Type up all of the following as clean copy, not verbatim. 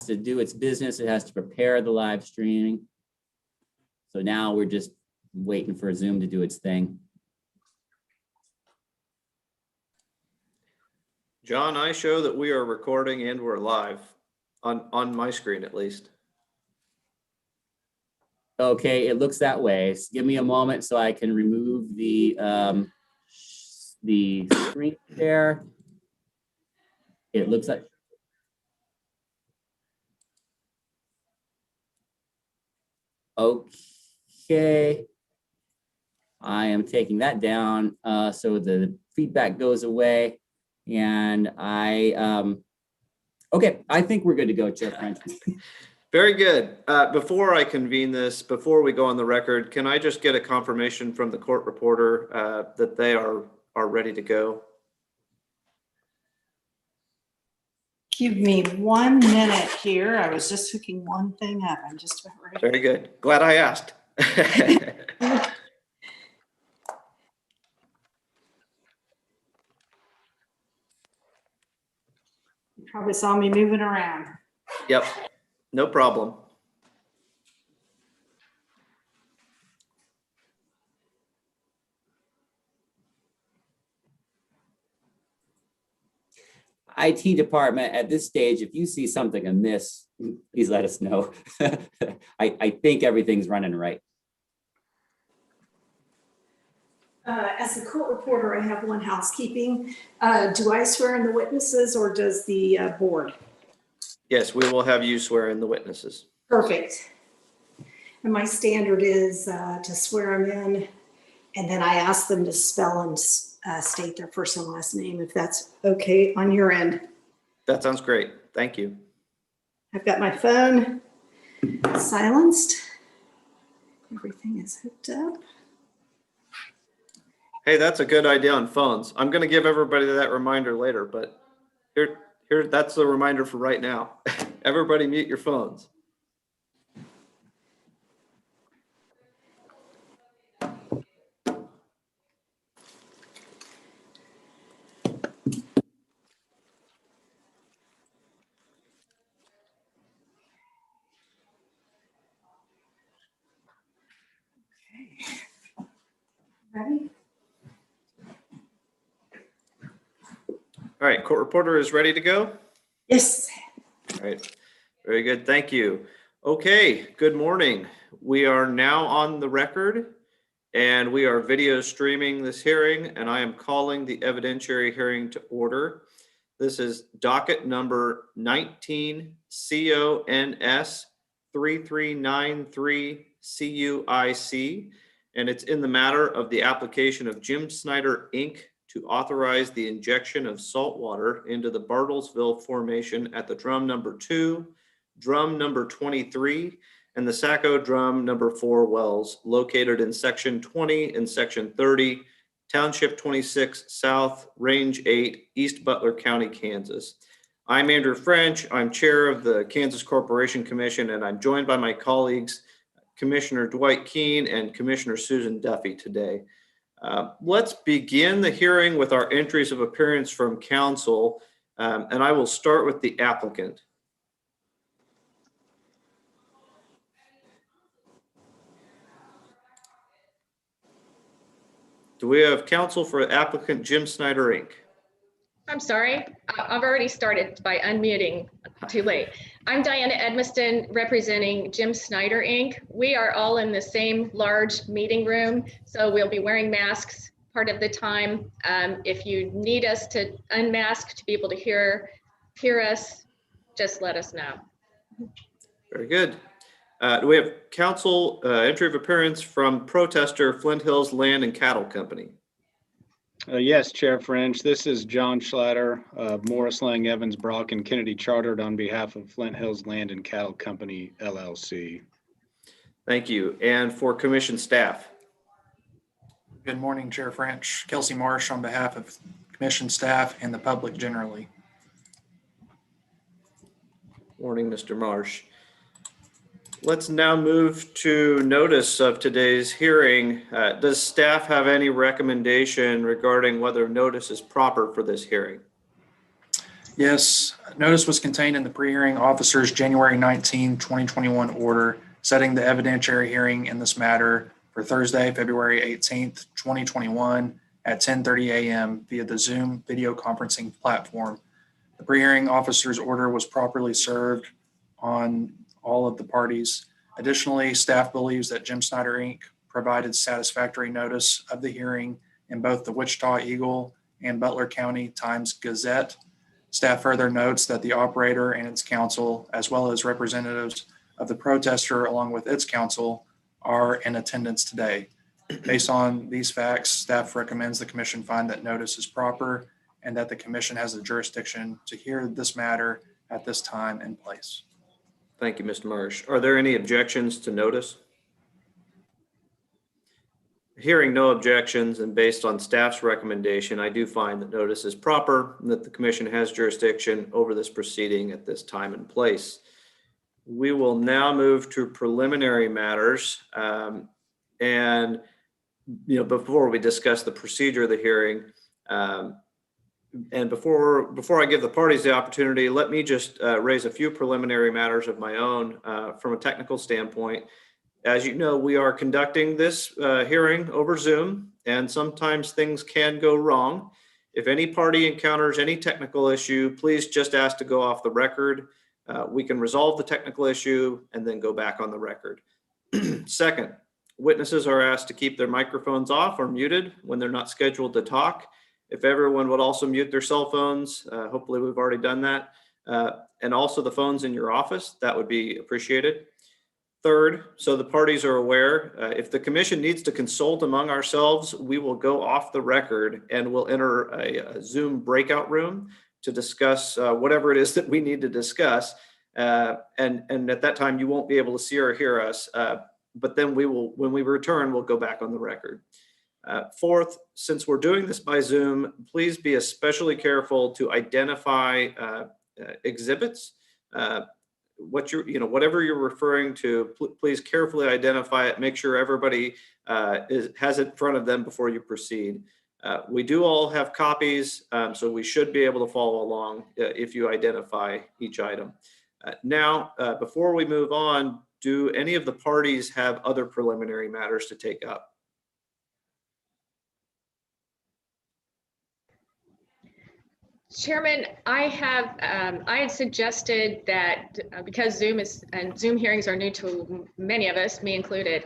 to do its business. It has to prepare the live streaming. So now we're just waiting for Zoom to do its thing. John, I show that we are recording and we're live on my screen at least. Okay, it looks that way. So give me a moment so I can remove the screen there. It looks like. Okay. I am taking that down so the feedback goes away. And okay, I think we're good to go, Chair French. Very good. Before I convene this, before we go on the record, can I just get a confirmation from the court reporter that they are ready to go? Give me 1 minute here. I was just hooking one thing up. I'm just about ready. Very good. Glad I asked. You probably saw me moving around. Yep, no problem. IT department, at this stage, if you see something amiss, please let us know. I think everything's running right. As the court reporter, I have one housekeeping. Do I swear in the witnesses or does the board? Yes, we will have you swear in the witnesses. Perfect. And my standard is to swear them in, and then I ask them to spell and state their first and last name, if that's okay on your end. That sounds great. Thank you. I've got my phone silenced. Everything is hooked up. Hey, that's a good idea on phones. I'm going to give everybody that reminder later, but here, that's the reminder for right now. Everybody mute your phones. Ready? All right, court reporter is ready to go? Yes. All right, very good, thank you. Okay, good morning. We are now on the record and we are video streaming this hearing, and I am calling the evidentiary hearing to order. This is docket number 19 CONS 3393 CUIC, and it's in the matter of the application of Jim Snyder, Inc. to authorize the injection of salt water into the Bartlesville formation at the drum number 2, drum number 23, and the Saco Drumm number 4 wells located in section 20 and section 30, Township 26 South, Range 8, East Butler County, Kansas. I'm Andrew French. I'm chair of the Kansas Corporation Commission, and I'm joined by my colleagues, Commissioner Dwight Keene and Commissioner Susan Duffy today. Let's begin the hearing with our entries of appearance from counsel, and I will start with the applicant. Do we have counsel for applicant Jim Snyder, Inc.? I'm sorry, I've already started by unmuting, too late. I'm Diana Edmiston, representing Jim Snyder, Inc. We are all in the same large meeting room, so we'll be wearing masks part of the time. If you need us to unmask to be able to hear us, just let us know. Very good. Do we have counsel entry of appearance from protester Flint Hills Land and Cattle Company? Yes, Chair French. This is John Schlatter of Morris, Lang, Evans, Brock, and Kennedy, chartered on behalf of Flint Hills Land and Cattle Company, LLC. Thank you. And for commission staff? Good morning, Chair French. Kelsey Marsh on behalf of commission staff and the public generally. Morning, Mr. Marsh. Let's now move to notice of today's hearing. Does staff have any recommendation regarding whether notice is proper for this hearing? Yes, notice was contained in the pre-hearing officer's January 19, 2021 order setting the evidentiary hearing in this matter for Thursday, February 18th, 2021 at 10:30 a.m. via the Zoom video conferencing platform. The pre-hearing officer's order was properly served on all of the parties. Additionally, staff believes that Jim Snyder Inc. provided satisfactory notice of the hearing in both the Wichita Eagle and Butler County Times Gazette. Staff further notes that the operator and its counsel, as well as representatives of the protester along with its counsel, are in attendance today. Based on these facts, staff recommends the commission find that notice is proper and that the commission has the jurisdiction to hear this matter at this time and place. Thank you, Mr. Marsh. Are there any objections to notice? Hearing no objections and based on staff's recommendation, I do find that notice is proper and that the commission has jurisdiction over this proceeding at this time and place. We will now move to preliminary matters. And before we discuss the procedure of the hearing, and before I give the parties the opportunity, let me just raise a few preliminary matters of my own from a technical standpoint. As you know, we are conducting this hearing over Zoom, and sometimes things can go wrong. If any party encounters any technical issue, please just ask to go off the record. We can resolve the technical issue and then go back on the record. Second, witnesses are asked to keep their microphones off or muted when they're not scheduled to talk. If everyone would also mute their cell phones, hopefully we've already done that, and also the phones in your office, that would be appreciated. Third, so the parties are aware, if the commission needs to consult among ourselves, we will go off the record and we'll enter a Zoom breakout room to discuss whatever it is that we need to discuss. And at that time, you won't be able to see or hear us. But then when we return, we'll go back on the record. Fourth, since we're doing this by Zoom, please be especially careful to identify exhibits. Whatever you're referring to, please carefully identify it. Make sure everybody has it in front of them before you proceed. We do all have copies, so we should be able to follow along if you identify each item. Now, before we move on, do any of the parties have other preliminary matters to take up? Chairman, I had suggested that because Zoom hearings are new to many of us, me included,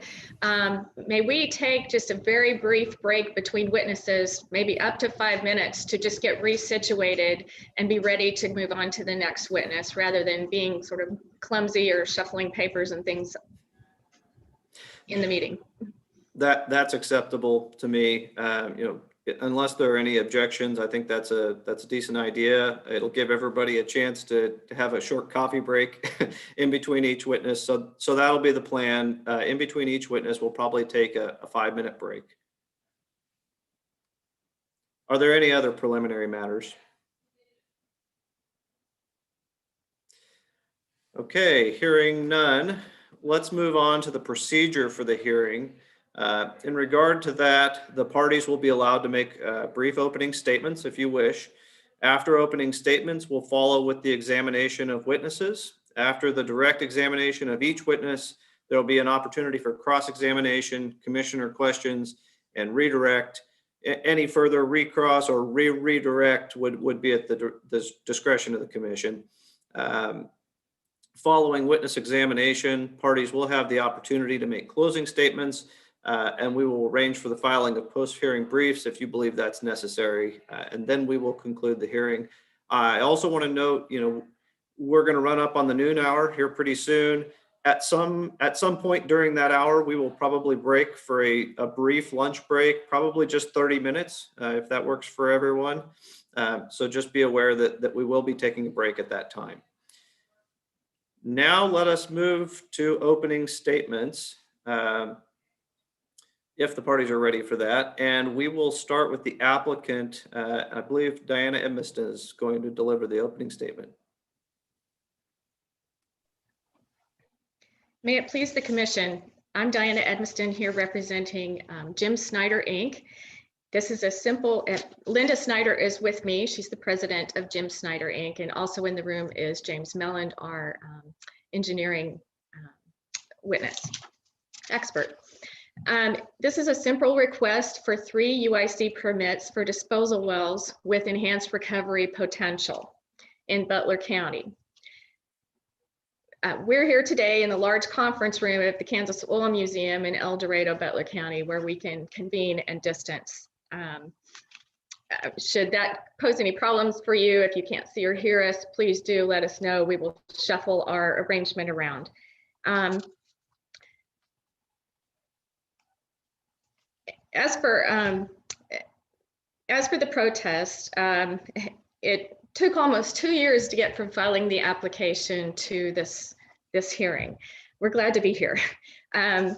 may we take just a very brief break between witnesses, maybe up to 5 minutes, to just get resituated and be ready to move on to the next witness rather than being sort of clumsy or shuffling papers and things in the meeting. That's acceptable to me. Unless there are any objections, I think that's a decent idea. It'll give everybody a chance to have a short coffee break in between each witness. So that'll be the plan. In between each witness, we'll probably take a 5-minute break. Are there any other preliminary matters? Okay, hearing none, let's move on to the procedure for the hearing. In regard to that, the parties will be allowed to make brief opening statements if you wish. After opening statements, we'll follow with the examination of witnesses. After the direct examination of each witness, there will be an opportunity for cross-examination, commissioner questions, and redirect. Any further recross or redirect would be at the discretion of the commission. Following witness examination, parties will have the opportunity to make closing statements. And we will arrange for the filing of post-hearing briefs if you believe that's necessary, and then we will conclude the hearing. I also want to note, we're going to run up on the noon hour here pretty soon. At some point during that hour, we will probably break for a brief lunch break, probably just 30 minutes, if that works for everyone. So just be aware that we will be taking a break at that time. Now let us move to opening statements. If the parties are ready for that. And we will start with the applicant. I believe Diana Edmiston is going to deliver the opening statement. May it please the commission, I'm Diana Edmiston here representing Jim Snyder Inc. This is a simple, Linda Snyder is with me. She's the president of Jim Snyder, Inc. And also in the room is James Melland, our engineering witness, expert. This is a simple request for 3 UIC permits for disposal wells with enhanced recovery potential in Butler County. We're here today in the large conference room at the Kansas Oil Museum in El Dorado, Butler County, where we can convene and distance. Should that pose any problems for you, if you can't see or hear us, please do let us know. We will shuffle our arrangement around. As for the protest, it took almost 2 years to get from filing the application to this hearing. We're glad to be here. Jim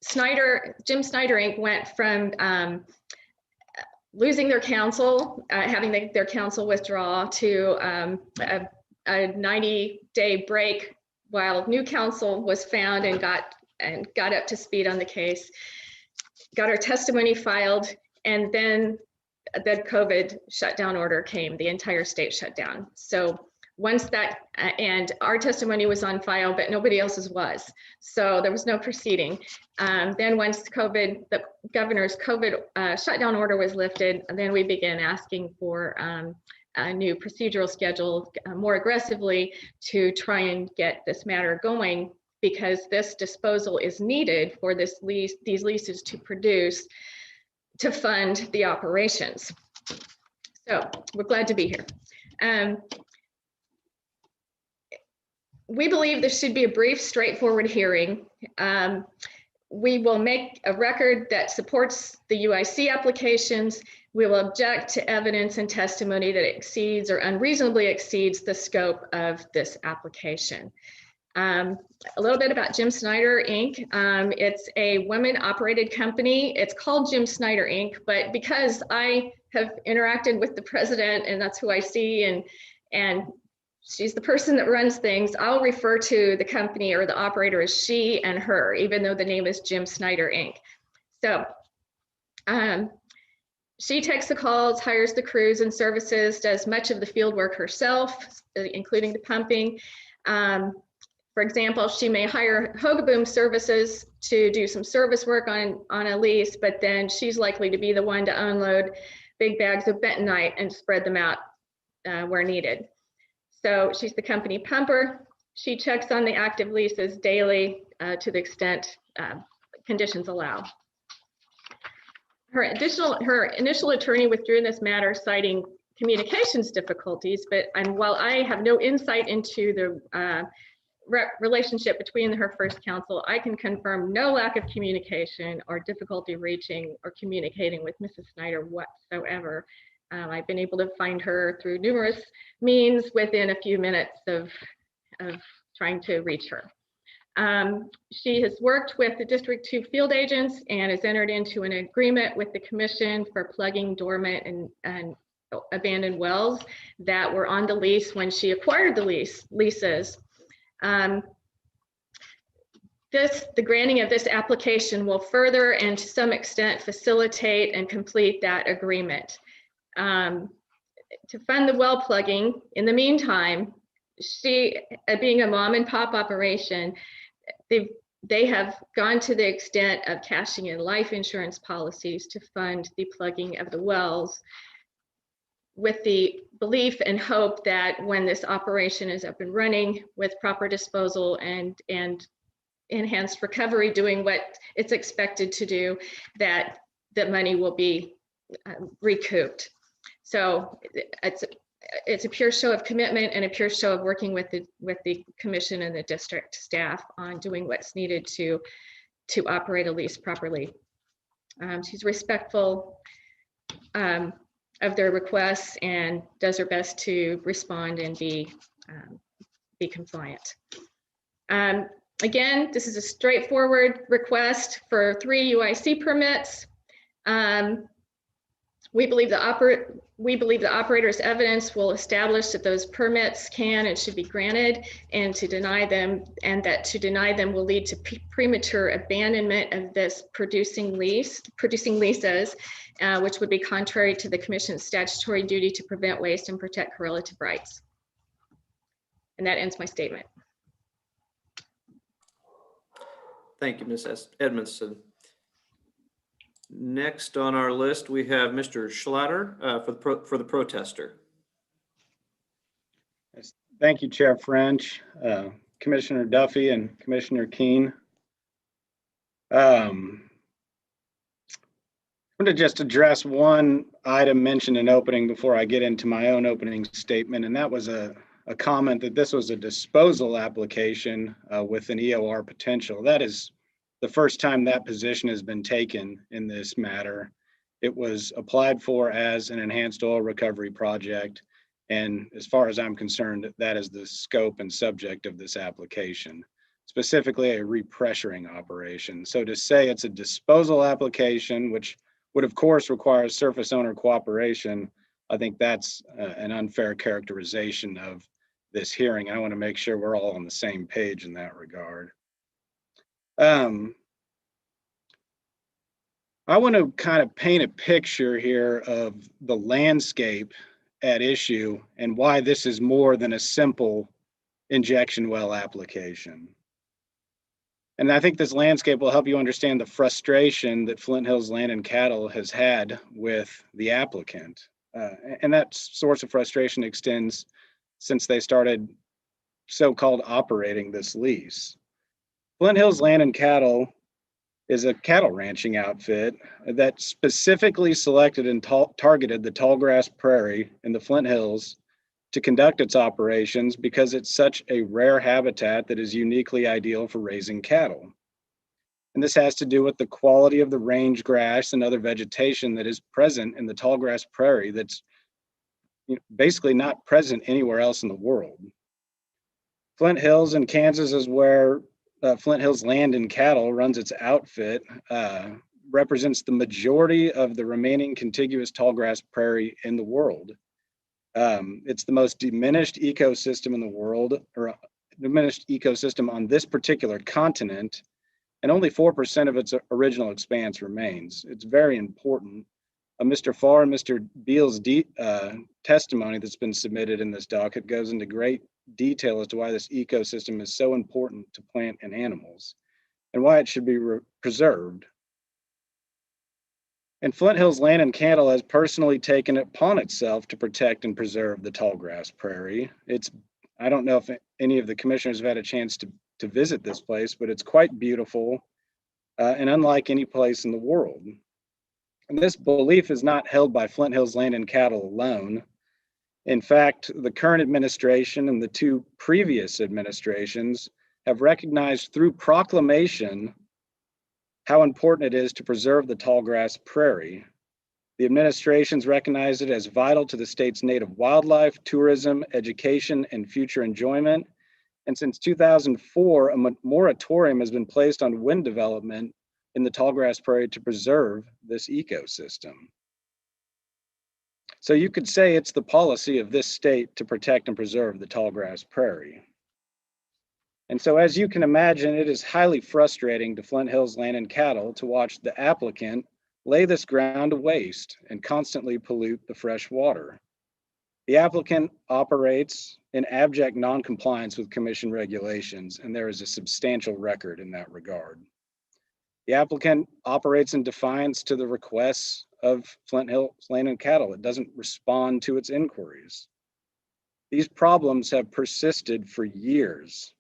Snyder Inc. went from losing their counsel, having their counsel withdraw, to a 90-day break while new counsel was found and got up to speed on the case, got our testimony filed, and then the COVID shutdown order came. The entire state shut down. So once that, and our testimony was on file, but nobody else's was. So there was no proceeding. Then once the governor's COVID shutdown order was lifted, then we began asking for a new procedural schedule more aggressively to try and get this matter going, because this disposal is needed for these leases to produce, to fund the operations. So we're glad to be here. We believe this should be a brief, straightforward hearing. We will make a record that supports the UIC applications. We will object to evidence and testimony that exceeds or unreasonably exceeds the scope of this application. A little bit about Jim Snyder Inc. It's a women-operated company. It's called Jim Snyder Inc., but because I have interacted with the president, and that's who I see, and she's the person that runs things, I'll refer to the company or the operator as she and her, even though the name is Jim Snyder Inc. So she takes the calls, hires the crews and services, does much of the field work herself, including the pumping. For example, she may hire Hogaboom Services to do some service work on a lease, but then she's likely to be the one to unload big bags of bentonite and spread them out where needed. So she's the company pumper. She checks on the active leases daily to the extent conditions allow. Her initial attorney withdrew in this matter, citing communications difficulties, but while I have no insight into the relationship between her first counsel, I can confirm no lack of communication or difficulty reaching or communicating with Mrs. Snyder whatsoever. I've been able to find her through numerous means within a few minutes of trying to reach her. She has worked with the District 2 field agents and has entered into an agreement with the commission for plugging dormant and abandoned wells that were on the lease when she acquired the leases. The granting of this application will further and to some extent facilitate and complete that agreement. To fund the well plugging, in the meantime, she, being a mom and pop operation, they have gone to the extent of cashing in life insurance policies to fund the plugging of the wells, with the belief and hope that when this operation is up and running with proper disposal and enhanced recovery, doing what it's expected to do, that the money will be recouped. So it's a pure show of commitment and a pure show of working with the commission and the district staff on doing what's needed to operate a lease properly. She's respectful of their requests and does her best to respond and be compliant. Again, this is a straightforward request for 3 UIC permits. We believe the operator's evidence will establish that those permits can and should be granted, and to deny them will lead to premature abandonment of this producing leases, which would be contrary to the commission's statutory duty to prevent waste and protect correlative rights. And that ends my statement. Thank you, Ms. Edmondson. Next on our list, we have Mr. Schlatter for the protester. Thank you, Chair French, Commissioner Duffy, and Commissioner Keene. I'm going to just address one item mentioned in opening before I get into my own opening statement, and that was a comment that this was a disposal application with an EOR potential. That is the first time that position has been taken in this matter. It was applied for as an enhanced oil recovery project, and as far as I'm concerned, that is the scope and subject of this application, specifically a repressuring operation. So to say it's a disposal application, which would of course require surface owner cooperation, I think that's an unfair characterization of this hearing. I want to make sure we're all on the same page in that regard. I want to kind of paint a picture here of the landscape at issue and why this is more than a simple injection well application. And I think this landscape will help you understand the frustration that Flint Hills Land and Cattle has had with the applicant. And that source of frustration extends since they started so-called operating this lease. Flint Hills Land and Cattle is a cattle ranching outfit that specifically selected and targeted the tallgrass prairie in the Flint Hills to conduct its operations because it's such a rare habitat that is uniquely ideal for raising cattle. And this has to do with the quality of the range grass and other vegetation that is present in the tallgrass prairie that's basically not present anywhere else in the world. Flint Hills in Kansas is where Flint Hills Land and Cattle runs its outfit, represents the majority of the remaining contiguous tallgrass prairie in the world. It's the most diminished ecosystem in the world, or diminished ecosystem on this particular continent, and only 4% of its original expanse remains. It's very important. Mr. Farr and Mr. Beal's testimony that's been submitted in this docket goes into great detail as to why this ecosystem is so important to plant and animals and why it should be preserved. And Flint Hills Land and Cattle has personally taken it upon itself to protect and preserve the tallgrass prairie. I don't know if any of the commissioners have had a chance to visit this place, but it's quite beautiful and unlike any place in the world. And this belief is not held by Flint Hills Land and Cattle alone. In fact, the current administration and the two previous administrations have recognized through proclamation how important it is to preserve the tallgrass prairie. The administrations recognize it as vital to the state's native wildlife, tourism, education, and future enjoyment. And since 2004, a moratorium has been placed on wind development in the tallgrass prairie to preserve this ecosystem. So you could say it's the policy of this state to protect and preserve the tallgrass prairie. And so as you can imagine, it is highly frustrating to Flint Hills Land and Cattle to watch the applicant lay this ground to waste and constantly pollute the fresh water. The applicant operates in abject non-compliance with commission regulations, and there is a substantial record in that regard. The applicant operates in defiance to the requests of Flint Hills Land and Cattle. It doesn't respond to its inquiries. These problems have persisted for years.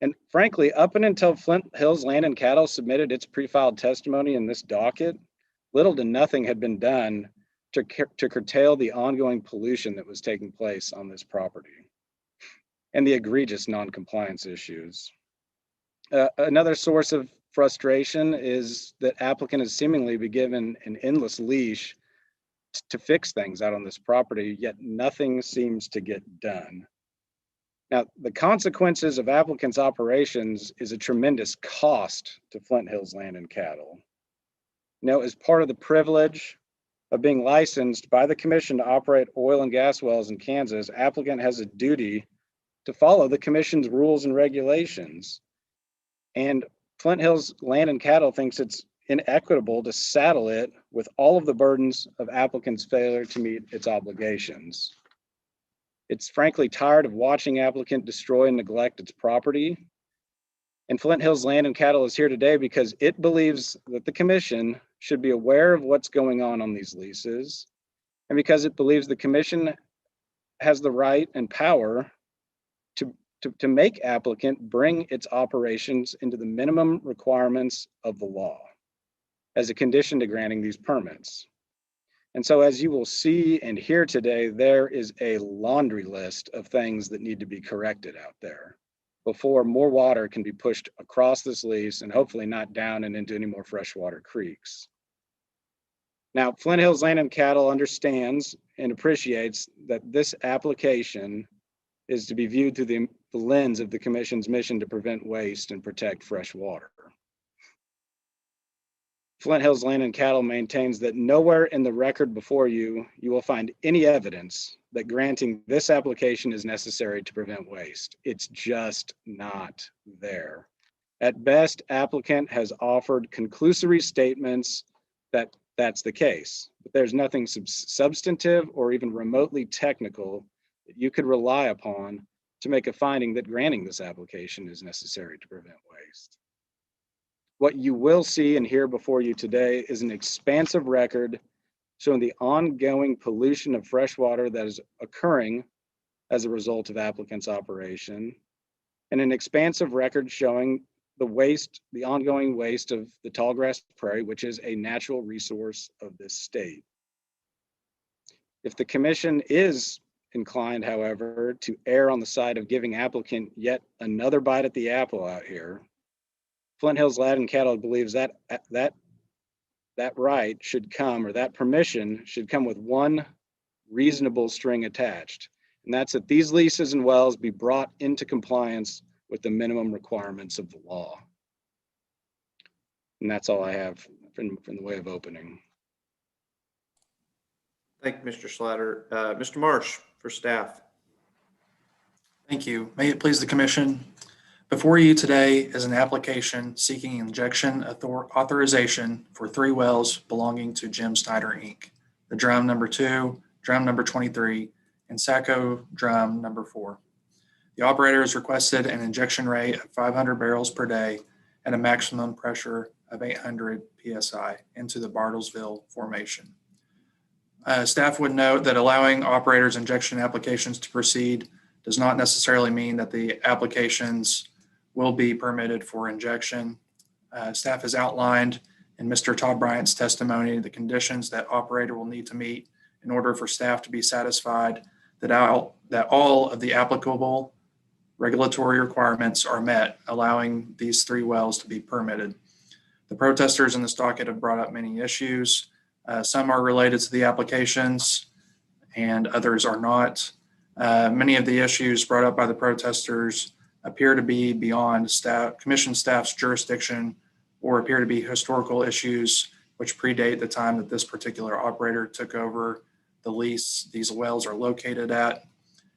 And frankly, up and until Flint Hills Land and Cattle submitted its pre-filed testimony in this docket, little to nothing had been done to curtail the ongoing pollution that was taking place on this property and the egregious non-compliance issues. Another source of frustration is that applicant has seemingly been given an endless leash to fix things out on this property, yet nothing seems to get done. Now, the consequences of applicant's operations is a tremendous cost to Flint Hills Land and Cattle. As part of the privilege of being licensed by the commission to operate oil and gas wells in Kansas, applicant has a duty to follow the commission's rules and regulations. And Flint Hills Land and Cattle thinks it's inequitable to saddle it with all of the burdens of applicant's failure to meet its obligations. It's frankly tired of watching applicant destroy and neglect its property. And Flint Hills Land and Cattle is here today because it believes that the commission should be aware of what's going on these leases, and because it believes the commission has the right and power to make applicant bring its operations into the minimum requirements of the law as a condition to granting these permits. And so, as you will see and hear today, there is a laundry list of things that need to be corrected out there before more water can be pushed across this lease and hopefully not down and into any more freshwater creeks. Now, Flint Hills Land and Cattle understands and appreciates that this application is to be viewed through the lens of the commission's mission to prevent waste and protect fresh water. Flint Hills Land and Cattle maintains that nowhere in the record before you will find any evidence that granting this application is necessary to prevent waste. It's just not there. At best, applicant has offered conclusory statements that that's the case, but there's nothing substantive or even remotely technical that you could rely upon to make a finding that granting this application is necessary to prevent waste. What you will see and hear before you today is an expansive record showing the ongoing pollution of fresh water that is occurring as a result of applicant's operation, and an expansive record showing the ongoing waste of the tallgrass prairie, which is a natural resource of this state. If the commission is inclined, however, to err on the side of giving applicant yet another bite at the apple out here, Flint Hills Land and Cattle believes that right should come, or that permission should come with one reasonable string attached. And that's that these leases and wells be brought into compliance with the minimum requirements of the law. And that's all I have from the way of opening. Thank you, Mr. Slatter. Mr. Marsh for staff. Thank you. May it please the commission. Before you today is an application seeking injection authorization for 3 wells belonging to Jim Snyder, Inc. The Drumm number 2, Drumm number 23, and Saco Drumm number 4. The operator has requested an injection rate of 500 barrels per day at a maximum pressure of 800 PSI into the Bartlesville formation. Staff would note that allowing operators injection applications to proceed does not necessarily mean that the applications will be permitted for injection. Staff has outlined in Mr. Todd Bryant's testimony the conditions that operator will need to meet in order for staff to be satisfied that all of the applicable regulatory requirements are met, allowing these 3 wells to be permitted. The protesters in this docket have brought up many issues. Some are related to the applications and others are not. Many of the issues brought up by the protesters appear to be beyond commission staff's jurisdiction or appear to be historical issues which predate the time that this particular operator took over the lease these wells are located at.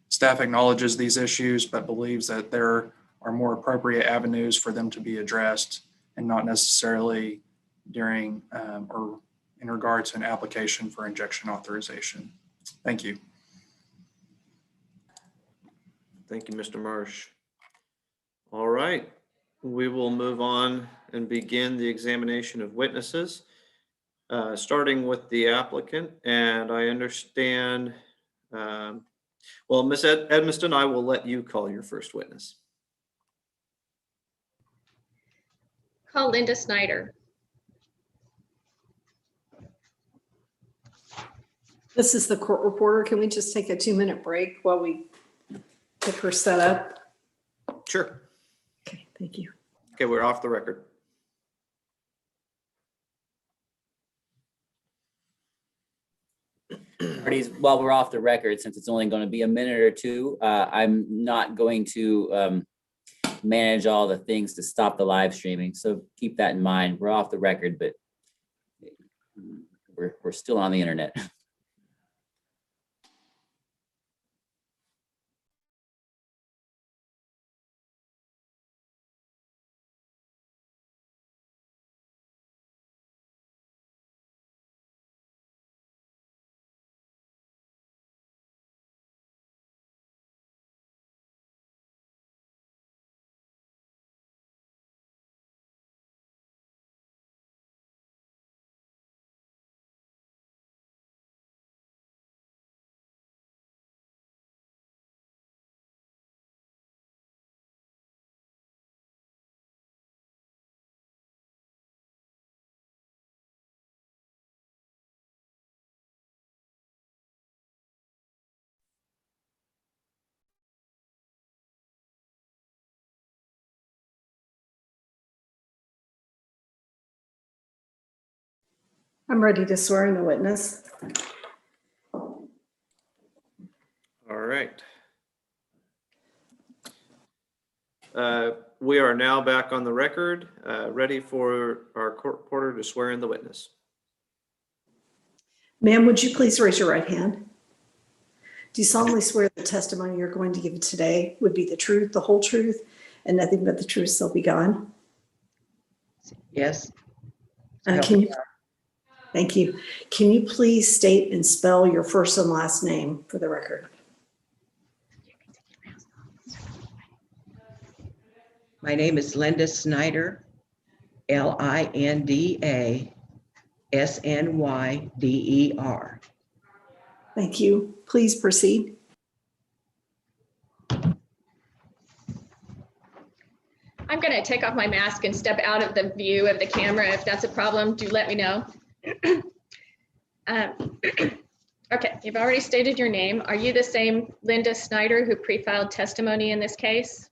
Staff acknowledges these issues, but believes that there are more appropriate avenues for them to be addressed and not necessarily during or in regard to an application for injection authorization. Thank you. Thank you, Mr. Marsh. All right, we will move on and begin the examination of witnesses, starting with the applicant. And I understand, well, Ms. Edmiston, I will let you call your first witness. Call Linda Snyder. This is the court reporter. Can we just take a 2-minute break while we get her set up? Sure. Okay, thank you. Okay, we're off the record. Parties, while we're off the record, since it's only going to be a minute or two, I'm not going to manage all the things to stop the live streaming. So keep that in mind. We're off the record, but we're still on the internet. I'm ready to swear in the witness. All right. We are now back on the record, ready for our court reporter to swear in the witness. Ma'am, would you please raise your right hand? Do you solemnly swear the testimony you're going to give today would be the truth, the whole truth, and nothing but the truth so be gone? Yes. Thank you. Can you please state and spell your first and last name for the record? My name is Linda Snyder, Lindasnyder. Thank you. Please proceed. I'm going to take off my mask and step out of the view of the camera. If that's a problem, do let me know. Okay, you've already stated your name. Are you the same Linda Snyder who pre-filed testimony in this case?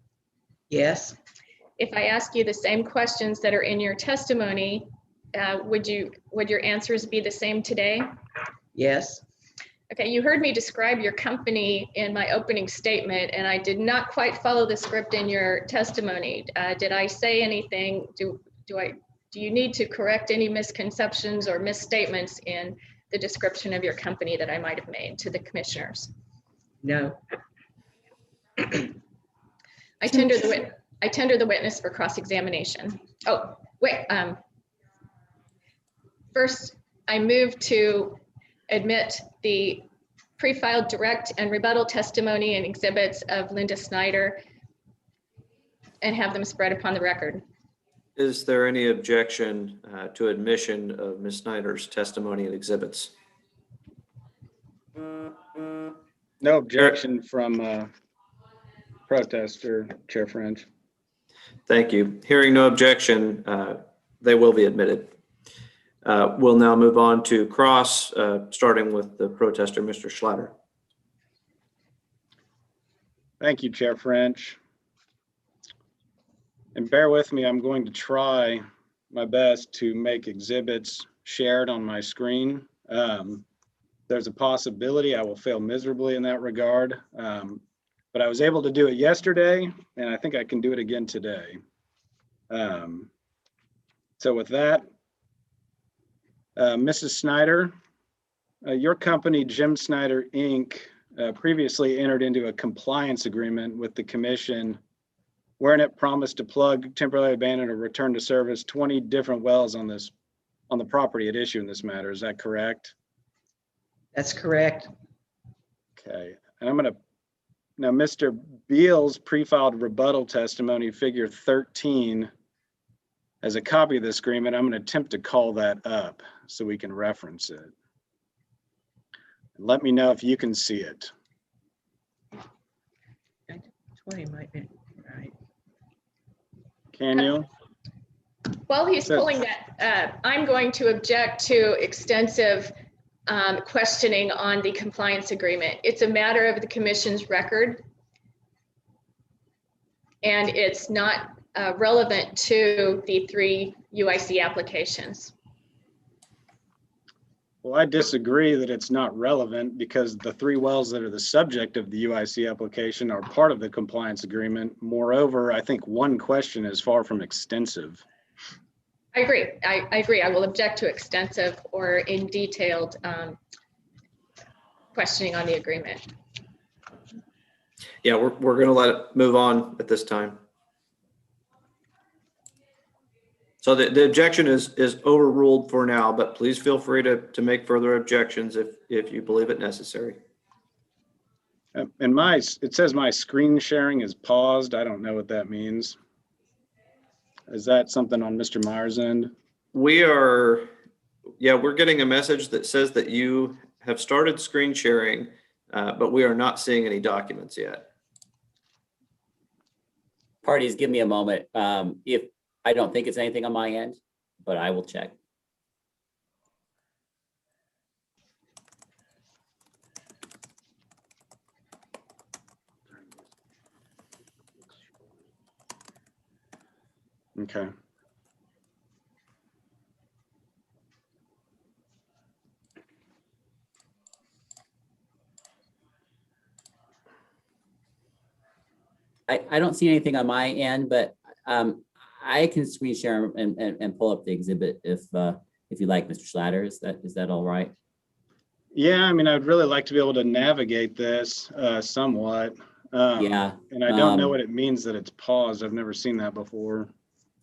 Yes. If I ask you the same questions that are in your testimony, would your answers be the same today? Yes. Okay, you heard me describe your company in my opening statement, and I did not quite follow the script in your testimony. Did I say anything? Do you need to correct any misconceptions or misstatements in the description of your company that I might have made to the commissioners? No. I tender the witness for cross-examination. Oh, wait. First, I move to admit the pre-filed direct and rebuttal testimony and exhibits of Linda Snyder and have them spread upon the record. Is there any objection to admission of Ms. Snyder's testimony and exhibits? No objection from protester, Chair French. Thank you. Hearing no objection, they will be admitted. We'll now move on to cross, starting with the protester, Mr. Schlatter. Thank you, Chair French. And bear with me, I'm going to try my best to make exhibits shared on my screen. There's a possibility I will fail miserably in that regard, but I was able to do it yesterday, and I think I can do it again today. So with that, Mrs. Snyder, your company, Jim Snyder, Inc., previously entered into a compliance agreement with the commission wherein it promised to plug, temporarily abandon, or return to service 20 different wells on the property at issue in this matter. Is that correct? That's correct. Okay. And I'm going to, now Mr. Beal's pre-filed rebuttal testimony, figure 13, as a copy of this agreement. I'm going to attempt to call that up so we can reference it. Let me know if you can see it. 20 might be right. Can you? While he's pulling that, I'm going to object to extensive questioning on the compliance agreement. It's a matter of the commission's record, and it's not relevant to the 3 UIC applications. Well, I disagree that it's not relevant because the 3 wells that are the subject of the UIC application are part of the compliance agreement. Moreover, I think one question is far from extensive. I agree. I agree. I will object to extensive or in detailed questioning on the agreement. Yeah, we're going to let it move on at this time. So the objection is overruled for now, but please feel free to make further objections if you believe it necessary. And it says my screen sharing is paused. I don't know what that means. Is that something on Mr. Meyer's end? We're getting a message that says that you have started screen sharing, but we are not seeing any documents yet. Parties, give me a moment. If I don't think it's anything on my end, but I will check. Okay. I don't see anything on my end, but I can screen share and pull up the exhibit if you like, Mr. Schlatter. Is that all right? Yeah, I mean, I'd really like to be able to navigate this somewhat. Yeah. And I don't know what it means that it's paused. I've never seen that before.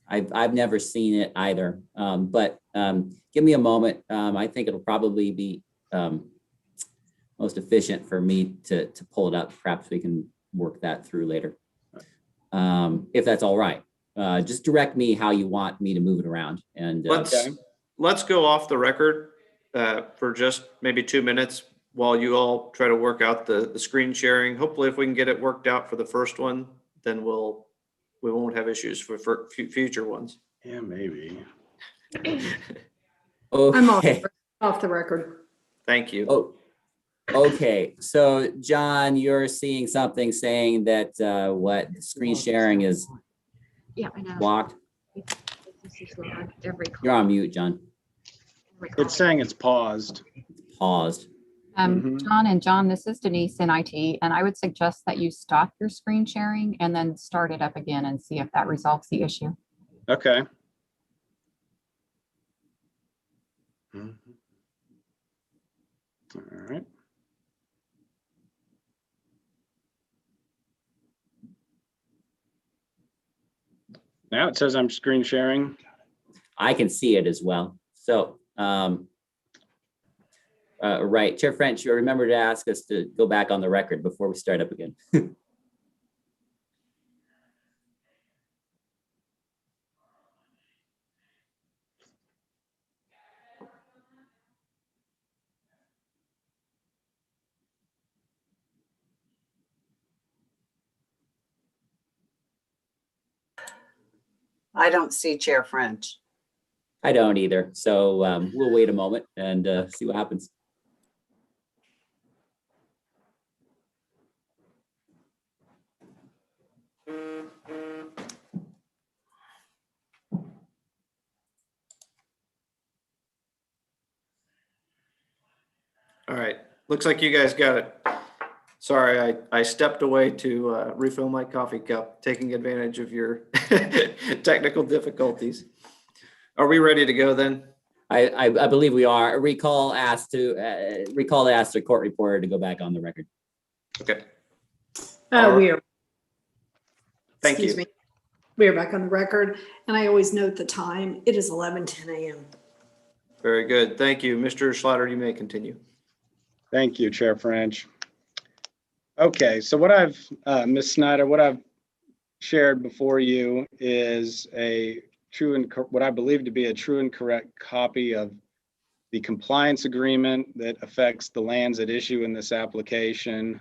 I've never seen it either. But give me a moment. I think it'll probably be most efficient for me to pull it up. Perhaps we can work that through later. If that's all right. Just direct me how you want me to move it around. And let's go off the record for just maybe 2 minutes while you all try to work out the screen sharing. Hopefully, if we can get it worked out for the first one, then we won't have issues for future ones. Yeah, maybe. I'm okay. off the record. Thank you. Oh, okay. So, John, you're seeing something saying that what screen sharing is Yeah, I know. blocked. Every You're on mute, John. It's saying it's paused. Paused. John, this is Denise in IT, and I would suggest that you stop your screen sharing and then start it up again and see if that resolves the issue. Okay. All right. Now it says I'm screen sharing. I can see it as well. So, right, Chair French, you remember to ask us to go back on the record before we start up again. I don't see Chair French. I don't either. So we'll wait a moment and see what happens. All right. Looks like you guys got it. Sorry, I stepped away to refill my coffee cup, taking advantage of your technical difficulties. Are we ready to go then? I believe we are. Recall to ask the court reporter to go back on the record. Okay. We are. Thank Excuse you. me. We are back on the record, and I always note the time. It is 11:10 a.m. Very good. Thank you. Mr. Schlatter, you may continue. Thank you, Chair French. Okay, so what I've, Ms. Snyder, what I've shared before you is a true and what I believe to be a true and correct copy of the compliance agreement that affects the lands at issue in this application.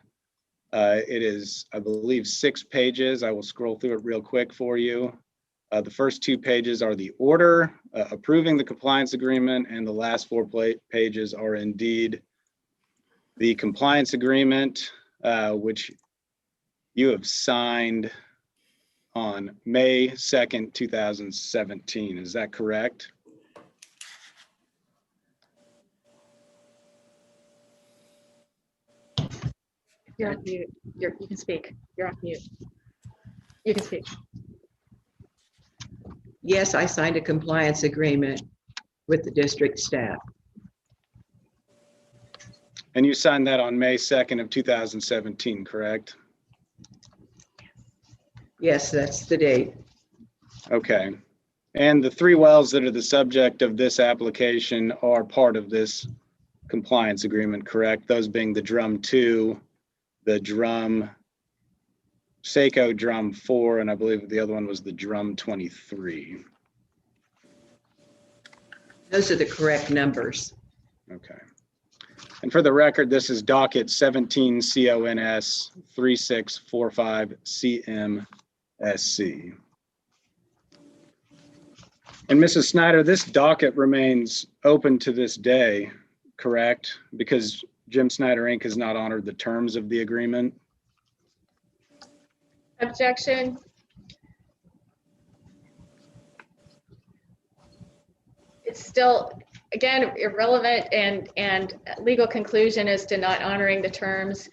It is, I believe, 6 pages. I will scroll through it real quick for you. The first 2 pages are the order approving the compliance agreement, and the last 4 pages are indeed the compliance agreement, which you have signed on May 2nd, 2017. Is that correct? You're on mute. You can speak. You're off mute. You can speak. Yes, I signed a compliance agreement with the district staff. And you signed that on May 2nd of 2017, correct? Yes, that's the date. Okay. And the 3 wells that are the subject of this application are part of this compliance agreement, correct? Those being the Drumm 2, the Drumm, Saco Drumm 4, and I believe the other one was the Drumm 23. Those are the correct numbers. Okay. And for the record, this is docket 17 CONS 3645 CMSC. And Mrs. Snyder, this docket remains open to this day, correct? Because Jim Snyder Inc. has not honored the terms of the agreement. Objection. It's still, again, irrelevant and legal conclusion as to not honoring the terms.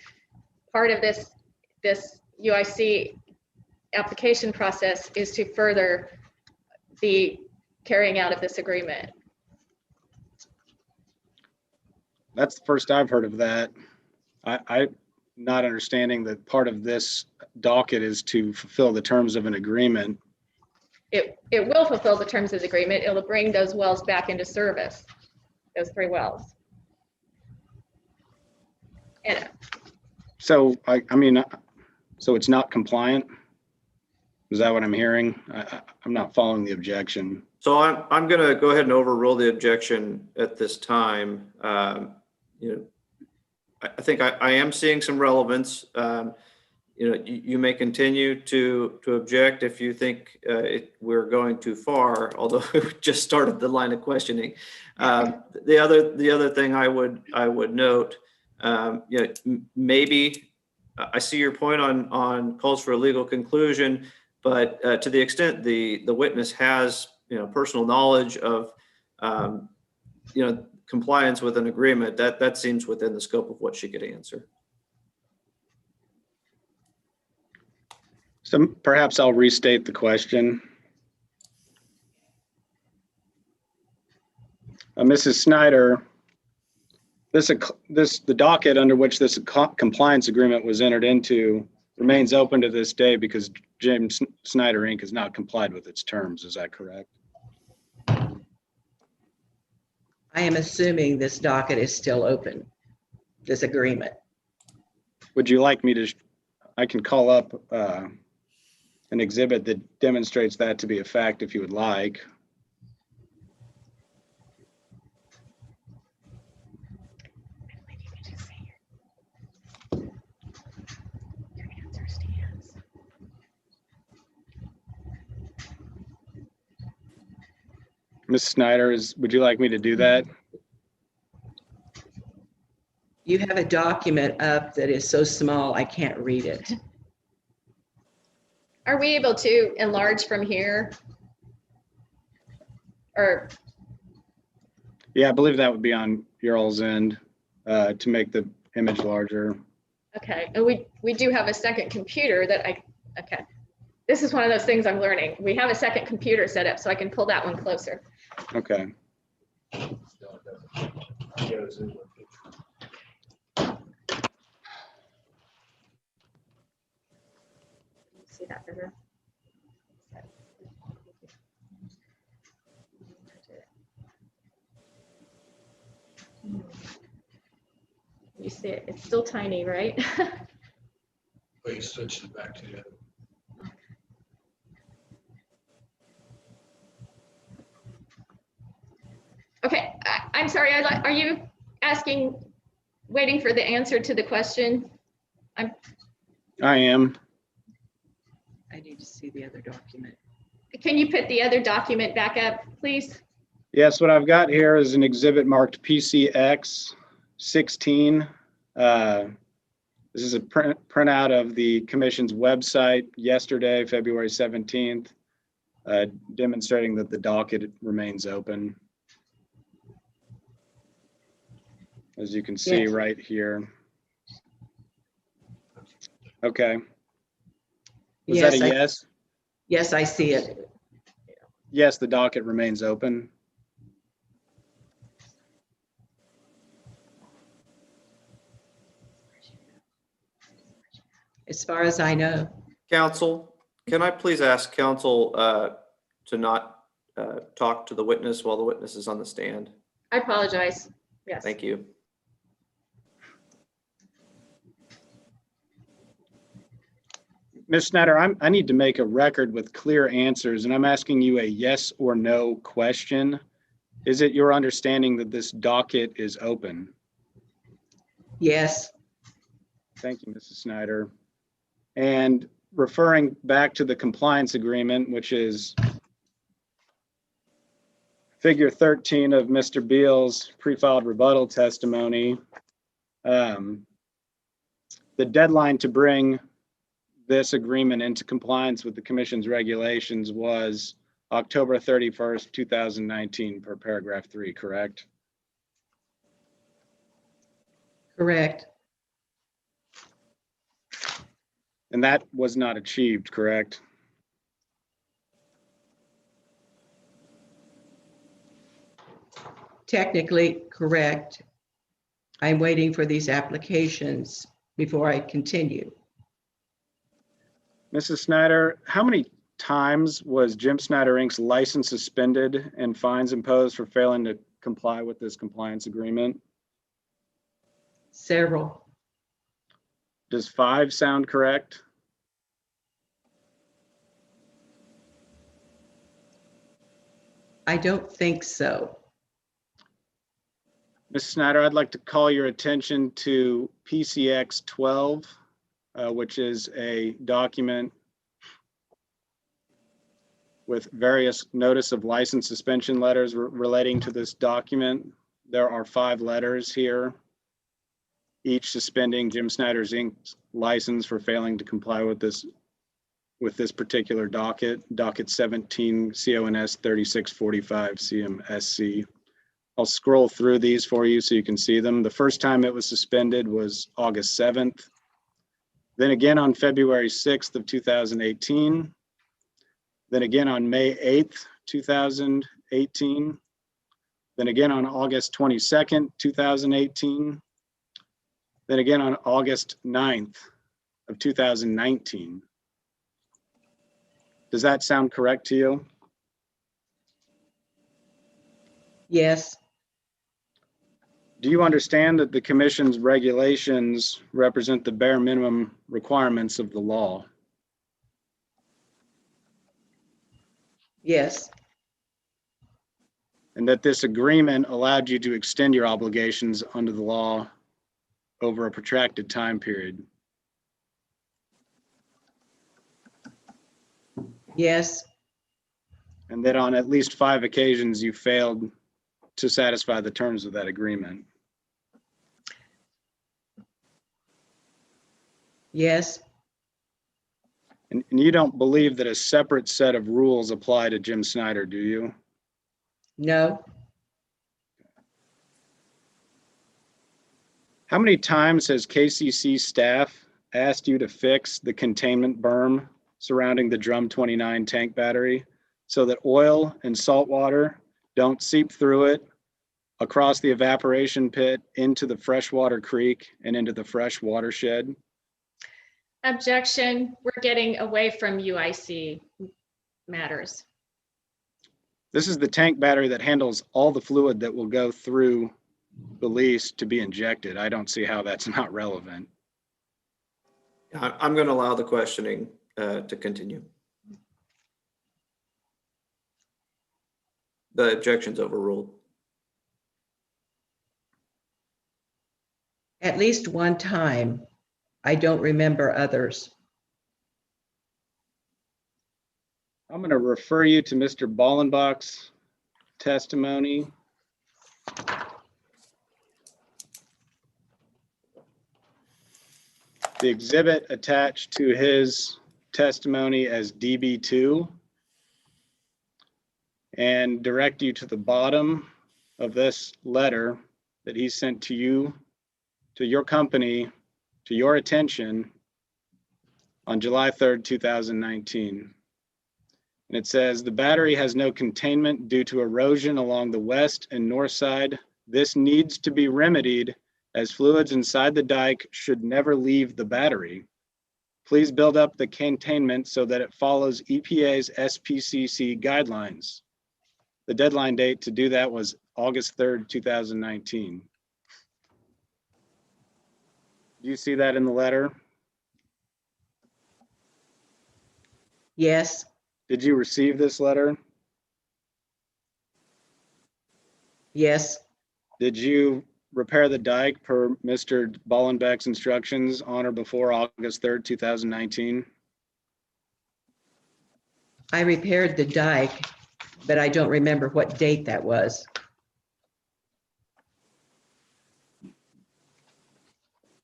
Part of this UIC application process is to further the carrying out of this agreement. That's the first I've heard of that. I'm not understanding that part of this docket is to fulfill the terms of an agreement. It will fulfill the terms of the agreement. It'll bring those wells back into service, those 3 wells. And So I mean, so it's not compliant? Is that what I'm hearing? I'm not following the objection. So I'm going to go ahead and overrule the objection at this time. You know, I think I am seeing some relevance. You know, you may continue to object if you think we're going too far, although we just started the line of questioning. The other thing I would note, you know, maybe I see your point on calls for a legal conclusion, but to the extent the witness has, you know, personal knowledge of, you know, compliance with an agreement, that seems within the scope of what she could answer. So perhaps I'll restate the question. Mrs. Snyder, the docket under which this compliance agreement was entered into remains open to this day because Jim Snyder Inc. has not complied with its terms. Is that correct? I am assuming this docket is still open, this agreement. Would you like me to, I can call up an exhibit that demonstrates that to be a fact if you would like. Ms. Snyder, would you like me to do that? You have a document up that is so small I can't read it. are we able to enlarge from here? Or, Yeah, I believe that would be on your all's end to make the image larger. okay, and we do have a second computer that okay. This is one of those things I'm learning. We have a second computer set up so I can pull that one closer. Okay. See that better? You see it, it's still tiny, right? Please switch it back to the other. Okay, I'm sorry, are you asking, waiting for the answer to the question? I am. I need to see the other document. Can you put the other document back up, please? Yes, what I've got here is an exhibit marked PCX 16. This is a printout of the commission's website yesterday, February 17th, demonstrating that the docket remains open. As you can see Yes. right here. Okay. Was that a yes? Yes, I see it. Yes, the docket remains open. As far as I know. Counsel, can I please ask counsel to not talk to the witness while the witness is on the stand? I apologize. Yes. Thank you. Ms. Snyder, I need to make a record with clear answers, and I'm asking you a yes or no question. Is it your understanding that this docket is open? Yes, Thank you, Mrs. Snyder. And referring back to the compliance agreement, which is figure 13 of Mr. Beal's pre-filed rebuttal testimony, the deadline to bring this agreement into compliance with the commission's regulations was October 31st, 2019 per paragraph 3, correct? correct. And that was not achieved, correct? Technically correct. I'm waiting for these applications before I continue. Mrs. Snyder, how many times was Jim Snyder Inc.'s license suspended and fines imposed for failing to comply with this compliance agreement? Several. Does 5 sound correct? I don't think so. Ms. Snyder, I'd like to call your attention to PCX 12, which is a document with various notice of license suspension letters relating to this document. There are 5 letters here, each suspending Jim Snyder's Inc.'s license for failing to comply with this particular docket 17 CONS 3645 CMSC. I'll scroll through these for you so you can see them. The first time it was suspended was August 7th. Then again on February 6th of 2018. Then again on May 8th, 2018. Then again on August 22nd, 2018. Then again on August 9th of 2019. Does that sound correct to you? Yes, Do you understand that the commission's regulations represent the bare minimum requirements of the law? yes, And that this agreement allowed you to extend your obligations under the law over a protracted time period? yes, And that on at least 5 occasions you failed to satisfy the terms of that agreement? yes, And you don't believe that a separate set of rules apply to Jim Snyder, do you? no, How many times has KCC staff asked you to fix the containment berm surrounding the Drum 29 tank battery so that oil and salt water don't seep through it, across the evaporation pit, into the freshwater creek and into the fresh watershed? Objection. We're getting away from UIC matters. This is the tank battery that handles all the fluid that will go through the lease to be injected. I don't see how that's not relevant. I'm going to allow the questioning to continue. The objection's overruled. at least one time. I don't remember others. I'm going to refer you to Mr. Ballenbach's testimony. The exhibit attached to his testimony as DB2, and direct you to the bottom of this letter that he sent to you, to your company, to your attention on July 3rd, 2019. And it says, the battery has no containment due to erosion along the west and north side. This needs to be remedied as fluids inside the dike should never leave the battery. Please build up the containment so that it follows EPA's SPCC guidelines. The deadline date to do that was August 3rd, 2019. Do you see that in the letter? Yes, Did you receive this letter? yes, Did you repair the dike per Mr. Ballenbeck's instructions on or before August 3rd, 2019? I repaired the dike, but I don't remember what date that was.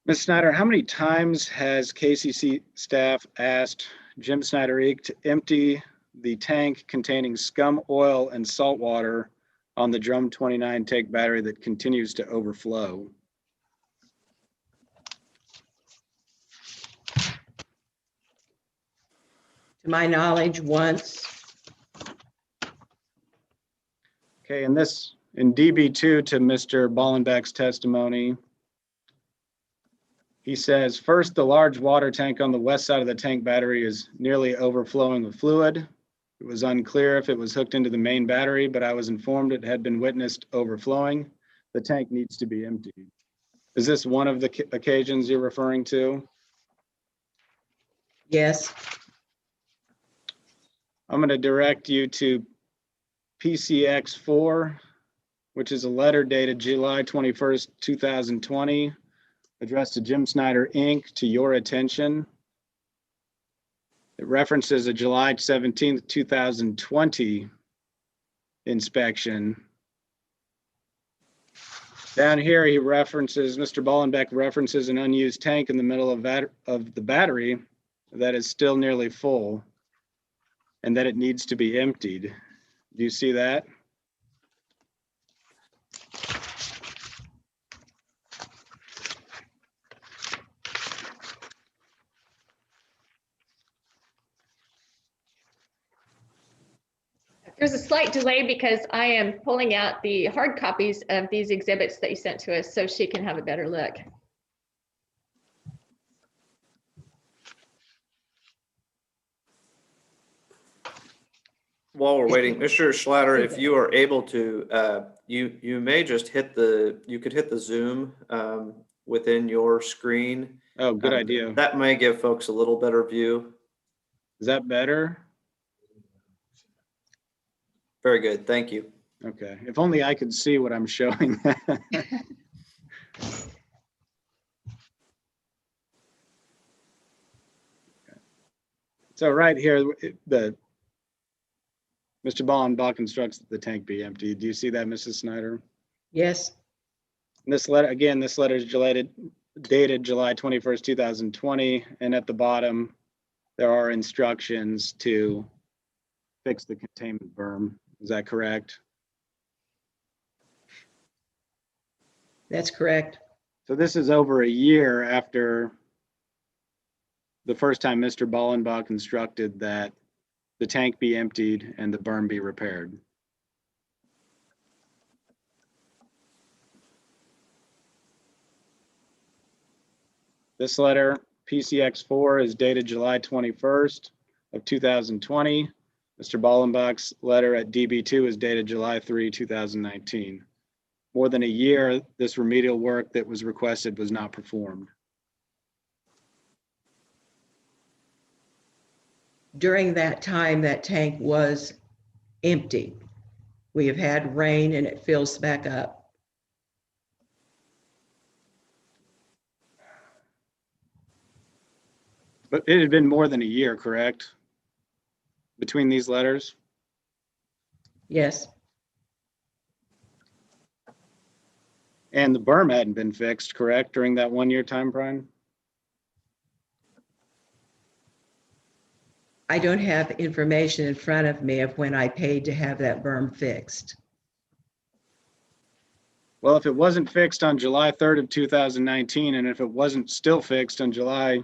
Ms. Snyder, how many times has KCC staff asked Jim Snyder Inc. to empty the tank containing scum oil and salt water on the Drumm 29 tank battery that continues to overflow? To my knowledge, once. Okay, and this in DB2 to Mr. Ballenbeck's testimony, he says, first, the large water tank on the west side of the tank battery is nearly overflowing with fluid. It was unclear if it was hooked into the main battery, but I was informed it had been witnessed overflowing. The tank needs to be emptied. Is this one of the occasions you're referring to? Yes, I'm going to direct you to PCX4, which is a letter dated July 21st, 2020, addressed to Jim Snyder Inc. to your attention. It references a July 17th, 2020 inspection. Down here, he references, Mr. Ballenbeck references an unused tank in the middle of the battery that is still nearly full and that it needs to be emptied. Do you see that? There's a slight delay because I am pulling out the hard copies of these exhibits that you sent to us so she can have a better look. While we're waiting, Mr. Schlatter, if you are able to, you may just hit you could hit the Zoom within your screen. Oh, good idea. That may give folks a little better view. Is that better? Very good, thank you. Okay, if only I could see what I'm showing. So right here, Mr. Ballenbach instructs that the tank be emptied. Do you see that, Mrs. Snyder? yes, And this letter, again, this letter is dated July 21st, 2020, and at the bottom, there are instructions to fix the containment berm. Is that correct? that's correct. So this is over a year after the first time Mr. Ballenbach instructed that the tank be emptied and the berm be repaired. This letter, PCX4, is dated July 21st of 2020. Mr. Ballenbach's letter at DB2 is dated July 3, 2019. More than a year, this remedial work that was requested was not performed. During that time, that tank was empty. We have had rain and it fills back up. But it had been more than a year, correct? Between these letters? Yes, And the berm hadn't been fixed, correct, during that 1 year time frame? I don't have information in front of me of when I paid to have that berm fixed. Well, if it wasn't fixed on July 3rd of 2019, and if it wasn't still fixed on July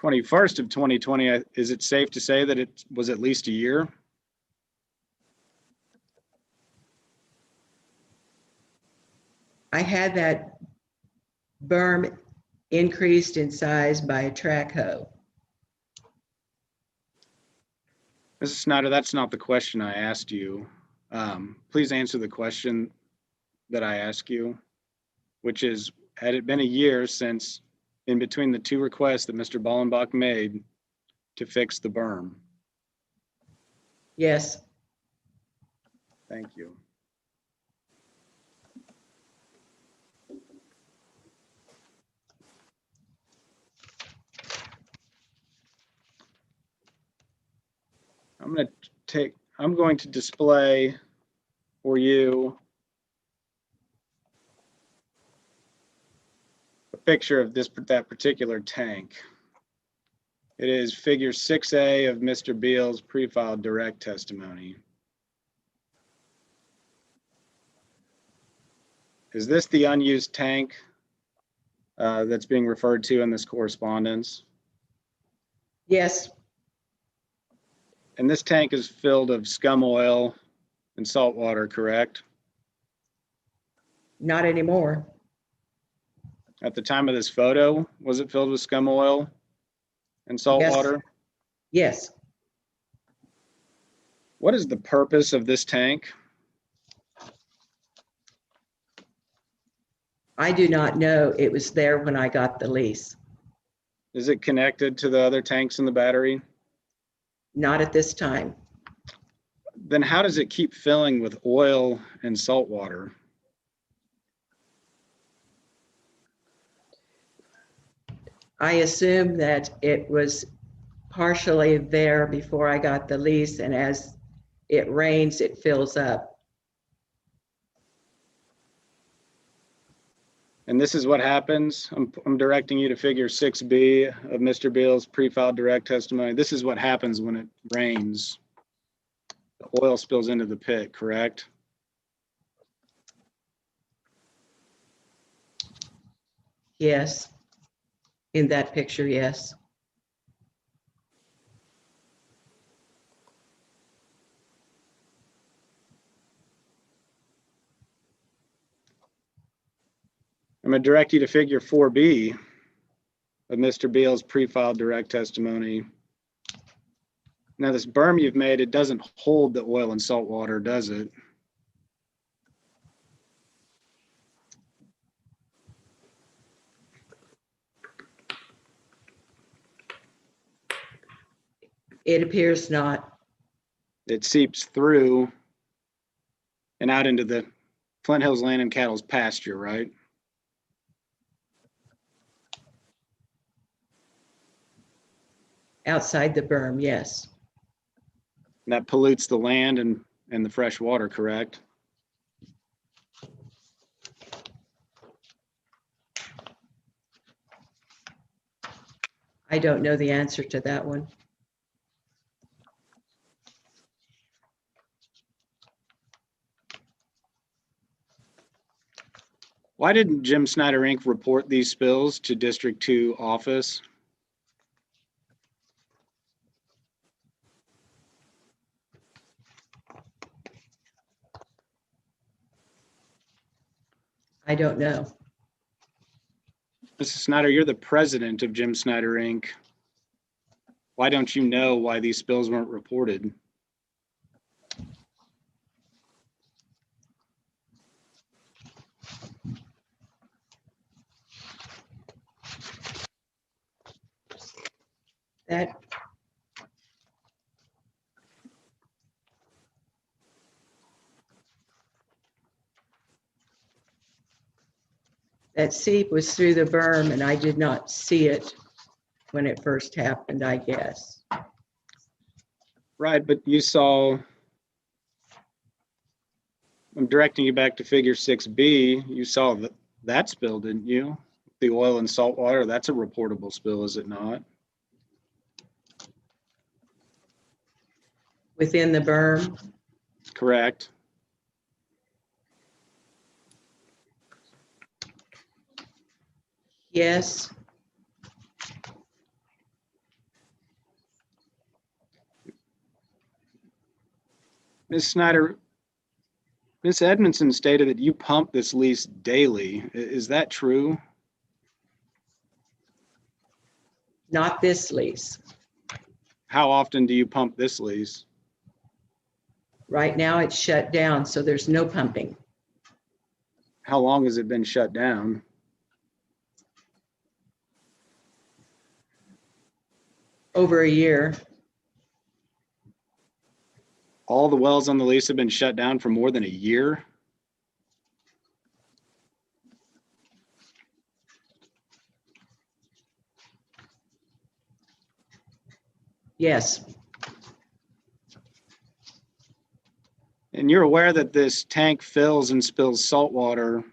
21st of 2020, is it safe to say that it was at least a year? I had that berm increased in size by a track hoe. Mrs. Snyder, that's not the question I asked you. Please answer the question that I asked you, which is, had it been a year since in between the two requests that Mr. Ballenbach made to fix the berm? Yes, Thank you. I'm going to display for you a picture of that particular tank. It is figure 6A of Mr. Beal's pre-filed direct testimony. Is this the unused tank that's being referred to in this correspondence? yes, And this tank is filled of scum oil and salt water, correct? not anymore. At the time of this photo, was it filled with scum oil and salt Yes. water? Yes, What is the purpose of this tank? I do not know. It was there when I got the lease. Is it connected to the other tanks in the battery? Not at this time. Then how does it keep filling with oil and salt water? I assume that it was partially there before I got the lease, and as it rains, it fills up. And this is what happens. I'm directing you to figure 6B of Mr. Beal's pre-filed direct testimony. This is what happens when it rains. The oil spills into the pit, correct? Yes. In that picture, yes. I'm going to direct you to figure 4B of Mr. Beal's pre-filed direct testimony. Now, this berm you've made, it doesn't hold the oil and salt water, does it? It appears not. It seeps through and out into the Flint Hills Land and Cattle's pasture, right? Outside the berm, yes. And that pollutes the land and the fresh water, correct? I don't know the answer to that one. Why didn't Jim Snyder Inc. report these spills to District 2 office? I don't know. Mrs. Snyder, you're the president of Jim Snyder Inc. Why don't you know why these spills weren't reported? That seep was through the berm, and I did not see it when it first happened, I guess. Right, but you saw, I'm directing you back to figure 6B. You saw that spill, didn't you? The oil and salt water, that's a reportable spill, is it not? Within the berm, Correct. yes. Ms. Snyder, Ms. Edmondson stated that you pump this lease daily. Is that true? Not this lease. How often do you pump this lease? Right now it's shut down, so there's no pumping. How long has it been shut down? Over a year. All the wells on the lease have been shut down for more than a year? Yes, And you're aware that this tank fills and spills salt water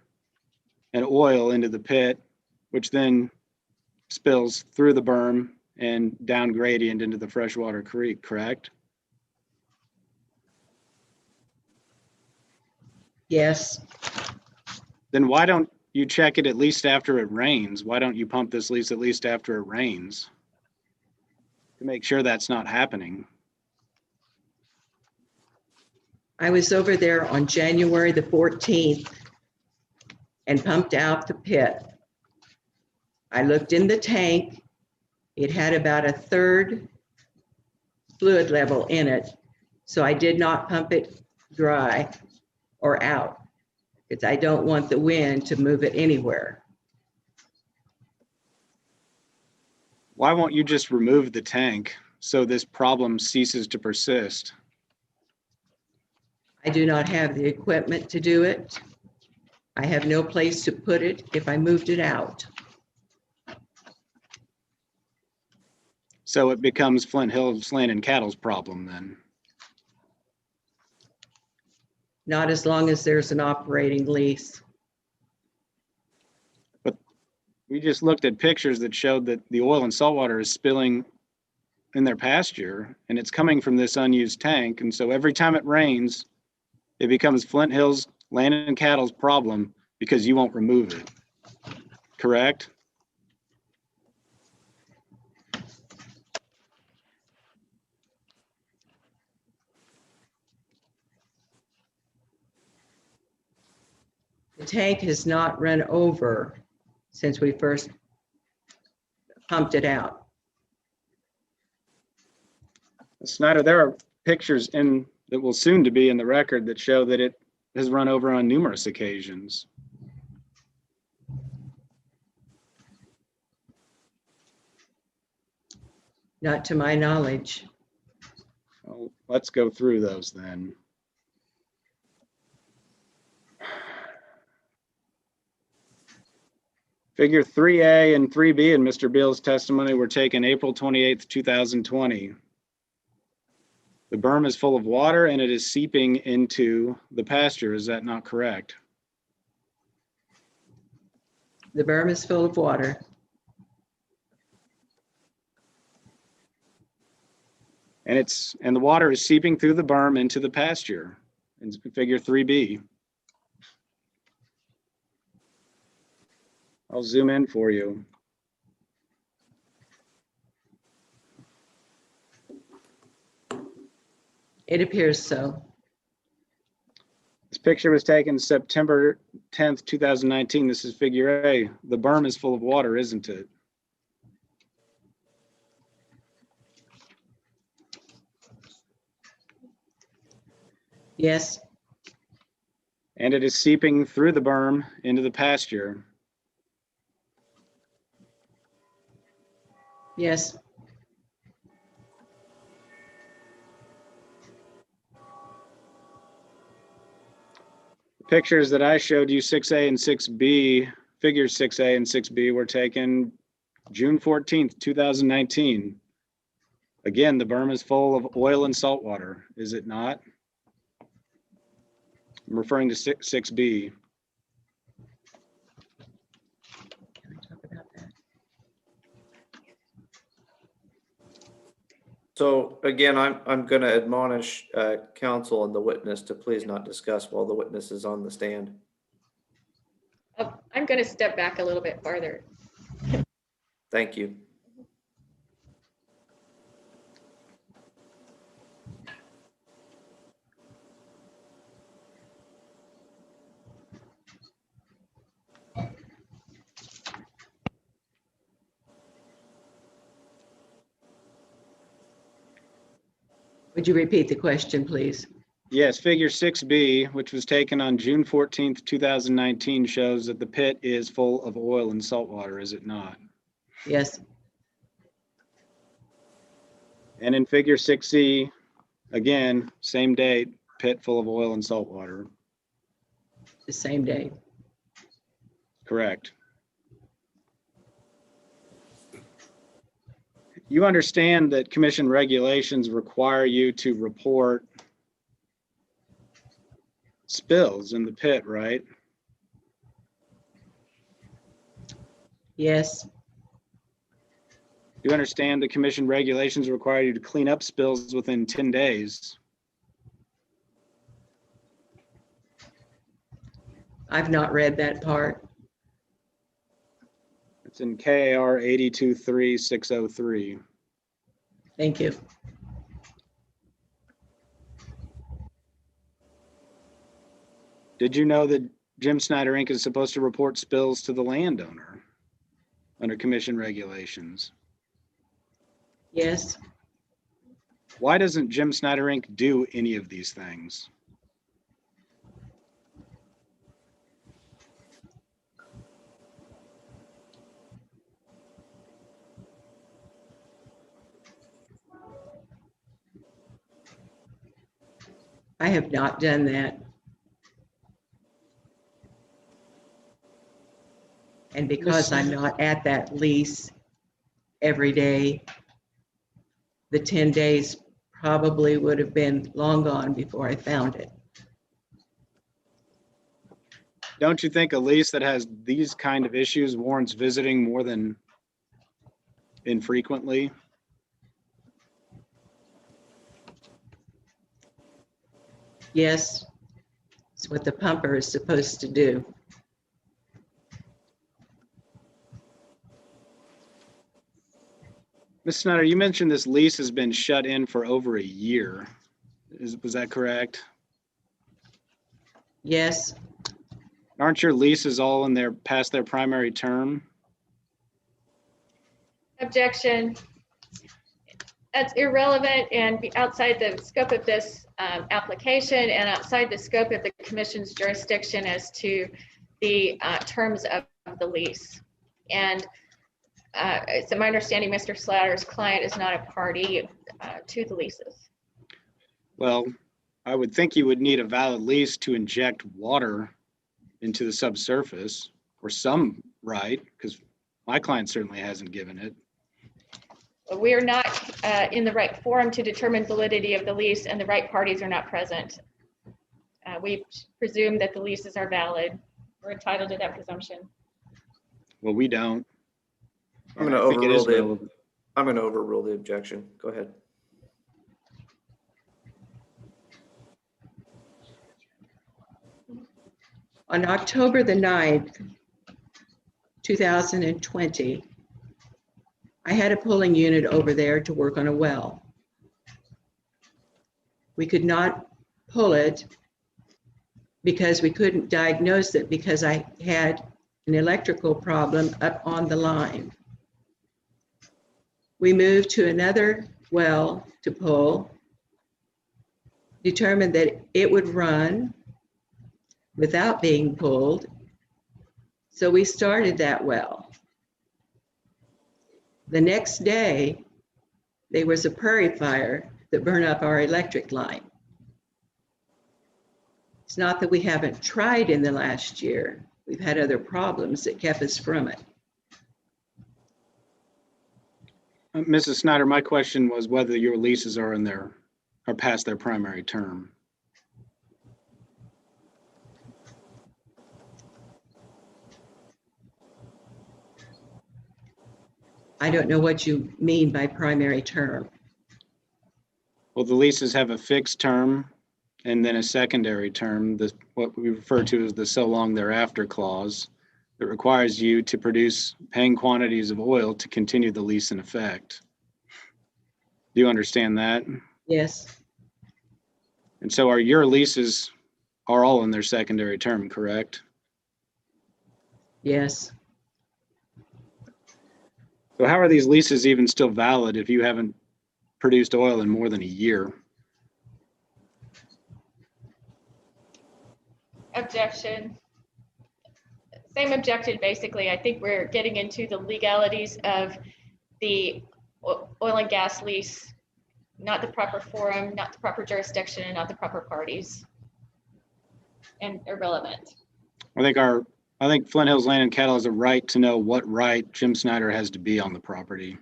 and oil into the pit, which then spills through the berm and down gradient into the freshwater creek, correct? yes. Then why don't you check it at least after it rains? Why don't you pump this lease at least after it rains? To make sure that's not happening. I was over there on January the 14th and pumped out the pit. I looked in the tank. It had about a third fluid level in it. So I did not pump it dry or out because I don't want the wind to move it anywhere. Why won't you just remove the tank so this problem ceases to persist? I do not have the equipment to do it. I have no place to put it if I moved it out. So it becomes Flint Hills Land and Cattle's problem then. Not as long as there's an operating lease. But we just looked at pictures that showed that the oil and salt water is spilling in their pasture and it's coming from this unused tank. And so every time it rains, it becomes Flint Hills Land and Cattle's problem because you won't remove it. Correct? The tank has not run over since we first pumped it out. Snyder, there are pictures in that will soon to be in the record that show that it has run over on numerous occasions. Not to my knowledge. Well, let's go through those then. Figure 3A and 3B in Mr. Beal's testimony were taken April 28th, 2020. The berm is full of water and it is seeping into the pasture. Is that not correct? The berm is full of water. And the water is seeping through the berm into the pasture in figure 3B. I'll zoom in for you. It appears so. This picture was taken September 10th, 2019. This is figure A. The berm is full of water, isn't it? Yes, And it is seeping through the berm into the pasture. yes. Pictures that I showed you, 6A and 6B, figures 6A and 6B were taken June 14th, 2019. Again, the berm is full of oil and salt water, is it not? I'm referring to 6B. Can I talk about that? So again, I'm going to admonish counsel and the witness to please not discuss while the witness is on the stand. I'm going to step back a little bit farther. Thank you. Would you repeat the question, please? Yes, figure 6B, which was taken on June 14th, 2019, shows that the pit is full of oil and salt water, is it not? Yes, And in figure 6C, again, same date, pit full of oil and salt water. the same day. Correct. You understand that commission regulations require you to report spills in the pit, right? Yes, You understand the commission regulations require you to clean up spills within 10 days. I've not read that part. It's in KAR 823-603. Thank you. Did you know that Jim Snyder Inc. is supposed to report spills to the landowner under commission regulations? Yes, Why doesn't Jim Snyder Inc. do any of these things? I have not done that. And because I'm not at that lease every day, the 10 days probably would have been long gone before I found it. Don't you think a lease that has these kind of issues warrants visiting more than infrequently? Yes, it's what the pumper is supposed to do. Ms. Snyder, you mentioned this lease has been shut in for over a year. Was that correct? Yes, Aren't your leases all in their past their primary term? Objection. That's irrelevant and be outside the scope of this application and outside the scope of the commission's jurisdiction as to the terms of the lease. And it's my understanding Mr. Slaughter's client is not a party to the leases. Well, I would think you would need a valid lease to inject water into the subsurface or some right, because my client certainly hasn't given it. We are not in the right forum to determine validity of the lease, and the right parties are not present. We presume that the leases are valid. We're entitled to that presumption. Well, we don't. I'm going to I think it is overrule relevant. I'm going to overrule the objection. Go ahead. on October the 9th, 2020, I had a pulling unit over there to work on a well. We could not pull it because we couldn't diagnose it because I had an electrical problem up on the line. We moved to another well to pull, determined that it would run without being pulled. So we started that well. The next day, there was a prairie fire that burned up our electric line. It's not that we haven't tried in the last year. We've had other problems that kept us from it. Mrs. Snyder, my question was whether your leases are past their primary term. I don't know what you mean by primary term. Well, the leases have a fixed term and then a secondary term, what we refer to as the so long thereafter clause, that requires you to produce paying quantities of oil to continue the lease in effect. Do you understand that? Yes, And so your leases are all in their secondary term, correct? yes. So how are these leases even still valid if you haven't produced oil in more than a year? objection. Same objection, basically. I think we're getting into the legalities of the oil and gas lease, not the proper forum, not the proper jurisdiction, and not the proper parties, and irrelevant. I think Flint Hills Land and Cattle has a right to know what right Jim Snyder has to be on the property.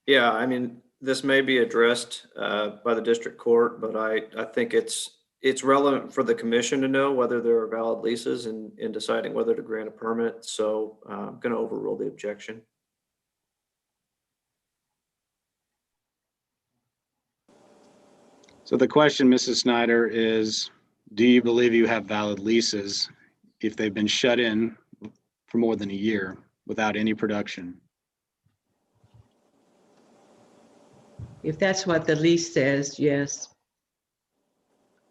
Yeah, I mean, this may be addressed by the district court, but I think it's relevant for the commission to know whether there are valid leases in deciding whether to grant a permit. So I'm going to overrule the objection. So the question, Mrs. Snyder, is, do you believe you have valid leases if they've been shut in for more than a year without any production? If that's what the lease says, yes.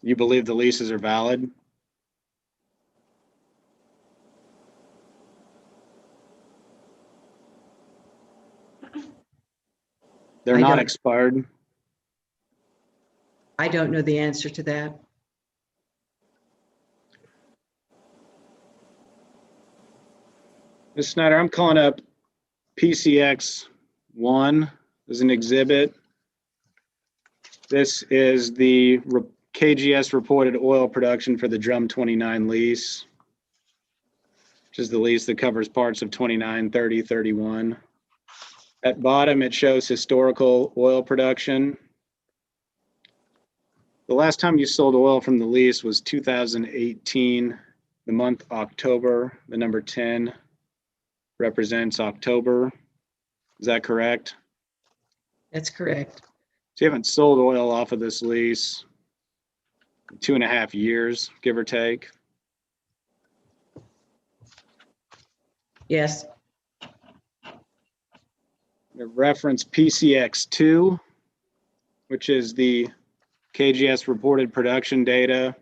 You believe the leases are valid? They're I not don't- expired. I don't know the answer to that. Ms. Snyder, I'm calling up PCX 1 as an exhibit. This is the KGS reported oil production for the Drumm 29 lease, which is the lease that covers parts of 29, 30, 31. At bottom, it shows historical oil production. The last time you sold oil from the lease was 2018, the month October. The number 10 represents October. Is that correct? That's correct. So you haven't sold oil off of this lease in 2.5 years, give or take. Yes, Reference PCX2, which is the KGS reported production data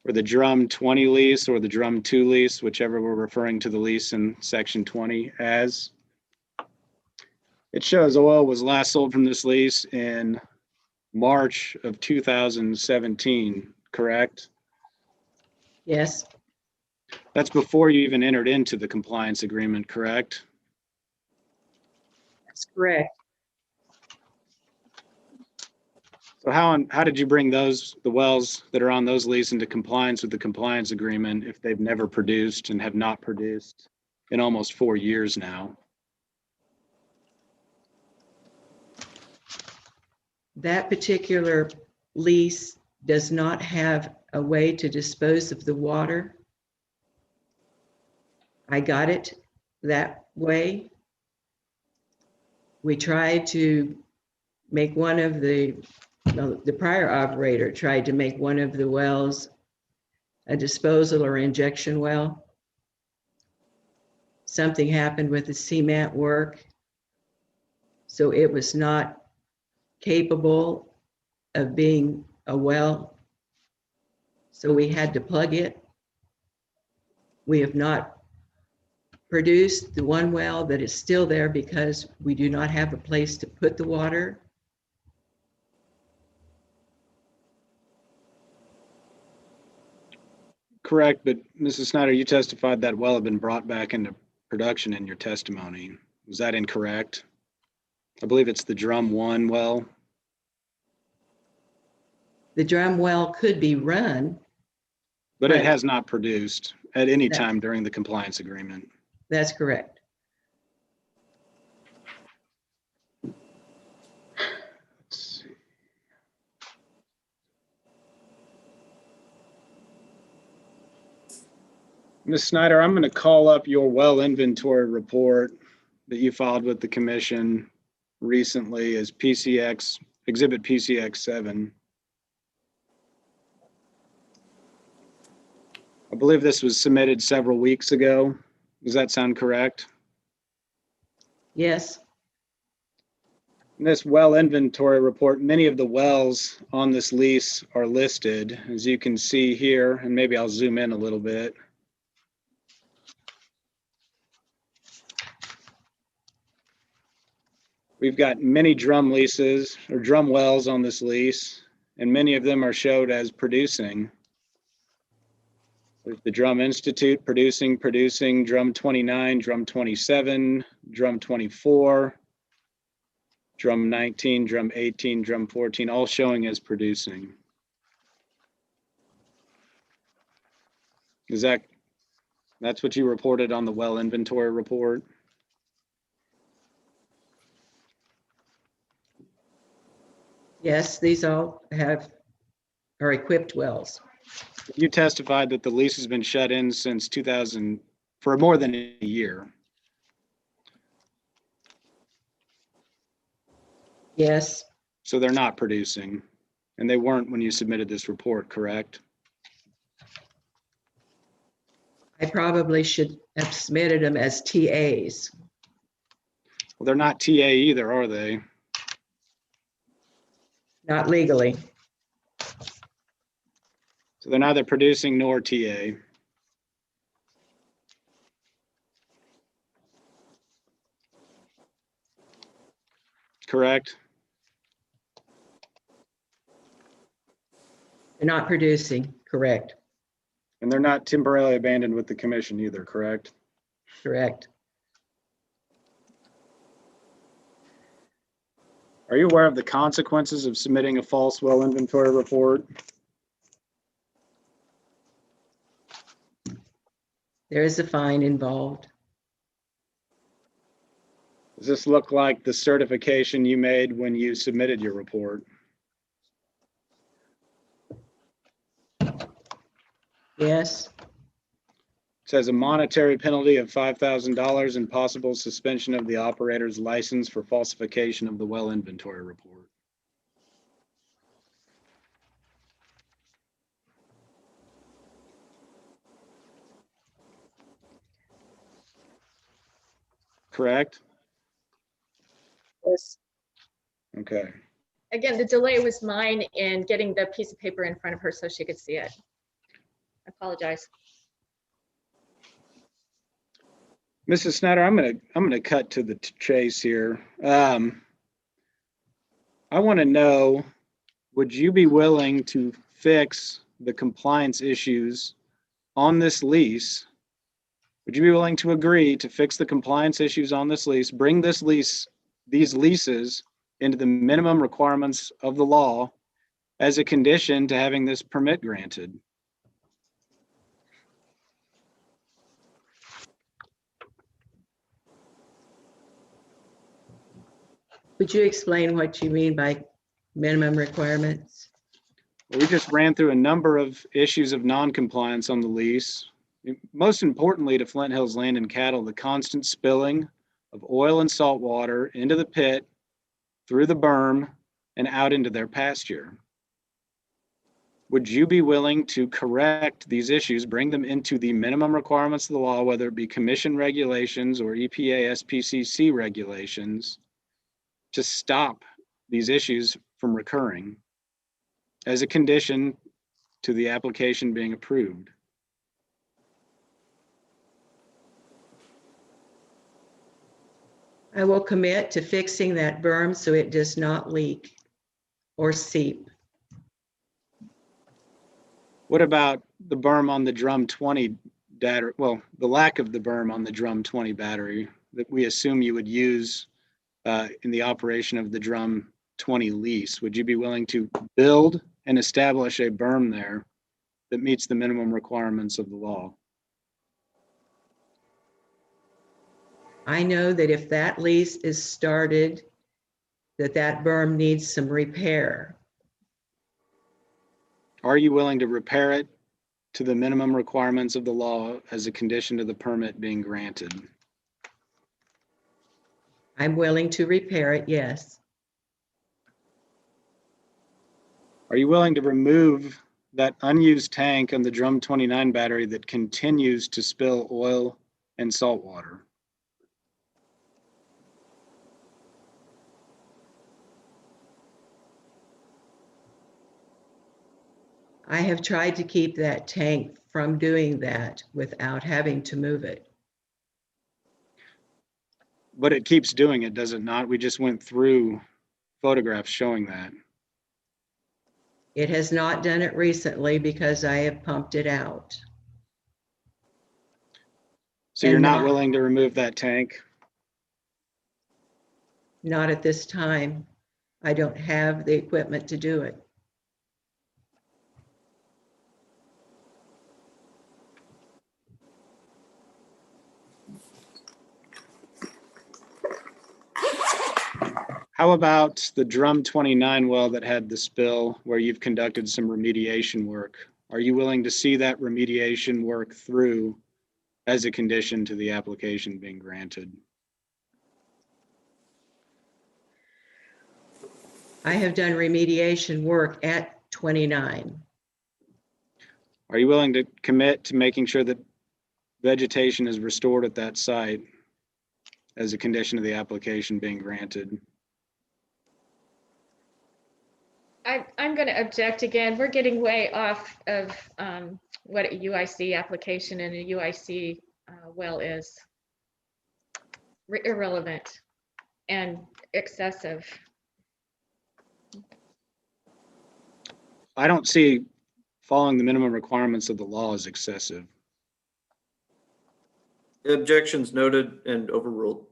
for the Drumm 20 lease or the Drumm 2 lease, whichever we're referring to the lease in section 20 as. It shows oil was last sold from this lease in March of 2017, correct? yes, That's before you even entered into the compliance agreement, correct? that's correct. So how did you bring the wells that are on those leases into compliance with the compliance agreement if they've never produced and have not produced in almost 4 years now? That particular lease does not have a way to dispose of the water. I got it that way. We tried to make one of the prior operator tried to make one of the wells a disposal or injection well. Something happened with the cement work, so it was not capable of being a well. So we had to plug it. We have not produced the one well that is still there because we do not have a place to put the water. Correct, but Mrs. Snyder, you testified that well had been brought back into production in your testimony. Was that incorrect? I believe it's the Drumm 1 well. The Drumm well could be run. But it Right. has not produced at any No. time during the compliance agreement. That's correct. Let's see. Ms. Snyder, I'm going to call up your well inventory report that you filed with the commission recently as PCX, Exhibit PCX 7. I believe this was submitted several weeks ago. Does that sound correct? Yes, In this well inventory report, many of the wells on this lease are listed, as you can see here, and maybe I'll zoom in a little bit. We've got many Drumm leases or Drumm wells on this lease, and many of them are showed as producing. There's the Drumm Institute producing, Drumm 29, Drumm 27, Drumm 24, Drumm 19, Drumm 18, Drumm 14, all showing as producing. That's what you reported on the well inventory report? Yes, these all are equipped wells. You testified that the lease has been shut in since 2000, for more than a year. Yes, So they're not producing, and they weren't when you submitted this report, correct? I probably should have submitted them as TAs. Well, they're not TA either, are they? Not legally. So they're neither producing nor TA. Correct? They're not producing, correct, And they're not temporarily abandoned with the commission either, correct? correct. Are you aware of the consequences of submitting a false well inventory report? There is a fine involved. Does this look like the certification you made when you submitted your report? Yes, It says a monetary penalty of $5,000 and possible suspension of the operator's license for falsification of the well inventory report. Correct? yes. Okay. Again, the delay was mine in getting the piece of paper in front of her so she could see it. I apologize. Mrs. Snyder, I'm gonna cut to the chase here. I want to know, would you be willing to fix the compliance issues on this lease? Would you be willing to agree to fix the compliance issues on this lease, bring these leases into the minimum requirements of the law as a condition to having this permit granted? Would you explain what you mean by minimum requirements? We just ran through a number of issues of non-compliance on the lease. Most importantly to Flint Hills Land and Cattle, the constant spilling of oil and salt water into the pit, through the berm, and out into their pasture. Would you be willing to correct these issues, bring them into the minimum requirements of the law, whether it be commission regulations or EPA SPCC regulations, to stop these issues from recurring as a condition to the application being approved? I will commit to fixing that berm so it does not leak or seep. What about the berm on the Drumm 20 battery? Well, the lack of the berm on the Drumm 20 battery that we assume you would use in the operation of the Drumm 20 lease. Would you be willing to build and establish a berm there that meets the minimum requirements of the law? I know that if that lease is started, that berm needs some repair. Are you willing to repair it to the minimum requirements of the law as a condition to the permit being granted? I'm willing to repair it, yes. Are you willing to remove that unused tank on the Drumm 29 battery that continues to spill oil and salt water? I have tried to keep that tank from doing that without having to move it. But it keeps doing it, does it not? We just went through photographs showing that. It has not done it recently because I have pumped it out. So you're And not not- willing to remove that tank? Not at this time. I don't have the equipment to do it. How about the Drum 29 well that had the spill where you've conducted some remediation work? Are you willing to see that remediation work through as a condition to the application being granted? I have done remediation work at 29. Are you willing to commit to making sure that vegetation is restored at that site as a condition of the application being granted? I'm going to object again. We're getting way off of what a UIC application and a UIC well is. Irrelevant and excessive. I don't see following the minimum requirements of the law as excessive. The objections noted and overruled.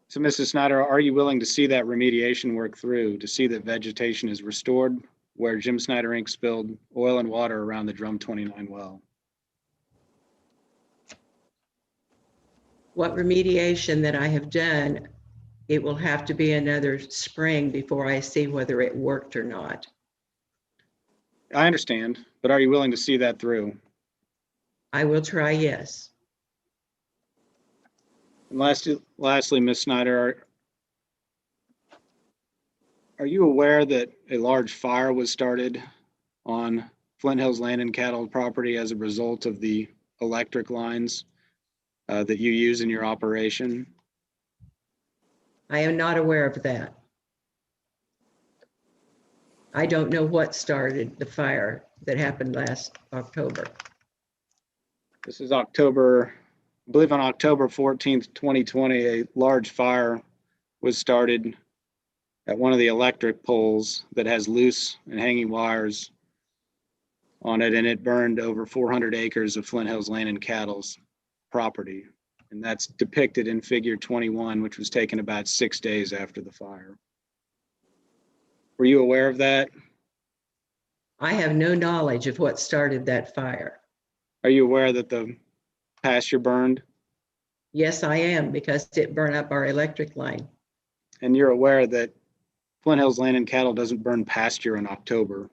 So Mrs. Snyder, are you willing to see that remediation work through to see that vegetation is restored where Jim Snyder Inc. spilled oil and water around the Drum 29 well? What remediation that I have done, it will have to be another spring before I see whether it worked or not. I understand, but are you willing to see that through? I will try, yes. And lastly, Ms. Snyder, are you aware that a large fire was started on Flint Hills Land and Cattle property as a result of the electric lines that you use in your operation? I am not aware of that. I don't know what started the fire that happened last October. This is October, I believe on October 14th, 2020, a large fire was started at one of the electric poles that has loose and hanging wires on it, and it burned over 400 acres of Flint Hills Land and Cattle's property. And that's depicted in figure 21, which was taken about 6 days after the fire. Were you aware of that? I have no knowledge of what started that fire. Are you aware that the pasture burned? Yes, I am, because it burned up our electric line. And you're aware that Flint Hills Land and Cattle doesn't burn pasture in October?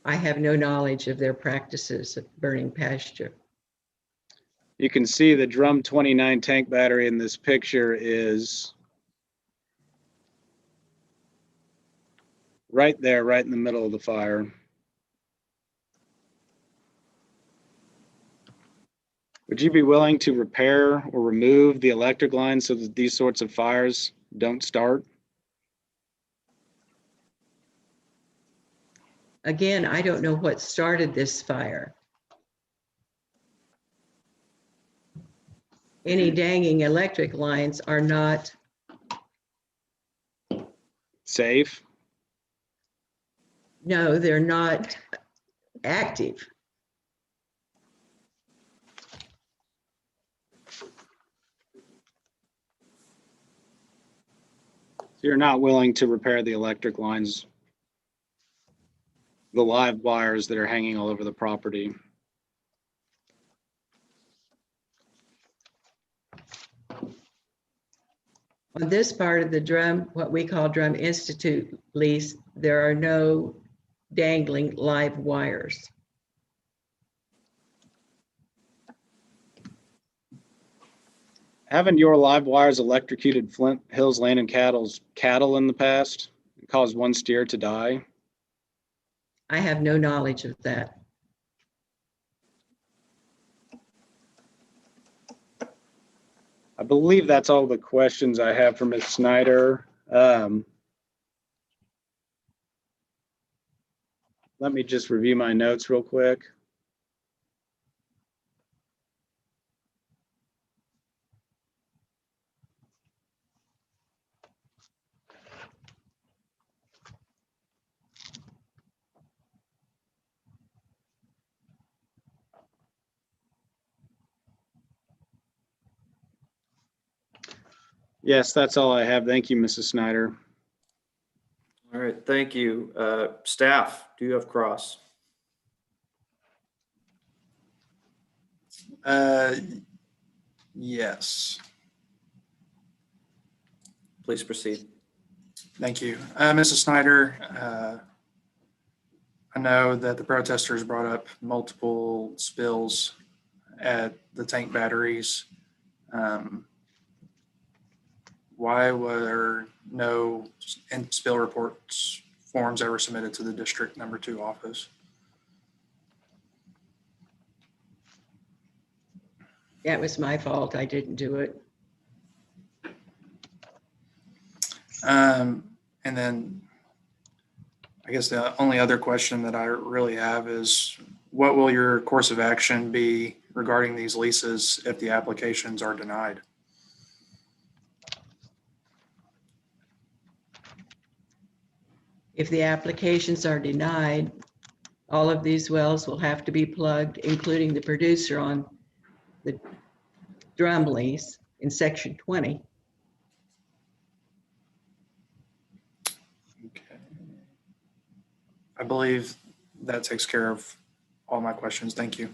I have no knowledge of their practices of burning pasture. You can see the Drum 29 tank battery in this picture is right there, right in the middle of the fire. Would you be willing to repair or remove the electric line so that these sorts of fires don't start? Again, I don't know what started this fire. Any dangling electric lines are not Safe? No, they're not active. So you're not willing to repair the electric lines, the live wires that are hanging all over the property? On this part of the Drum, what we call Drum Institute lease, there are no dangling live wires. Haven't your live wires electrocuted Flint Hills Land and Cattle's cattle in the past and caused one steer to die? I have no knowledge of that. I believe that's all the questions I have for Ms. Snyder. Let me just review my notes real quick. Yes, that's all I have. Thank you, Mrs. Snyder. All right, thank you. Staff, do you have cross? Yes, Please proceed. thank you. Mrs. Snyder, I know that the protesters brought up multiple spills at the tank batteries. Why were no spill reports forms ever submitted to the District Number 2 office? That was my fault. I didn't do it. And then I guess the only other question that I really have is, what will your course of action be regarding these leases if the applications are denied? If the applications are denied, all of these wells will have to be plugged, including the producer on the drum lease in section 20. Okay. I believe that takes care of all my questions. Thank you.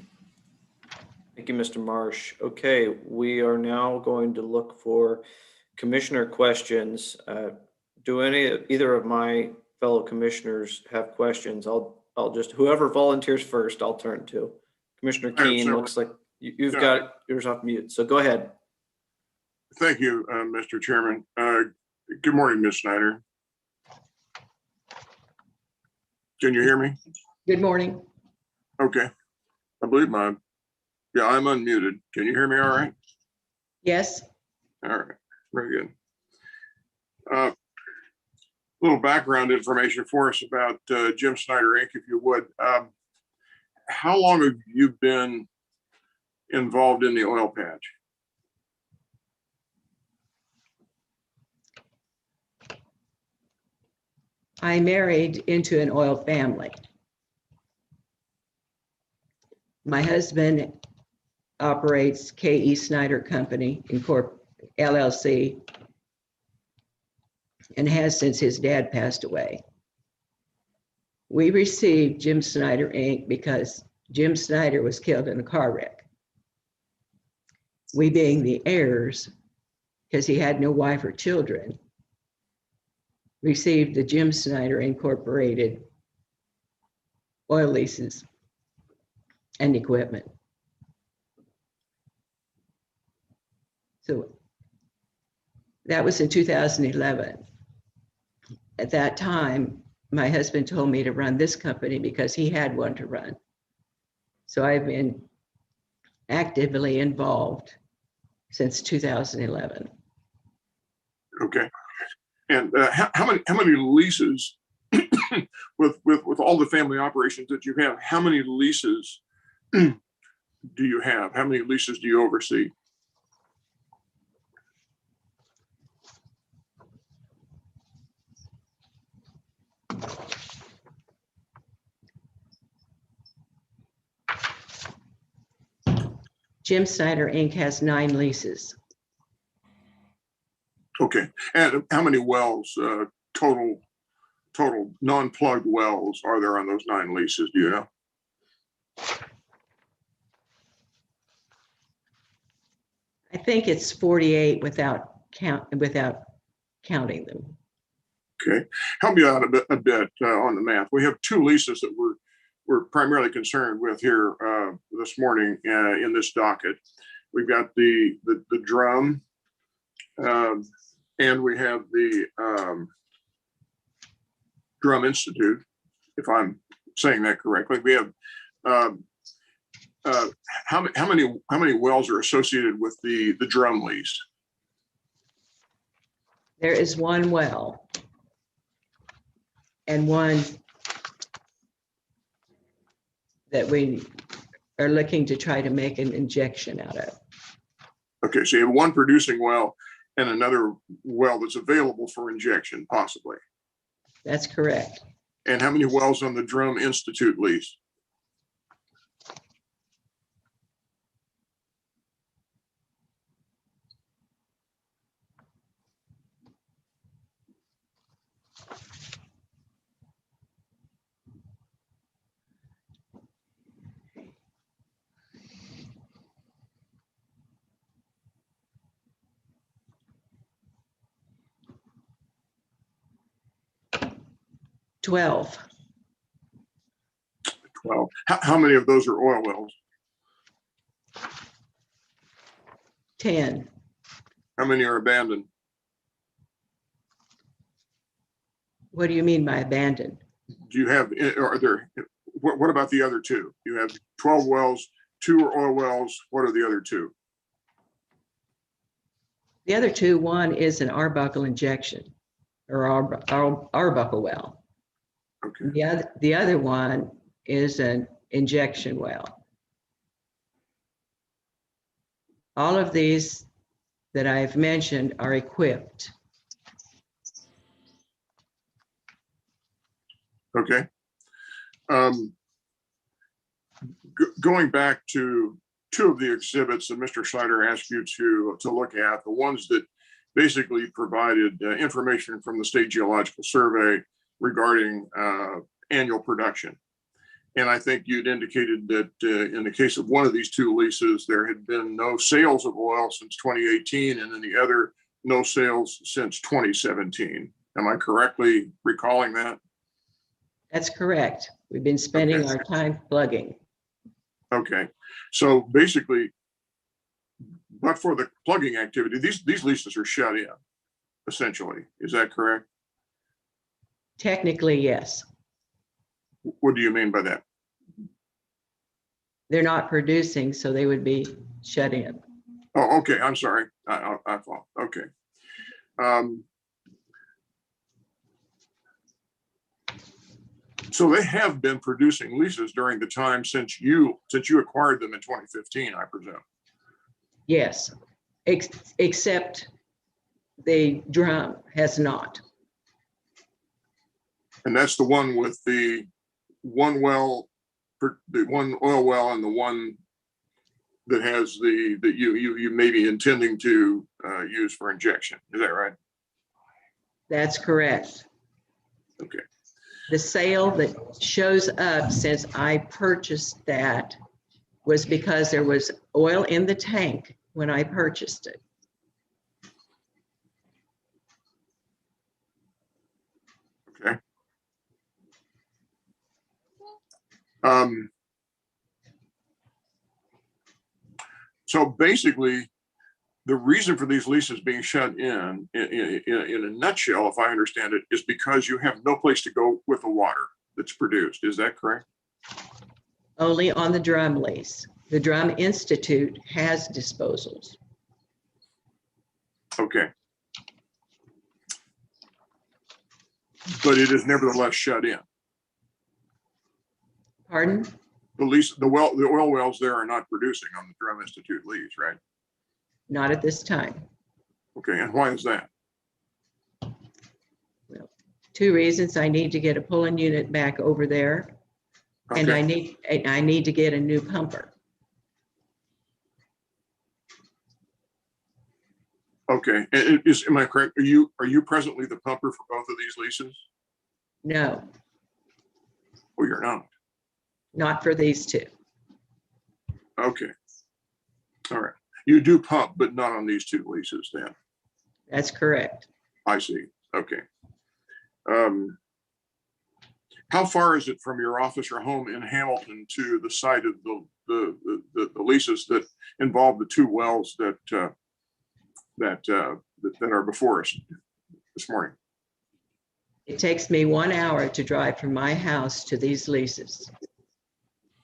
Thank you, Mr. Marsh. Okay, we are now going to look for commissioner questions. Do either of my fellow commissioners have questions? I'll just, whoever volunteers first, I'll turn to. Commissioner Keene, looks like you've got yours off mute, so go ahead. Thank you, Mr. Chairman. Good morning, Ms. Snyder. Can you hear me? Good morning. Okay. I believe I'm unmuted. Can you hear me all right? Yes. All right, very good. Little background information for us about Jim Snyder Inc., if you would. How long have you been involved in the oil patch? I married into an oil family. My husband operates K.E. Snyder Company, LLC, and has since his dad passed away. We received Jim Snyder Inc. because Jim Snyder was killed in a car wreck. We, being the heirs, because he had no wife or children, received the Jim Snyder Incorporated oil leases and equipment. So that was in 2011. At that time, my husband told me to run this company because he had one to run. So I've been actively involved since 2011. Okay. And how many leases with all the family operations that you have, how many leases do you have? How many leases do you oversee? Jim Snyder Inc. has 9 leases. Okay. And how many wells, total non-plugged wells are there on those 9 leases? Do you know? I think it's 48 without counting them. Okay. Help me out a bit on the math. We have 2 leases that we're primarily concerned with here this morning in this docket. We've got the drum, and we have the Drum Institute, if I'm saying that correctly. We have how many wells are associated with the drum lease? There is 1 well and 1 that we are looking to try to make an injection out of. Okay, so you have one producing well and another well that's available for injection, possibly. That's correct. And how many wells on the Drumm Institute lease? $12. 12. How many of those are oil wells? 10. How many are abandoned? What do you mean by abandoned? Do you have, are there, what about the other two? You have 12 wells, 2 are oil wells. What are the other 2? The other 2, one is an Arbuckle injection or Arbuckle well. Okay. The other one is an injection well. All of these that I've mentioned are equipped. Okay. Going back to 2 of the exhibits that Mr. Snyder asked you to look at, the ones that basically provided information from the State Geological Survey regarding annual production. And I think you'd indicated that in the case of one of these 2 leases, there had been no sales of oil since 2018, and in the other, no sales since 2017. Am I correctly recalling that? That's correct. We've been spending Okay. our time plugging. Okay, so basically, but for the plugging activity, these leases are shut in, essentially. Is that correct? Technically, yes. What do you mean by that? They're not producing, so they would be shut in. Oh, okay, I'm sorry. I thought, okay. So they have been producing leases during the time since you acquired them in 2015, I presume. Yes, except the Drumm has not. And that's the one with the one well, the one oil well, and the one that has that you may be intending to use for injection. Is that right? That's correct. Okay. The sale that shows up since I purchased that was because there was oil in the tank when I purchased it. Okay. So basically, the reason for these leases being shut in a nutshell, if I understand it, is because you have no place to go with the water that's produced. Is that correct? Only on the Drumm lease. The Drumm Institute has disposals. Okay. But it is nevertheless shut in. Pardon? The oil wells there are not producing on the Drumm Institute lease, right? Not at this time. Okay, and why is that? Well, 2 reasons. I need to get a pulling unit back over there, and I need to get a new pumper. Okay, am I correct? Are you presently the pumper for both of these leases? No, Oh, you're not. not for these 2. Okay. All right. You do pump, but not on these 2 leases then. That's correct. I see. Okay. How far is it from your office or home in Hamilton to the site of the leases that involve the 2 wells that are before us this morning? It takes me 1 hour to drive from my house to these leases.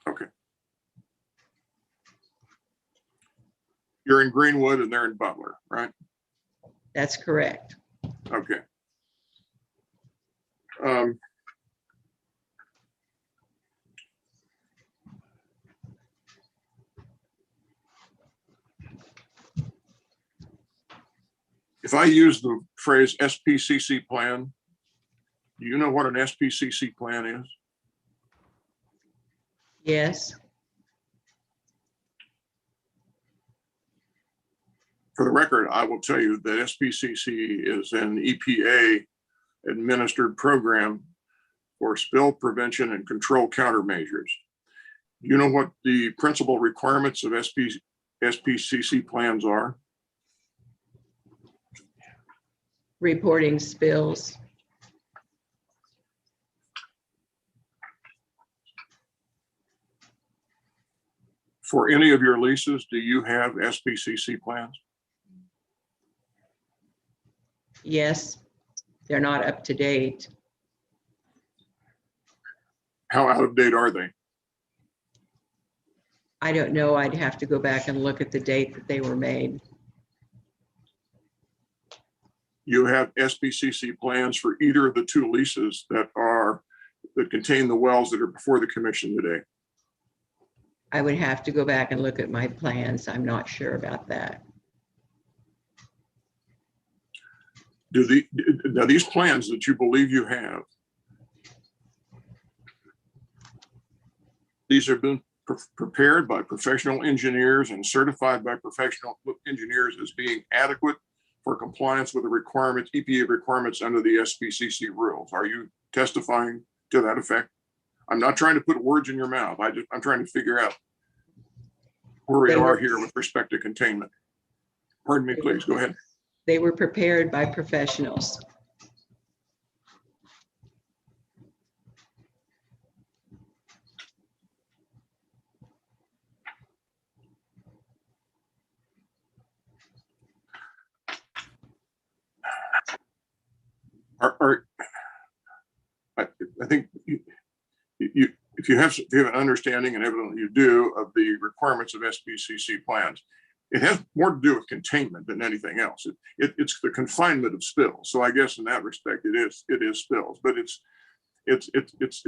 Okay. You're in Greenwood and they're in Butler, right? That's correct. Okay. If I use the phrase SPCC plan, do you know what an SPCC plan is? Yes, For the record, I will tell you that SPCC is an EPA administered program for spill prevention and control countermeasures. Do you know what the principal requirements of SPCC plans are? reporting spills. For any of your leases, do you have SPCC plans? Yes, they're not up to date. How out of date are they? I don't know. I'd have to go back and look at the date that they were made. You have SPCC plans for either of the two leases that contain the wells that are before the commission today? I would have to go back and look at my plans. I'm not sure about that. Now these plans that you believe you have, these have been prepared by professional engineers and certified by professional engineers as being adequate for compliance with the requirements, EPA requirements under the SPCC rules. Are you testifying to that effect? I'm not trying to put words in your mouth. I'm trying to figure out where we are here with respect to containment. Pardon me, please, go ahead. They were prepared by professionals. I think if you have an understanding, and evidently you do, of the requirements of SPCC plans, it has more to do with containment than anything else. It's the confinement of spills. So I guess in that respect, it is spills, but it's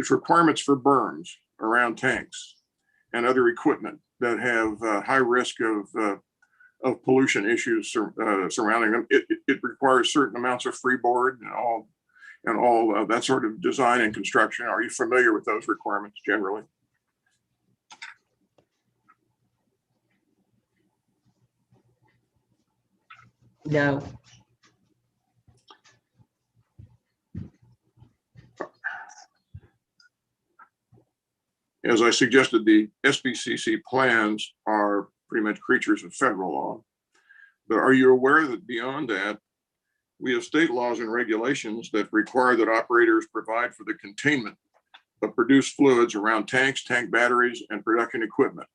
requirements for berms around tanks and other equipment that have high risk of pollution issues surrounding them. It requires certain amounts of freeboard and all that sort of design and construction. Are you familiar with those requirements generally? No. As I suggested, the SPCC plans are pretty much creatures of federal law. But are you aware that beyond that, we have state laws and regulations that require that operators provide for the containment of produced fluids around tanks, tank batteries, and production equipment?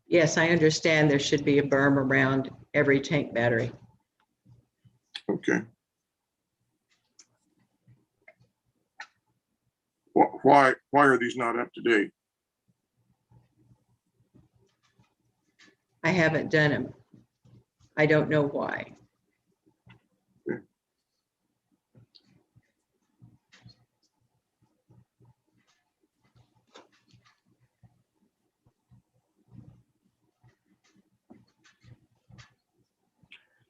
Yes, I understand there should be a berm around every tank battery. Okay. Why are these not up to date? I haven't done them. I don't know why. Okay.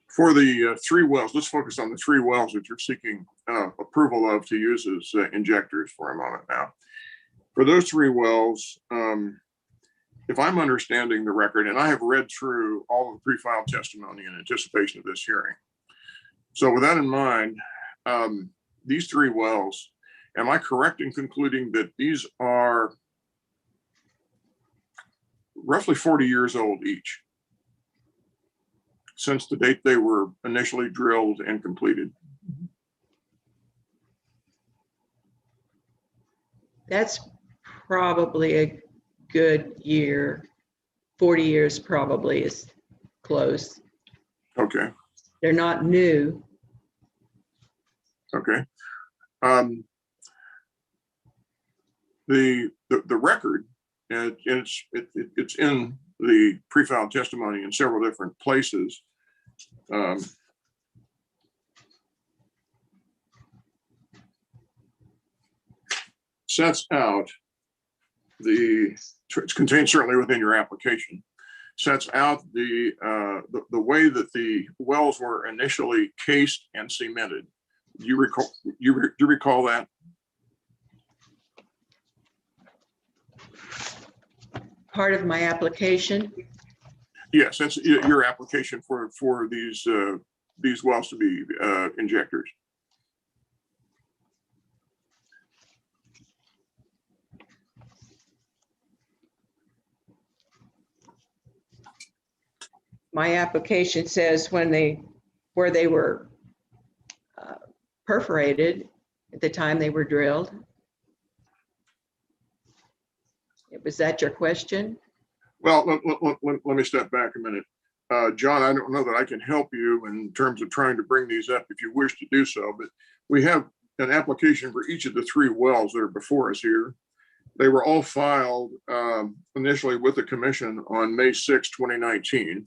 For the 3 wells, let's focus on the 3 wells that you're seeking approval of to use as injectors for a moment now. For those 3 wells, if I'm understanding the record, and I have read through all of the pre-filed testimony in anticipation of this hearing. So with that in mind, these 3 wells, am I correct in concluding that these are roughly 40 years old each, since the date they were initially drilled and completed? That's probably a good year. 40 years probably is close. Okay. They're not new. Okay. The record, and it's in the pre-filed testimony in several different places. Sets out it's contained certainly within your application, sets out the way that the wells were initially cased and cemented. Do you recall that? Part of my application. Yes, that's your application for these wells to be injectors. My application says where they were perforated at the time they were drilled. Was that your question? Well, let me step back a minute. John, I don't know that I can help you in terms of trying to bring these up if you wish to do so, but we have an application for each of the 3 wells that are before us here. They were all filed initially with the commission on May 6, 2019.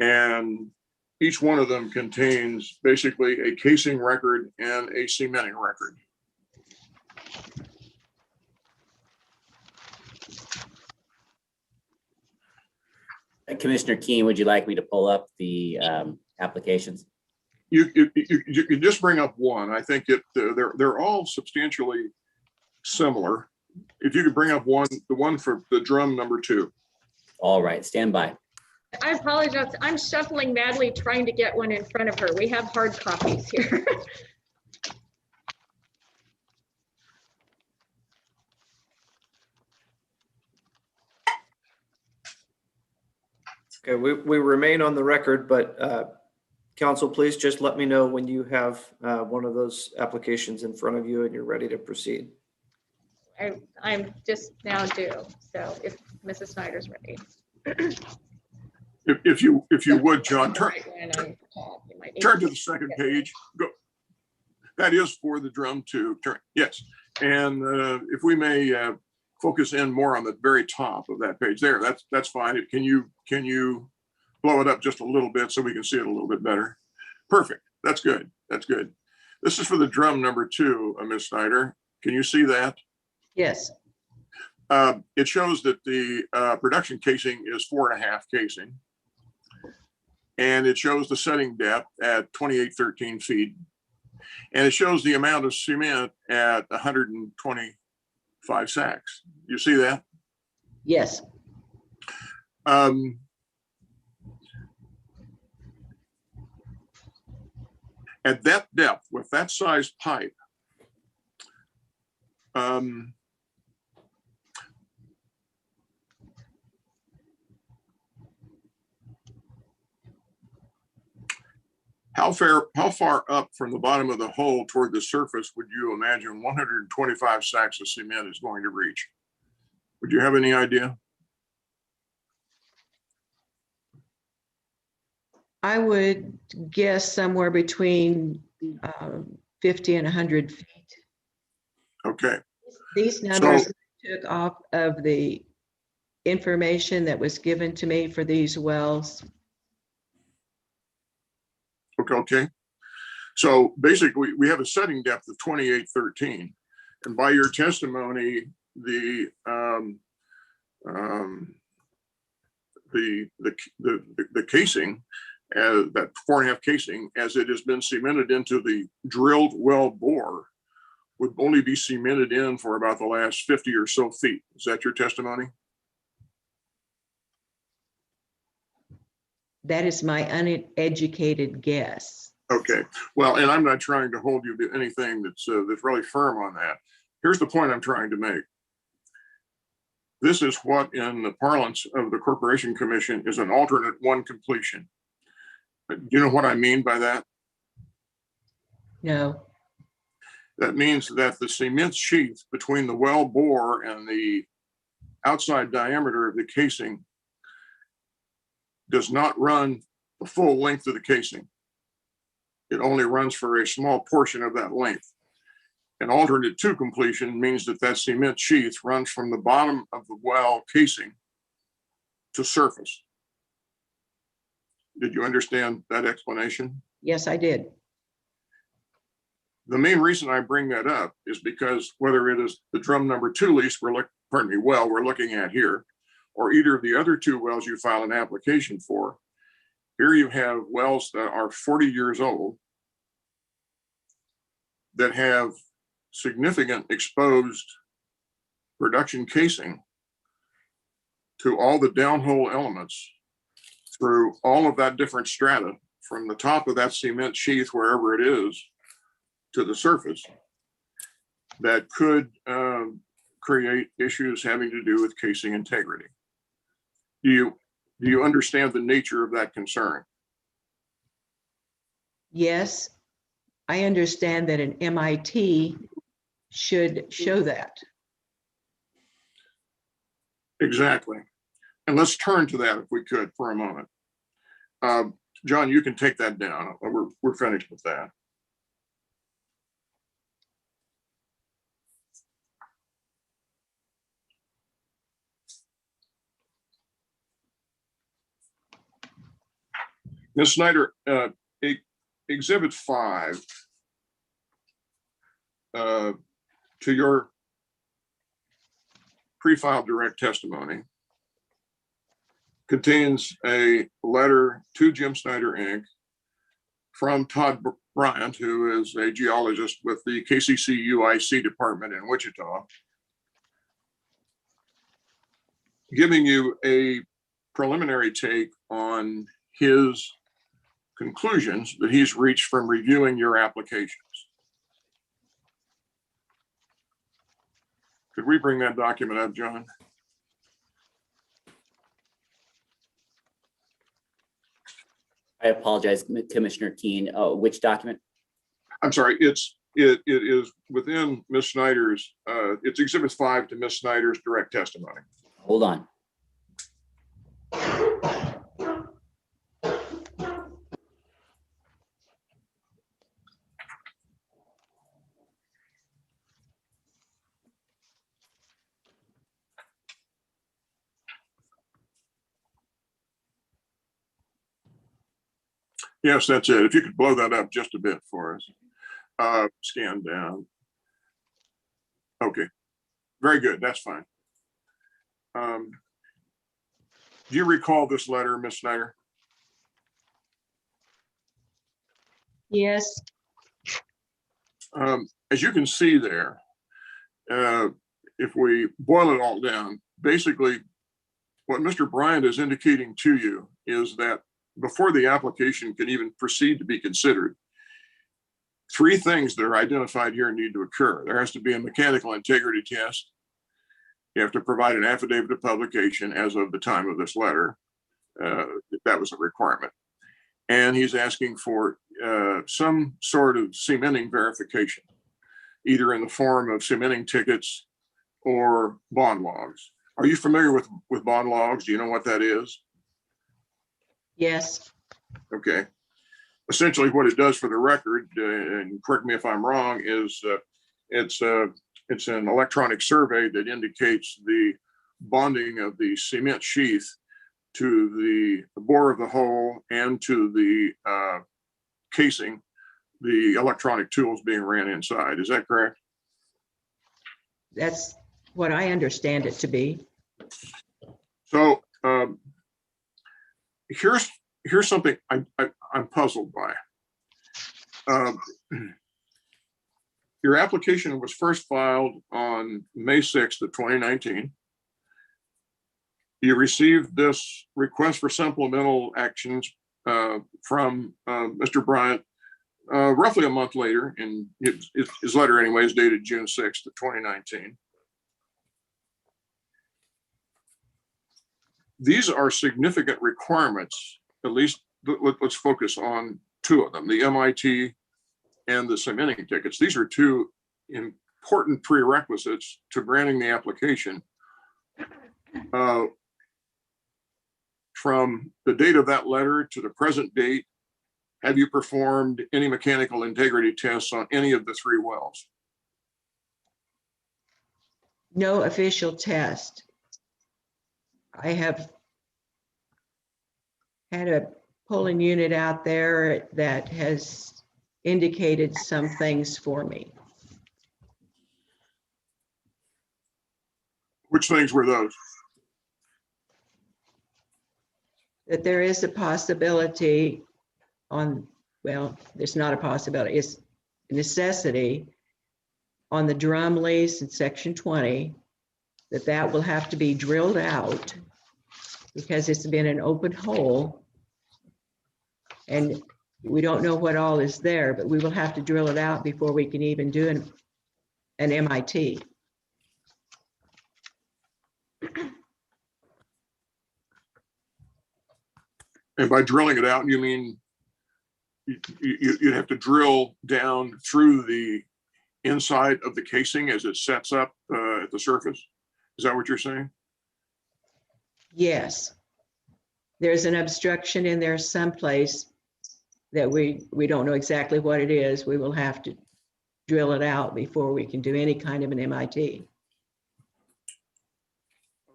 And each one of them contains basically a casing record and a cementing record. Commissioner Keen, would you like me to pull up the applications? You just bring up one. I think they're all substantially similar. If you could bring up the one for the drum number 2. All right, stand by. I apologize. I'm shuffling madly trying to get one in front of her. We have hard copies here. Okay, we remain on the record, but council, please just let me know when you have one of those applications in front of you and you're ready to proceed. I'm just now due. So if Mrs. Snyder's ready. If you would, John, turn to the second page. Go. That is for the drum 2. Yes, and if we may focus in more on the very top of that page there, that's fine. Can you blow it up just a little bit so we can see it a little bit better? Perfect. That's good. That's good. This is for the drum number 2, Ms. Snyder. Can you see that? Yes. It shows that the production casing is 4.5 casing. And it shows the setting depth at 2813 feet. And it shows the amount of cement at 125 sacks. You see that? Yes. At that depth, with that size pipe, how far up from the bottom of the hole toward the surface would you imagine 125 sacks of cement is going to reach? Would you have any idea? I would guess somewhere between 50 and 100 feet. Okay. These numbers took off of the information that was given to me for these wells. Okay. So basically, we have a setting depth of 2813, and by your testimony, the casing, that 4.5 casing, as it has been cemented into the drilled well bore, would only be cemented in for about the last 50 or so feet. Is that your testimony? That is my uneducated guess. Okay, well, and I'm not trying to hold you to anything that's really firm on that. Here's the point I'm trying to make. This is what, in the parlance of the Corporation Commission, is an alternate 1 completion. Do you know what I mean by that? No. That means that the cement sheath between the well bore and the outside diameter of the casing does not run the full length of the casing. It only runs for a small portion of that length. An alternate 2 completion means that that cement sheath runs from the bottom of the well casing to surface. Did you understand that explanation? Yes, I did. The main reason I bring that up is because whether it is the drum number 2 lease we're looking at here, or either of the other two wells you file an application for. Here you have wells that are 40 years old that have significant exposed production casing to all the downhole elements through all of that different strata, from the top of that cement sheath, wherever it is, to the surface, that could create issues having to do with casing integrity. Do you understand the nature of that concern? Yes, I understand that an MIT should show that. Exactly. And let's turn to that if we could for a moment. John, you can take that down. We're finished with that. Ms. Snyder, Exhibit 5 to your pre-filed direct testimony contains a letter to Jim Snyder, Inc. from Todd Bryant, who is a geologist with the CUIC department in Wichita, giving you a preliminary take on his conclusions that he's reached from reviewing your applications. Could we bring that document up, John? I apologize, Commissioner Keen. Which document? I'm sorry, it is within Ms. Snyder's, it's Exhibit 5 to Ms. Snyder's direct testimony. Hold on. Yes, that's it. If you could blow that up just a bit for us. Scan down. Okay, very good. That's fine. Do you recall this letter, Ms. Snyder? Yes. As you can see there, if we boil it all down, basically what Mr. Bryant is indicating to you is that before the application can even proceed to be considered, three things that are identified here need to occur. There has to be a mechanical integrity test. You have to provide an affidavit of publication as of the time of this letter. That was a requirement. And he's asking for some sort of cementing verification, either in the form of cementing tickets or bond logs. Are you familiar with bond logs? Do you know what that is? Yes. Okay. Essentially what it does for the record, and correct me if I'm wrong, is it's an electronic survey that indicates the bonding of the cement sheath to the bore of the hole and to the casing, the electronic tools being ran inside. Is that correct? That's what I understand it to be. So here's something I'm puzzled by. Your application was first filed on May 6th of 2019. You received this request for supplemental actions from Mr. Bryant roughly a month later, and his letter anyway is dated June 6th of 2019. These are significant requirements. At least let's focus on two of them, the MIT and the cementing tickets. These are two important prerequisites to granting the application. From the date of that letter to the present date, have you performed any mechanical integrity tests on any of the three wells? No official test. I have had a polling unit out there that has indicated some things for me. Which things were those? that there is a possibility on, well, there's not a possibility, it's a necessity on the drum lease in section 20, that will have to be drilled out because it's been an open hole. And we don't know what all is there, but we will have to drill it out before we can even do an MIT. And by drilling it out, you mean you'd have to drill down through the inside of the casing as it sets up at the surface? Is that what you're saying? Yes. There's an obstruction in there someplace that we don't know exactly what it is. We will have to drill it out before we can do any kind of an MIT.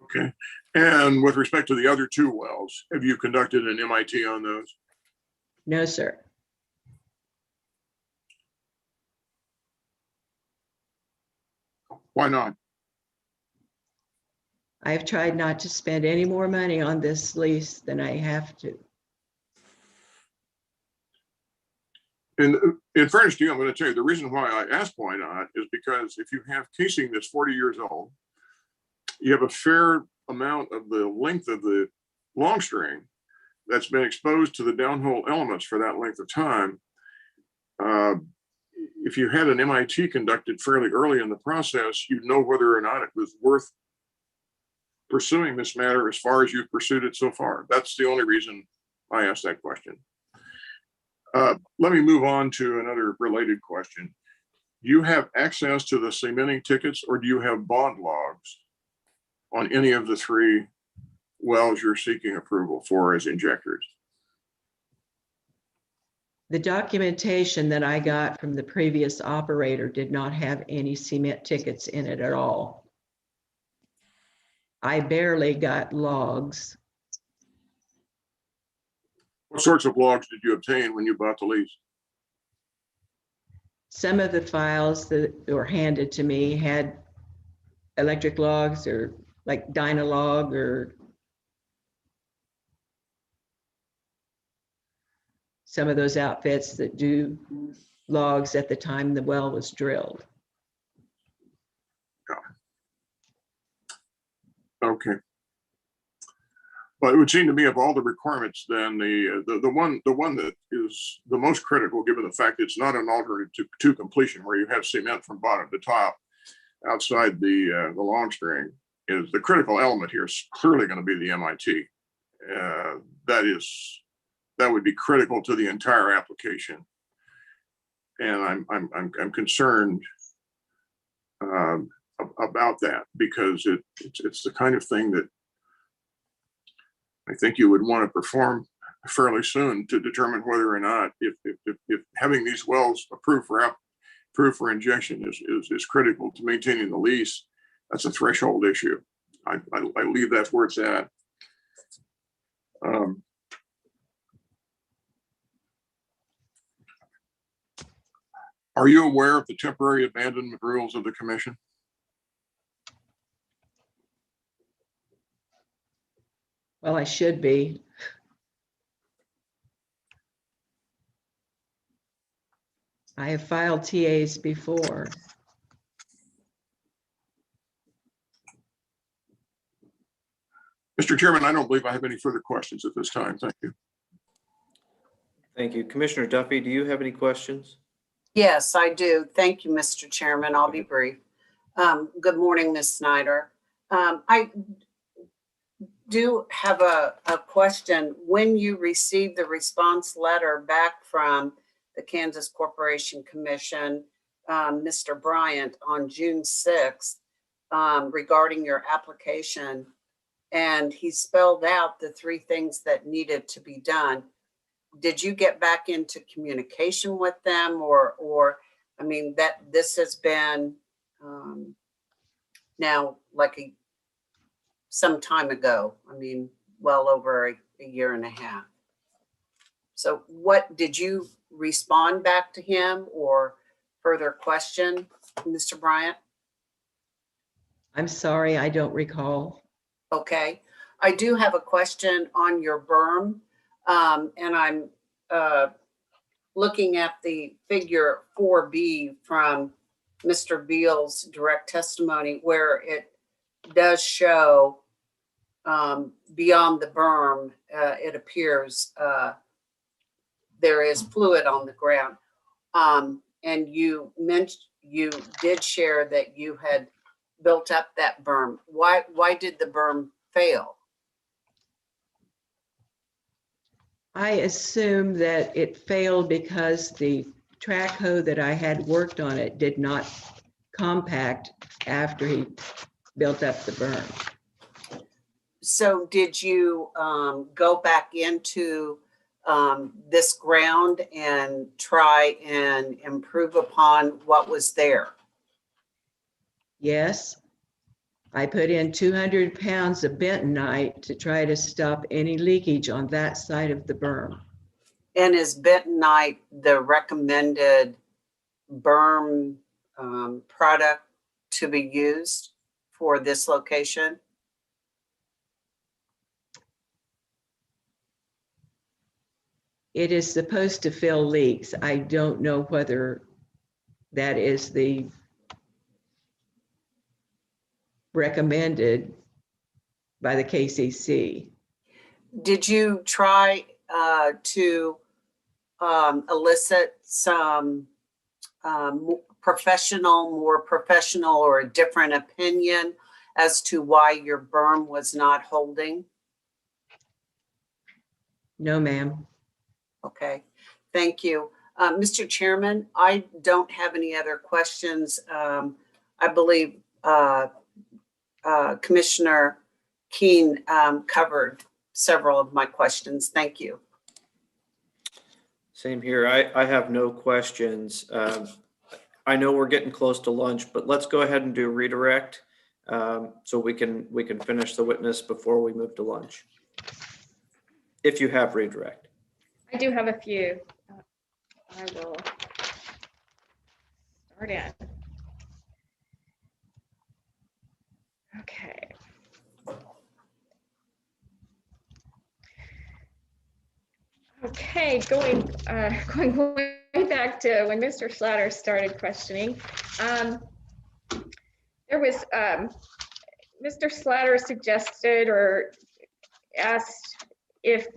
Okay. And with respect to the other two wells, have you conducted an MIT on those? No, sir. Why not? I've tried not to spend any more money on this lease than I have to. In fairness to you, I'm going to tell you the reason why I asked why not is because if you have casing that's 40 years old, you have a fair amount of the length of the long string that's been exposed to the downhole elements for that length of time. If you had an MIT conducted fairly early in the process, you'd know whether or not it was worth pursuing this matter as far as you've pursued it so far. That's the only reason I asked that question. Let me move on to another related question. Do you have access to the cementing tickets or do you have bond logs on any of the three wells you're seeking approval for as injectors? The documentation that I got from the previous operator did not have any cement tickets in it at all. I barely got logs. What sorts of logs did you obtain when you bought the lease? Some of the files that were handed to me had electric logs or like Dynalog or some of those outfits that do logs at the time the well was drilled. Okay. But it would seem to me of all the requirements, then the one that is the most critical, given the fact that it's not an alternative to completion where you have cement from bottom to top outside the long string, is the critical element here is clearly going to be the MIT. That would be critical to the entire application, and I'm concerned about that because it's the kind of thing that I think you would want to perform fairly soon to determine whether or not if having these wells approved for injection is critical to maintaining the lease. That's a threshold issue. I leave that where it's at. Are you aware of the temporary abandonment rules of the commission? Well, I should be. I have filed TAs before. Mr. Chairman, I don't believe I have any further questions at this time. Thank you. Thank you. Commissioner Duffy, do you have any questions? Yes, I do. Thank you, Mr. Chairman. I'll be brief. Good morning, Ms. Snyder. I do have a question. When you received the response letter back from the Kansas Corporation Commission, Mr. Bryant, on June 6th, regarding your application, and he spelled out the three things that needed to be done, did you get back into communication with them, or I mean, that this has been now like some time ago, I mean, well over a year and a half. So what, did you respond back to him or further question, Mr. Bryant? I'm sorry, I don't recall. Okay. I do have a question on your berm. And I'm looking at the figure 4B from Mr. Beal's direct testimony where it does show beyond the berm, it appears there is fluid on the ground. And you mentioned, you did share that you had built up that berm. Why did the berm fail? I assume that it failed because the track hoe that I had worked on it did not compact after he built up the berm. So did you go back into this ground and try and improve upon what was there? Yes, I put in 200 pounds of bentonite to try to stop any leakage on that side of the berm. And is bentonite the recommended berm product to be used for this location? It is supposed to fill leaks. I don't know whether that is the recommended by the KCC. Did you try to elicit some more professional or a different opinion as to why your berm was not holding? No, ma'am. Okay, thank you. Mr. Chairman, I don't have any other questions. I believe Commissioner Keene covered several of my questions. Thank you. Same here. I have no questions. I know we're getting close to lunch, but let's go ahead and do redirect so we can finish the witness before we move to lunch. If you have redirect. I do have a few. I will start in. Okay. Okay, going way back to when Mr. Slatter started questioning, there was Mr. Slatter suggested or asked if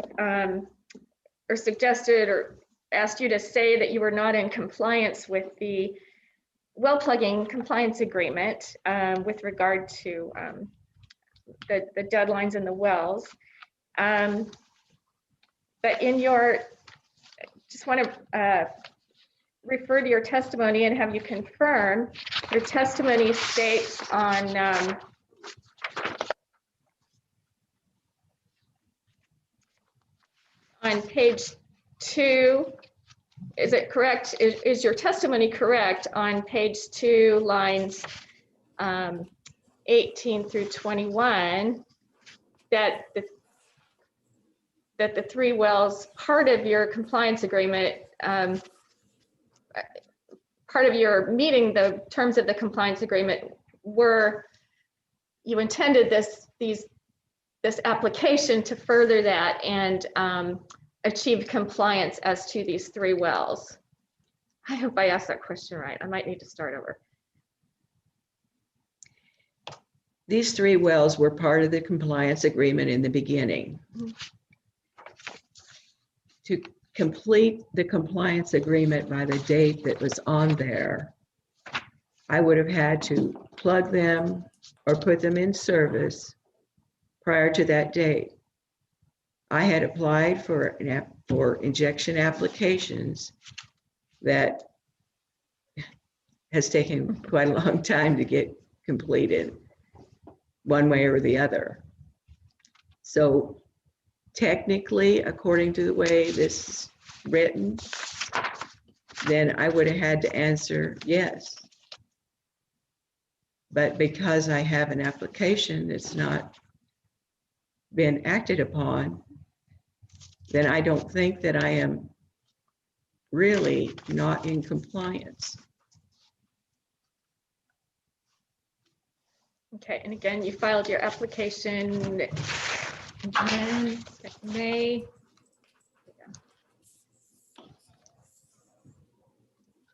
or suggested or asked you to say that you were not in compliance with the well plugging compliance agreement with regard to the deadlines in the wells. But in your, just want to refer to your testimony and have you confirm, your testimony states on page 2, is it correct? Is your testimony correct on page 2, lines 18 through 21, that the 3 wells, part of your compliance agreement, part of your meeting the terms of the compliance agreement were, you intended this application to further that and achieve compliance as to these 3 wells? I hope I asked that question right. I might need to start over. These 3 wells were part of the compliance agreement in the beginning. Mm-hmm. To complete the compliance agreement by the date that was on there, I would have had to plug them or put them in service prior to that date. I had applied for injection applications that has taken quite a long time to get completed, one way or the other. So technically, according to the way this is written, then I would have had to answer yes. But because I have an application that's not been acted upon, then I don't think that I am really not in compliance. Okay, and again, you filed your application And then May,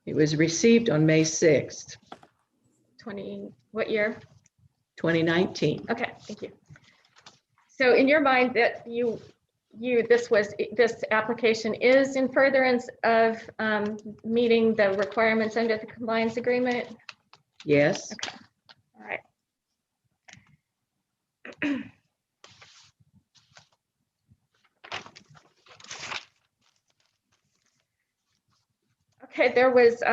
It was received on May 6th, 20, what year? 2019. Okay, thank you. So in your mind that this application is in furtherance of meeting the requirements under the compliance agreement? Yes. Okay, all right. Okay, there was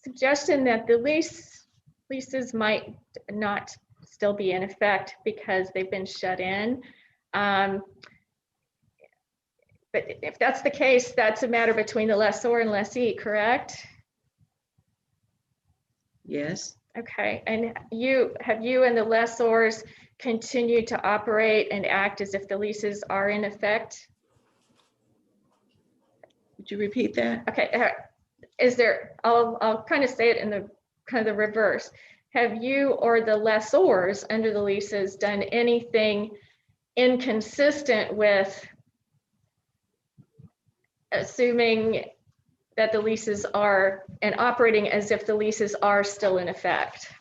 suggestion that the leases might not still be in effect because they've been shut in. But if that's the case, that's a matter between the lessor and lessee, correct? Yes. Okay, and have you and the lessors continued to operate and act as if the leases are in effect? Would you repeat that? Okay, is there, I'll kind of say it in the kind of the reverse. Have you or the lessors under the leases done anything inconsistent with assuming that the leases are and operating as if the leases are still in effect?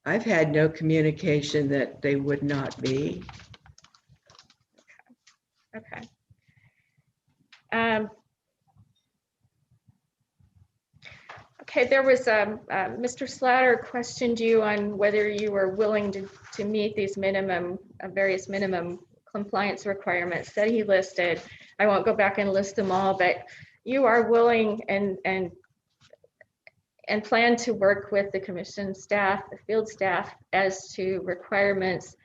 I've had no communication that they would not be. Okay. Okay, there was Mr. Slatter questioned you on whether you were willing to meet these various minimum compliance requirements that he listed. I won't go back and list them all, but you are willing and plan to work with the commission staff, the field staff, as to requirements,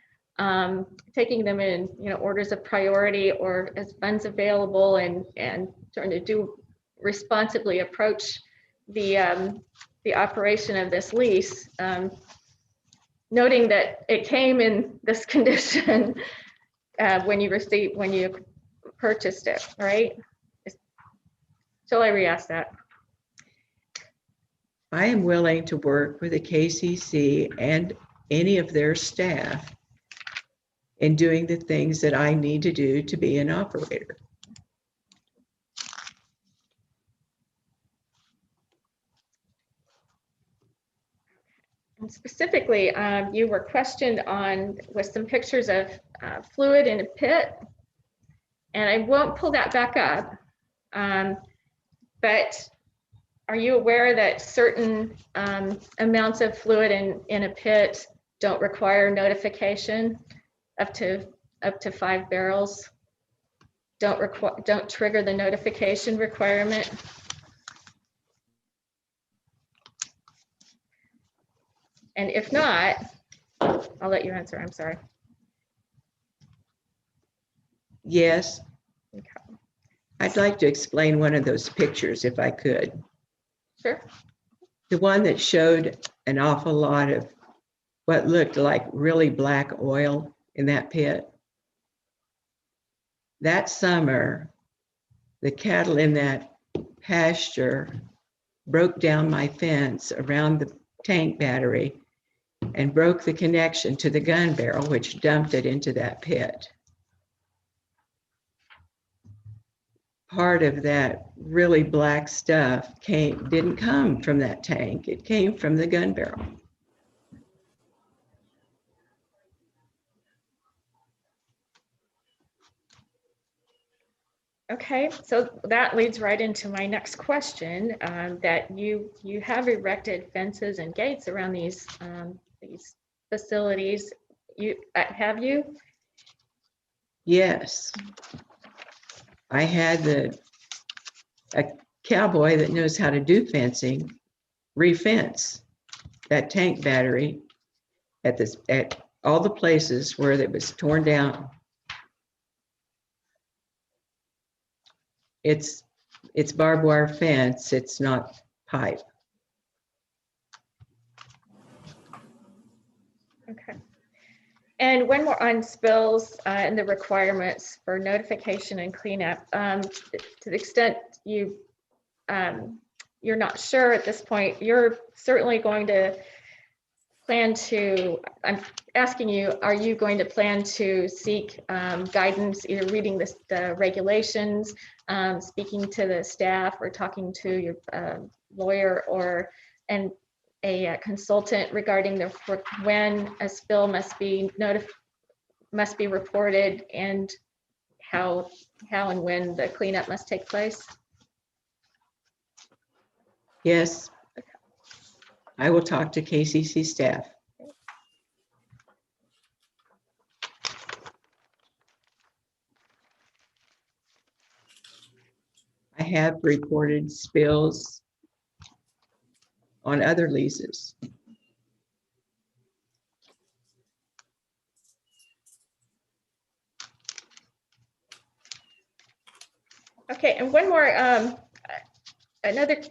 taking them in, orders of priority or as funds available, and trying to do responsibly approach the operation of this lease, noting that it came in this condition when you purchased it, right? Shall I re-ask that? I am willing to work with the KCC and any of their staff in doing the things that I need to do to be an operator. And specifically, you were questioned with some pictures of fluid in a pit, and I won't pull that back up, but are you aware that certain amounts of fluid in a pit don't require notification? Up to 5 barrels don't trigger the notification requirement? And if not, I'll let you answer. I'm sorry. Yes. Okay. I'd like to explain one of those pictures if I could. Sure. The one that showed an awful lot of what looked like really black oil in that pit. That summer, the cattle in that pasture broke down my fence around the tank battery and broke the connection to the gun barrel, which dumped it into that pit. Part of that really black stuff didn't come from that tank. It came from the gun barrel. Okay, so that leads right into my next question, that you have erected fences and gates around these facilities. Have you? Yes. I had a cowboy that knows how to do fencing re-fence that tank battery at all the places where it was torn down. It's barbed wire fence. It's not pipe. Okay. And when we're on spills and the requirements for notification and cleanup, to the extent you're not sure at this point, you're certainly going to plan to, I'm asking you, are you going to plan to seek guidance, either reading the regulations, speaking to the staff, or talking to your lawyer or a consultant regarding when a spill must be reported, and how and when the cleanup must take place? Yes. I will talk to KCC staff. I have reported spills on other leases. Okay, and one more, another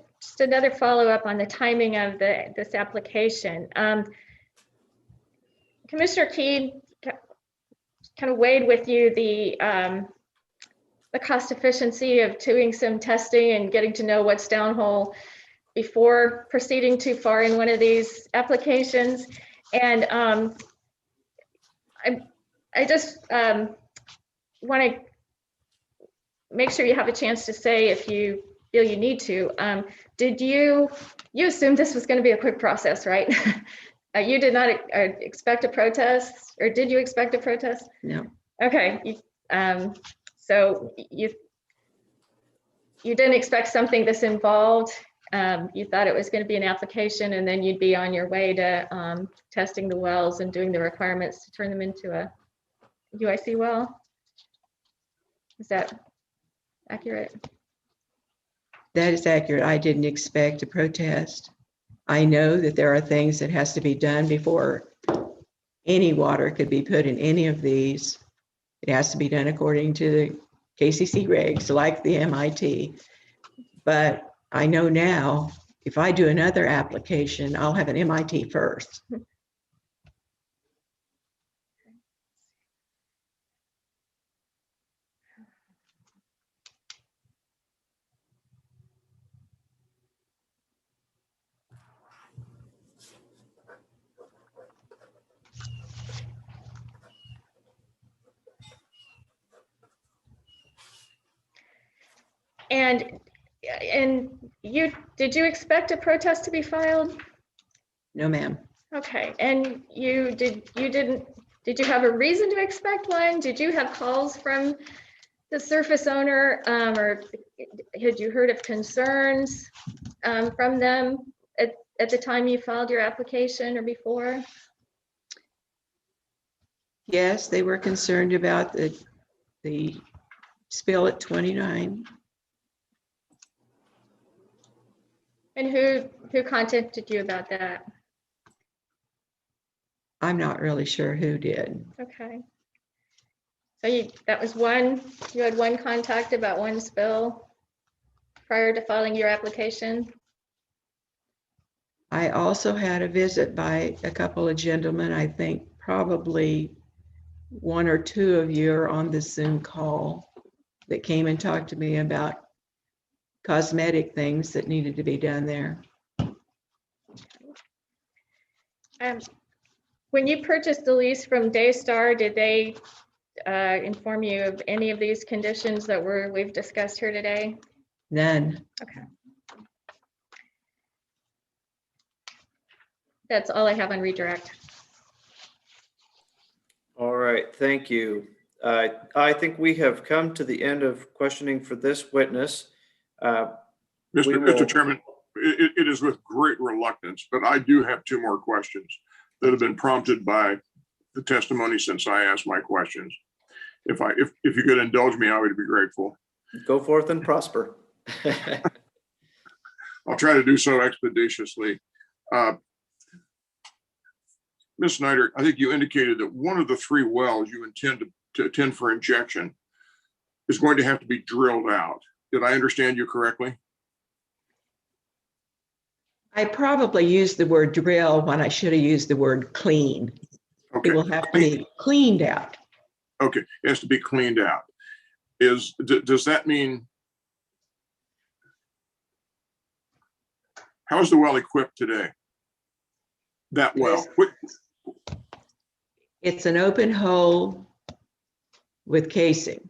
follow-up on the timing of this application. Commissioner Key kind of weighed with you the cost efficiency of doing some testing and getting to know what's downhole before proceeding too far in one of these applications. And I just want to make sure you have a chance to say, if you feel you need to, did you assumed this was going to be a quick process, right? You did not expect a protest, or did you expect a protest? No. Okay. So you didn't expect something this involved. You thought it was going to be an application, and then you'd be on your way to testing the wells and doing the requirements to turn them into a UIC well. Is that accurate? That is accurate. I didn't expect a protest. I know that there are things that has to be done before any water could be put in any of these. It has to be done according to the KCC regs, like the MIT. But I know now, if I do another application, I'll have an MIT first. And did you expect a protest to be filed? No, ma'am. Okay, and did you have a reason to expect one? Did you have calls from the surface owner, or had you heard of concerns from them at the time you filed your application or before? Yes, they were concerned about the spill at 29. And who contacted you about that? I'm not really sure who did. Okay. So you had one contact about one spill prior to filing your application? I also had a visit by a couple of gentlemen. I think probably one or two of you are on the Zoom call that came and talked to me about cosmetic things that needed to be done there. When you purchased the lease from Daystar, did they inform you of any of these conditions that we've discussed here today? None. Okay. That's all I have on redirect. All right, thank you. I think we have come to the end of questioning for this witness. Mr. Chairman, it is with great reluctance, but I do have two more questions that have been prompted by the testimony since I asked my questions. If you could indulge me, I would be grateful. Go forth and prosper. I'll try to do so expeditiously. Ms. Snyder, I think you indicated that one of the three wells you intend to attend for injection is going to have to be drilled out. Did I understand you correctly? I probably used the word drill when I should have used the word clean. Okay. It will have to be cleaned out. Okay, it has to be cleaned out. Does that mean, how is the well equipped today? That well? It's an open hole with casing.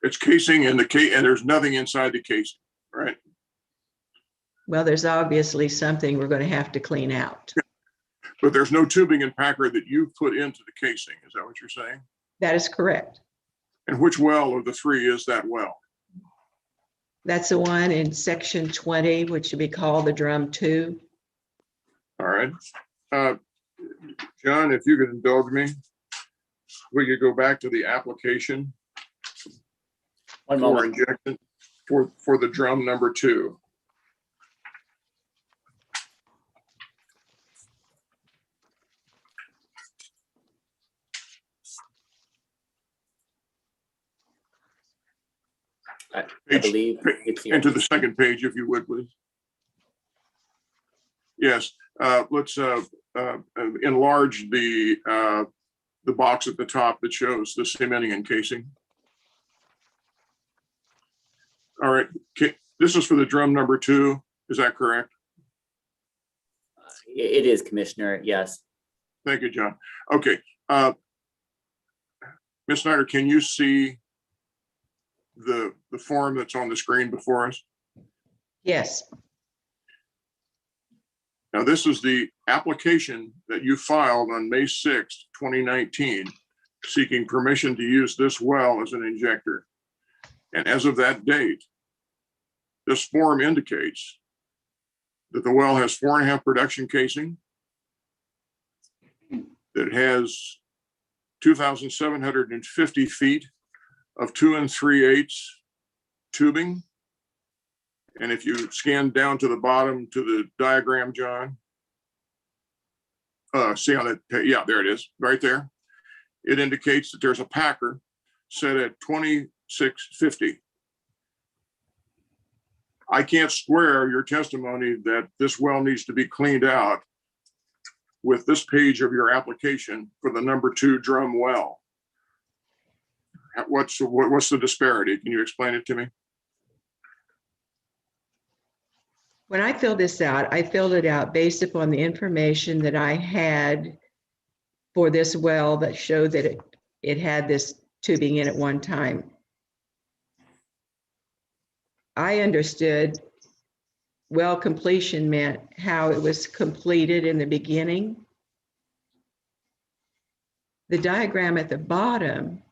It's casing and and there's nothing inside the casing, right? Well, there's obviously something we're going to have to clean out. But there's no tubing and packer that you've put into the casing. Is that what you're saying? That is correct. And which well of the three is that well? That's the one in section 20, which should be called the Drumm 2. All right. John, if you could indulge me, we could go back to the application One for moment. injection for the Drumm number 2. I believe it's here. And to the second page, if you would, please. Yes, let's enlarge the box at the top that shows the cementing and casing. All right, this is for the Drumm number 2. Is that correct? It is, Commissioner. Yes. Thank you, John. Okay. Ms. Snyder, can you see the form that's on the screen before us? Yes. Now, this is the application that you filed on May 6th, 2019, seeking permission to use this well as an injector. And as of that date, this form indicates that the well has 4.5 production casing, that it has 2,750 feet of 2 3/8 tubing. And if you scan down to the bottom to the diagram, John, see on that, yeah, there it is, right there. It indicates that there's a packer set at 2650. I can't square your testimony that this well needs to be cleaned out with this page of your application for the number 2 Drumm well. What's the disparity? Can you explain it to me? When I filled this out, I filled it out based upon the information that I had for this well that showed that it had this tubing in at one time. I understood well completion meant how it was completed in the beginning. The diagram at the bottom,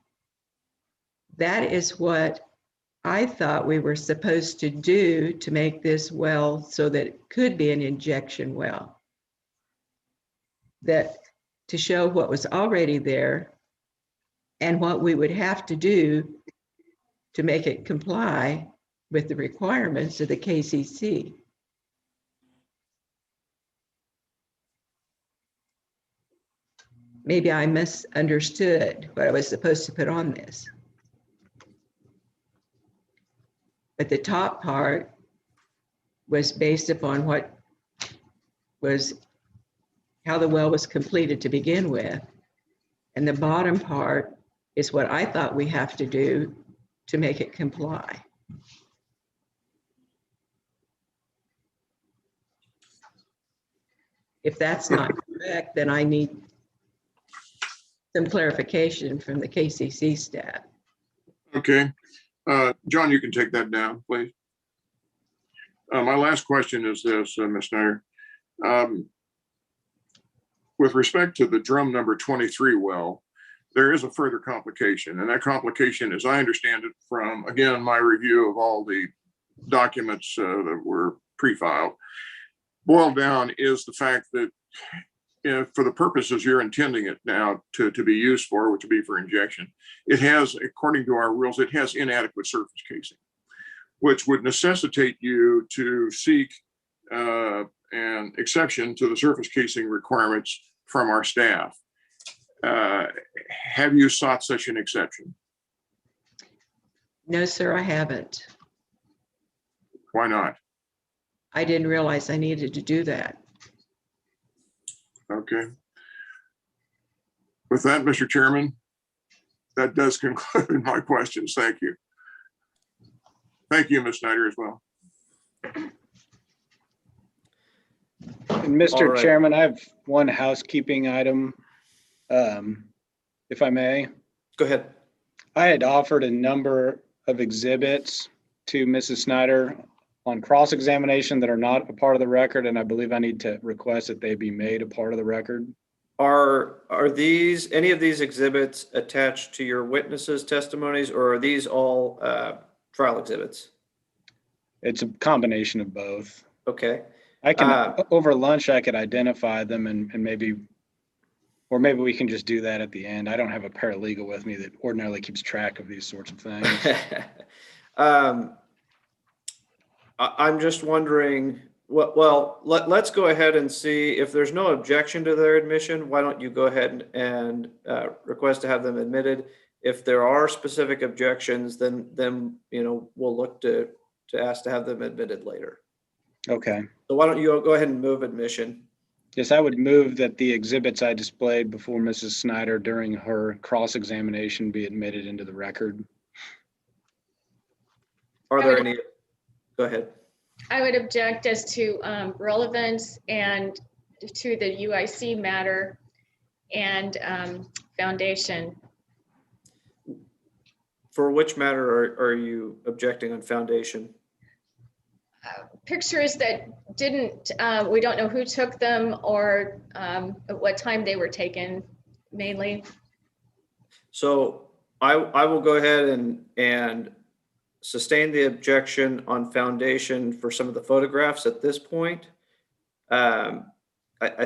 that is what I thought we were supposed to do to make this well so that it could be an injection well. That to show what was already there and what we would have to do to make it comply with the requirements of the KCC. Maybe I misunderstood what I was supposed to put on this. But the top part was based upon what was how the well was completed to begin with. And the bottom part is what I thought we have to do to make it comply. If that's not correct, then I need some clarification from the KCC staff. Okay. John, you can take that down, please. My last question is this, Ms. Snyder. With respect to the Drumm number 23 well, there is a further complication, and that complication, as I understand it from, again, my review of all the documents that were pre-filed, boiled down is the fact that for the purposes you're intending it now to be used for, which would be for injection, it has, according to our rules, it has inadequate surface casing, which would necessitate you to seek an exception to the surface casing requirements from our staff. Have you sought such an exception? No, sir, I haven't. Why not? I didn't realize I needed to do that. Okay. With that, Mr. Chairman, that does conclude my questions. Thank you. Thank you, Ms. Snyder, as well. And All Mr. right. Chairman, I have one housekeeping item, if I may. Go ahead. I had offered a number of exhibits to Mrs. Snyder on cross-examination that are not a part of the record, and I believe I need to request that they be made a part of the record. Are any of these exhibits attached to your witnesses' testimonies, or are these all trial exhibits? It's a combination of both. Okay. I can, over lunch, I could identify them and maybe, or maybe we can just do that at the end. I don't have a paralegal with me that ordinarily keeps track of these sorts of things. I'm just wondering, let's go ahead and see if there's no objection to their admission. Why don't you go ahead and request to have them admitted? If there are specific objections, then we'll look to ask to have them admitted later. Okay. So why don't you go ahead and move admission? Yes, I would move that the exhibits I displayed before Mrs. Snyder during her cross-examination be admitted into the record. Are there any? Go ahead. I would object as to relevance and to the UIC matter and foundation. For which matter are you objecting on foundation? Pictures that didn't, we don't know who took them or at what time they were taken, mainly. So I will go ahead and sustain the objection on foundation for some of the photographs at this point. I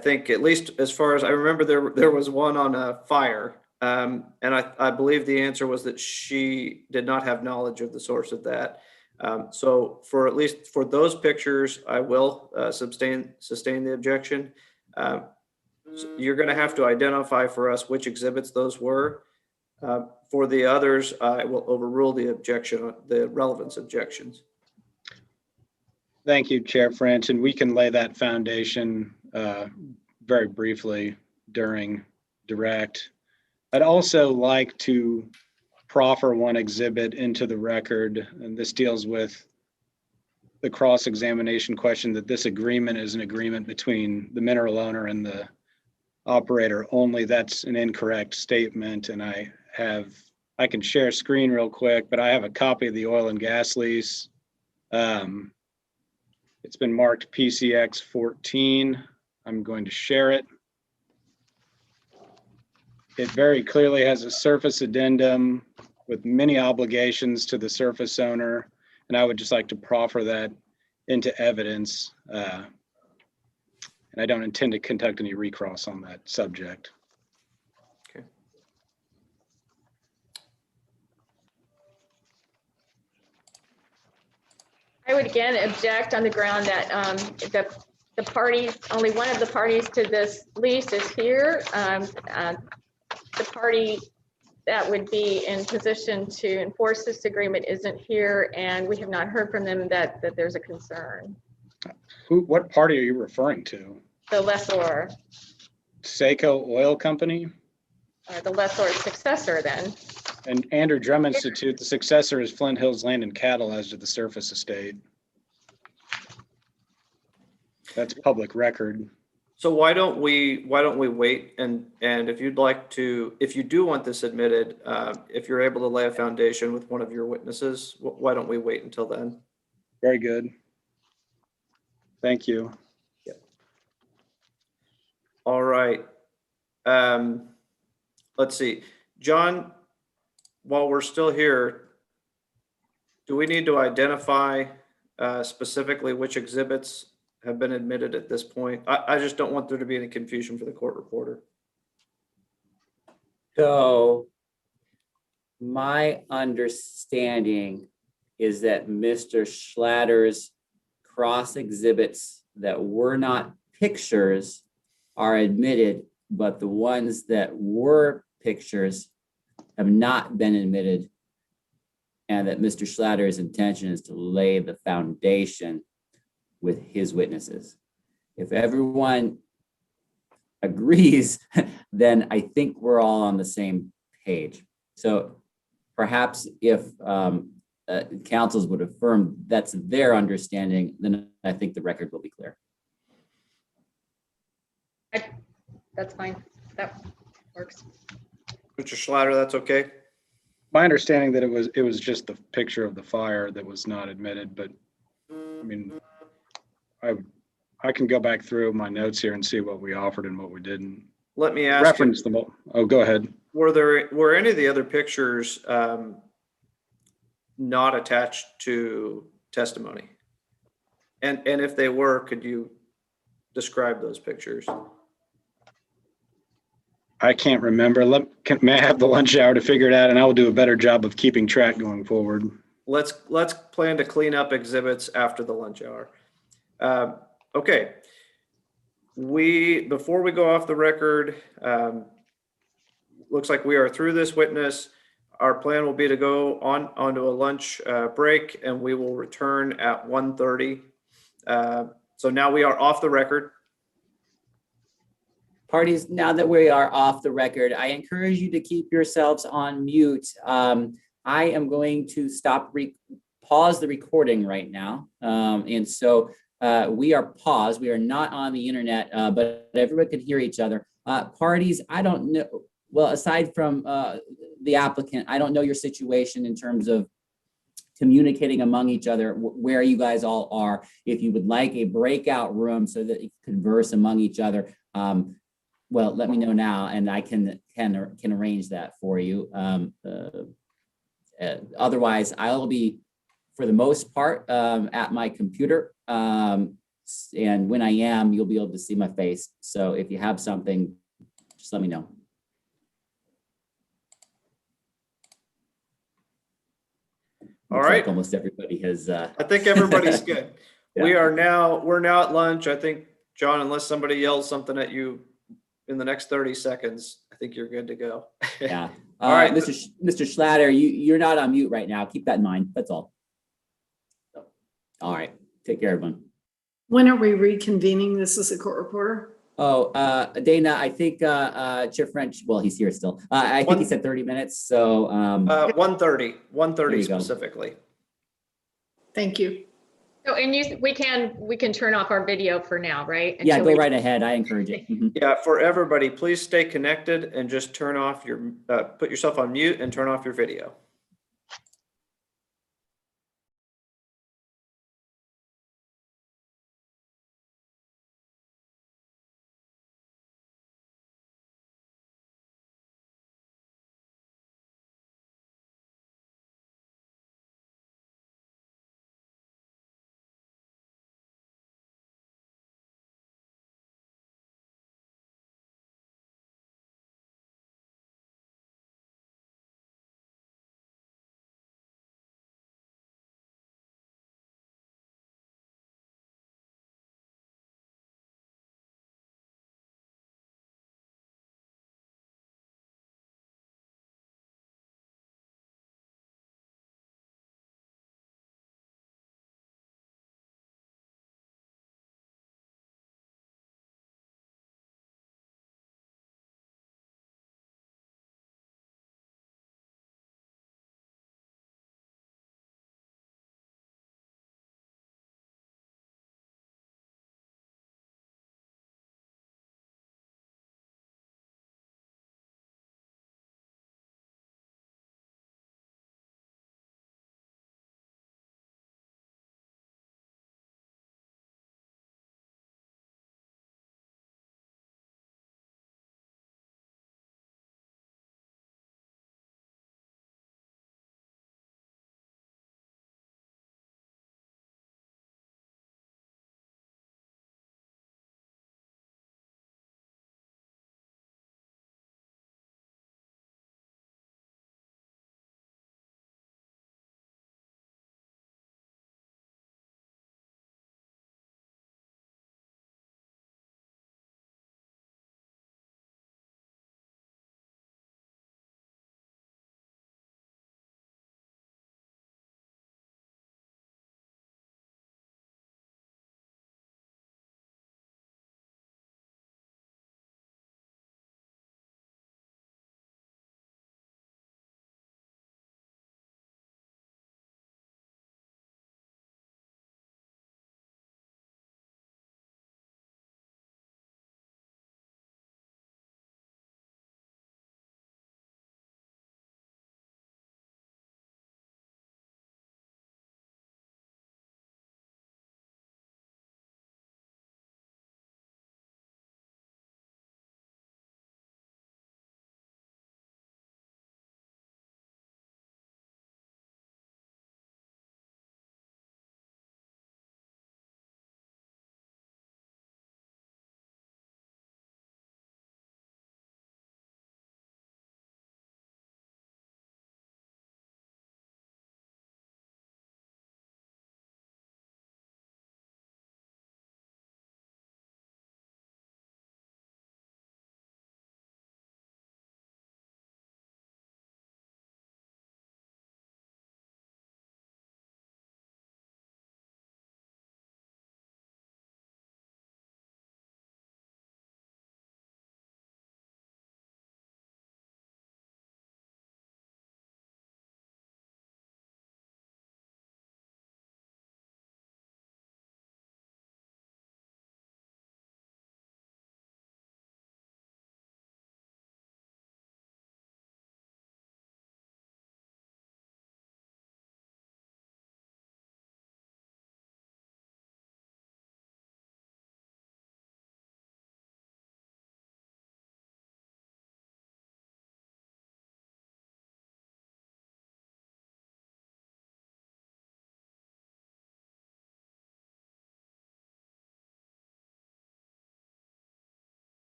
think, at least as far as I remember, there was one on a fire. And I believe the answer was that she did not have knowledge of the source of that. So for at least for those pictures, I will sustain the objection. So you're going to have to identify for us which exhibits those were. For the others, I will overrule the objection, the relevance objections. Thank you, Chair French, and we can lay that foundation very briefly during direct. I'd also like to proffer one exhibit into the record, and this deals with the cross-examination question that this agreement is an agreement between the mineral owner and the operator only. That's an incorrect statement, and I can share a screen real quick, but I have a copy of the oil and gas lease. It's been marked PCX 14. I'm going to share it. It very clearly has a surface addendum with many obligations to the surface owner, and I would just like to proffer that into evidence. And I don't intend to conduct any recross on that subject. Okay. I would again object on the ground that the parties, only one of the parties to this lease is here. The party that would be in position to enforce this agreement isn't here, and we have not heard from them that there's a concern. What party are you referring to? The lessor, Saco Oil Company? the lessor's successor then. And Andrew Drumm Institute, the successor is Flint Hills Land and Cattle as to the surface estate. That's public record. So why don't we wait and if you'd like to, if you do want this admitted, if you're able to lay a foundation with one of your witnesses, why don't we wait until then? Very good. Thank you. Yeah. All right. Let's see, John, while we're still here, do we need to identify specifically which exhibits have been admitted at this point? I just don't want there to be any confusion for the court reporter. So my understanding is that Mr. Schlatters' cross exhibits that were not pictures are admitted, but the ones that were pictures have not been admitted, and that Mr. Schlatters' intention is to lay the foundation with his witnesses. If everyone agrees, then I think we're all on the same page. So perhaps if councils would affirm that's their understanding, then I think the record will be clear. That's fine. That works. Mr. Schlatter, that's okay? My understanding that it was just the picture of the fire that was not admitted, but I mean, I can go back through my notes here and see what we offered and what we didn't. Let me ask you, Reference them. Oh, go ahead. were any of the other pictures not attached to testimony? And if they were, could you describe those pictures? I can't remember. May I have the lunch hour to figure it out, and I will do a better job of keeping track going forward. Let's plan to clean up exhibits after the lunch hour. Okay. Before we go off the record, looks like we are through this witness. Our plan will be to go onto a lunch break, and we will return at 1:30. So now we are off the record. Parties, now that we are off the record, I encourage you to keep yourselves on mute. I am going to pause the recording right now. And so we are paused. We are not on the internet, but everyone can hear each other. Parties, I don't know. Well, aside from the applicant, I don't know your situation in terms of communicating among each other, where you guys all are. If you would like a breakout room so that you can converse among each other, well, let me know now, and I can arrange that for you. Otherwise, I'll be, for the most part, at my computer. And when I am, you'll be able to see my face. So if you have something, just let me know. All Looks right. like almost everybody has. I think everybody's good. Yeah. We're now at lunch. I think, John, unless somebody yells something at you in the next 30 seconds, I think you're good to go. Yeah. All right. Mr. Schlatter, you're not on mute right now. Keep that in mind. That's all. All right. Take care, everyone. When are we reconvening this as a court reporter? Oh, Dana, I think Chair French, well, he's here still. I think he said 30 minutes. So 1:30 you go. specifically. Thank you. So, and we can turn off our video for now, right? Yeah, Until go we- right ahead. I encourage it. Mhm. Yeah, for everybody, please stay connected and just turn off put yourself on mute and turn off your video.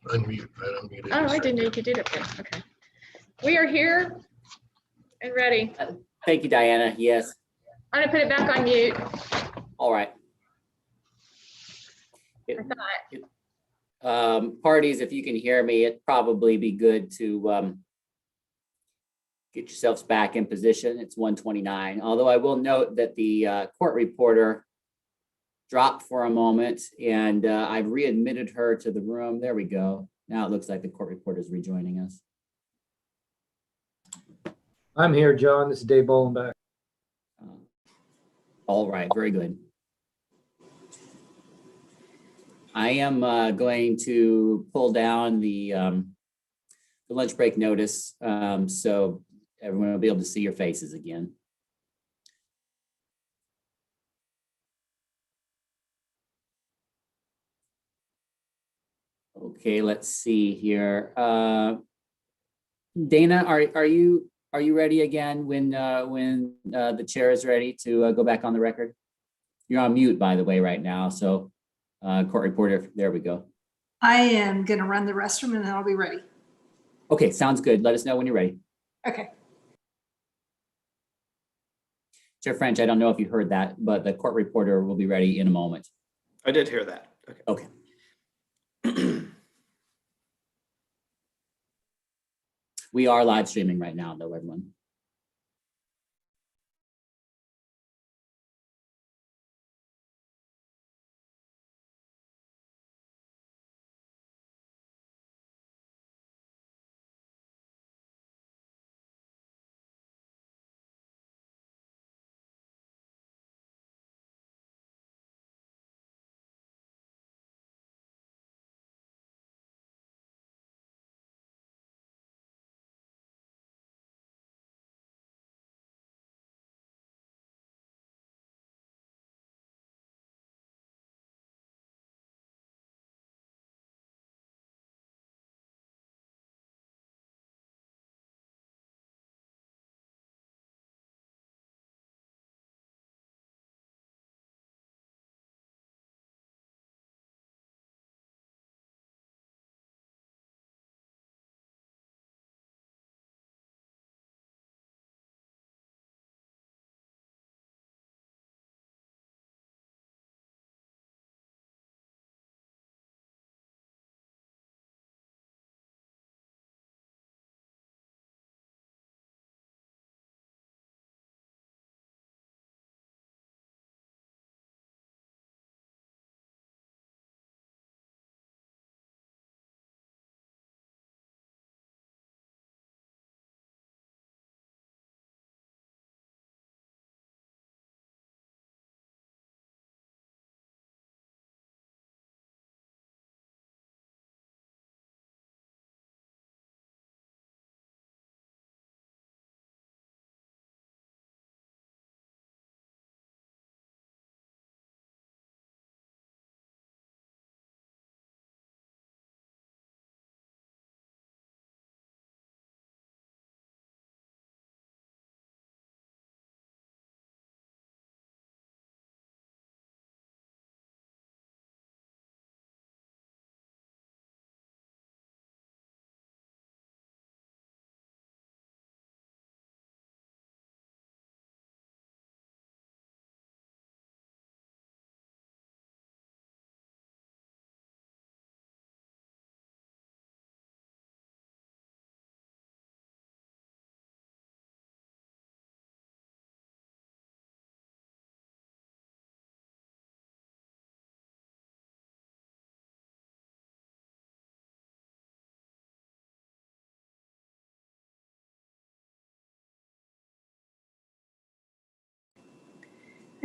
Unmute, right, unmute. Oh, I didn't know you could do that there. Okay. We are here and ready. Thank you, Diana. Yes. I'm gonna put it back on mute. All right. I thought. Parties, if you can hear me, it'd probably be good to get yourselves back in position. It's 1:29. Although I will note that the court reporter dropped for a moment, and I've readmitted her to the room. There we go. Now it looks like the court reporter is rejoining us. I'm here, John. This is Dave Bolenbach. All right, very good. I am going to pull down the lunch break notice so everyone will be able to see your faces again. Okay, let's see here. Dana, are you ready again when the chair is ready to go back on the record? You're on mute, by the way, right now. So court reporter, there we go. I am going to run the restroom and then I'll be ready. Okay, sounds good. Let us know when you're ready. Okay. Chair French, I don't know if you heard that, but the court reporter will be ready in a moment. I did hear that. Okay. We are live streaming right now, though, everyone.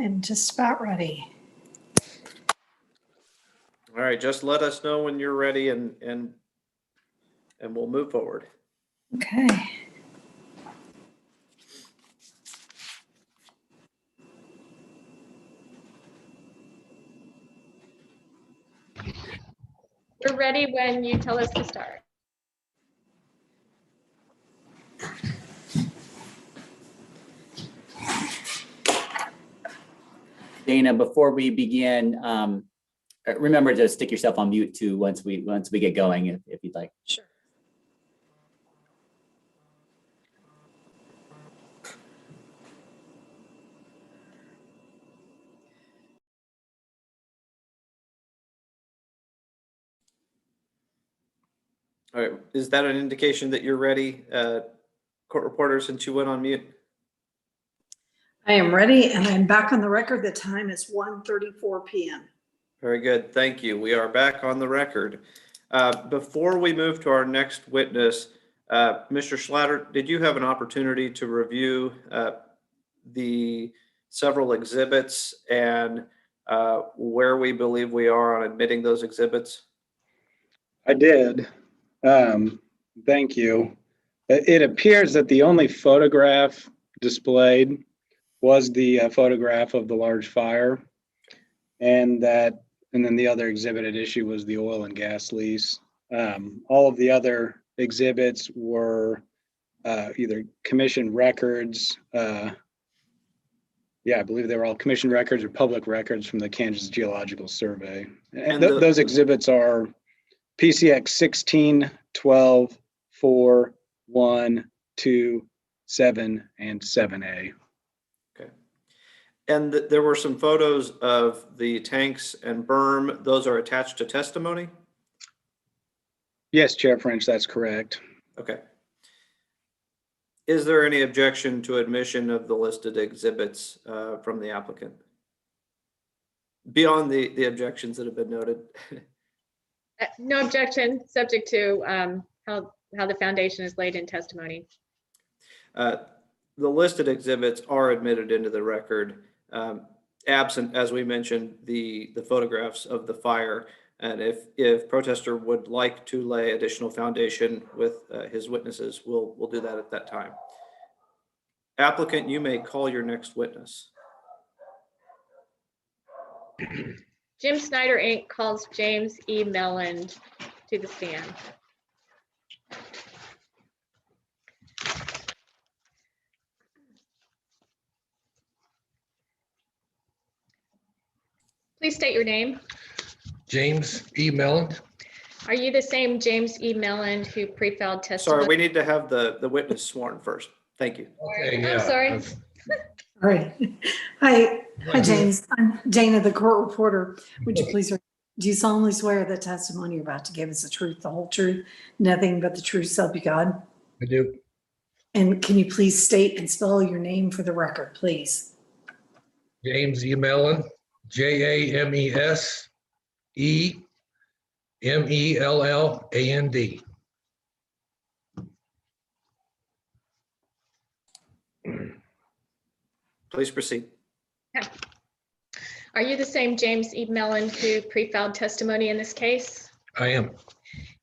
I'm just about ready. All right, just let us know when you're ready and we'll move forward. Okay. We're ready when you tell us to start. Dana, before we begin, remember to stick yourself on mute too once we get going, if you'd like. Sure. All right, is that an indication that you're ready, court reporter, since you went on mute? I am ready, and I'm back on the record. The time is 1:34 p.m. Very good, thank you. We are back on the record. Before we move to our next witness, Mr. Schlatter, did you have an opportunity to review the several exhibits and where we believe we are on admitting those exhibits? I did. Thank you. It appears that the only photograph displayed was the photograph of the large fire, and then the other exhibit at issue was the oil and gas lease. All of the other exhibits were either commission records. I believe they were all commission records or public records from the Kansas Geological Survey. And those exhibits are PCX 16, 12, 4, 1, 2, 7, and 7A. Okay. And there were some photos of the tanks and berm. Those are attached to testimony? Yes, Chair French, that's correct. Okay. Is there any objection to admission of the listed exhibits from the applicant? Beyond the objections that have been noted? No objection, subject to how the foundation is laid in testimony. The listed exhibits are admitted into the record, absent, as we mentioned, the photographs of the fire. And if protester would like to lay additional foundation with his witnesses, we'll do that at that time. Applicant, you may call your next witness. Jim Snyder, Inc. calls James E. Melland to the stand. Please state your name. James E. Melland. Are you the same James E. Melland who pre-filed testimony? Sorry, we need to have the witness sworn first. Thank you. Okay, yeah. I'm sorry. All right. Hi, James. I'm Dana, the court reporter. Would you please, do you solemnly swear that testimony you're about to give is the truth, the whole truth, nothing but the truth, so be God? I do. And can you please state and spell your name for the record, please? James E. Melland, JamesEmelland. Please proceed. Okay. Are you the same James E. Melland who pre-filed testimony in this case? I am.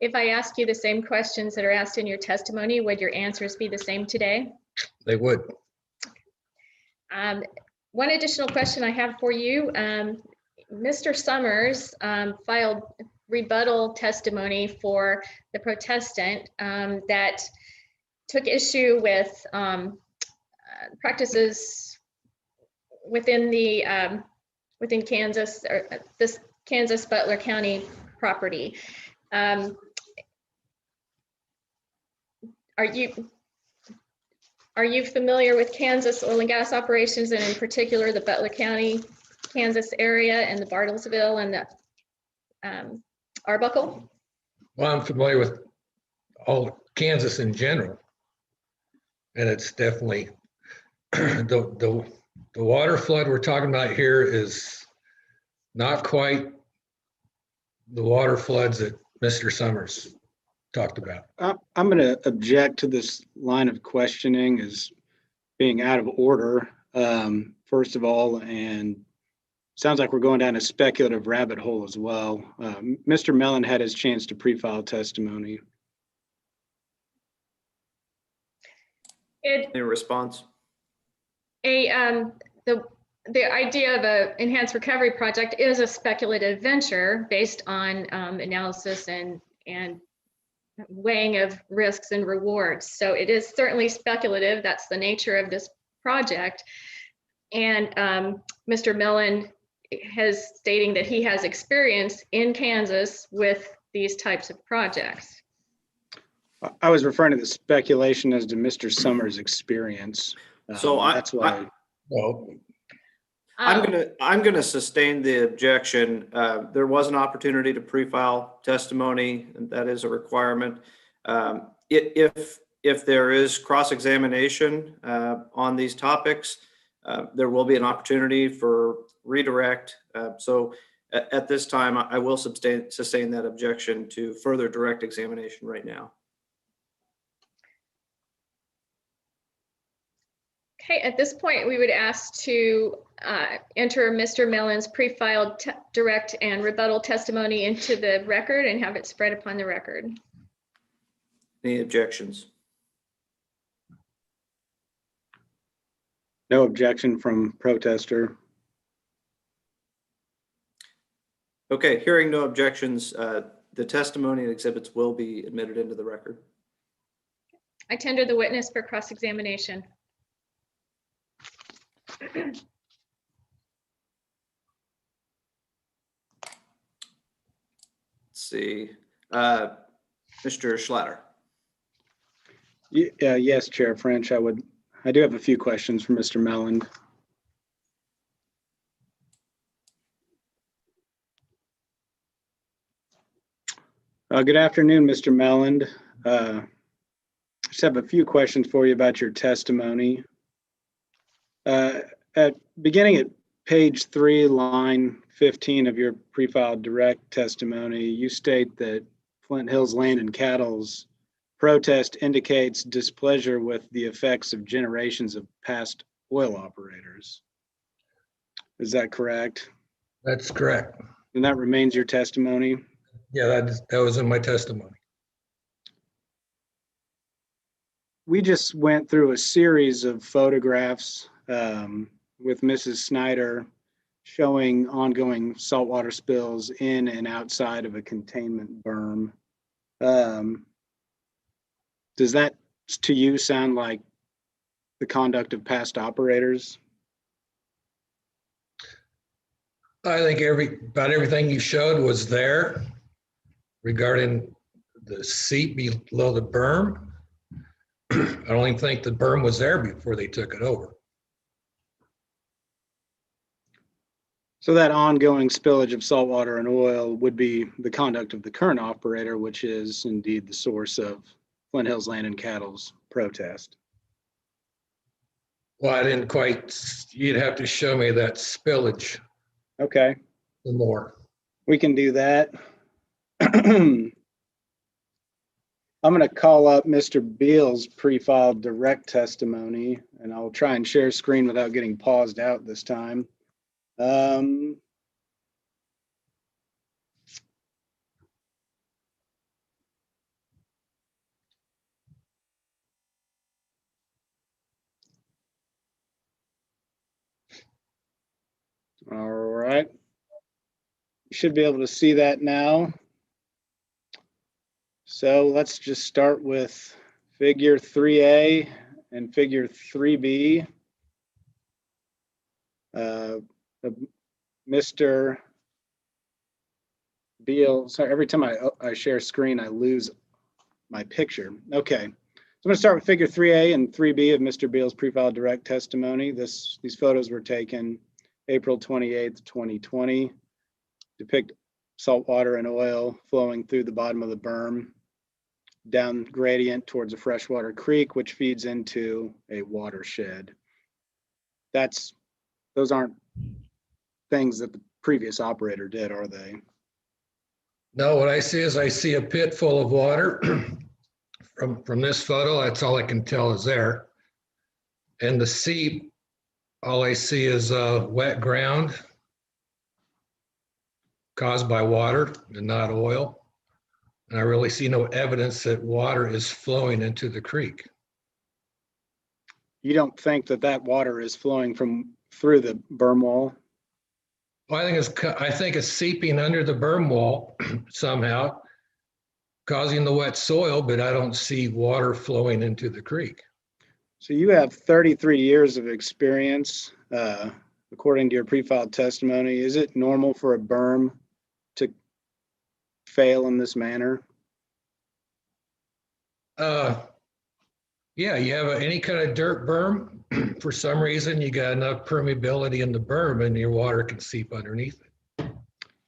If I ask you the same questions that are asked in your testimony, would your answers be the same today? They would. One additional question I have for you. Mr. Summers filed rebuttal testimony for the protestant that took issue with practices within Kansas, or this Kansas Butler County property. Are you familiar with Kansas oil and gas operations, and in particular the Butler County, Kansas area, and the Bartlesville and the Arbuckle? Well, I'm familiar with all Kansas in general. And it's definitely, the water flood we're talking about here is not quite the water floods that Mr. Summers talked about. I'm going to object to this line of questioning as being out of order, first of all, and sounds like we're going down a speculative rabbit hole as well. Mr. Mellon had his chance to pre-file testimony. Any response? The idea of an enhanced recovery project is a speculative venture based on analysis and weighing of risks and rewards. So it is certainly speculative. That's the nature of this project. And Mr. Mellon has stating that he has experience in Kansas with these types of projects. I was referring to the speculation as to Mr. Summers' experience. So That's why. Well, I'm gonna sustain the objection. There was an opportunity to pre-file testimony, and that is a requirement. If there is cross-examination on these topics, there will be an opportunity for redirect. So at this time, I will sustain that objection to further direct examination right now. Okay, at this point, we would ask to enter Mr. Mellon's pre-filed direct and rebuttal testimony into the record and have it spread upon the record. Any objections? No objection from protester. Okay, hearing no objections, the testimony and exhibits will be admitted into the record. I tender the witness for cross-examination. Let's see, Mr. Schlatter. Yes, Chair French, I do have a few questions for Mr. Melland. Good afternoon, Mr. Melland. Just have a few questions for you about your testimony. Beginning at page 3, line 15 of your pre-filed direct testimony, you state that Flint Hills Land and Cattle's protest indicates displeasure with the effects of generations of past oil operators. Is that correct? that's correct. And that remains your testimony? Yeah, that was in my testimony. We just went through a series of photographs with Mrs. Snyder showing ongoing saltwater spills in and outside of a containment berm. Does that to you sound like the conduct of past operators? I think about everything you showed was there regarding the seat below the berm. I don't even think the berm was there before they took it over. So that ongoing spillage of saltwater and oil would be the conduct of the current operator, which is indeed the source of Flint Hills Land and Cattle's protest. Well, I didn't quite, you'd have to show me that spillage Okay, some more. we can do that. I'm going to call up Mr. Beal's pre-filed direct testimony, and I'll try and share screen without getting paused out this time. All right. You should be able to see that now. So let's just start with figure 3A and figure 3B. Mr. Beal, sorry, every time I share screen, I lose my picture. Okay, so I'm going to start with figure 3A and 3B of Mr. Beal's pre-filed direct testimony. These photos were taken April 28th, 2020, depict salt water and oil flowing through the bottom of the berm, down gradient towards a freshwater creek, which feeds into a watershed. Those aren't things that the previous operator did, are they? No, what I see is I see a pit full of water. From this photo, that's all I can tell is there. And the seep, all I see is wet ground caused by water and not oil. And I really see no evidence that water is flowing into the creek. You don't think that water is flowing through the berm wall? Well, I think it's seeping under the berm wall somehow, causing the wet soil, but I don't see water flowing into the creek. So you have 33 years of experience according to your pre-filed testimony, is it normal for a berm to fail in this manner? Yeah, you have any kind of dirt berm, for some reason, you got enough permeability in the berm and your water can seep underneath it.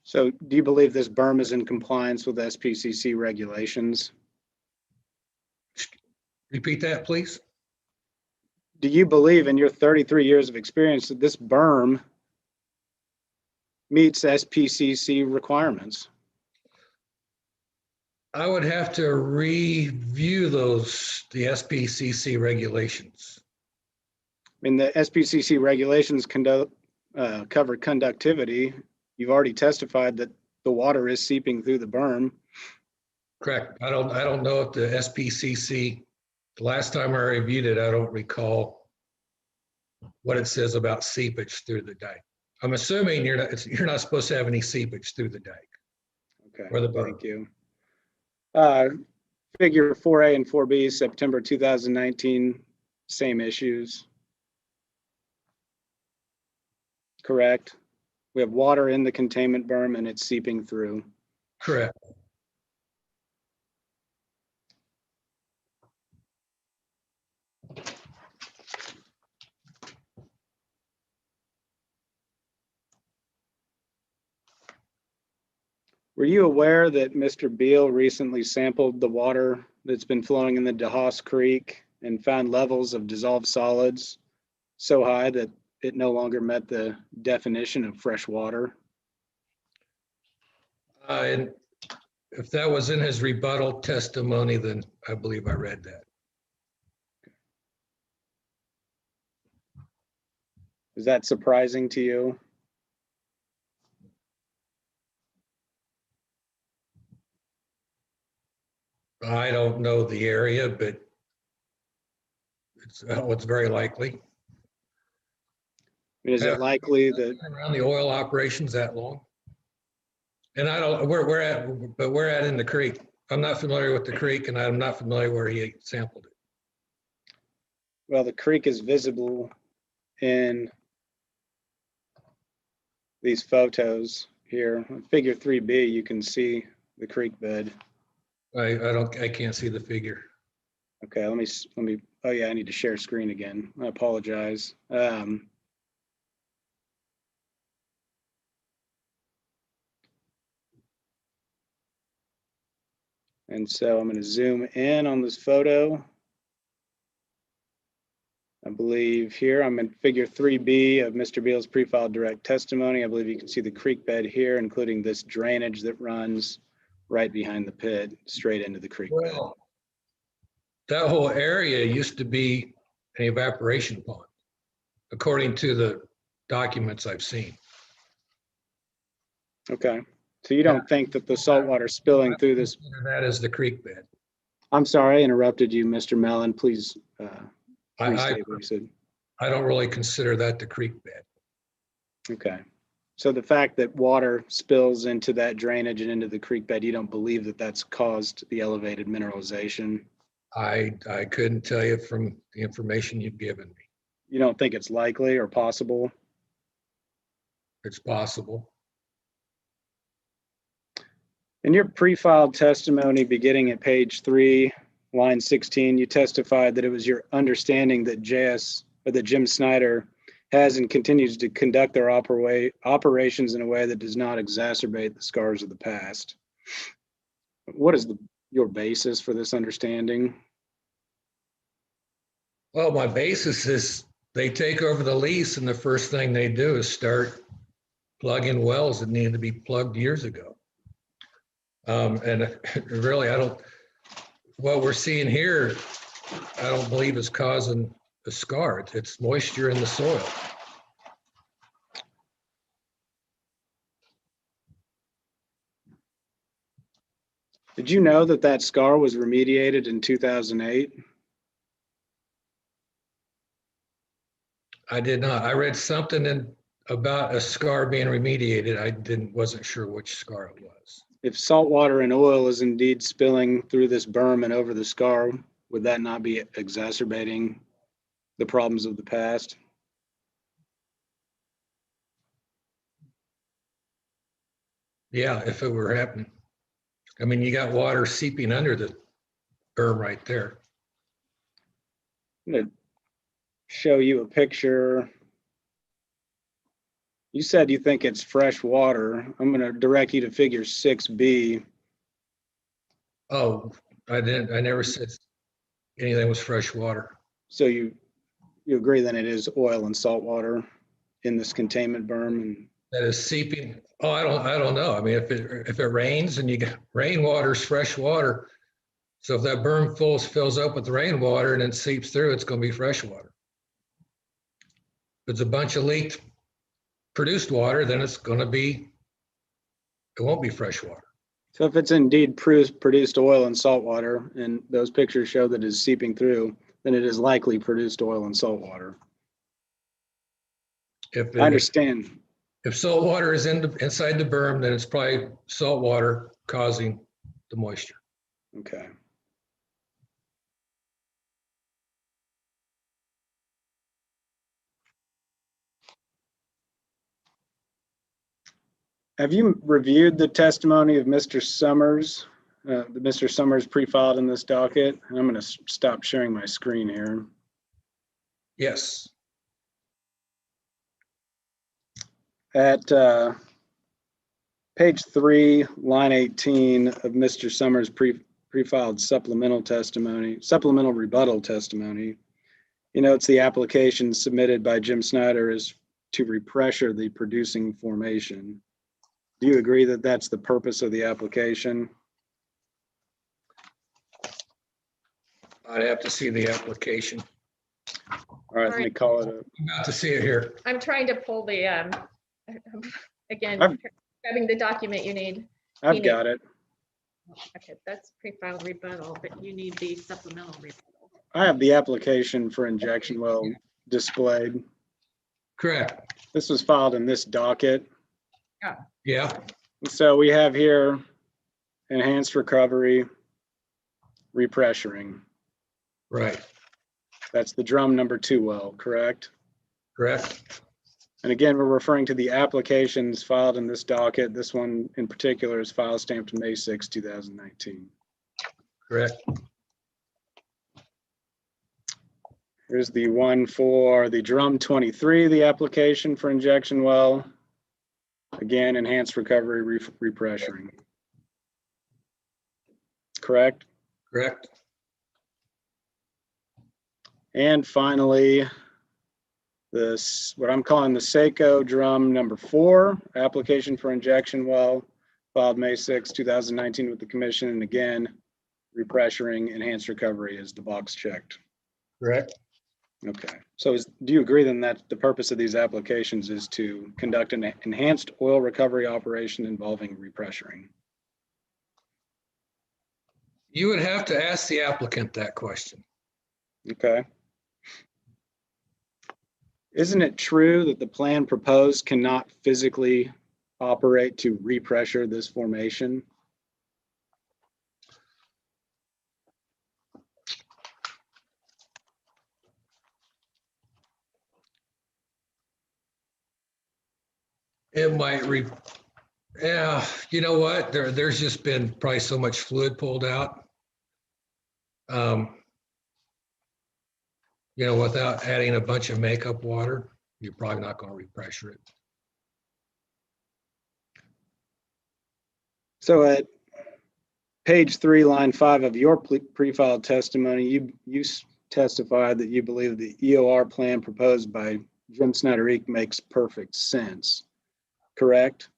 So do you believe this berm is in compliance with SPCC regulations? Repeat that, please. Do you believe in your 33 years of experience that this berm meets SPCC requirements? I would have to review the SPCC regulations. I mean, the SPCC regulations cover conductivity. You've already testified that the water is seeping through the berm. Correct. I don't know if the SPCC, the last time I reviewed it, I don't recall what it says about seepage through the dike. I'm assuming you're not supposed to have any seepage through the dike. Okay, or the berm. thank you. Figure 4A and 4B, September 2019, same issues. Correct. We have water in the containment berm and it's seeping through. Correct. Were you aware that Mr. Beal recently sampled the water that's been flowing in the DeHaas Creek and found levels of dissolved solids so high that it no longer met the definition of fresh water? And if that was in his rebuttal testimony, then I believe I read that. Is that surprising to you? I don't know the area, but it's very likely. I mean, is it likely that Around the oil operations that long? And I don't, we're at in the creek. I'm not familiar with the creek and I'm not familiar where he sampled it. well, the creek is visible in these photos here. On figure 3B, you can see the creek bed. I can't see the figure. Okay, let me, oh yeah, I need to share screen again. I apologize. And so I'm going to zoom in on this photo. I believe here I'm in figure 3B of Mr. Beal's pre-filed direct testimony. I believe you can see the creek bed here, including this drainage that runs right behind the pit, straight into the creek bed. Well, that whole area used to be an evaporation pond, according to the documents I've seen. Okay, so you don't think that the saltwater spilling through this? That is the creek bed. I'm sorry, I interrupted you, Mr. Mellon. Please restate what you said. I don't really consider that the creek bed. Okay. So the fact that water spills into that drainage and into the creek bed, you don't believe that that's caused the elevated mineralization? I couldn't tell you from the information you've given me. You don't think it's likely or possible? It's possible. In your pre-filed testimony beginning at page 3, line 16, you testified that it was your understanding that Jim Snyder has and continues to conduct their operations in a way that does not exacerbate the scars of the past. What is your basis for this understanding? Well, my basis is they take over the lease and the first thing they do is start plugging wells that needed to be plugged years ago. And really, what we're seeing here, I don't believe is causing a scar. It's moisture in the soil. Did you know that that scar was remediated in 2008? I did not. I read something about a scar being remediated. I wasn't sure which scar it was. If salt water and oil is indeed spilling through this berm and over the scar, would that not be exacerbating the problems of the past? Yeah, if it were happening. I mean, you got water seeping under the berm right there. I'm gonna show you a picture. You said you think it's fresh water. I'm gonna direct you to figure 6B. Oh, I never said anything was fresh water. So you agree that it is oil and salt water in this containment berm? And That is seeping. Oh, I don't know. I mean, if it rains and you get rainwater is fresh water. So if that berm fills up with rainwater and then seeps through, it's going to be fresh water. If it's a bunch of leaked produced water, then it won't be fresh water. so if it's indeed produced oil and salt water, and those pictures show that it's seeping through, then it is likely produced oil and salt water. I understand. If salt water is inside the berm, then it's probably salt water causing the moisture. Okay. Have you reviewed the testimony of Mr. Summers? Mr. Summers pre-filed in this docket? I'm going to stop sharing my screen here. Yes. At page 3, line 18 of Mr. Summers' pre-filed supplemental rebuttal testimony, he notes the application submitted by Jim Snyder is to repressure the producing formation. Do you agree that that's the purpose of the application? I'd have to see the application. All right, let me call it up. I'm about to see it here. I'm trying to pull the, again, grabbing the document you need. I've got it. Okay, that's pre-filed rebuttal, but you need the supplemental rebuttal. I have the application for injection well displayed. Correct. This was filed in this docket. Yeah. So we have here enhanced recovery, repressuring. Right. That's the drum number 2 well, correct? Correct. And again, we're referring to the applications filed in this docket. This one in particular is file stamped May 6, 2019. Correct. Here's the one for the drum 23, the application for injection well. Again, enhanced recovery, repressuring. Correct? Correct. And finally, this, what I'm calling the Saco Drumm number 4, application for injection well, filed May 6, 2019 with the commission. And again, repressuring, enhanced recovery is the box checked. Correct. Okay, so do you agree then that the purpose of these applications is to conduct an enhanced oil recovery operation involving repressuring? You would have to ask the applicant that question. Okay. Isn't it true that the plan proposed cannot physically operate to repressure this formation? It might yeah, you know what? There's just been probably so much fluid pulled out. You know, without adding a bunch of makeup water, you're probably not going to repressure it. So at page 3, line 5 of your pre-filed testimony, you testified that you believe the EOR plan proposed by Jim Snyder Inc. makes perfect sense. Correct?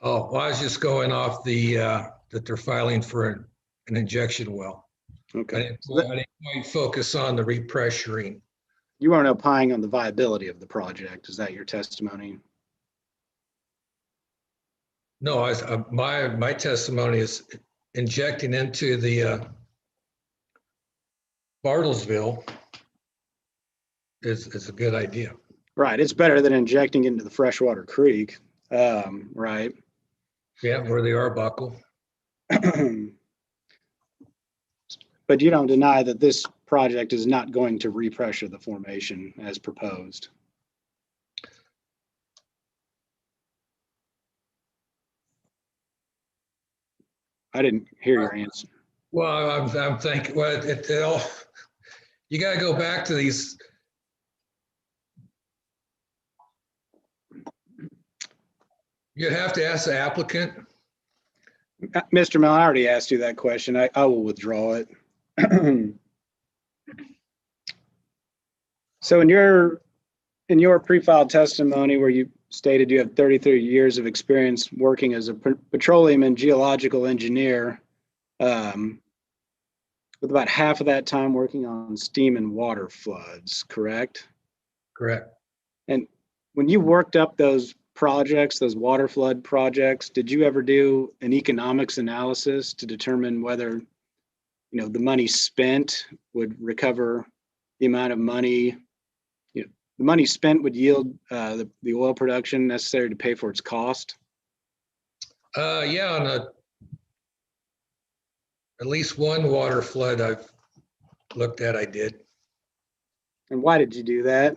Oh, well, I was just going off the that they're filing for an injection well. Okay. I didn't quite focus on the repressuring. You aren't opining on the viability of the project. Is that your testimony? No, my testimony is injecting into the Bartlesville is a good idea. Right. It's better than injecting into the freshwater creek. Right. Yeah, where the Arbuckle. But you don't deny that this project is not going to repressure the formation as proposed. I didn't hear your answer. Well, I'm thinking, well, it all, you got to go back to these. You'd have to ask the applicant. Mr. Mel, I already asked you that question. I will withdraw it. So in your pre-filed testimony where you stated you have 33 years of experience working as a petroleum and geological engineer, with about half of that time working on steam and water floods, correct? Correct. And when you worked up those projects, those water flood projects, did you ever do an economics analysis to determine whether, the money spent would recover the amount of money, the money spent would yield the oil production necessary to pay for its cost? Yeah, on at least one water flood I've looked at, I did. And why did you do that?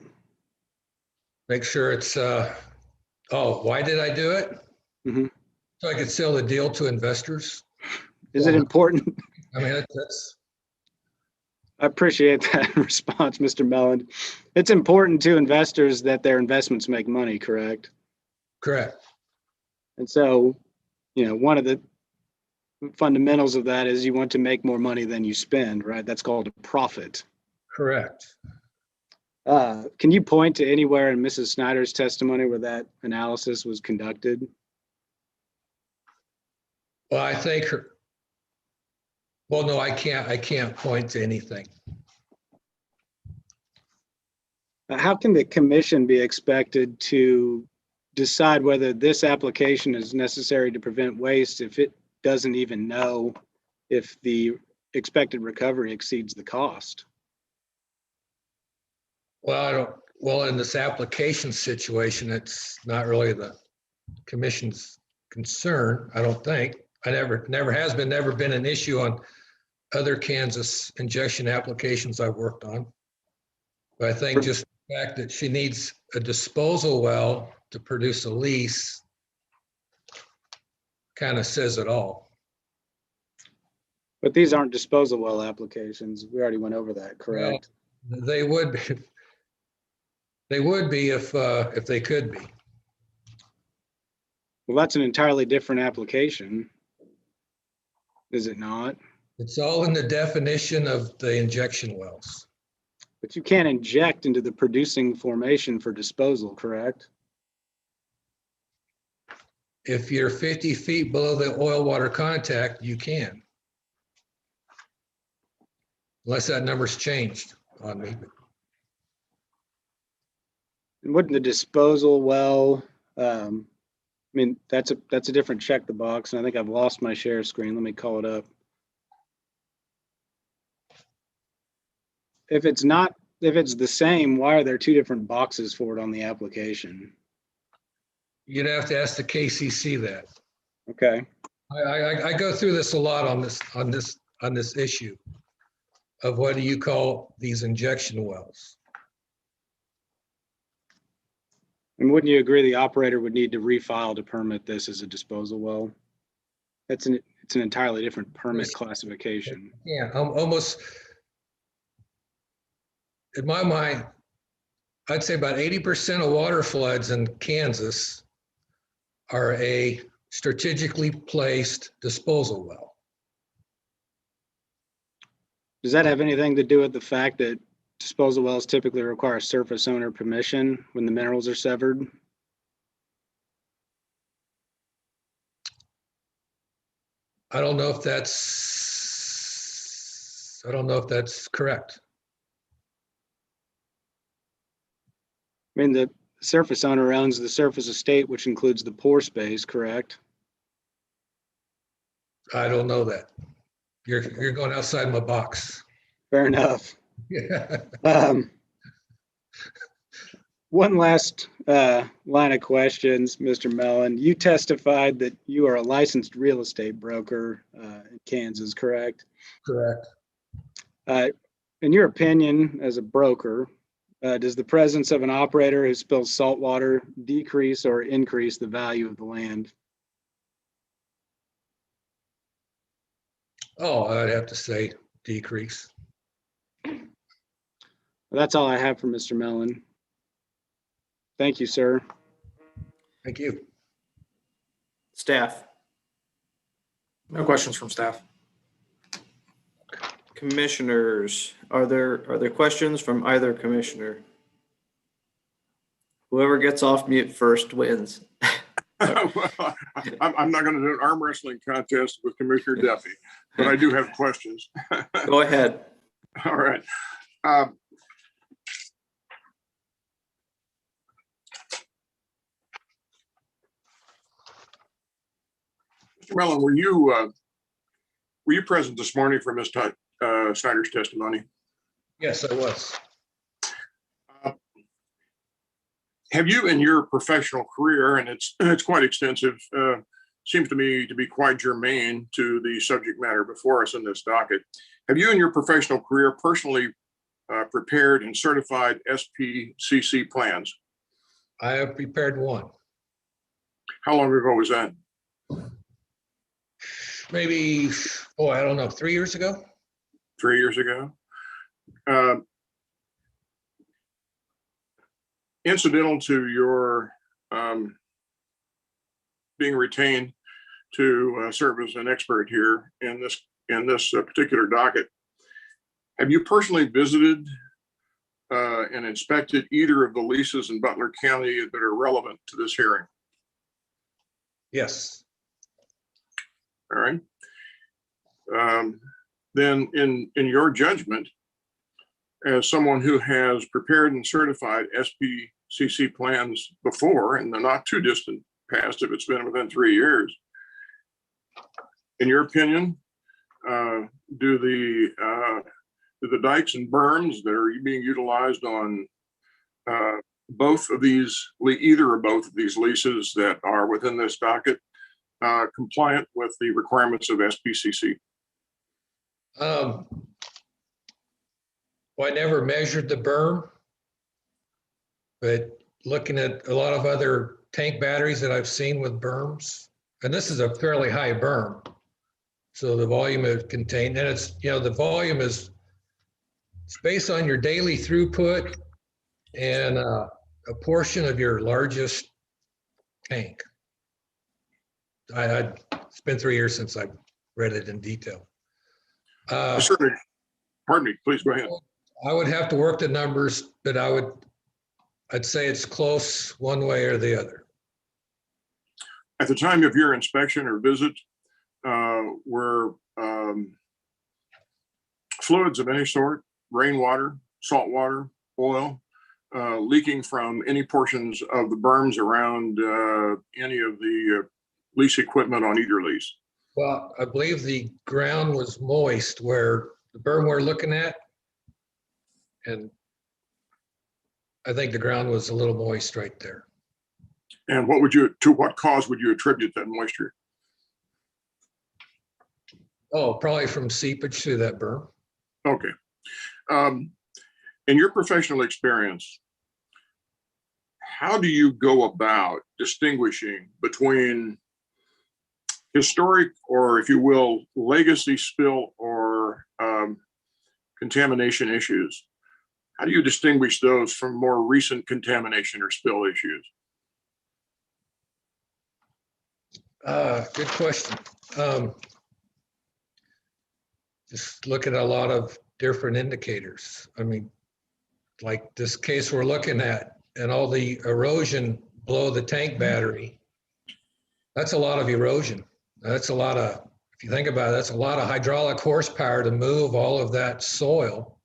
Make sure it's, why did I do it? Mhm. So I could sell the deal to investors. Is it important? I mean, that's. I appreciate that response, Mr. Melland. It's important to investors that their investments make money, correct? Correct. And so, one of the fundamentals of that is you want to make more money than you spend, right? That's called a profit. Correct. Can you point to anywhere in Mrs. Snyder's testimony where that analysis was conducted? Well, I think no, I can't point to anything. How can the commission be expected to decide whether this application is necessary to prevent waste if it doesn't even know if the expected recovery exceeds the cost? Well, in this application situation, it's not really the commission's concern, I don't think. Never been an issue on other Kansas injection applications I've worked on. But I think just the fact that she needs a disposal well to produce a lease kind of says it all. But these aren't disposal well applications. We already went over that, correct? Well, they would be. They would be if they could be. Well, that's an entirely different application, is it not? It's all in the definition of the injection wells. But you can't inject into the producing formation for disposal, correct? If you're 50 feet below the oil water contact, you can. Unless that number's changed on me. And wouldn't the disposal well, that's a different check the box, and I think I've lost my share screen. Let me call it up. If it's the same, why are there two different boxes for it on the application? You'd have to ask the KCC that. Okay. I go through this a lot on this issue of what do you call these injection wells? And wouldn't you agree the operator would need to refile to permit this as a disposal well? It's an entirely different permit classification. Yeah, almost, in my mind, I'd say about 80% of water floods in Kansas are a strategically placed disposal well. Does that have anything to do with the fact that disposal wells typically require surface owner permission when the minerals are severed? I don't know if that's correct. I mean, the surface owner owns the surface estate, which includes the pore space, correct? I don't know that. You're going outside my box. Fair enough. Yeah. One last line of questions, Mr. Mellon. You testified that you are a licensed real estate broker in Kansas, correct? Correct. In your opinion, as a broker, does the presence of an operator who spills salt water decrease or increase the value of the land? Oh, I'd have to say decrease. That's all I have for Mr. Mellon. Thank you, sir. Thank you. Staff, No questions from staff. commissioners, are there questions from either commissioner? Whoever gets off mute first wins. Well, I'm not going to do an arm wrestling contest with Commissioner Duffy, but I do have questions. Go ahead. All right. Mr. Mellon, were you present this morning for Ms. Snyder's testimony? Yes, I was. Have you, in your professional career, and it's quite extensive, seems to me to be quite germane to the subject matter before us in this docket, have you in your professional career personally prepared and certified SPCC plans? I have prepared one. How long ago was that? Maybe, oh, I don't know, 3 years ago? 3 years ago? Incidental to your being retained to serve as an expert here in this particular docket, have you personally visited and inspected either of the leases in Butler County that are relevant to this hearing? Yes. All right. Then in your judgment, as someone who has prepared and certified SPCC plans before in the not too distant past, if it's been within 3 years, in your opinion, do the dikes and berms that are being utilized on both of these, either or both of these leases that are within this docket, compliant with the requirements of SPCC? Well, I never measured the berm, but looking at a lot of other tank batteries that I've seen with berms, and this is a fairly high berm, so the volume is contained, and it's, the volume is, it's based on your daily throughput and a portion of your largest tank. It's been 3 years since I've read it in detail. Certainly. Pardon me, please go ahead. I would have to work the numbers, but I'd say it's close one way or the other. At the time of your inspection or visit, were fluids of any sort, rainwater, saltwater, oil, leaking from any portions of the berms around any of the lease equipment on either lease? Well, I believe the ground was moist where the berm we're looking at, and I think the ground was a little moist right there. And to what cause would you attribute that moisture? Oh, probably from seepage through that berm. Okay. In your professional experience, how do you go about distinguishing between historic, or if you will, legacy spill or contamination issues? How do you distinguish those from more recent contamination or spill issues? Good question. Just look at a lot of different indicators. I mean, like this case we're looking at, and all the erosion below the tank battery, that's a lot of erosion. That's a lot of, if you think about it, that's a lot of hydraulic horsepower to move all of that soil.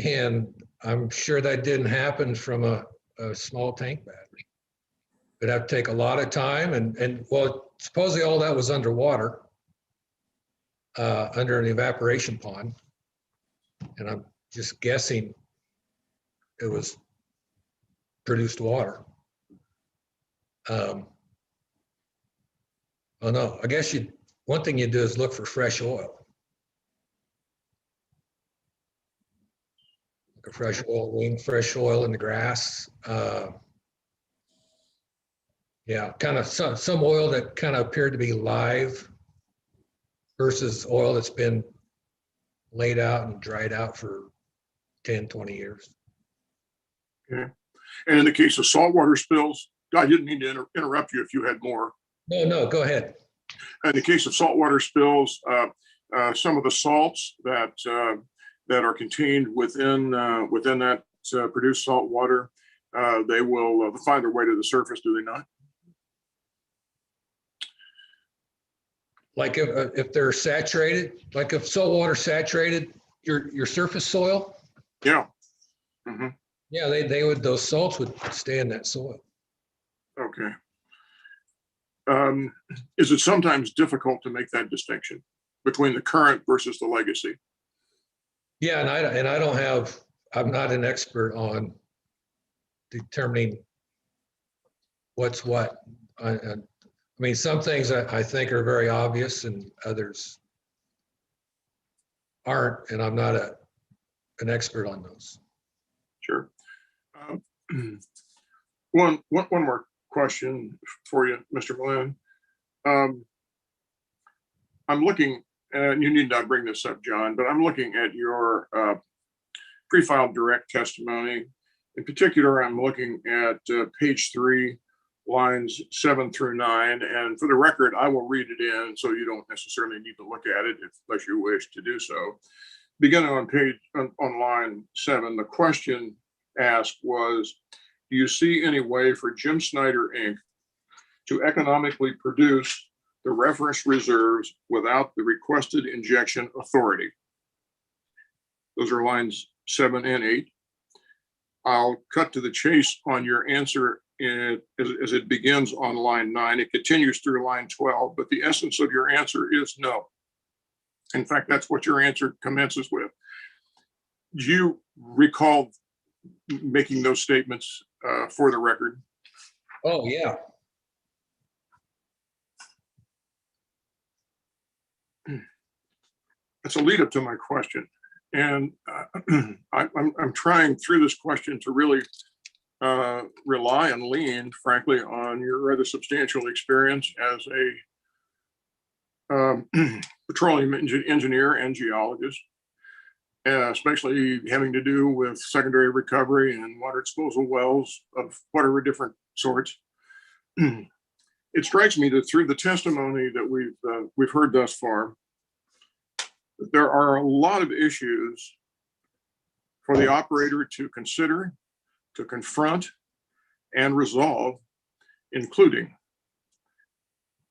And I'm sure that didn't happen from a small tank battery. It'd have to take a lot of time, and well, supposedly all that was underwater, under an evaporation pond. And I'm just guessing it was produced water. Oh no, I guess one thing you do is look for fresh oil. Look at fresh oil ring, fresh oil in the grass. Yeah, kind of some oil that kind of appeared to be live. versus oil that's been laid out and dried out for 10, 20 years. Okay. And in the case of saltwater spills, I didn't mean to interrupt you if you had more. No, go ahead. In the case of saltwater spills, some of the salts that are contained within that produced salt water, they will find their way to the surface, do they not? Like if they're saturated, like if salt water saturated your surface soil, Yeah. Mm-hmm. yeah, those salts would stay in that soil. Okay. Is it sometimes difficult to make that distinction between the current versus the legacy? Yeah, and I'm not an expert on determining what's what. I mean, some things I think are very obvious and others aren't, and I'm not an expert on those. Sure. One more question for you, Mr. Malin. I'm looking, and you need not bring this up, John, but I'm looking at your pre-filed direct testimony. In particular, I'm looking at page 3, lines 7 through 9. And for the record, I will read it in, so you don't necessarily need to look at it unless you wish to do so. Beginning on line 7, the question asked was, do you see any way for Jim Snyder, Inc. to economically produce the reference reserves without the requested injection authority? Those are lines 7 and 8. I'll cut to the chase on your answer as it begins on line 9. It continues through line 12, but the essence of your answer is no. In fact, that's what your answer commences with. Do you recall making those statements for the record? Oh, yeah. It's a lead up to my question. And I'm trying through this question to really rely and lean, frankly, on your rather substantial experience as a petroleum engineer and geologist, especially having to do with secondary recovery and water disposal wells of whatever different sorts. It strikes me that through the testimony that we've heard thus far, that there are a lot of issues for the operator to consider, to confront, and resolve, including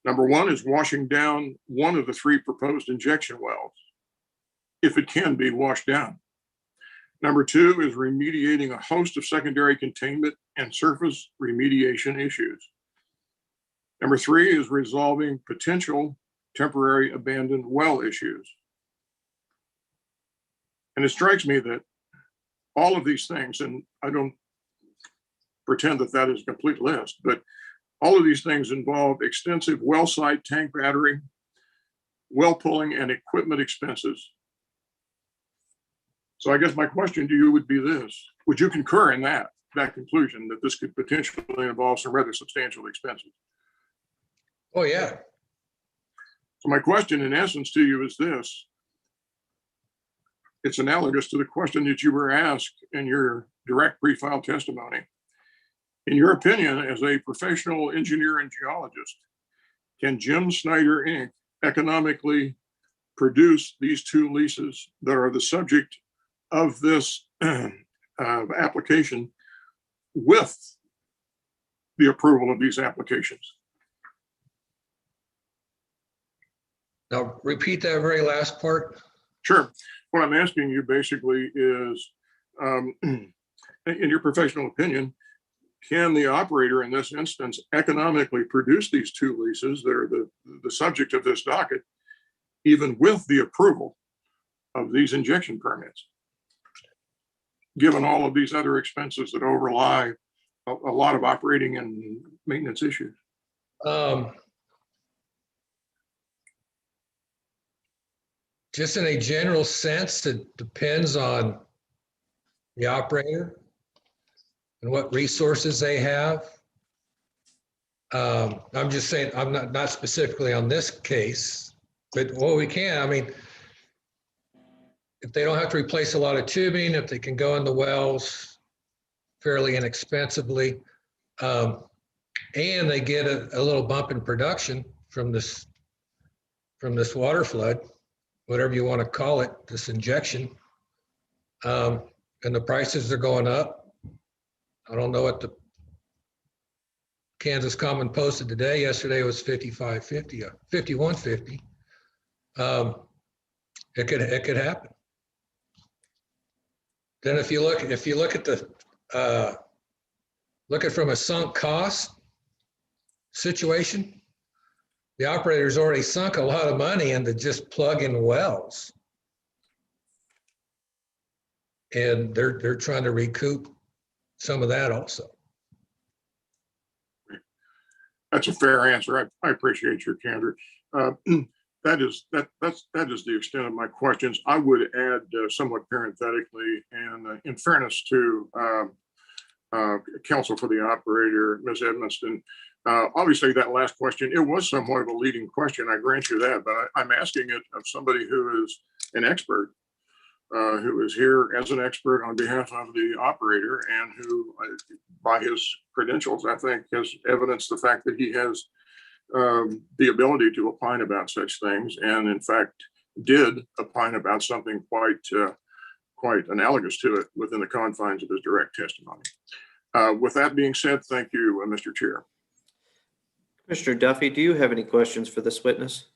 number 1 is washing down one of the 3 proposed injection wells, if it can be washed down. Number 2 is remediating a host of secondary containment and surface remediation issues. Number 3 is resolving potential temporary abandoned well issues. And it strikes me that all of these things, and I don't pretend that that is a complete list, but all of these things involve extensive well site tank battery, well pulling, and equipment expenses. So I guess my question to you would be this: would you concur in that conclusion that this could potentially involve some rather substantial expenses? Oh, yeah. So my question in essence to you is this. It's analogous to the question that you were asked in your direct pre-file testimony. In your opinion, as a professional engineer and geologist, can Jim Snyder, Inc. economically produce these 2 leases that are the subject of this application with the approval of these applications? Now, repeat that very last part. Sure. What I'm asking you basically is, in your professional opinion, can the operator in this instance economically produce these 2 leases that are the subject of this docket, even with the approval of these injection permits, given all of these other expenses that overlie a lot of operating and maintenance issues? Just in a general sense, it depends on the operator and what resources they have. I'm just saying, I'm not specifically on this case, But what we can, I mean, if they don't have to replace a lot of tubing, if they can go in the wells fairly inexpensively, and they get a little bump in production from this water flood, whatever you want to call it, this injection, and the prices are going up. I don't know what the Kansas Common posted today. Yesterday it was 55.50, 51.50. It could happen. Then if you look at the look at from a sunk cost situation, the operator's already sunk a lot of money into just plugging wells, and they're trying to recoup some of that also. That's a fair answer. I appreciate your candor. That's the extent of my questions. I would add somewhat parenthetically, and in fairness to counsel for the operator, Ms. Edmiston, obviously that last question, it was somewhat of a leading question. I grant you that, but I'm asking it of somebody who is an expert, who is here as an expert on behalf of the operator, and who, by his credentials, I think has evidenced the fact that he has the ability to opine about such things, and in fact did opine about something quite analogous to it within the confines of his direct testimony. With that being said, thank you, Mr. Chair. Commissioner Duffy, do you have any questions for this witness?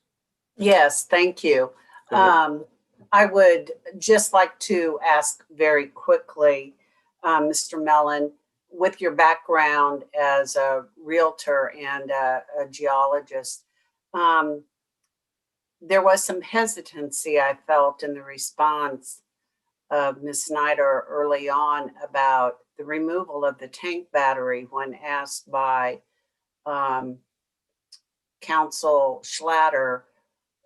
Yes, thank you. I would just like to ask very quickly, Mr. Mellon, with your background as a realtor and a geologist, there was some hesitancy I felt in the response of Ms. Snyder early on about the removal of the tank battery when asked by Council Schlatter,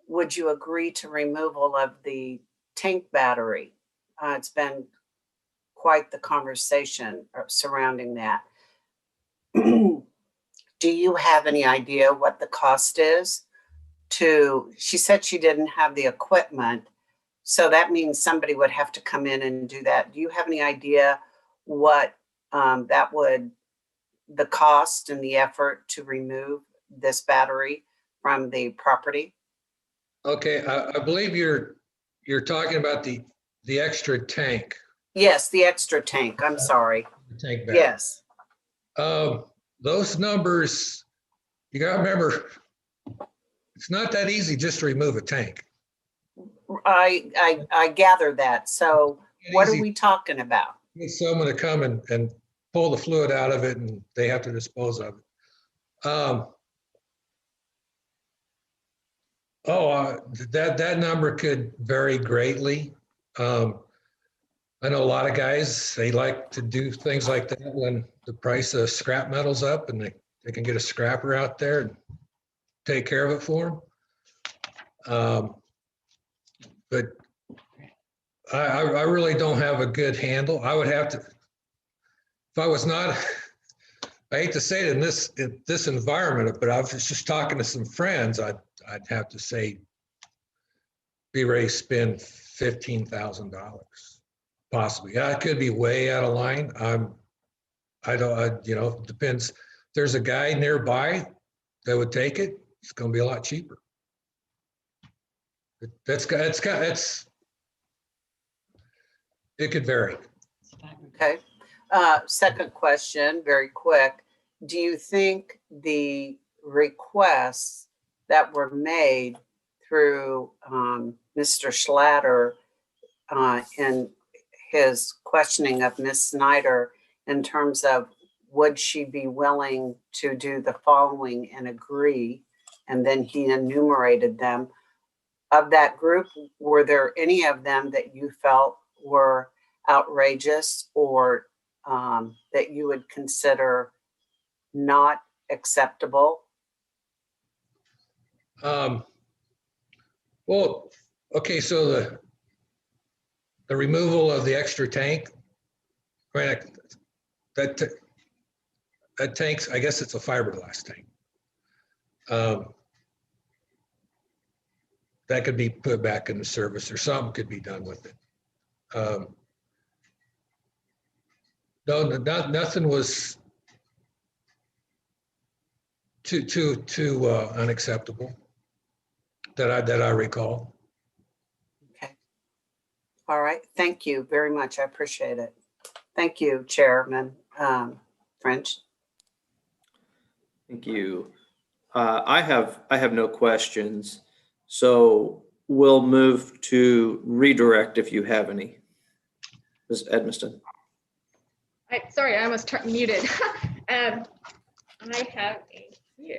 would you agree to removal of the tank battery? It's been quite the conversation surrounding that. Do you have any idea what the cost is she said she didn't have the equipment, so that means somebody would have to come in and do that. Do you have any idea what the cost and the effort to remove this battery from the property? Okay, I believe you're talking about the extra tank. Yes, the extra tank. I'm sorry. Tank battery. Yes. Those numbers, you gotta remember, it's not that easy just to remove a tank. I gather that. So what are we talking about? Need someone to come and pull the fluid out of it, and they have to dispose of it. That number could vary greatly. I know a lot of guys, they like to do things like that when the price of scrap metal's up, and they can get a scrapper out there and take care of it for them. But I really don't have a good handle. I would have to, if I was not, I hate to say it in this environment, but I was just talking to some friends, I'd have to say, be ready to spend $15,000, possibly. Yeah, it could be way out of line. It depends. If there's a guy nearby that would take it, it's going to be a lot cheaper. It could vary. Okay. Second question, very quick. Do you think the requests that were made through Mr. Schlatter in his questioning of Ms. Snyder in terms of would she be willing to do the following and agree, and then he enumerated them, of that group, were there any of them that you felt were outrageous or that you would consider not acceptable? Well, okay, so the removal of the extra tank, right? That tank's, I guess it's a fiberglass tank. that could be put back into service or something could be done with it. No, nothing was too unacceptable that I recall. Okay. All right. Thank you very much. I appreciate it. Thank you, Chairman French. Thank you. I have no questions. So we'll move to redirect if you have any. Ms. Edmiston. Sorry, I almost muted. I have a few.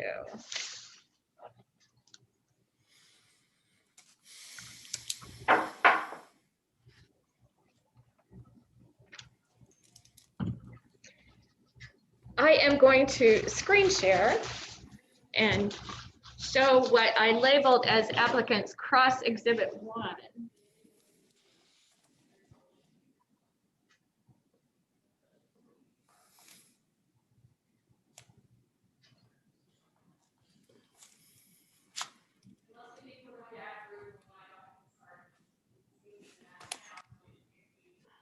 I am going to screen share and show what I labeled as applicant's cross exhibit 1.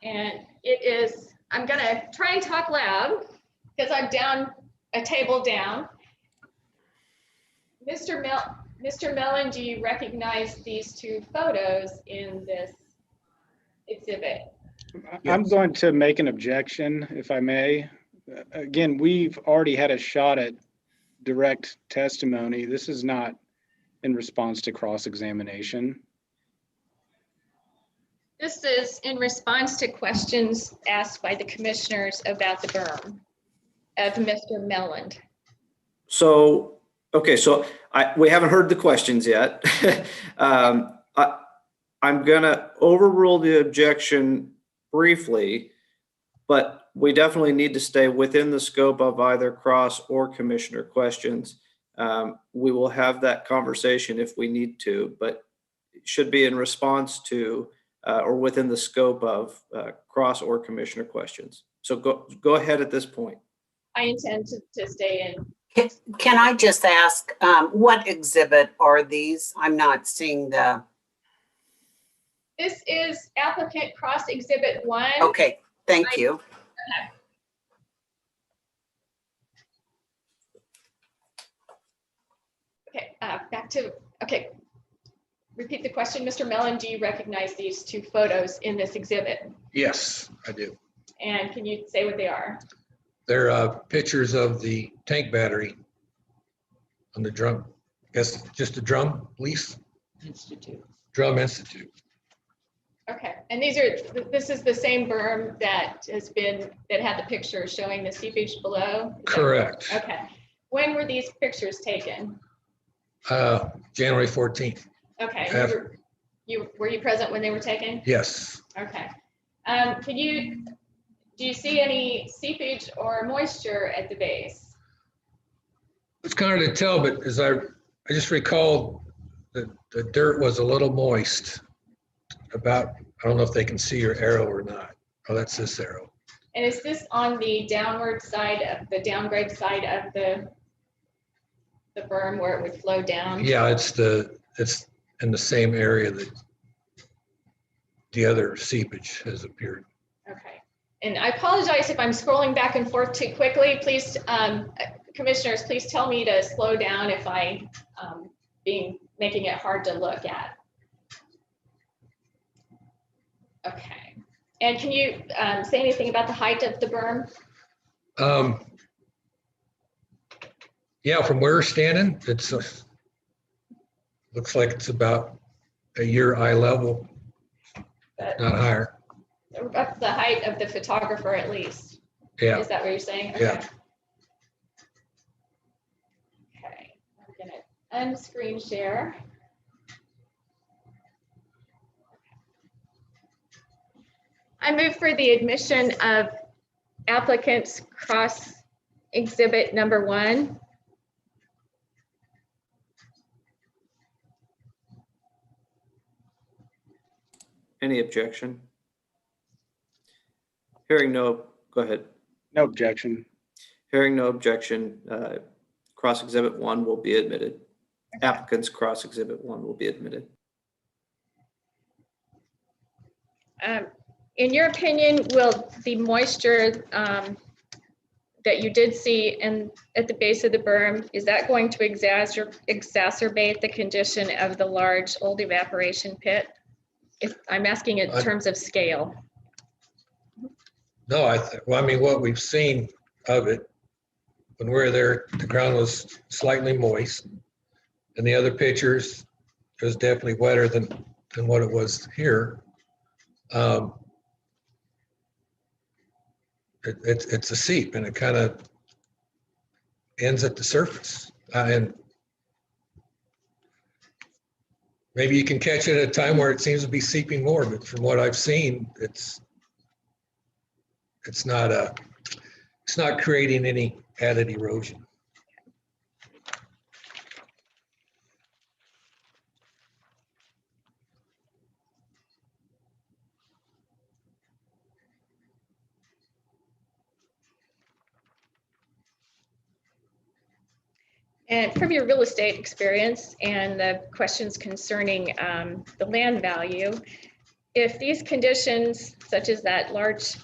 And it is, I'm gonna try and talk loud because I'm down a table down. Mr. Mellon, do you recognize these two photos in this exhibit? I'm going to make an objection, if I may. Again, we've already had a shot at direct testimony. This is not in response to cross-examination. This is in response to questions asked by the commissioners about the berm of Mr. Mellon. So, okay, so we haven't heard the questions yet. I'm gonna overrule the objection briefly, but we definitely need to stay within the scope of either cross or commissioner questions. We will have that conversation if we need to, but it should be in response to or within the scope of cross or commissioner questions. So go ahead at this point. I intend to stay in. Can I just ask, what exhibit are these? I'm not seeing the. This is applicant cross exhibit 1. Okay, thank you. Okay, back to, okay. Repeat the question, Mr. Mellon, do you recognize these two photos in this exhibit? Yes, I do. And can you say what they are? They're pictures of the tank battery on the drum. I guess just the drum lease? Institute. Drum Institute. Okay, and this is the same berm that had the picture showing the seepage below? Correct. Okay. When were these pictures taken? January 14th. Okay. Were you present when they were taken? Yes. Okay. Do you see any seepage or moisture at the base? It's kind of to tell, but as I just recall that the dirt was a little moist. I don't know if they can see your arrow or not. Oh, that's this arrow. And is this on the downward side of the downgrade side of the berm where it would flow down? Yeah, it's in the same area that the other seepage has appeared. Okay. And I apologize if I'm scrolling back and forth too quickly. Please, commissioners, please tell me to slow down if I making it hard to look at. Okay. And can you say anything about the height of the berm? Yeah, from where we're standing, it's looks like it's about a year eye level, not higher. Up the height of the photographer at least. Yeah. Is that what you're saying? Okay. Yeah. Okay, I'm gonna unscreen share. I move for the admission of applicants cross exhibit number 1. Any objection? Hearing no, go ahead. No objection. Hearing no objection, cross exhibit 1 will be admitted. Applicants cross exhibit 1 will be admitted. In your opinion, will the moisture that you did see at the base of the berm, is that going to exacerbate the condition of the large old evaporation pit? If I'm asking in terms of scale. No, well, I mean, what we've seen of it, when we were there, the ground was slightly moist. And the other pictures, it was definitely wetter than what it was here. It's a seep, and it kind of ends at the surface. And maybe you can catch it at a time where it seems to be seeping more, but from what I've seen, it's not creating any added erosion. And from your real estate experience and the questions concerning the land value, if these conditions, such as that large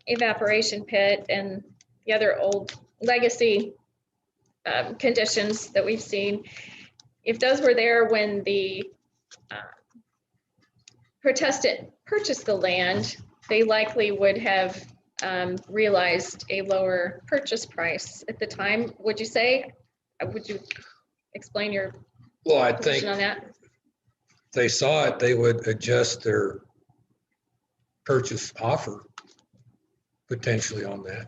evaporation pit and the other old legacy conditions that we've seen, if those were there when the protestant purchased the land, they likely would have realized a lower purchase price at the time, would you say? Would you explain your position on that? If they saw it, they would adjust their purchase offer potentially on that.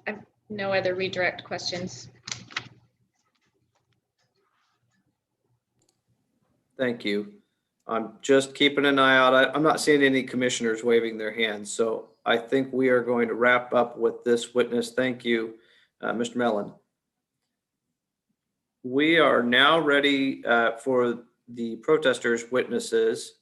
I have no other redirect questions. Thank you. I'm just keeping an eye out. I'm not seeing any commissioners waving their hands, so I think we are going to wrap up with this witness. Thank you, Mr. Mellon. We are now ready for the protesters' witnesses.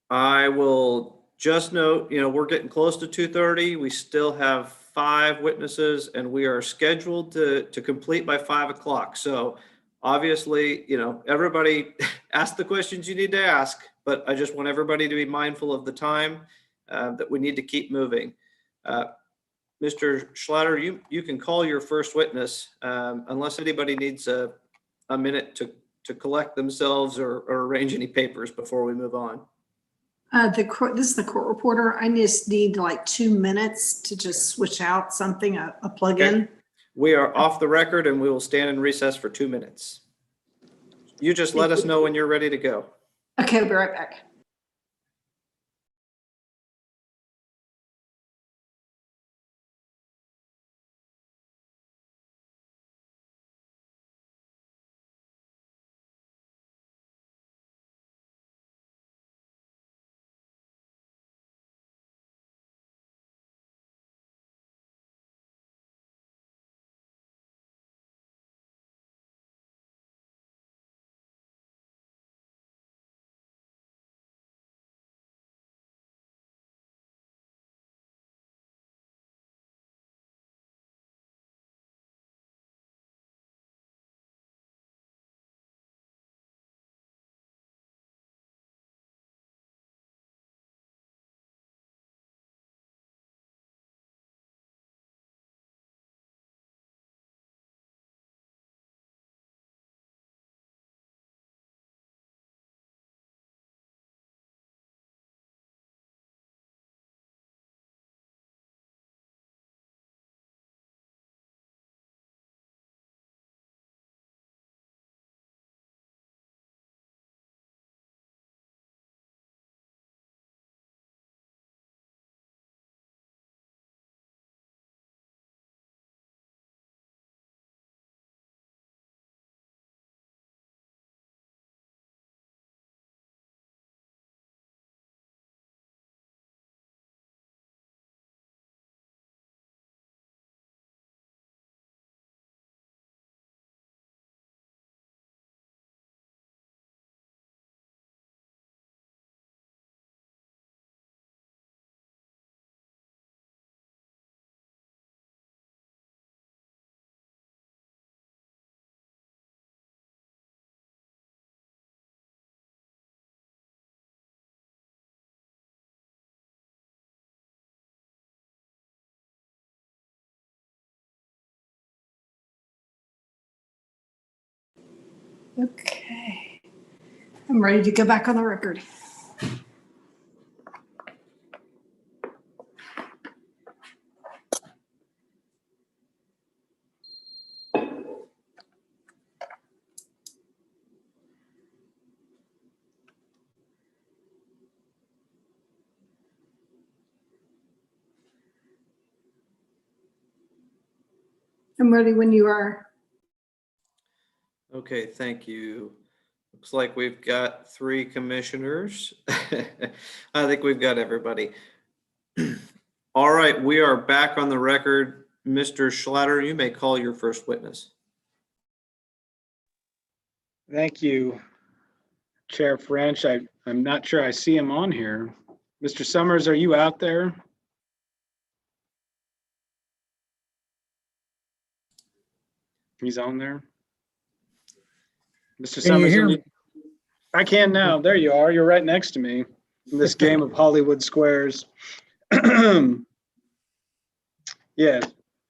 I will just note, we're getting close to 2:30. We still have 5 witnesses, and we are scheduled to complete by 5 o'clock. So obviously, everybody ask the questions you need to ask, but I just want everybody to be mindful of the time that we need to keep moving. Mr. Schlatter, you can call your first witness unless anybody needs a minute to collect themselves or arrange any papers before we move on. This is the court reporter. I just need like 2 minutes to just switch out something, a plug-in. Okay. We are off the record and we will stand in recess for 2 minutes. You just let us know when you're ready to go. Okay, I'll be right back. Okay. I'm ready to go back on the record. I'm ready when you are. Okay, thank you. Looks like we've got 3 commissioners. I think we've got everybody. All right, we are back on the record. Mr. Schlatter, you may call your first witness. Thank you, Chair French. I'm not sure I see him on here. Mr. Summers, are you out there? He's on there. Mr. Can you Summers, hear me? I can now. There you are. You're right next to me in this game of Hollywood Squares. Yeah,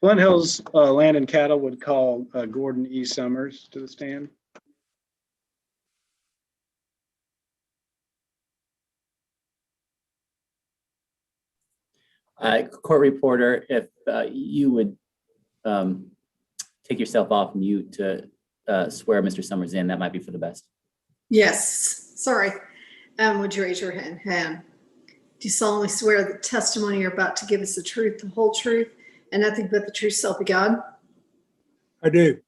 Flint Hills Land and Cattle would call Gordon E. Summers to the stand. Court reporter, if you would take yourself off mute to swear Mr. Summers in, that might be for the best. Yes, sorry. Would you raise your hand? Do you solemnly swear the testimony you're about to give is the truth, the whole truth, and nothing but the truth, so help you God? I do.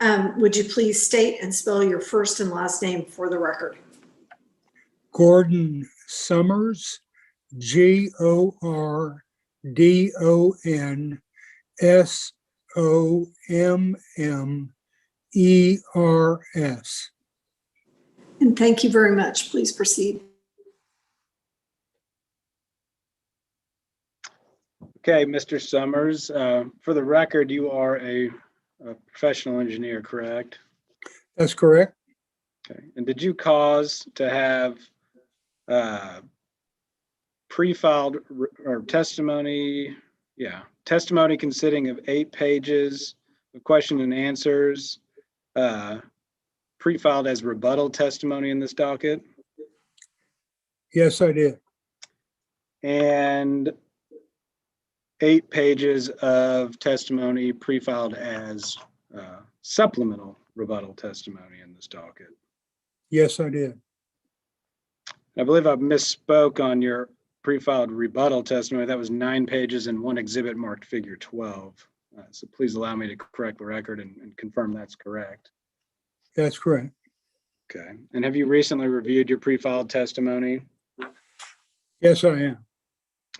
Would you please state and spell your first and last name for the record? Gordon Summers, GORDONSOMMERS. And thank you very much. Please proceed. Okay, Mr. Summers, for the record, you are a professional engineer, correct? That's correct. Okay, and did you cause to have pre-filed or testimony? Yeah, testimony consisting of 8 pages of question and answers, pre-filed as rebuttal testimony in this docket? Yes, I did. And 8 pages of testimony pre-filed as supplemental rebuttal testimony in this docket. Yes, I did. I believe I misspoke on your pre-filed rebuttal testimony. That was 9 pages and 1 exhibit marked figure 12. So please allow me to correct the record and confirm that's correct. That's correct. Okay. And have you recently reviewed your pre-filed testimony? Yes, I am.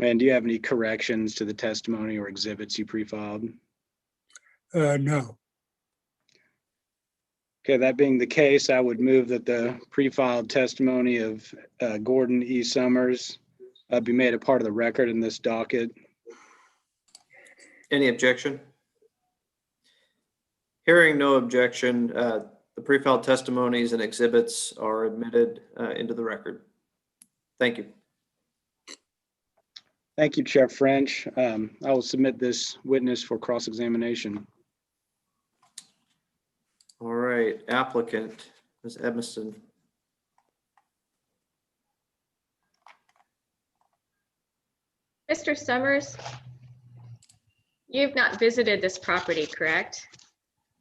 And do you have any corrections to the testimony or exhibits you pre-filed? No. Okay, that being the case, I would move that the pre-filed testimony of Gordon E. Summers be made a part of the record in this docket. Any objection? Hearing no objection, the pre-filed testimonies and exhibits are admitted into the record. Thank you. Thank you, Chair French. I will submit this witness for cross-examination. All right, applicant, Ms. Edmiston. Mr. Summers, you've not visited this property, correct?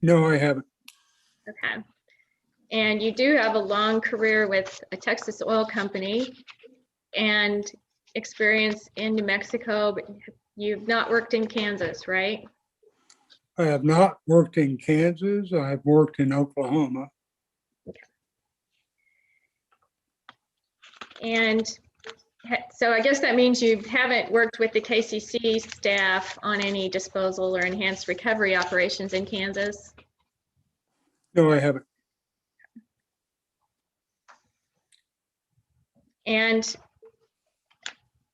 No, I haven't. Okay. And you do have a long career with a Texas oil company and experience in New Mexico, but you've not worked in Kansas, right? I have not worked in Kansas. I've worked in Oklahoma. And so I guess that means you haven't worked with the KCC staff on any disposal or enhanced recovery operations in Kansas? No, I haven't. And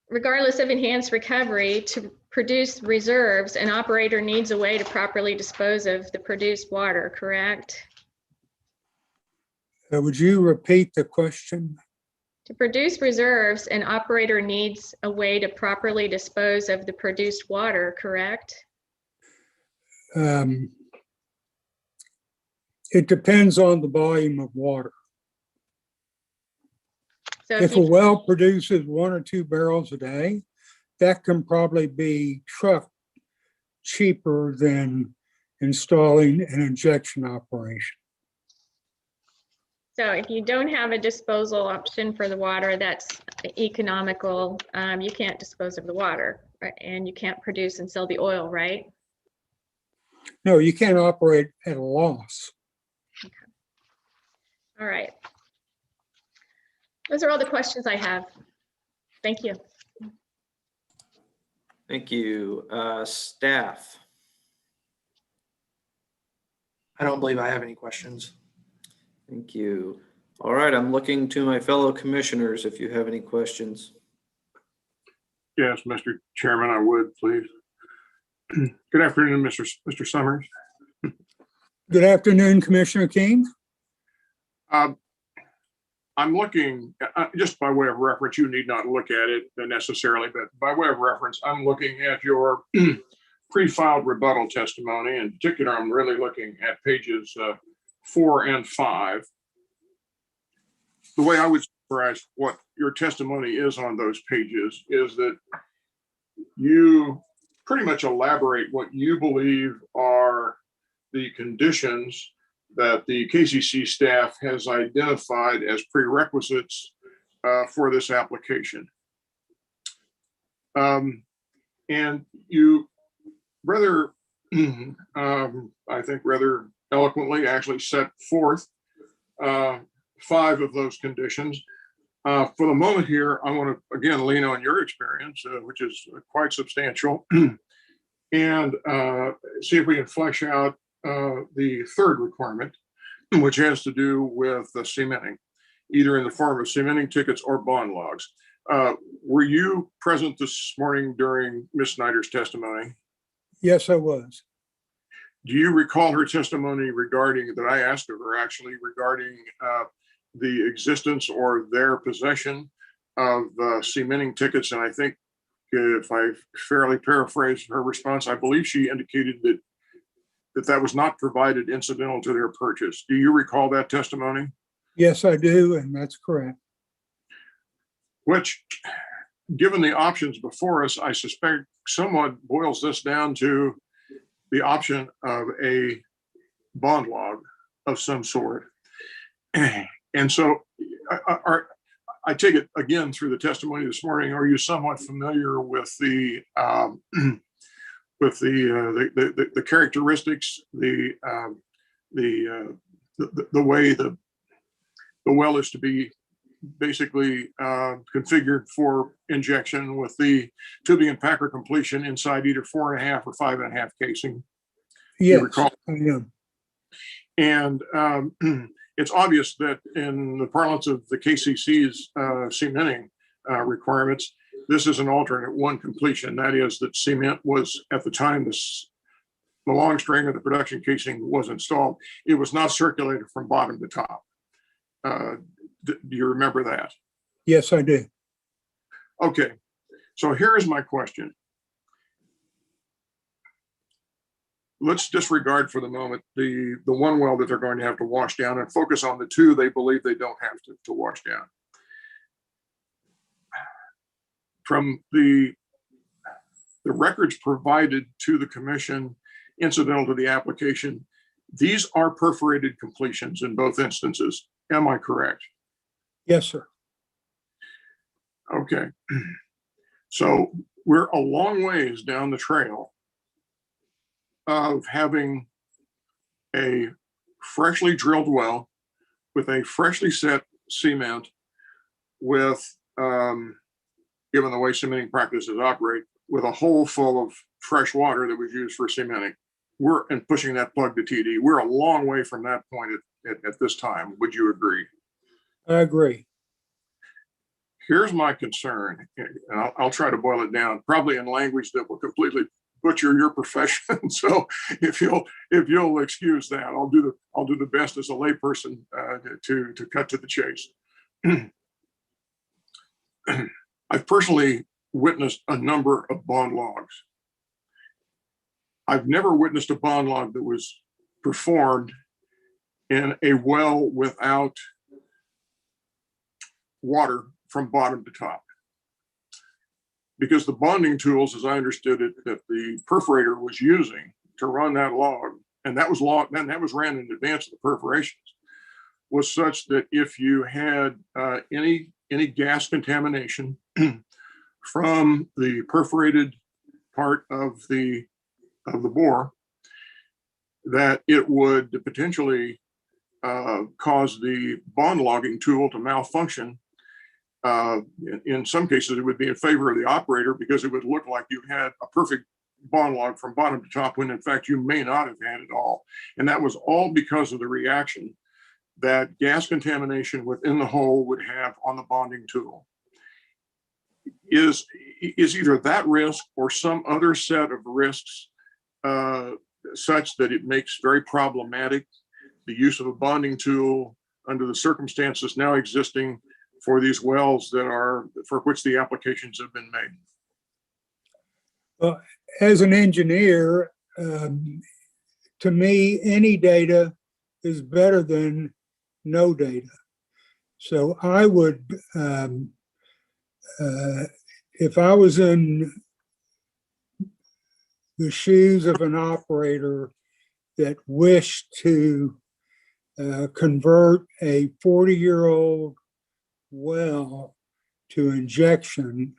regardless of enhanced recovery, to produce reserves, an operator needs a way to properly dispose of the produced water, correct? Would you repeat the question? To produce reserves, an operator needs a way to properly dispose of the produced water, correct? It depends on the volume of water. So If a well produces 1 or 2 barrels a day, that can probably be trucked cheaper than installing an injection operation. So if you don't have a disposal option for the water that's economical, you can't dispose of the water, right? And you can't produce and sell the oil, right? No, you can't operate at a loss. All right. Those are all the questions I have. Thank you. Thank you. Staff. I don't believe I have any questions. Thank you. All right, I'm looking to my fellow commissioners if you have any questions. Yes, Mr. Chairman, I would, please. Good afternoon, Mr. Summers. Good afternoon, Commissioner King. I'm looking, just by way of reference, you need not look at it necessarily, but by way of reference, I'm looking at your pre-filed rebuttal testimony. In particular, I'm really looking at pages 4 and 5. The way I would summarize what your testimony is on those pages is that you pretty much elaborate what you believe are the conditions that the KCC staff has identified as prerequisites for this application. And you rather, I think rather eloquently actually set forth 5 of those conditions. For the moment here, I want to again lean on your experience, which is quite substantial, and see if we can flesh out the third requirement, which has to do with the cementing, either in the form of cementing tickets or bond logs. Were you present this morning during Ms. Snyder's testimony? Yes, I was. Do you recall her testimony regarding, that I asked of her actually, regarding the existence or their possession of cementing tickets? And I think if I fairly paraphrase her response, I believe she indicated that was not provided incidental to their purchase. Do you recall that testimony? Yes, I do, and that's correct. Which, given the options before us, I suspect somewhat boils this down to the option of a bond log of some sort. And so I take it again through the testimony this morning, are you somewhat familiar with the characteristics, the way the well is to be basically configured for injection, with the tubing and packer completion inside either 4.5 or 5.5 casing? Yes, recall? I am. And it's obvious that in the parlance of the KCC's cementing requirements, this is an alternate one completion. That is, that cement was, at the time the long string of the production casing was installed, it was not circulated from bottom to top. Do you remember that? Yes, I do. Okay, so here's my question. Let's disregard for the moment the one well that they're going to have to wash down and focus on the 2 they believe they don't have to wash down. From the records provided to the commission incidental to the application, these are perforated completions in both instances. Am I correct? Yes, sir. Okay. So we're a long ways down the trail of having a freshly drilled well with a freshly set cement with, given the way cementing practices operate, with a hole full of fresh water that was used for cementing. And pushing that plug to TD. We're a long way from that point at this time. Would you agree? I agree. Here's my concern, and I'll try to boil it down, probably in language that will completely butcher your profession. So if you'll excuse that, I'll do the best as a layperson to cut to the chase. I've personally witnessed a number of bond logs. I've never witnessed a bond log that was performed in a well without water from bottom to top. Because the bonding tools, as I understood it, that the perforator was using to run that log, and that was ran in advance of the perforations, was such that if you had any gas contamination from the perforated part of the bore, that it would potentially cause the bond logging tool to malfunction. In some cases, it would be in favor of the operator because it would look like you had a perfect bond log from bottom to top, when in fact you may not have had it all. And that was all because of the reaction that gas contamination within the hole would have on the bonding tool. Is either that risk or some other set of risks such that it makes very problematic the use of a bonding tool under the circumstances now existing for these wells for which the applications have been made? Well, as an engineer, to me, any data is better than no data. So I would, if I was in the shoes of an operator that wished to convert a 40-year-old well to injection,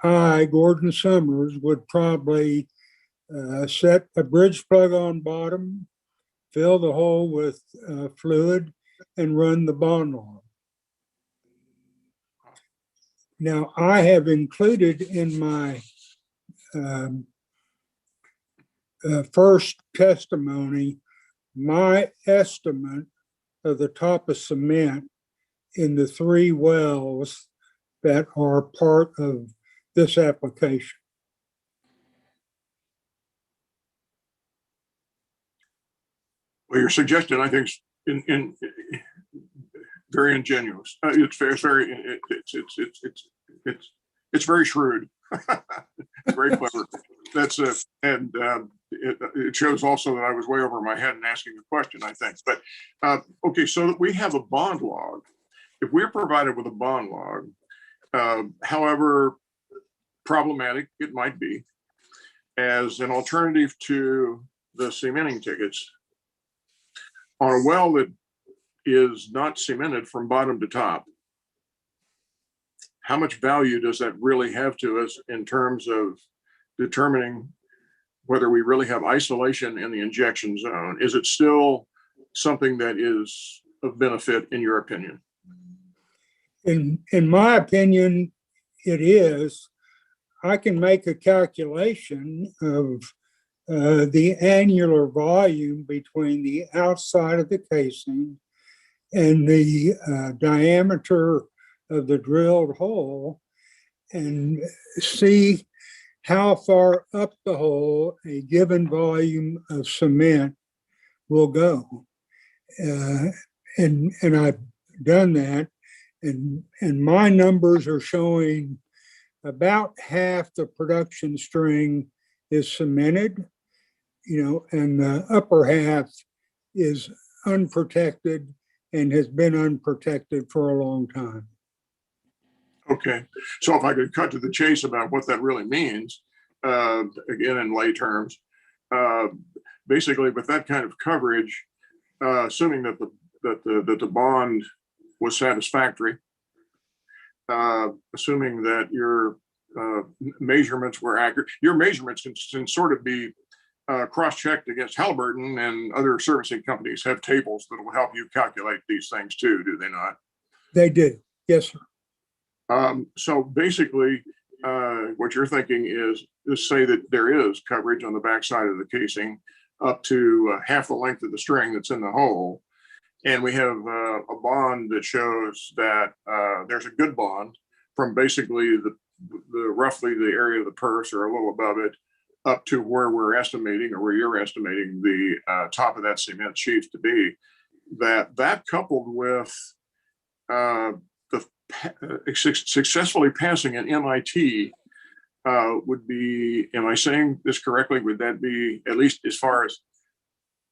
I, Gordon Summers, would probably set a bridge plug on bottom, fill the hole with fluid, and run the bond log. Now, I have included in my first testimony my estimate of the top of cement in the 3 wells that are part of this application. Well, your suggestion, I think, is very ingenious. It's very shrewd. It's very clever. It shows also that I was way over my head in asking a question, I think. But okay, so we have a bond log. If we're provided with a bond log, however problematic it might be, as an alternative to the cementing tickets, on a well that is not cemented from bottom to top, how much value does that really have to us in terms of determining whether we really have isolation in the injection zone? Is it still something that is of benefit in your opinion? In my opinion, it is. I can make a calculation of the annular volume between the outside of the casing and the diameter of the drilled hole, and see how far up the hole a given volume of cement will go. And I've done that, and my numbers are showing about half the production string is cemented, and the upper half is unprotected and has been unprotected for a long time. Okay, so if I could cut to the chase about what that really means, again in lay terms, basically with that kind of coverage, assuming that the bond was satisfactory, assuming that your measurements were accurate, your measurements can sort of be cross-checked against Halliburton, and other servicing companies have tables that will help you calculate these things too, do they not? They do, yes, sir. So basically, what you're thinking is, let's say that there is coverage on the backside of the casing up to half the length of the string that's in the hole, and we have a bond that shows that there's a good bond from basically the roughly the area of the purse or a little above it up to where we're estimating, or where you're estimating the top of that cement sheath to be. That coupled with successfully passing an MIT would be, am I saying this correctly? Would that be, at least as far as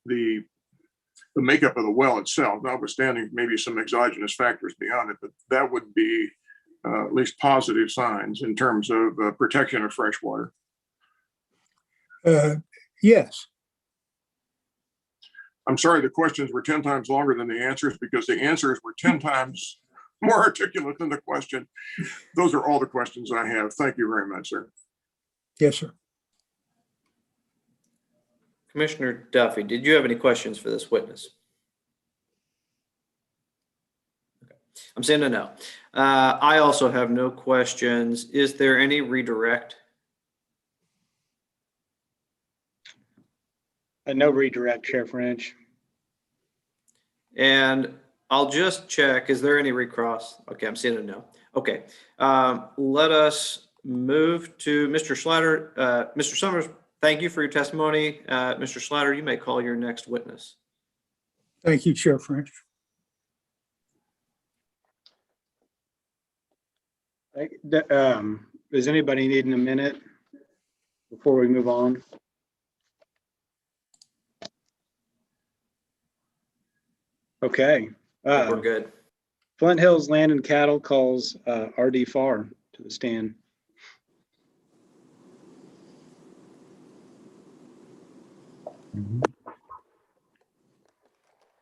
the makeup of the well itself, notwithstanding maybe some exogenous factors beyond it, but that would be at least positive signs in terms of protection of fresh water. Yes. I'm sorry, the questions were 10 times longer than the answers because the answers were 10 times more articulate than the question. Those are all the questions I have. Thank you very much, sir. Yes, sir. Commissioner Duffy, did you have any questions for this witness? Okay. I'm saying no. I also have no questions. Is there any redirect? No redirect, Chair French. And I'll just check, is there any recross? Okay, I'm seeing a no. Okay, let us move to Mr. Slatter. Mr. Summers, thank you for your testimony. Mr. Slatter, you may call your next witness. Thank you, Chair French. Is anybody needing a minute before we move on? Okay. We're good. Flint Hills Land and Cattle calls RD Farr to the stand.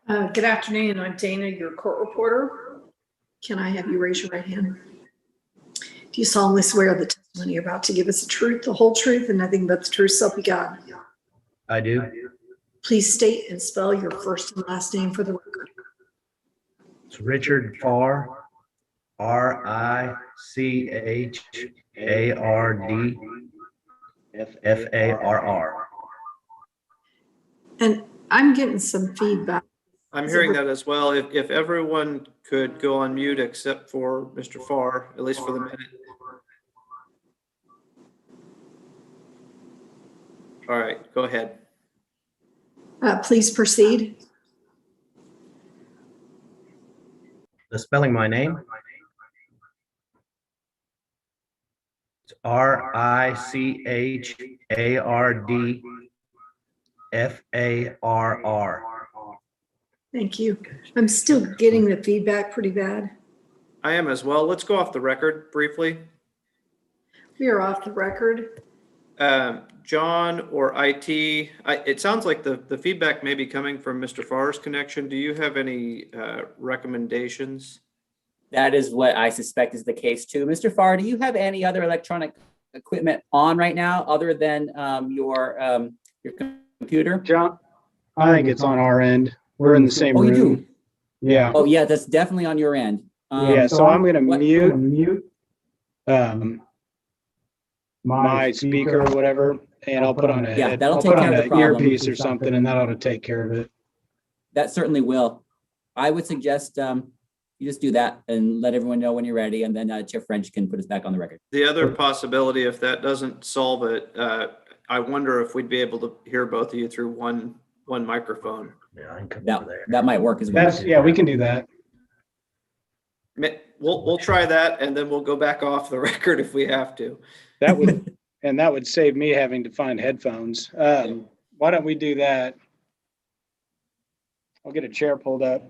Good afternoon. I'm Dana, your court reporter. Can I have you raise your right hand? Do you solemnly swear the testimony you're about to give us the truth, the whole truth, and nothing but the truth, so help you God? I do. Please state and spell your first and last name for the record. It's Richard Farr, R-I-C-H-A-R-D F-A-R-R. And I'm getting some feedback. I'm hearing that as well. If everyone could go on mute except for Mr. Farr, at least for the minute. All right, go ahead. Please proceed. The spelling my name? It's R-I-C-H-A-R-D F-A-R-R. Thank you. I'm still getting the feedback pretty bad. I am as well. Let's go off the record briefly. We are off the record. John or IT, it sounds like the feedback may be coming from Mr. Farr's connection. Do you have any recommendations? That is what I suspect is the case too. Mr. Farr, do you have any other electronic equipment on right now other than your computer? John, I think it's on our end. We're in the same room. You do? Yeah. Oh yeah, that's definitely on your end. Yeah, so I'm going to mute my speaker or whatever, and I'll put on a that'll take care of the problem. earpiece or something, and that ought to take care of it. That certainly will. I would suggest you just do that and let everyone know when you're ready, and then Chair French can put us back on the record. The other possibility, if that doesn't solve it, I wonder if we'd be able to hear both of you through one microphone. Yeah, I can come over there. That might work as well. Yeah, we can do that. We'll try that, and then we'll go back off the record if we have to. That would save me having to find headphones. Why don't we do that? I'll get a chair pulled up.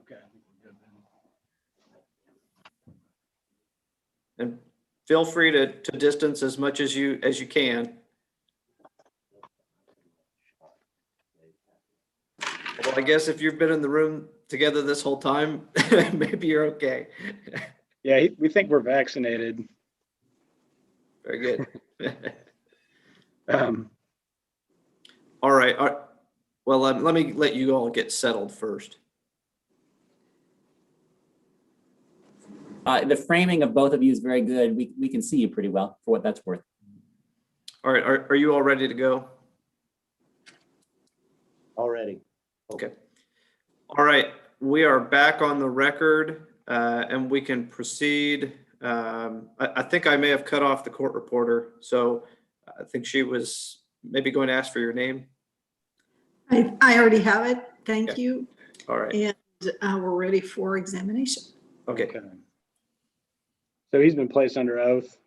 Okay. And feel free to distance as much as you can. Well, I guess if you've been in the room together this whole time, maybe you're okay. Yeah, we think we're vaccinated. Very good. All right. Well, let me let you all get settled first. The framing of both of you is very good. We can see you pretty well for what that's worth. All right. Are you all ready to go? Already. Okay. All right. We are back on the record and we can proceed. I think I may have cut off the court reporter. So I think she was maybe going to ask for your name. I already have it. Thank you. All right. And we're ready for examination. Okay. So he's been placed under oath.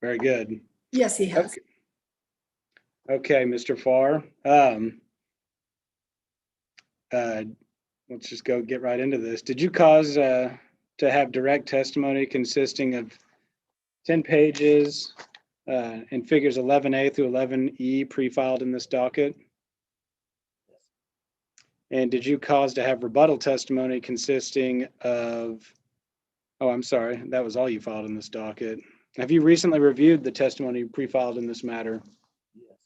Very good. Yes, he has. Okay, Mr. Farr. Let's just get right into this. Did you cause to have direct testimony consisting of 10 pages and figures 11A through 11E pre-filed in this docket? And did you cause to have rebuttal testimony consisting of, oh, I'm sorry, that was all you filed in this docket. Have you recently reviewed the testimony pre-filed in this matter? Yes.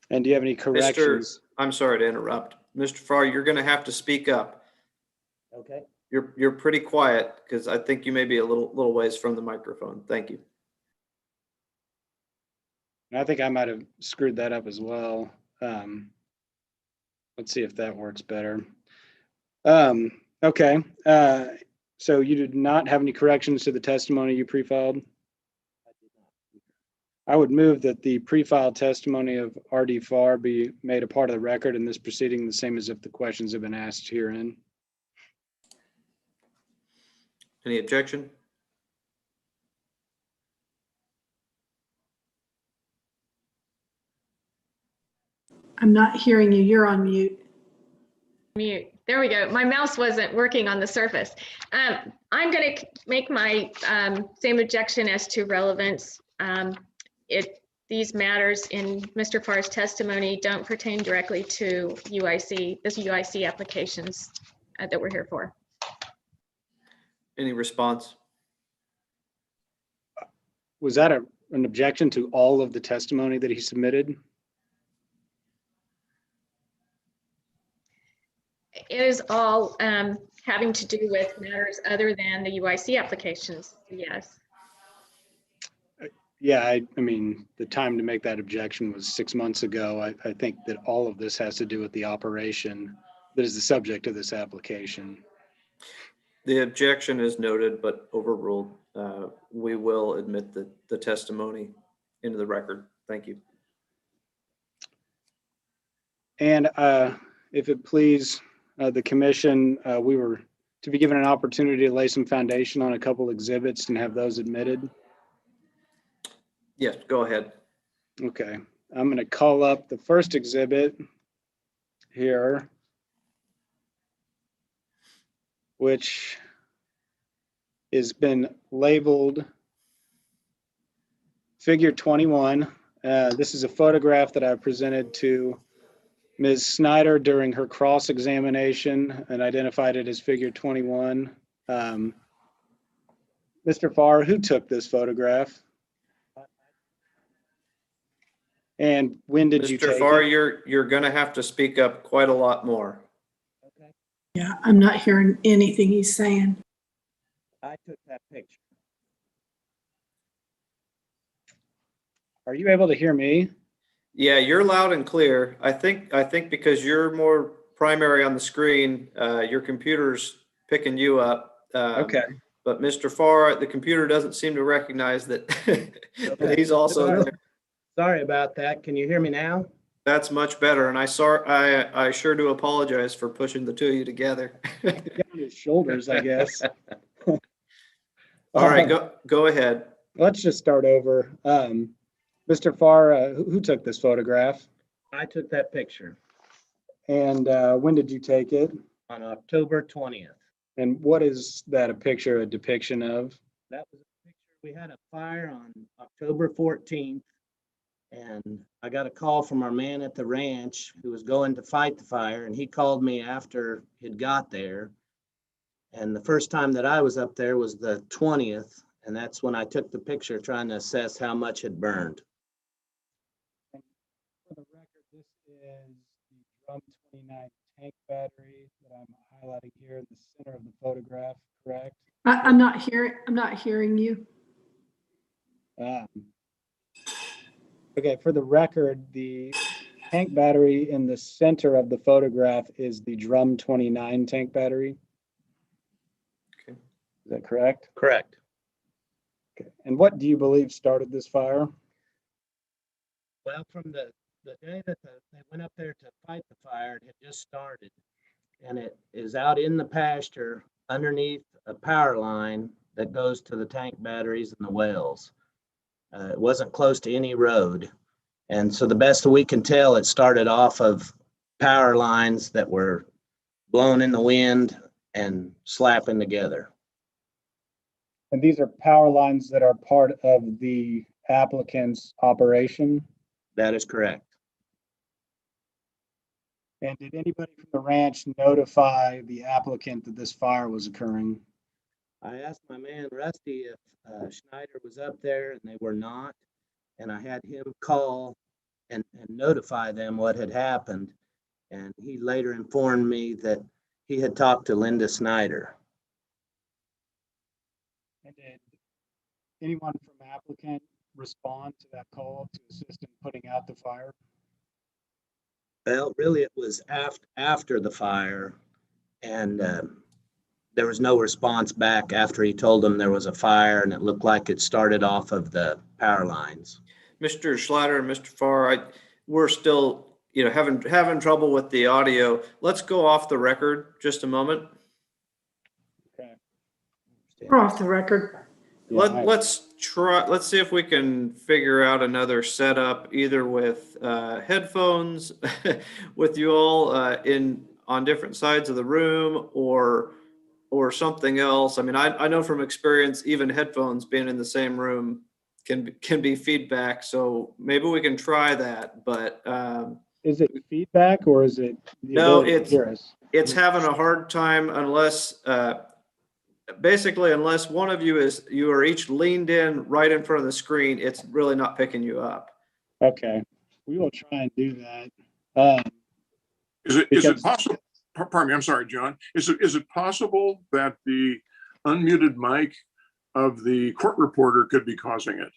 And do you have any corrections? I'm sorry to interrupt. Mr. Farr, you're going to have to speak up. Okay. You're pretty quiet because I think you may be a little ways from the microphone. Thank you. I think I might have screwed that up as well. Let's see if that works better. Okay. So you did not have any corrections to the testimony you pre-filed? I would move that the pre-filed testimony of R.D. Farr be made a part of the record in this proceeding, the same as if the questions have been asked herein. Any objection? I'm not hearing you. You're on mute. Mute. There we go. My mouse wasn't working on the surface. I'm going to make my same objection as to relevance. These matters in Mr. Farr's testimony don't pertain directly to UIC, this UIC applications that we're here for. Any response? Was that an objection to all of the testimony that he submitted? It is all having to do with matters other than the UIC applications, yes. Yeah, I mean, the time to make that objection was 6 months ago. I think that all of this has to do with the operation that is the subject of this application. The objection is noted but overruled. We will admit the testimony into the record. Thank you. And if it please the commission, we were to be given an opportunity to lay some foundation on a couple exhibits and have those admitted. Yes, go ahead. Okay, I'm going to call up the first exhibit here, which has been labeled Figure 21. This is a photograph that I presented to Ms. Snyder during her cross-examination and identified it as Figure 21. Mr. Farr, who took this photograph? And when did you take it? Mr. Farr, you're going to have to speak up quite a lot more. Okay. Yeah, I'm not hearing anything he's saying. I took that picture. Are you able to hear me? Yeah, you're loud and clear. I think because you're more primary on the screen, your computer's picking you up. Okay. But Mr. Farr, the computer doesn't seem to recognize that, that he's also there. Sorry about that. Can you hear me now? That's much better. And I sure do apologize for pushing the two of you together. Down his shoulders, I guess. All right, go ahead. Let's just start over. Mr. Farr, who took this photograph? I took that picture And when did you take it? on October 20th. And what is that a picture, a depiction of? That was a picture. We had a fire on October 14th. And I got a call from our man at the ranch who was going to fight the fire. And he called me after he'd got there. And the first time that I was up there was the 20th. And that's when I took the picture trying to assess how much had burned. For the record, this is the Drum 29 tank battery that I'm highlighting here in the center of the photograph, correct? I'm not hearing you. Okay, for the record, the tank battery in the center of the photograph is the Drum 29 tank battery. Okay. Is that correct? Correct. Okay. And what do you believe started this fire? Well, from the day that they went up there to fight the fire, it had just started. And it is out in the pasture underneath a power line that goes to the tank batteries and the wells. It wasn't close to any road. And so the best that we can tell, it started off of power lines that were blown in the wind and slapping together. And these are power lines that are part of the applicant's operation? That is correct. And did anybody from the ranch notify the applicant that this fire was occurring? I asked my man Rusty if Schneider was up there, and they were not. And I had him call and notify them what had happened. And he later informed me that he had talked to Linda Snyder. And did anyone from applicant respond to that call to assist in putting out the fire? Well, really, it was after the fire, and there was no response back after he told them there was a fire, and it looked like it started off of the power lines. Mr. Schlatter and Mr. Farr, we're still, having trouble with the audio. Let's go off the record just a moment. Okay. We're off the record. Let's see if we can figure out another setup, either with headphones with you all on different sides of the room, or something else. I mean, I know from experience, even headphones being in the same room can be feedback. So maybe we can try that. But is it feedback or is it? No, it's having a hard time unless one of you are each leaned in right in front of the screen. It's really not picking you up. Okay, we will try and do that. Is it possible? Pardon me, I'm sorry, John. Is it possible that the unmuted mic of the court reporter could be causing it?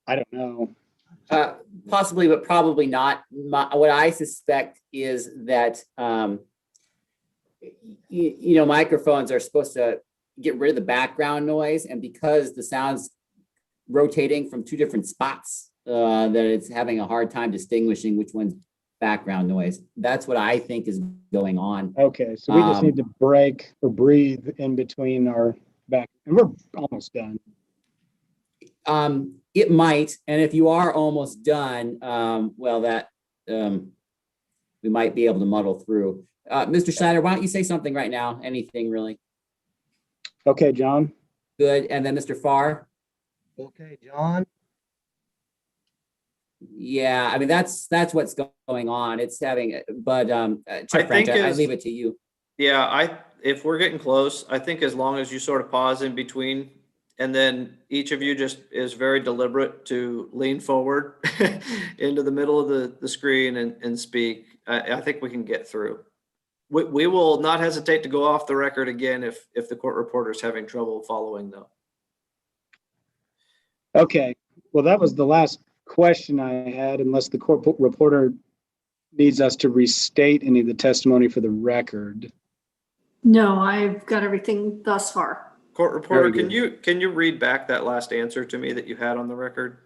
I don't know. Possibly, but probably not. What I suspect is that, microphones are supposed to get rid of the background noise. And because the sound's rotating from two different spots, that it's having a hard time distinguishing which one's background noise. That's what I think is going on. Okay, so we just need to break or breathe in between our back, and we're almost done. It might, and if you are almost done, we might be able to muddle through. Mr. Snyder, why don't you say something right now? Anything really? Okay, John. Good, and then Mr. Farr. Okay, John. Yeah, I mean that's what's going on. It's having, but Chuck French, I leave it to you. Yeah, if we're getting close, I think as long as you sort of pause in between, and then each of you just is very deliberate to lean forward into the middle of the screen and speak, I think we can get through. We will not hesitate to go off the record again if the court reporter is having trouble following, though. Okay, well, that was the last question I had, unless the court reporter needs us to restate any of the testimony for the record. No, I've got everything thus far. Court reporter, can you read back that last answer to me that you had on the record?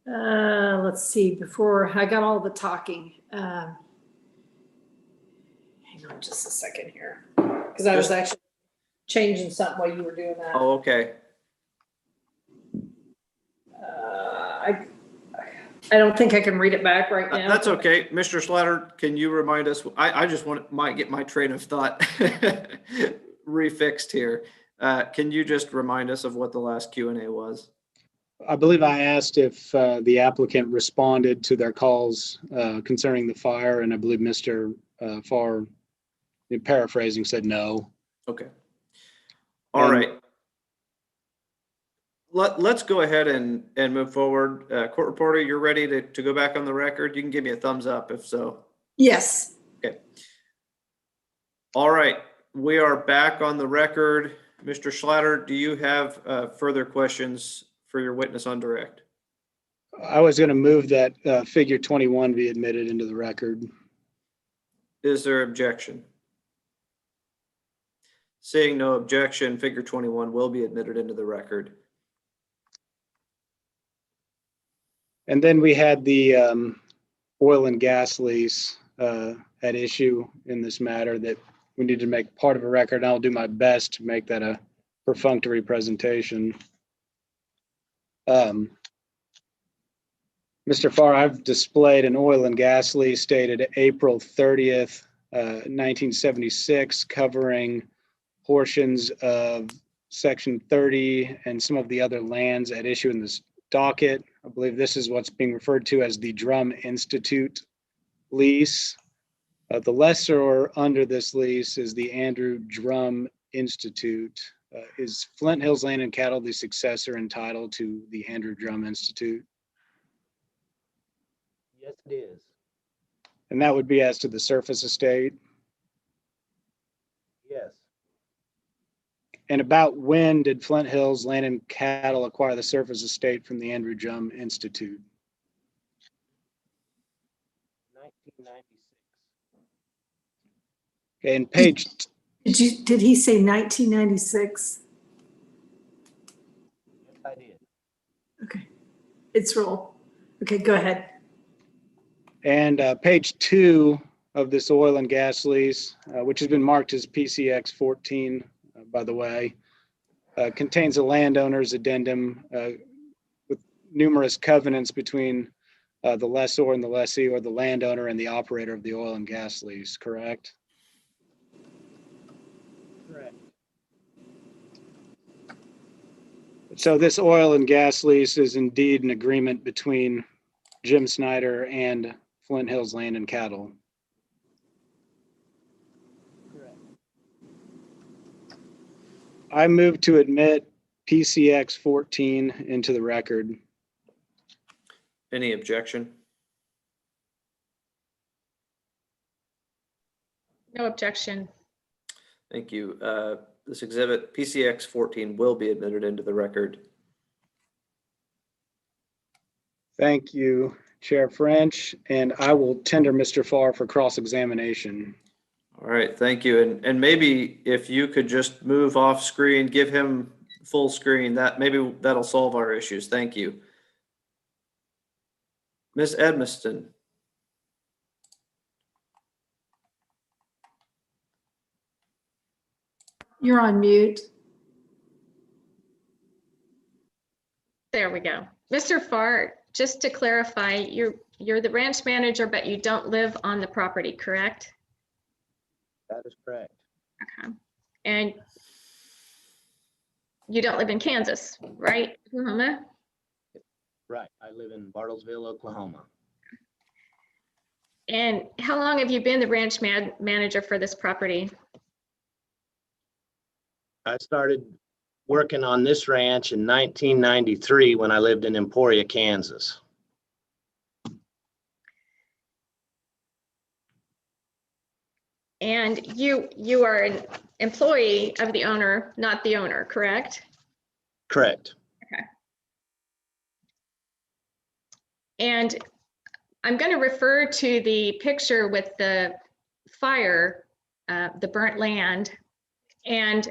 Let's see, before I got all the talking. Hang on just a second here, because I was actually changing something while you were doing that. Oh, okay. I don't think I can read it back right now. That's okay. Mr. Slatter, can you remind us? I just might get my train of thought refixed here. Can you just remind us of what the last Q&A was? I believe I asked if the applicant responded to their calls concerning the fire, and I believe Mr. Farr, in paraphrasing, said no. Okay. All right. Let's go ahead and move forward. Court reporter, you're ready to go back on the record. You can give me a thumbs up if so. Yes. Okay. All right. We are back on the record. Mr. Schlatter, do you have further questions for your witness on direct? I was going to move that figure 21 be admitted into the record. Is there objection? Seeing no objection, figure 21 will be admitted into the record. And then we had the oil and gas lease at issue in this matter that we need to make part of a record. I'll do my best to make that a perfunctory presentation. Mr. Farr, I've displayed an oil and gas lease dated April 30th, 1976, covering portions of Section 30 and some of the other lands at issue in this docket. I believe this is what's being referred to as the Drumm Institute lease. The lessor under this lease is the Andrew Drumm Institute. Is Flint Hills Land and Cattle the successor and title to the Andrew Drumm Institute? Yes, it is. And that would be as to the surface estate. Yes. And about when did Flint Hills Land and Cattle acquire the surface estate from the Andrew Drumm Institute? 1996. Okay, and page, Did he say 1996? Yes, I did. Okay, it's roll. Okay, go ahead. and page 2 of this oil and gas lease, which has been marked as PCX 14, by the way, contains a landowner's addendum with numerous covenants between the lessor and the lessee, or the landowner and the operator of the oil and gas lease, correct? Correct. So this oil and gas lease is indeed an agreement between Jim Snyder and Flint Hills Land and Cattle. Correct. I move to admit PCX 14 into the record. Any objection? No objection. Thank you. This exhibit, PCX 14, will be admitted into the record. Thank you, Chair French, and I will tender Mr. Farr for cross-examination. All right, thank you. And maybe if you could just move off screen, give him full screen, that maybe that'll solve our issues. Thank you. Ms. Edmiston. You're on mute. There we go. Mr. Farr, just to clarify, you're the ranch manager, but you don't live on the property, correct? That is correct. Okay. And you don't live in Kansas, right? Oklahoma? Right. I live in Bartlesville, Oklahoma. And how long have you been the ranch manager for this property? I started working on this ranch in 1993 when I lived in Emporia, Kansas. And you are an employee of the owner, not the owner, correct? Correct. Okay. And I'm going to refer to the picture with the fire, the burnt land, and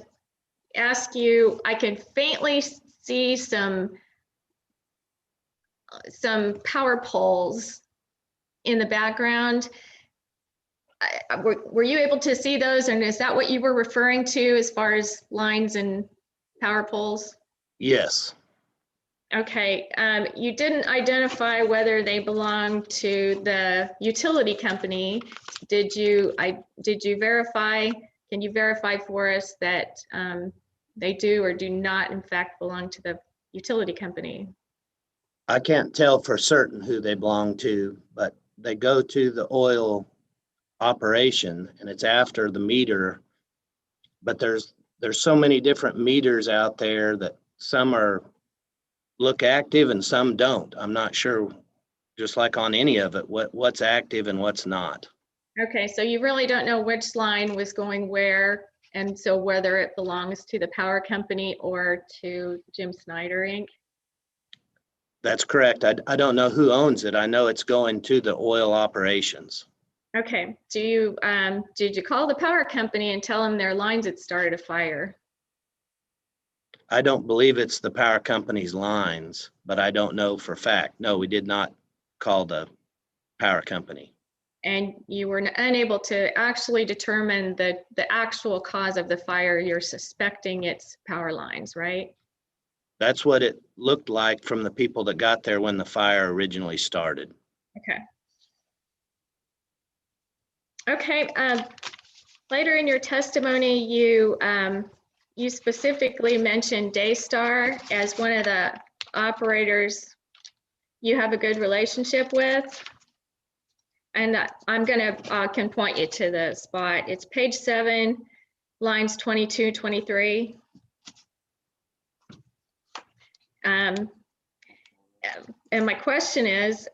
ask you, I can faintly see some power poles in the background. Were you able to see those, and is that what you were referring to as far as lines and power poles? Yes. Okay, you didn't identify whether they belong to the utility company. Did you verify? Can you verify for us that they do or do not in fact belong to the utility company? I can't tell for certain who they belong to, but they go to the oil operation and it's after the meter. But there's so many different meters out there that some look active and some don't. I'm not sure, just like on any of it, what's active and what's not. Okay, so you really don't know which line was going where, and so whether it belongs to the power company or to Jim Snyder Inc. That's correct. I don't know who owns it. I know it's going to the oil operations. Okay, did you call the power company and tell them their lines had started a fire? I don't believe it's the power company's lines, but I don't know for a fact. No, we did not call the power company. and you were unable to actually determine the actual cause of the fire. You're suspecting it's power lines, right? That's what it looked like from the people that got there when the fire originally started. Okay. Okay. Later in your testimony, you specifically mentioned Daystar as one of the operators you have a good relationship with. And I'm can point you to the spot. It's page 7, lines 22, 23. And my question is,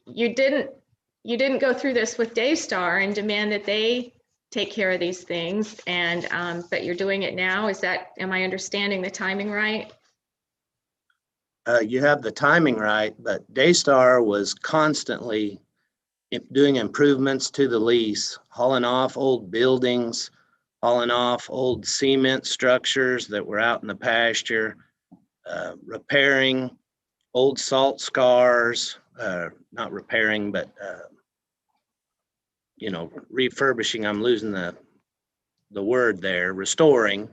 you didn't go through this with Daystar and demand that they take care of these things, and but you're doing it now. Am I understanding the timing right? You have the timing right, but Daystar was constantly doing improvements to the lease, hauling off old buildings, hauling off old cement structures that were out in the pasture, repairing old salt scars, not repairing, but refurbishing. I'm losing the word there, restoring.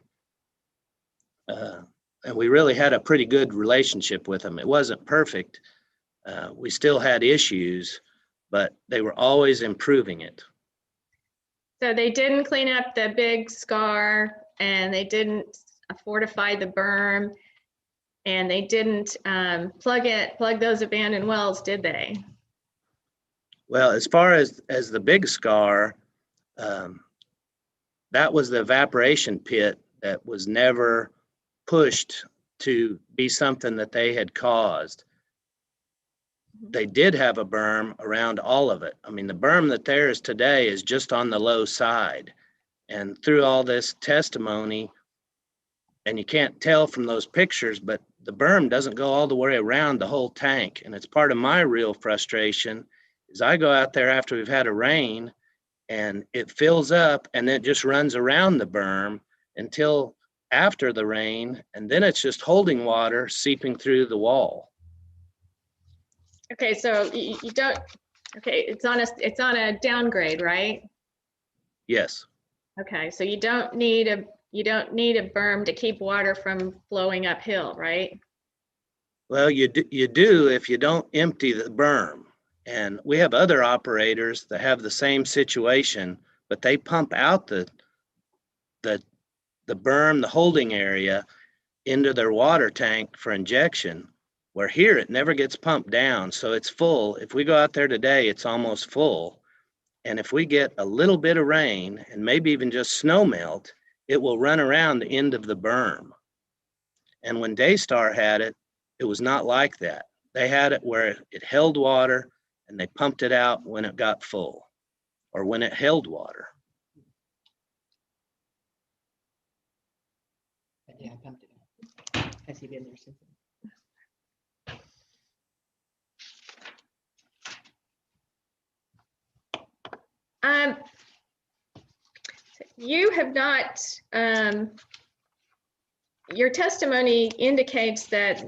And we really had a pretty good relationship with them. It wasn't perfect. We still had issues, but they were always improving it. So they didn't clean up the big scar, and they didn't fortify the berm, and they didn't plug those abandoned wells, did they? Well, as far as the big scar, that was the evaporation pit that was never pushed to be something that they had caused. They did have a berm around all of it. I mean, the berm that there is today is just on the low side. And through all this testimony, and you can't tell from those pictures, but the berm doesn't go all the way around the whole tank. And it's part of my real frustration is I go out there after we've had a rain and it fills up and then it just runs around the berm until after the rain, and then it's just holding water seeping through the wall. Okay, so you don't. Okay, it's on a downgrade, right? Yes. Okay, so you don't need a berm to keep water from flowing uphill, right? Well, you do if you don't empty the berm. And we have other operators that have the same situation, but they pump out the berm, the holding area, into their water tank for injection, where here it never gets pumped down. So it's full. If we go out there today, it's almost full. And if we get a little bit of rain and maybe even just snow melt, it will run around the end of the berm. And when Daystar had it, it was not like that. They had it where it held water and they pumped it out when it got full or when it held water. Yeah, I pumped it out. Has he been there since? You have not, your testimony indicates that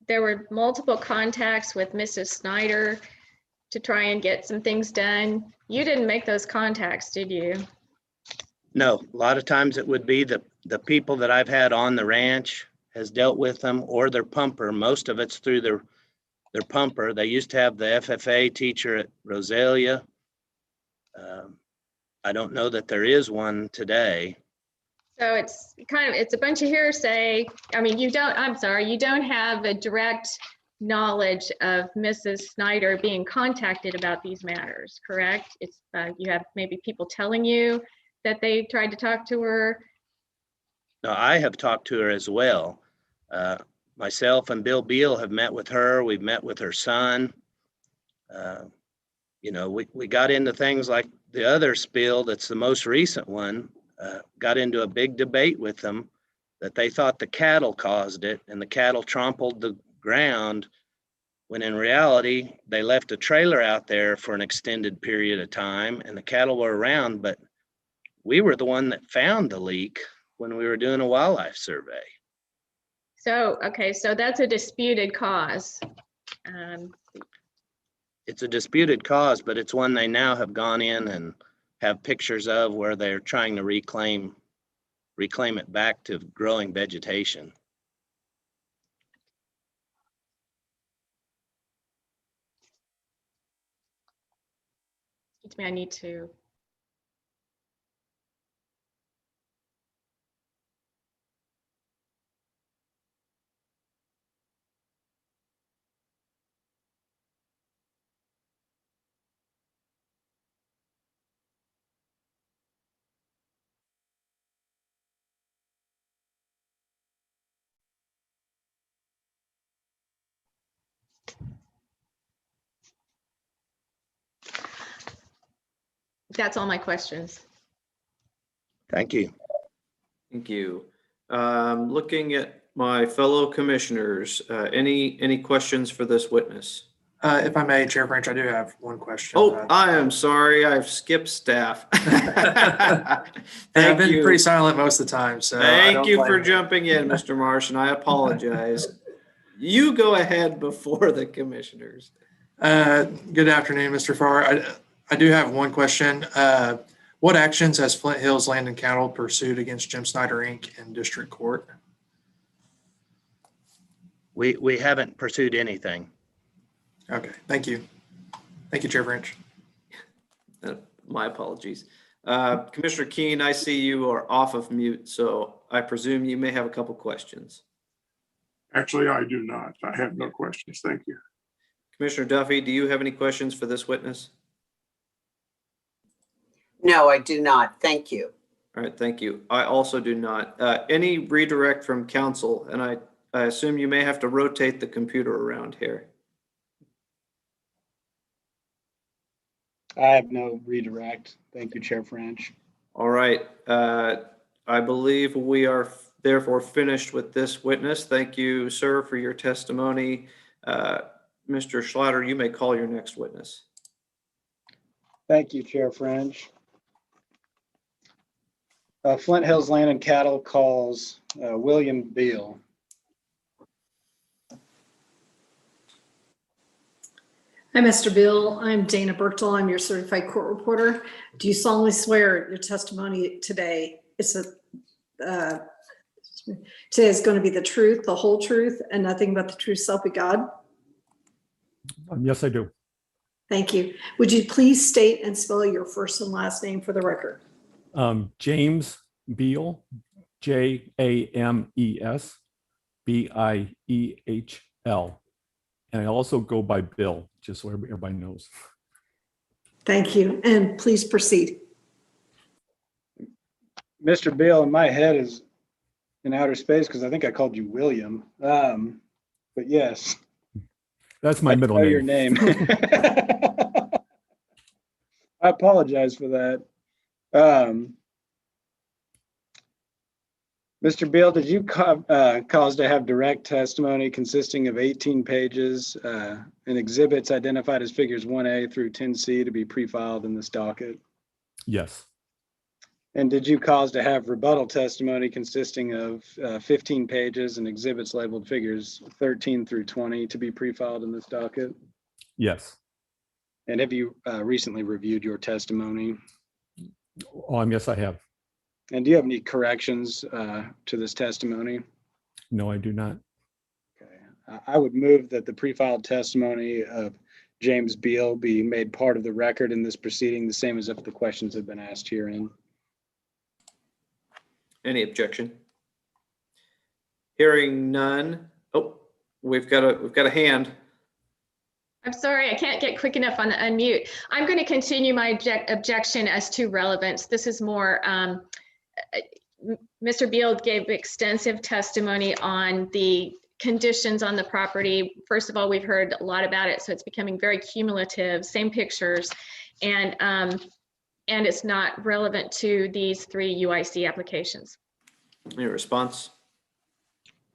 there were multiple contacts with Mrs. Snyder to try and get some things done. You didn't make those contacts, did you? No, a lot of times it would be the people that I've had on the ranch has dealt with them, or their pumper. Most of it's through their pumper. They used to have the FFA teacher at Rosalia. I don't know that there is one today. So it's a bunch of hearsay. I mean, you don't have a direct knowledge of Mrs. Snyder being contacted about these matters, correct? It's you have maybe people telling you that they tried to talk to her. No, I have talked to her as well. Myself and Bill Beal have met with her. We've met with her son. We got into things like the other spill that's the most recent one, got into a big debate with them that they thought the cattle caused it and the cattle trampled the ground, when in reality, they left a trailer out there for an extended period of time and the cattle were around, but we were the one that found the leak when we were doing a wildlife survey. So, okay, so that's a disputed cause. It's a disputed cause, but it's one they now have gone in and have pictures of where they're trying to reclaim it back to growing vegetation. Excuse me, I need to. That's all my questions. Thank you. Thank you. Looking at my fellow commissioners, any questions for this witness? If I may, Chair Branch, I do have one question. Oh, I am sorry. I've skipped staff. I've Thank been you. pretty silent most of the time, so. I Thank don't you blame for jumping in, Mr. Marsh, and I apologize. You go ahead before the commissioners. Good afternoon, Mr. Farr. I do have one question. What actions has Flint Hills Land and Cattle pursued against Jim Snyder Inc. in district court? We haven't pursued anything. Okay, thank you. Thank you, Chair Branch. My apologies. Commissioner Keene, I see you are off of mute, so I presume you may have a couple questions. Actually, I do not. I have no questions. Thank you. Commissioner Duffy, do you have any questions for this witness? No, I do not. Thank you. All right, thank you. I also do not. Any redirect from council, and I assume you may have to rotate the computer around here. I have no redirect. Thank you, Chair French. All right. I believe we are therefore finished with this witness. Thank you, sir, for your testimony. Mr. Schlatter, you may call your next witness. Thank you, Chair French. Flint Hills Land and Cattle calls William Beal. Hi, Mr. Bill. I'm Dana Bertel. I'm your certified court reporter. Do you solemnly swear your testimony today is going to be the truth, the whole truth, and nothing but the truth, so help you God? Yes, I do. Thank you. Would you please state and spell your first and last name for the record? James Beal, James Biel. And I also go by Bill, just so everybody knows. Thank you. And please proceed. Mr. Beal, in my head is in outer space because I think I called you William. But yes. That's my middle name. Your name. I apologize for that. Mr. Beal, did you cause to have direct testimony consisting of 18 pages and exhibits identified as figures 1A through 10C to be pre-filed in this docket? Yes. And did you cause to have rebuttal testimony consisting of 15 pages and exhibits labeled figures 13 through 20 to be pre-filed in this docket? Yes. And have you recently reviewed your testimony? Yes, I have. And do you have any corrections to this testimony? No, I do not. Okay. I would move that the pre-filed testimony of James Beal be made part of the record in this proceeding, the same as if the questions have been asked herein. Any objection? Hearing none. Oh, we've got a hand. I'm sorry, I can't get quick enough on the unmute. I'm going to continue my objection as to relevance. This is more, Mr. Beal gave extensive testimony on the conditions on the property. First of all, we've heard a lot about it, so it's becoming very cumulative, same pictures, and it's not relevant to these 3 UIC applications. Any response?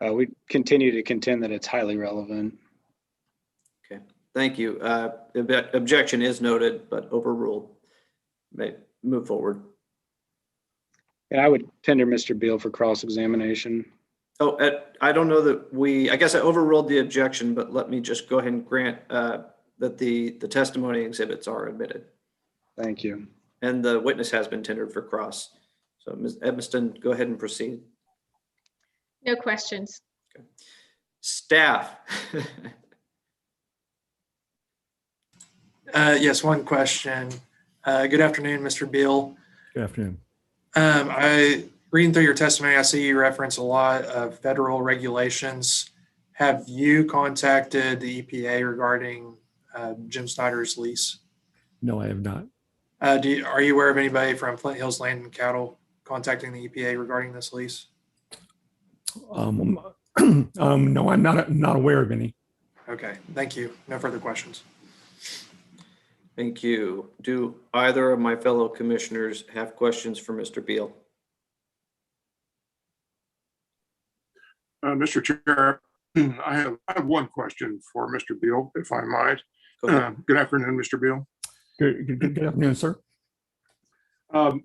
We continue to contend that it's highly relevant. Okay, thank you. Objection is noted, but overruled. May move forward. And I would tender Mr. Beal for cross-examination. Oh, I don't know that I guess I overruled the objection, but let me just go ahead and grant that the testimony exhibits are admitted. Thank you. And the witness has been tendered for cross. So Ms. Edmiston, go ahead and proceed. No questions. Okay. Staff. Yes, one question. Good afternoon, Mr. Beal. Good afternoon. Reading through your testimony, I see you reference a lot of federal regulations. Have you contacted the EPA regarding Jim Snyder's lease? No, I have not. Are you aware of anybody from Flint Hills Land and Cattle contacting the EPA regarding this lease? No, I'm not aware of any. Okay, thank you. No further questions. Thank you. Do either of my fellow commissioners have questions for Mr. Beal? Mr. Chair, I have one question for Mr. Beal, if I might. Good afternoon, Mr. Beal. Good afternoon, sir. I'm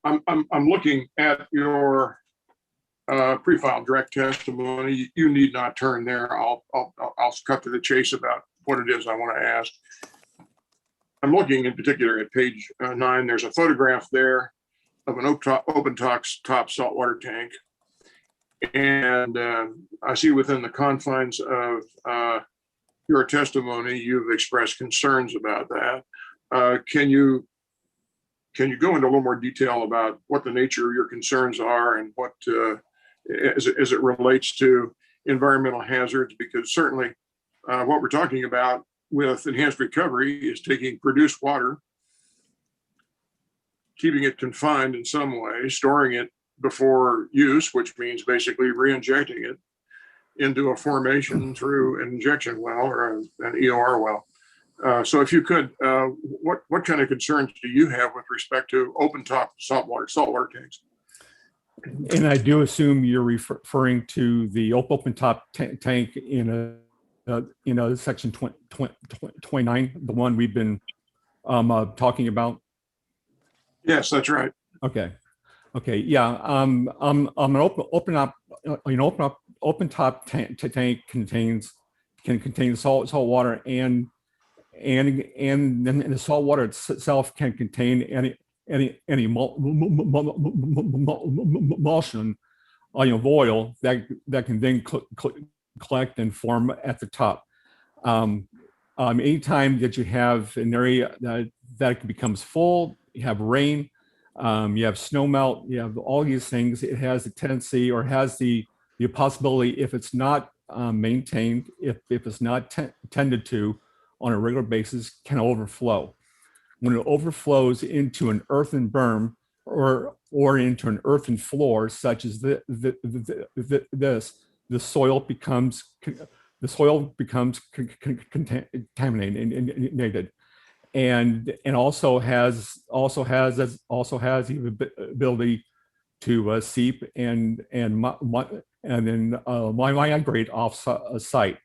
looking at your pre-filed direct testimony. You need not turn there. I'll cut to the chase about what it is I want to ask. I'm looking in particular at page 9. There's a photograph there of an open top saltwater tank. And I see within the confines of your testimony, you've expressed concerns about that. Can you go into a little more detail about what the nature of your concerns are and what, as it relates to environmental hazards? Because certainly what we're talking about with enhanced recovery is taking produced water, keeping it confined in some way, storing it before use, which means basically re-injecting it into a formation through an injection well or an EOR well. So if you could, what kind of concerns do you have with respect to open top saltwater tanks? And I do assume you're referring to the open top tank in section 29, the one we've been talking about. Yes, that's right. Okay. Okay. Yeah. An open top tank can contain salt water, and then the salt water itself can contain any emulsion, of oil that can then collect and form at the top. Anytime that you have an area that becomes full, you have rain, you have snow melt, you have all these things, it has a tendency, or has the possibility, if it's not maintained, if it's not tended to on a regular basis, can overflow. When it overflows into an earthen berm or into an earthen floor, such as this, the soil becomes contaminated, and also has the ability to seep and then migrate off site.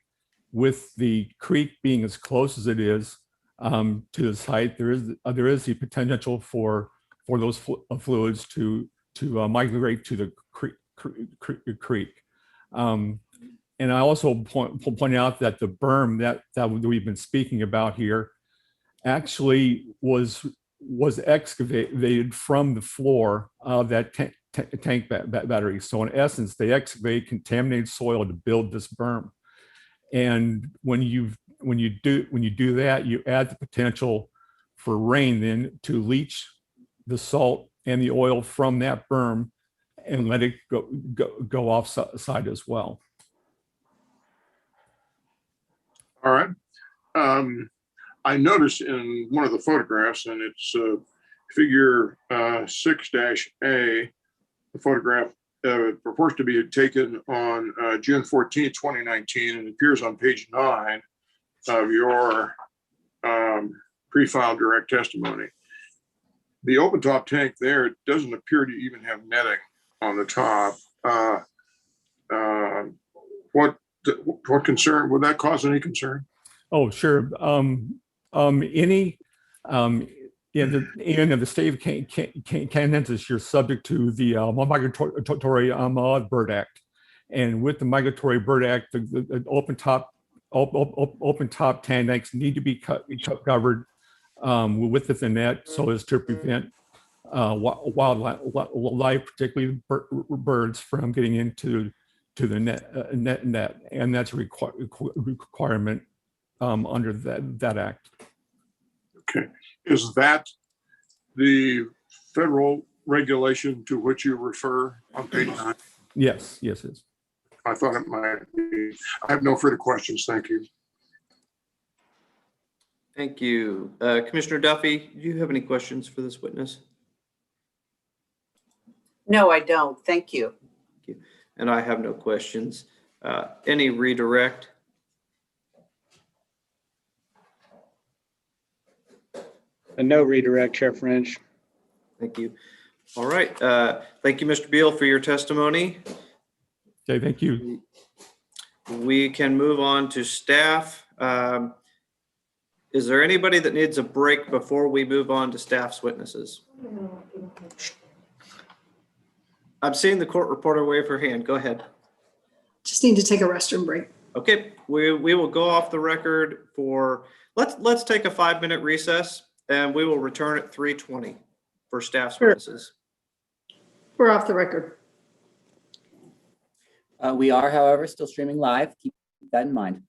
With the creek being as close as it is to the site, there is the potential for those fluids to migrate to the creek. And I also point out that the berm that we've been speaking about here actually was excavated from the floor of that tank battery. So in essence, they excavate contaminated soil to build this berm. And when you do that, you add the potential for rain then to leach the salt and the oil from that berm and let it go off side as well. All right. I noticed in one of the photographs, and it's figure 6-A, the photograph purports to be taken on June 14, 2019, and appears on page 9 of your pre-filed direct testimony. The open top tank there doesn't appear to even have netting on the top. What concern, would that cause any concern? Oh, sure. in the state of Kansas, you're subject to the Migratory Bird Act. And with the Migratory Bird Act, the open top tanks need to be covered with the net so as to prevent wildlife, particularly birds, from getting into the net, and that's a requirement under that act. Okay, is that the federal regulation to which you refer on page 9? Yes, yes, it is. I thought it might be. I have no further questions. Thank you. Thank you. Commissioner Duffy, do you have any questions for this witness? No, I don't. Thank you. Thank you. And I have no questions. Any redirect? And no redirect, Chair French. Thank you. All right. Thank you, Mr. Beal, for your testimony. Okay, thank you. We can move on to staff. Is there anybody that needs a break before we move on to staff's witnesses? I'm seeing the court reporter wave her hand. Go ahead. Just need to take a restroom break. Okay, we will go off the record for, let's take a 5-minute recess, and we will return at 3:20 for staff's witnesses. We're off the record. We are, however, still streaming live. Keep that in mind.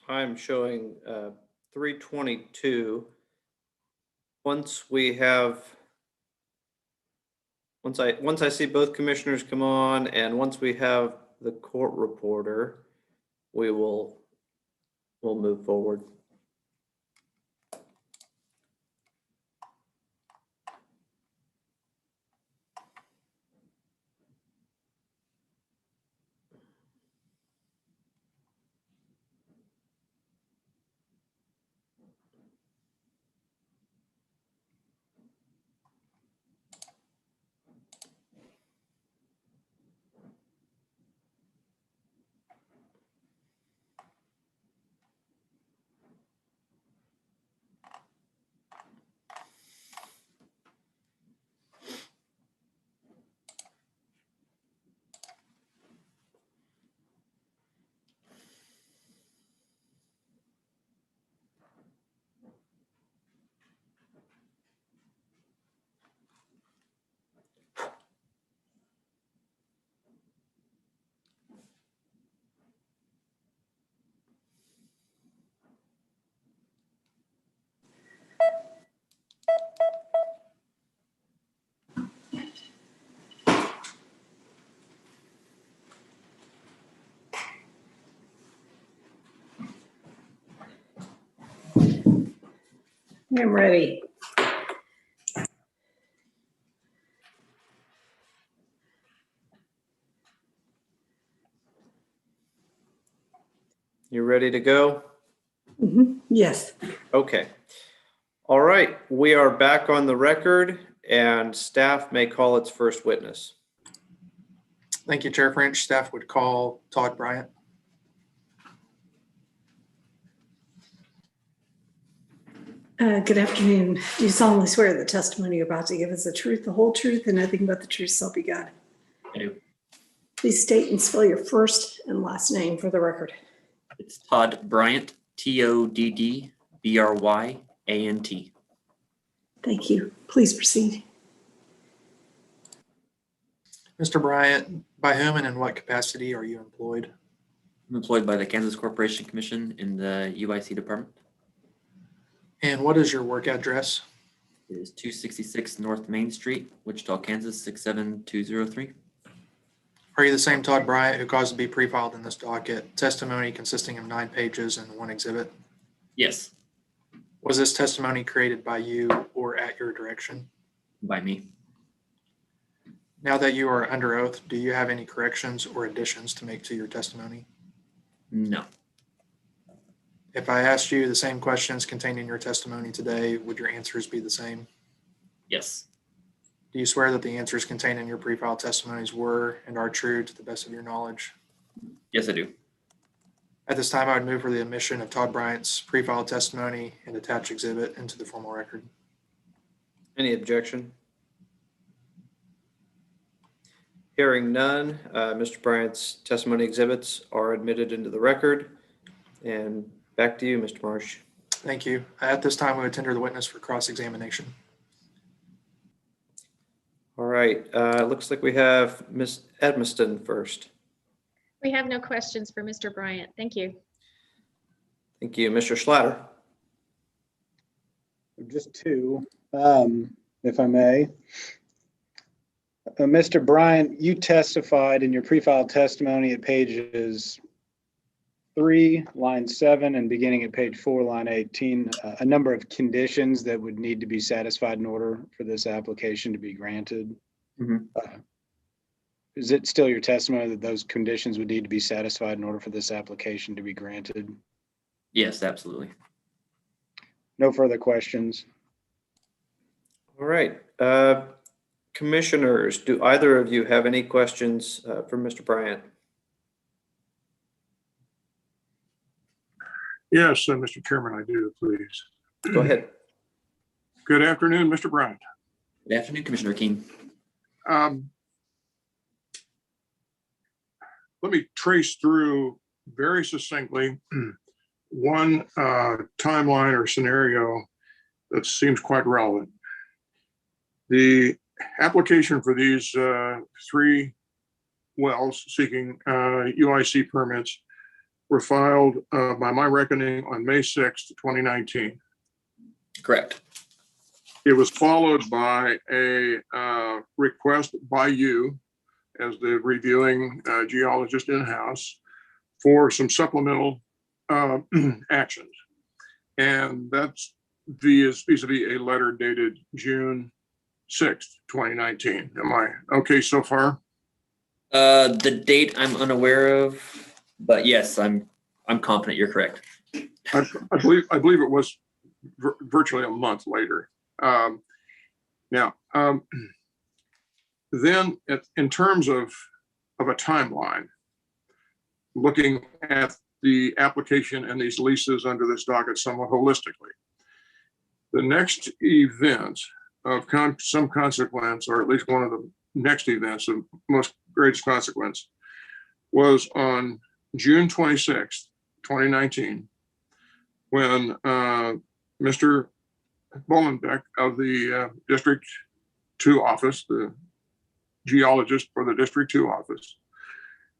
I'm showing 322. Once I see both commissioners come on, and once we have the court reporter, we'll move forward. I'm ready. You ready to go? Yes. Okay. All right, we are back on the record, and staff may call its first witness. Thank you, Chair French. Staff would call Todd Bryant. Good afternoon. Do you solemnly swear the testimony you're about to give is the truth, the whole truth, and nothing but the truth, so help you God? I do. Please state and spell your first and last name for the record. It's Todd Bryant, TODDBRYANT. Thank you. Please proceed. Mr. Bryant, by whom and in what capacity are you employed? I'm employed by the Kansas Corporation Commission in the UIC department. And what is your work address? It is 266 North Main Street, Wichita, Kansas 67203. Are you the same Todd Bryant who caused to be pre-filed in this docket, testimony consisting of 9 pages and 1 exhibit? Yes, Was this testimony created by you or at your direction? by me. Now that you are under oath, do you have any corrections or additions to make to your testimony? No. If I asked you the same questions contained in your testimony today, would your answers be the same? Yes. Do you swear that the answers contained in your pre-filed testimonies were and are true to the best of your knowledge? Yes, I do. At this time, I would move for the admission of Todd Bryant's pre-filed testimony and attached exhibit into the formal record. Any objection? Hearing none, Mr. Bryant's testimony exhibits are admitted into the record. And back to you, Mr. Marsh. Thank you. At this time, we would tender the witness for cross-examination. All right, looks like we have Ms. Edmiston first. We have no questions for Mr. Bryant. Thank you. Thank you. Mr. Schlatter. Just 2, if I may. Mr. Bryant, you testified in your pre-filed testimony at pages 3, line 7, and beginning at page 4, line 18, a number of conditions that would need to be satisfied in order for this application to be granted. Is it still your testimony that those conditions would need to be satisfied in order for this application to be granted? Yes, absolutely. No further questions. All right. Commissioners, do either of you have any questions for Mr. Bryant? Yes, Mr. Chairman, I do, please. Go ahead. Good afternoon, Mr. Bryant. Good afternoon, Commissioner Keen. Let me trace through very succinctly one timeline or scenario that seems quite relevant. The application for these 3 wells seeking UIC permits were filed by my reckoning on May 6th, 2019. Correct. It was followed by a request by you as the reviewing geologist in-house for some supplemental actions. And that's vis-a-vis a letter dated June 6th, 2019. Am I okay so far? The date I'm unaware of, but yes, I'm confident you're correct. I believe it was virtually a month later. Now, then in terms of a timeline, looking at the application and these leases under this docket somewhat holistically, the next event of some consequence, or at least one of the next events of most greatest consequence, was on June 26th, 2019, when Mr. Bollenbeck of the District 2 office, the geologist for the District 2 office,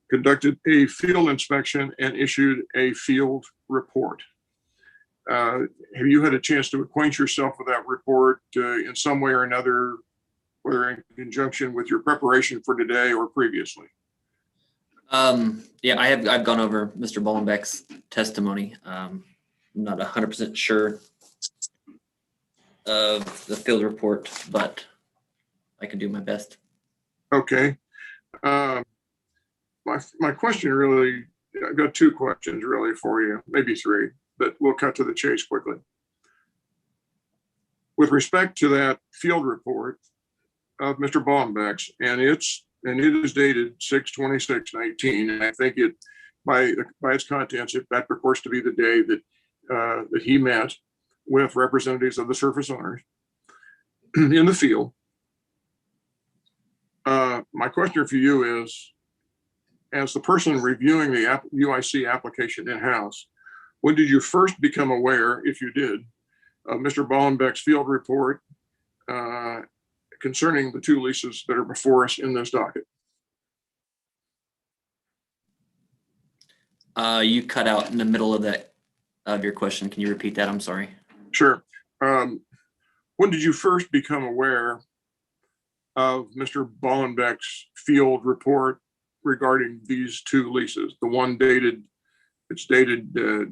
conducted a field inspection and issued a field report. Have you had a chance to acquaint yourself with that report in some way or another, whether in conjunction with your preparation for today or previously? Yeah, I've gone over Mr. Bollenbeck's testimony. I'm not 100% sure of the field report, but I can do my best. Okay. My question really, I've got two questions really for you, maybe three, but we'll cut to the chase quickly. With respect to that field report of Mr. Bollenbeck's, and it is dated 6/26/19, and I think it, by its contents, that purports to be the day that he met with representatives of the surface owners in the field. My question for you is, as the person reviewing the UIC application in-house, when did you first become aware, if you did, of Mr. Bollenbeck's field report concerning the two leases that are before us in this docket? You cut out in the middle of your question. Can you repeat that? I'm sorry. Sure. When did you first become aware of Mr. Bollenbeck's field report regarding these two leases? The one dated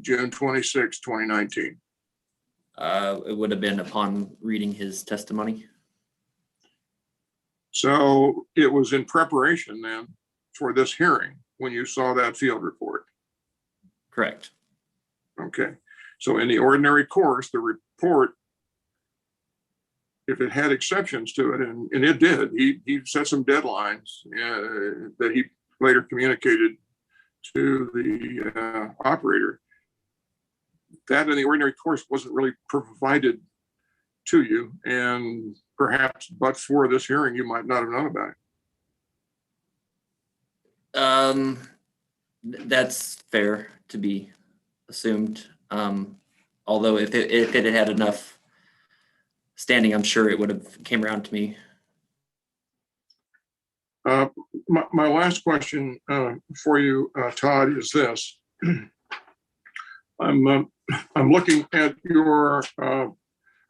June 26, 2019. It would have been upon reading his testimony. So it was in preparation then for this hearing when you saw that field report? Correct. Okay. So in the ordinary course, the report, if it had exceptions to it, and it did, he set some deadlines that he later communicated to the operator. That in the ordinary course wasn't really provided to you, and perhaps but for this hearing, you might not have known about it. That's fair to be assumed. Although if it had enough standing, I'm sure it would have came around to me. My last question for you, Todd, is this. I'm looking at your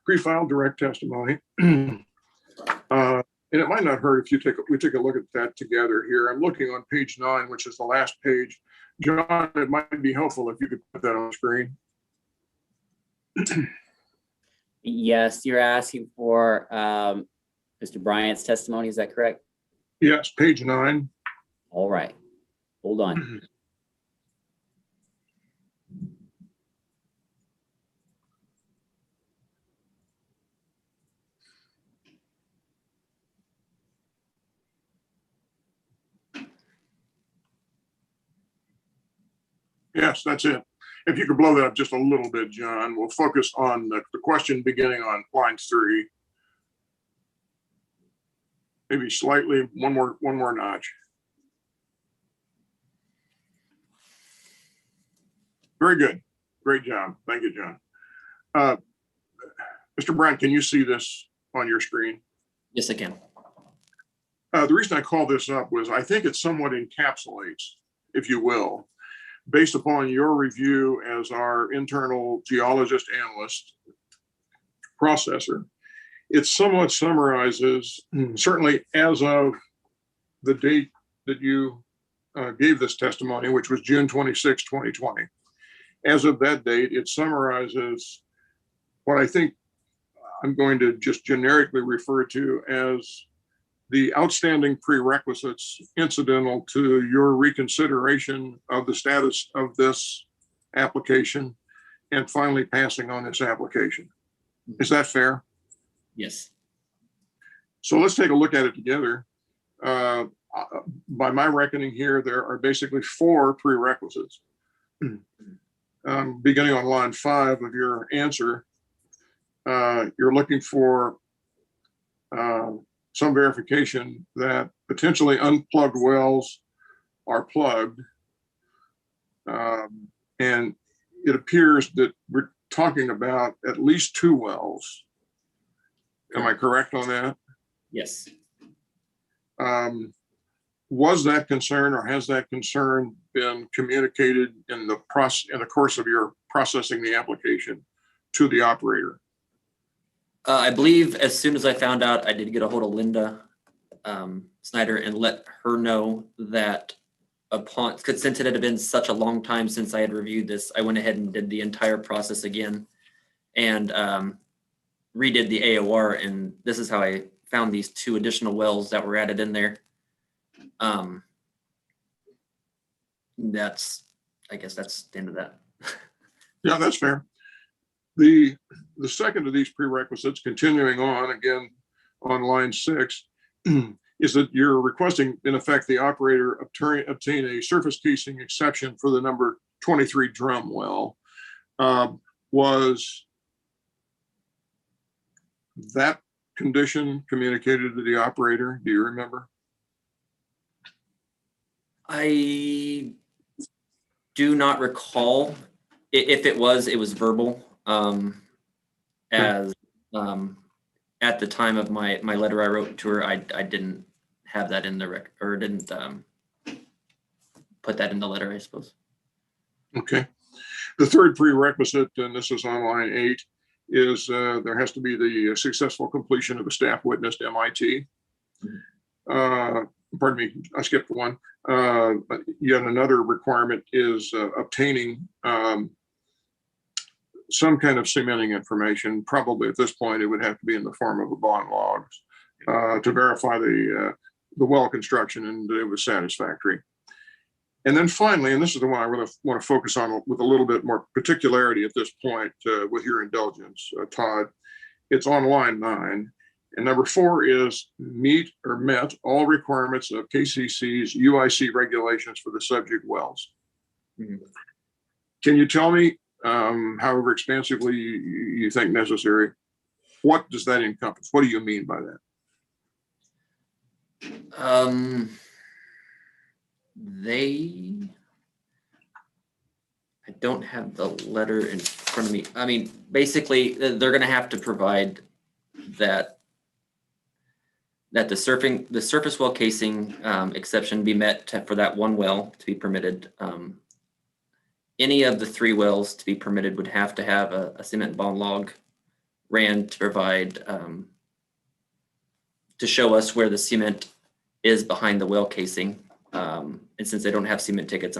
pre-filed direct testimony, and it might not hurt if we take a look at that together here. I'm looking on page 9, which is the last page. John, it might be helpful if you could put that on the screen. Yes, you're asking for Mr. Bryant's testimony, is that correct? Yes, page 9. All right, hold on. Yes, that's it. If you could blow that up just a little bit, John, we'll focus on the question beginning on line 3. Maybe slightly, one more notch. Very good. Great job. Thank you, John. Mr. Bryant, can you see this on your screen? Yes, I can. The reason I call this up was I think it somewhat encapsulates, if you will, based upon your review as our internal geologist, analyst, processor, it somewhat summarizes, certainly as of the date that you gave this testimony, which was June 26, 2020. As of that date, it summarizes what I think I'm going to just generically refer to as the outstanding prerequisites incidental to your reconsideration of the status of this application and finally passing on this application. Is that fair? Yes. So let's take a look at it together. By my reckoning here, there are basically 4 prerequisites. Beginning on line 5 of your answer, you're looking for some verification that potentially unplugged wells are plugged. And it appears that we're talking about at least 2 wells. Am I correct on that? Yes. Was that concern, or has that concern been communicated in the course of your processing the application to the operator? I believe as soon as I found out, I did get a hold of Linda Snyder and let her know that since it had been such a long time since I had reviewed this, I went ahead and did the entire process again and redid the AOR. And this is how I found these 2 additional wells that were added in there. I guess that's the end of that. Yeah, that's fair. The second of these prerequisites, continuing on again on line 6, is that you're requesting, in effect, the operator obtain a surface casing exception for the number 23 Drumm well. Was that condition communicated to the operator? Do you remember? I do not recall. If it was verbal. As at the time of my letter I wrote to her, I didn't have that in the record, or didn't put that in the letter, I suppose. Okay. The third prerequisite, and this is on line 8, is there has to be the successful completion of a staff witnessed MIT. Pardon me, I skipped one. Yet another requirement is obtaining some kind of cementing information. Probably at this point, it would have to be in the form of a bond logs to verify the well construction and it was satisfactory. And then finally, and this is the one I really want to focus on with a little bit more particularity at this point, with your indulgence, Todd, it's on line 9. And number 4 is meet or met all requirements of KCC's UIC regulations for the subject wells. Mm-hmm. Can you tell me, however expansively you think necessary, what does that encompass? What do you mean by that? I don't have the letter in front of me. I mean, basically, they're going to have to provide that the surface well casing exception be met for that one well to be permitted. Any of the 3 wells to be permitted would have to have a cement bond log ran to provide to show us where the cement is behind the well casing. And since they don't have cement tickets,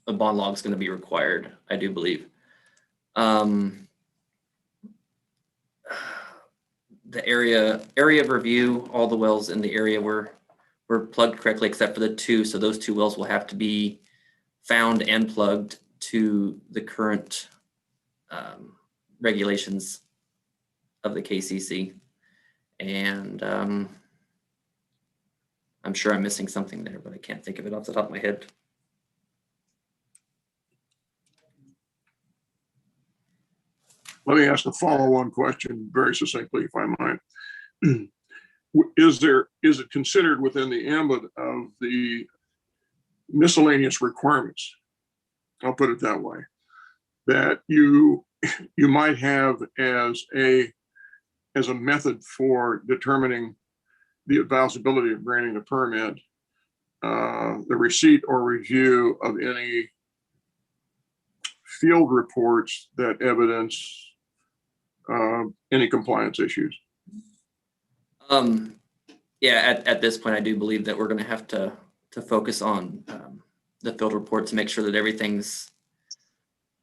a bond log is going to be required, I do believe. The area of review, all the wells in the area were plugged correctly except for the 2. So those 2 wells will have to be found and plugged to the current regulations of the KCC. And I'm sure I'm missing something there, but I can't think of it off the top of my head. Let me ask a follow-on question very succinctly, if I might. Is it considered within the ambit of the miscellaneous requirements, I'll put it that way, that you might have as a method for determining the advisability of granting a permit, the receipt or review of any field reports that evidence any compliance issues? Yeah, at this point, I do believe that we're going to have to focus on the field report to make sure that everything's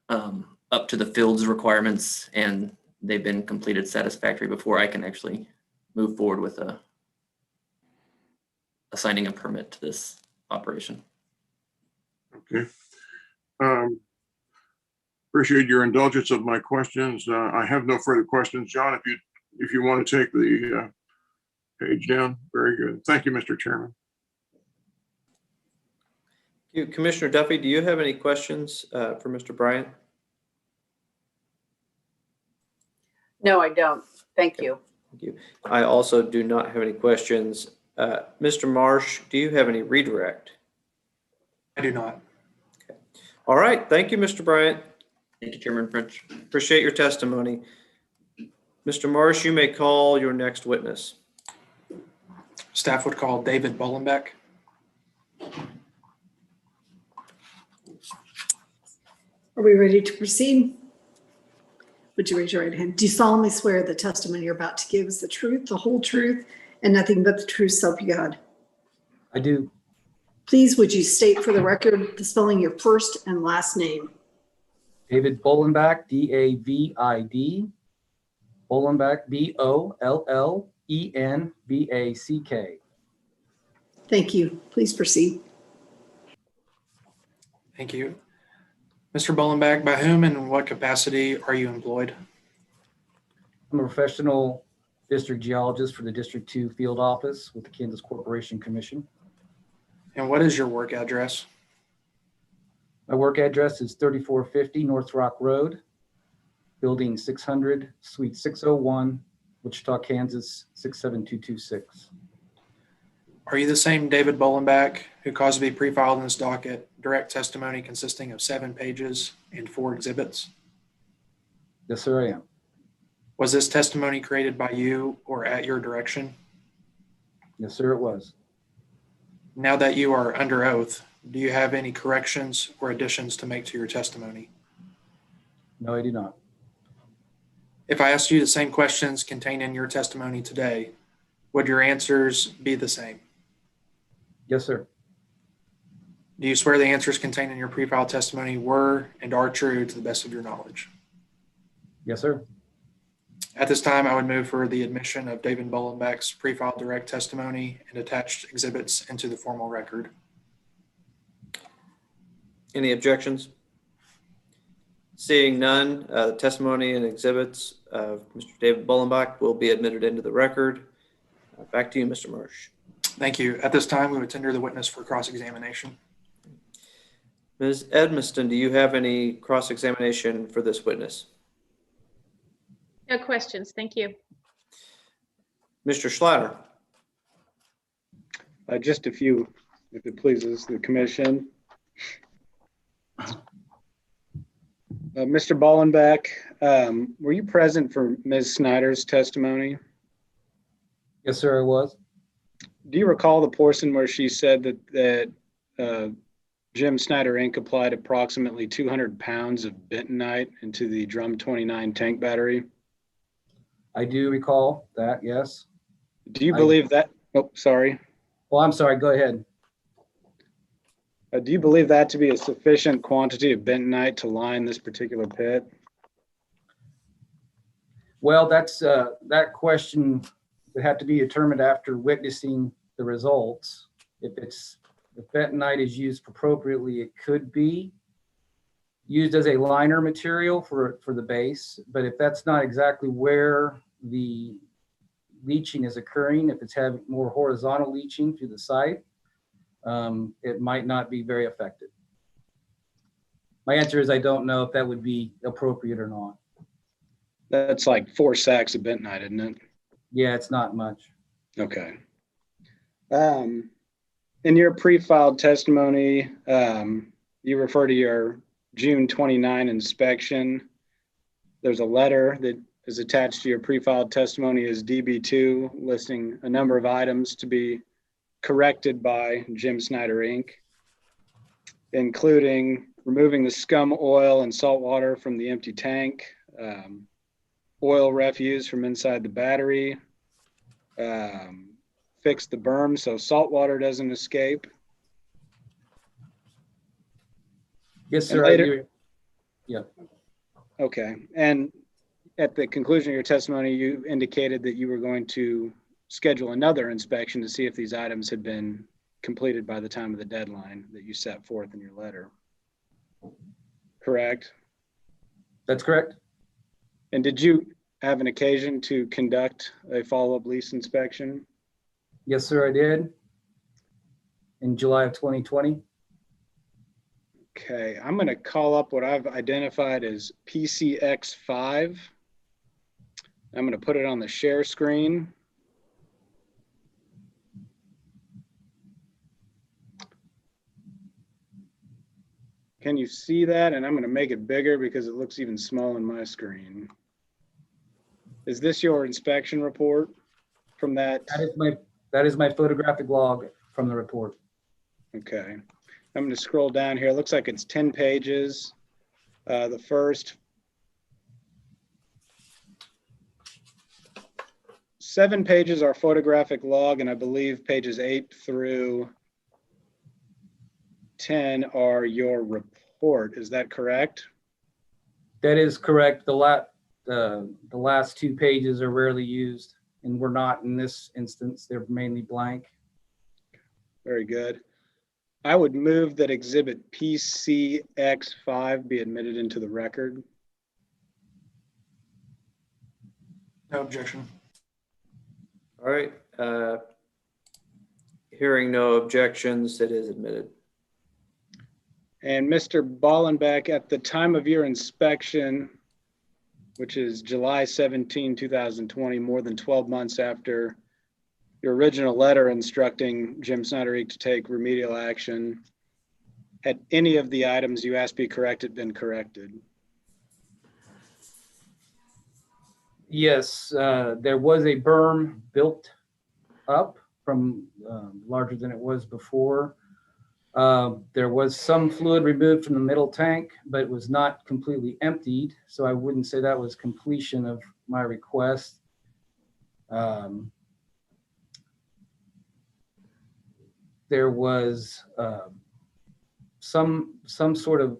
up to the field's requirements and they've been completed satisfactory before I can actually move forward with assigning a permit to this operation. Okay. Appreciate your indulgence of my questions. I have no further questions. John, if you want to take the page down. Very good. Thank you, Mr. Chairman. Thank you. Commissioner Duffy, do you have any questions for Mr. Bryant? No, I don't. Thank you. Thank you. I also do not have any questions. Mr. Marsh, do you have any redirect? I do not. Okay. All right. Thank you, Mr. Bryant. Thank you, Chairman French. Appreciate your testimony. Mr. Marsh, you may call your next witness. Staff would call David Bollenbeck. Are we ready to proceed? Would you raise your right hand? Do you solemnly swear the testimony you're about to give is the truth, the whole truth, and nothing but the truth, so help you God? I do. Please, would you state for the record the spelling of your first and last name? David Bollenbeck, D-A-V-I-D. Bollenbeck, B-O-L-L-E-N-B-A-C-K. Thank you. Please proceed. Thank you. Mr. Bollenbeck, by whom and in what capacity are you employed? I'm a professional district geologist for the District 2 field office with the Kansas Corporation Commission. And what is your work address? My work address is 3450 North Rock Road, Building 600, Suite 601, Wichita, Kansas, 67226. Are you the same David Bollenbeck who caused to be pre-filed in this docket direct testimony consisting of 7 pages and 4 exhibits? Yes, sir, I am. Was this testimony created by you or at your direction? Yes, sir, it was. Now that you are under oath, do you have any corrections or additions to make to your testimony? No, I do not. If I asked you the same questions contained in your testimony today, would your answers be the same? Yes, sir. Do you swear the answers contained in your pre-filed testimony were and are true to the best of your knowledge? Yes, sir. At this time, I would move for the admission of David Bollenbeck's pre-filed direct testimony and attached exhibits into the formal record. Any objections? Seeing none, the testimony and exhibits of Mr. David Bollenbeck will be admitted into the record. Back to you, Mr. Marsh. Thank you. At this time, we would tender the witness for cross-examination. Ms. Edmiston, do you have any cross-examination for this witness? No questions. Thank you. Mr. Schlatter. Just a few, if it pleases the commission. Mr. Bollenbeck, were you present for Ms. Snyder's testimony? Yes, sir, I was. Do you recall the portion where she said that Jim Snyder Inc. applied approximately 200 pounds of bentonite into the Drumm 29 tank battery? I do recall that, yes. Do you believe that? Oh, sorry. Well, I'm sorry, go ahead. Do you believe that to be a sufficient quantity of bentonite to line this particular pit? Well, that's that question would have to be determined after witnessing the results. If bentonite is used appropriately, it could be used as a liner material for the base. But if that's not exactly where the leaching is occurring, if it's having more horizontal leaching through the site, it might not be very effective. My answer is I don't know if that would be appropriate or not. That's like 4 sacks of bentonite, isn't it? Yeah, it's not much. Okay. In your pre-filed testimony, you refer to your June 29 inspection. There's a letter that is attached to your pre-filed testimony as DB2, listing a number of items to be corrected by Jim Snyder Inc., including removing the scum oil and salt water from the empty tank, oil refuse from inside the battery, fix the berm so salt water doesn't escape. Yes, And sir. later- Yeah. Okay. And at the conclusion of your testimony, you indicated that you were going to schedule another inspection to see if these items had been completed by the time of the deadline that you set forth in your letter. Correct? That's correct. And did you have an occasion to conduct a follow-up lease inspection? Yes, sir, I did. In July of 2020. Okay, I'm going to call up what I've identified as PCX5. I'm going to put it on the share screen. Can you see that? And I'm going to make it bigger because it looks even small on my screen. Is this your inspection report from that? That is my photographic log from the report. Okay. I'm going to scroll down here. It looks like it's 10 pages. The first 7 pages are photographic log, and I believe pages 8 through 10 are your report. Is that correct? That is correct. The last 2 pages are rarely used, and were not in this instance. They're mainly blank. Very good. I would move that exhibit PCX5 be admitted into the record. No objection. All right. Hearing no objections, it is admitted. And Mr. Ballenbeck, at the time of your inspection, which is July 17, 2020, more than 12 months after your original letter instructing Jim Snyder Inc. to take remedial action, had any of the items you asked be corrected been corrected? Yes, there was a berm built up from larger than it was before. There was some fluid removed from the middle tank, but it was not completely emptied. So I wouldn't say that was completion of my request. There was some sort of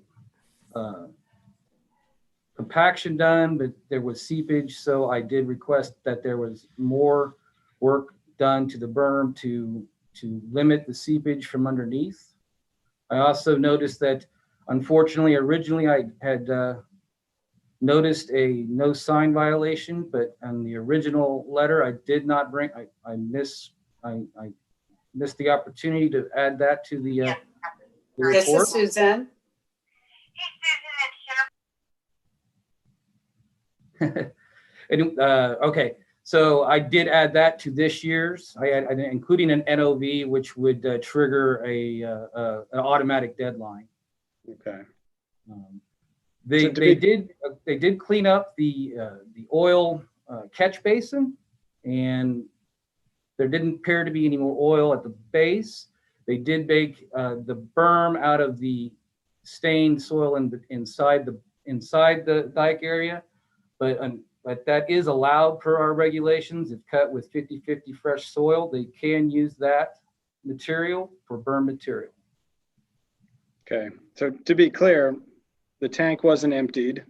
compaction done, but there was seepage. So I did request that there was more work done to the berm to limit the seepage from underneath. I also noticed that, unfortunately, originally I had noticed a no sign violation, but on the original letter I did not bring. I missed the opportunity to add that to the report. This is Suzanne. And, okay, so I did add that to this year's. I had, including an NOV, which would trigger an automatic deadline. Okay. They did clean up the oil catch basin, and there didn't appear to be any more oil at the base. They did make the berm out of the stained soil inside the dike area, but that is allowed per our regulations. If cut with 50-50 fresh soil, they can use that material for berm material. Okay, so to be clear, the tank wasn't emptied,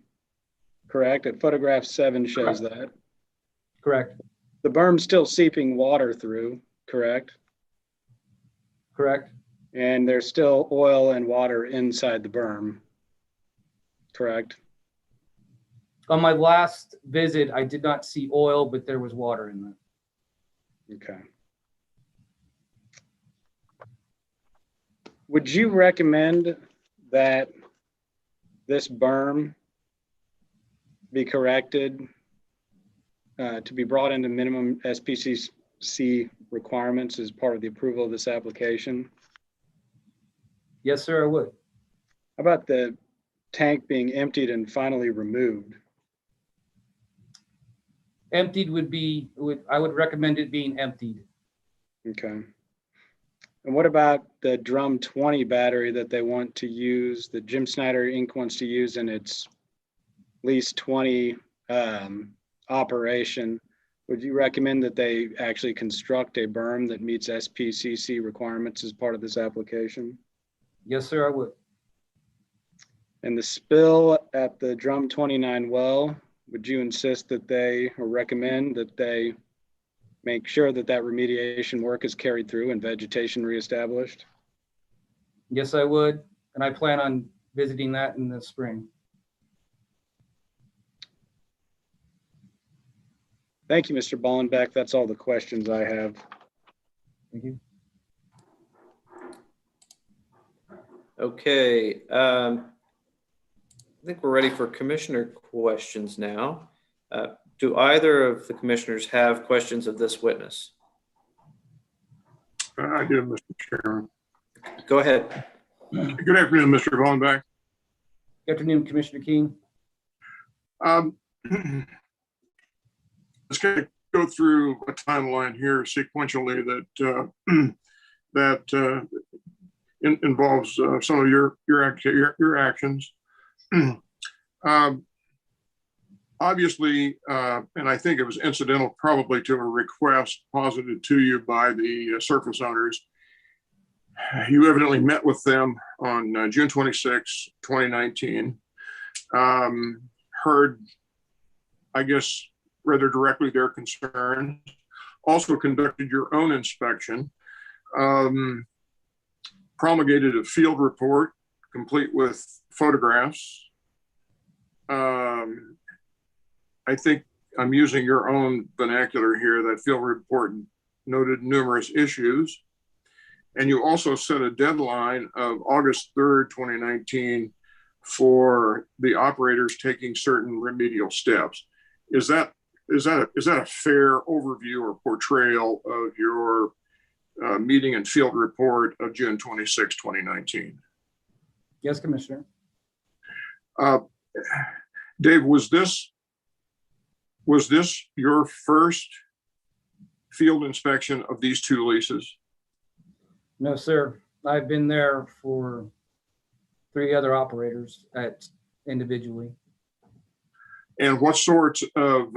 correct? At photograph 7 shows that. Correct. The berm's still seeping water through, correct? Correct. And there's still oil and water inside the berm, correct? On my last visit, I did not see oil, but there was water in it. Okay. Would you recommend that this berm be corrected to be brought into minimum SPCC requirements as part of the approval of this application? Yes, sir, I would. How about the tank being emptied and finally removed? Emptied would be, I would recommend it being emptied. Okay. And what about the Drum 20 battery that they want to use, that Jim Snyder Inc. wants to use in its lease 20 operation? Would you recommend that they actually construct a berm that meets SPCC requirements as part of this application? Yes, sir, I would. And the spill at the Drum 29 well, would you insist that they, or recommend that they make sure that that remediation work is carried through and vegetation reestablished? Yes, I would. And I plan on visiting that in the spring. Thank you, Mr. Ballenbeck. That's all the questions I have. Thank you. Okay. I think we're ready for commissioner questions now. Do either of the commissioners have questions of this witness? I do, Mr. Chairman. Go ahead. Good afternoon, Mr. Vollenbeck. Good afternoon, Commissioner King. Let's go through a timeline here sequentially that involves some of your actions. Obviously, and I think it was incidental probably to a request posited to you by the surface owners. You evidently met with them on June 26, 2019. Heard, I guess, rather directly their concerns. Also conducted your own inspection. Promulgated a field report complete with photographs. I think I'm using your own vernacular here. That field report noted numerous issues. And you also set a deadline of August 3rd, 2019 for the operators taking certain remedial steps. Is that a fair overview or portrayal of your meeting and field report of June 26, 2019? Yes, Commissioner. Dave, was this your first field inspection of these two leases? No, sir. I've been there for 3 other operators individually. And what sorts of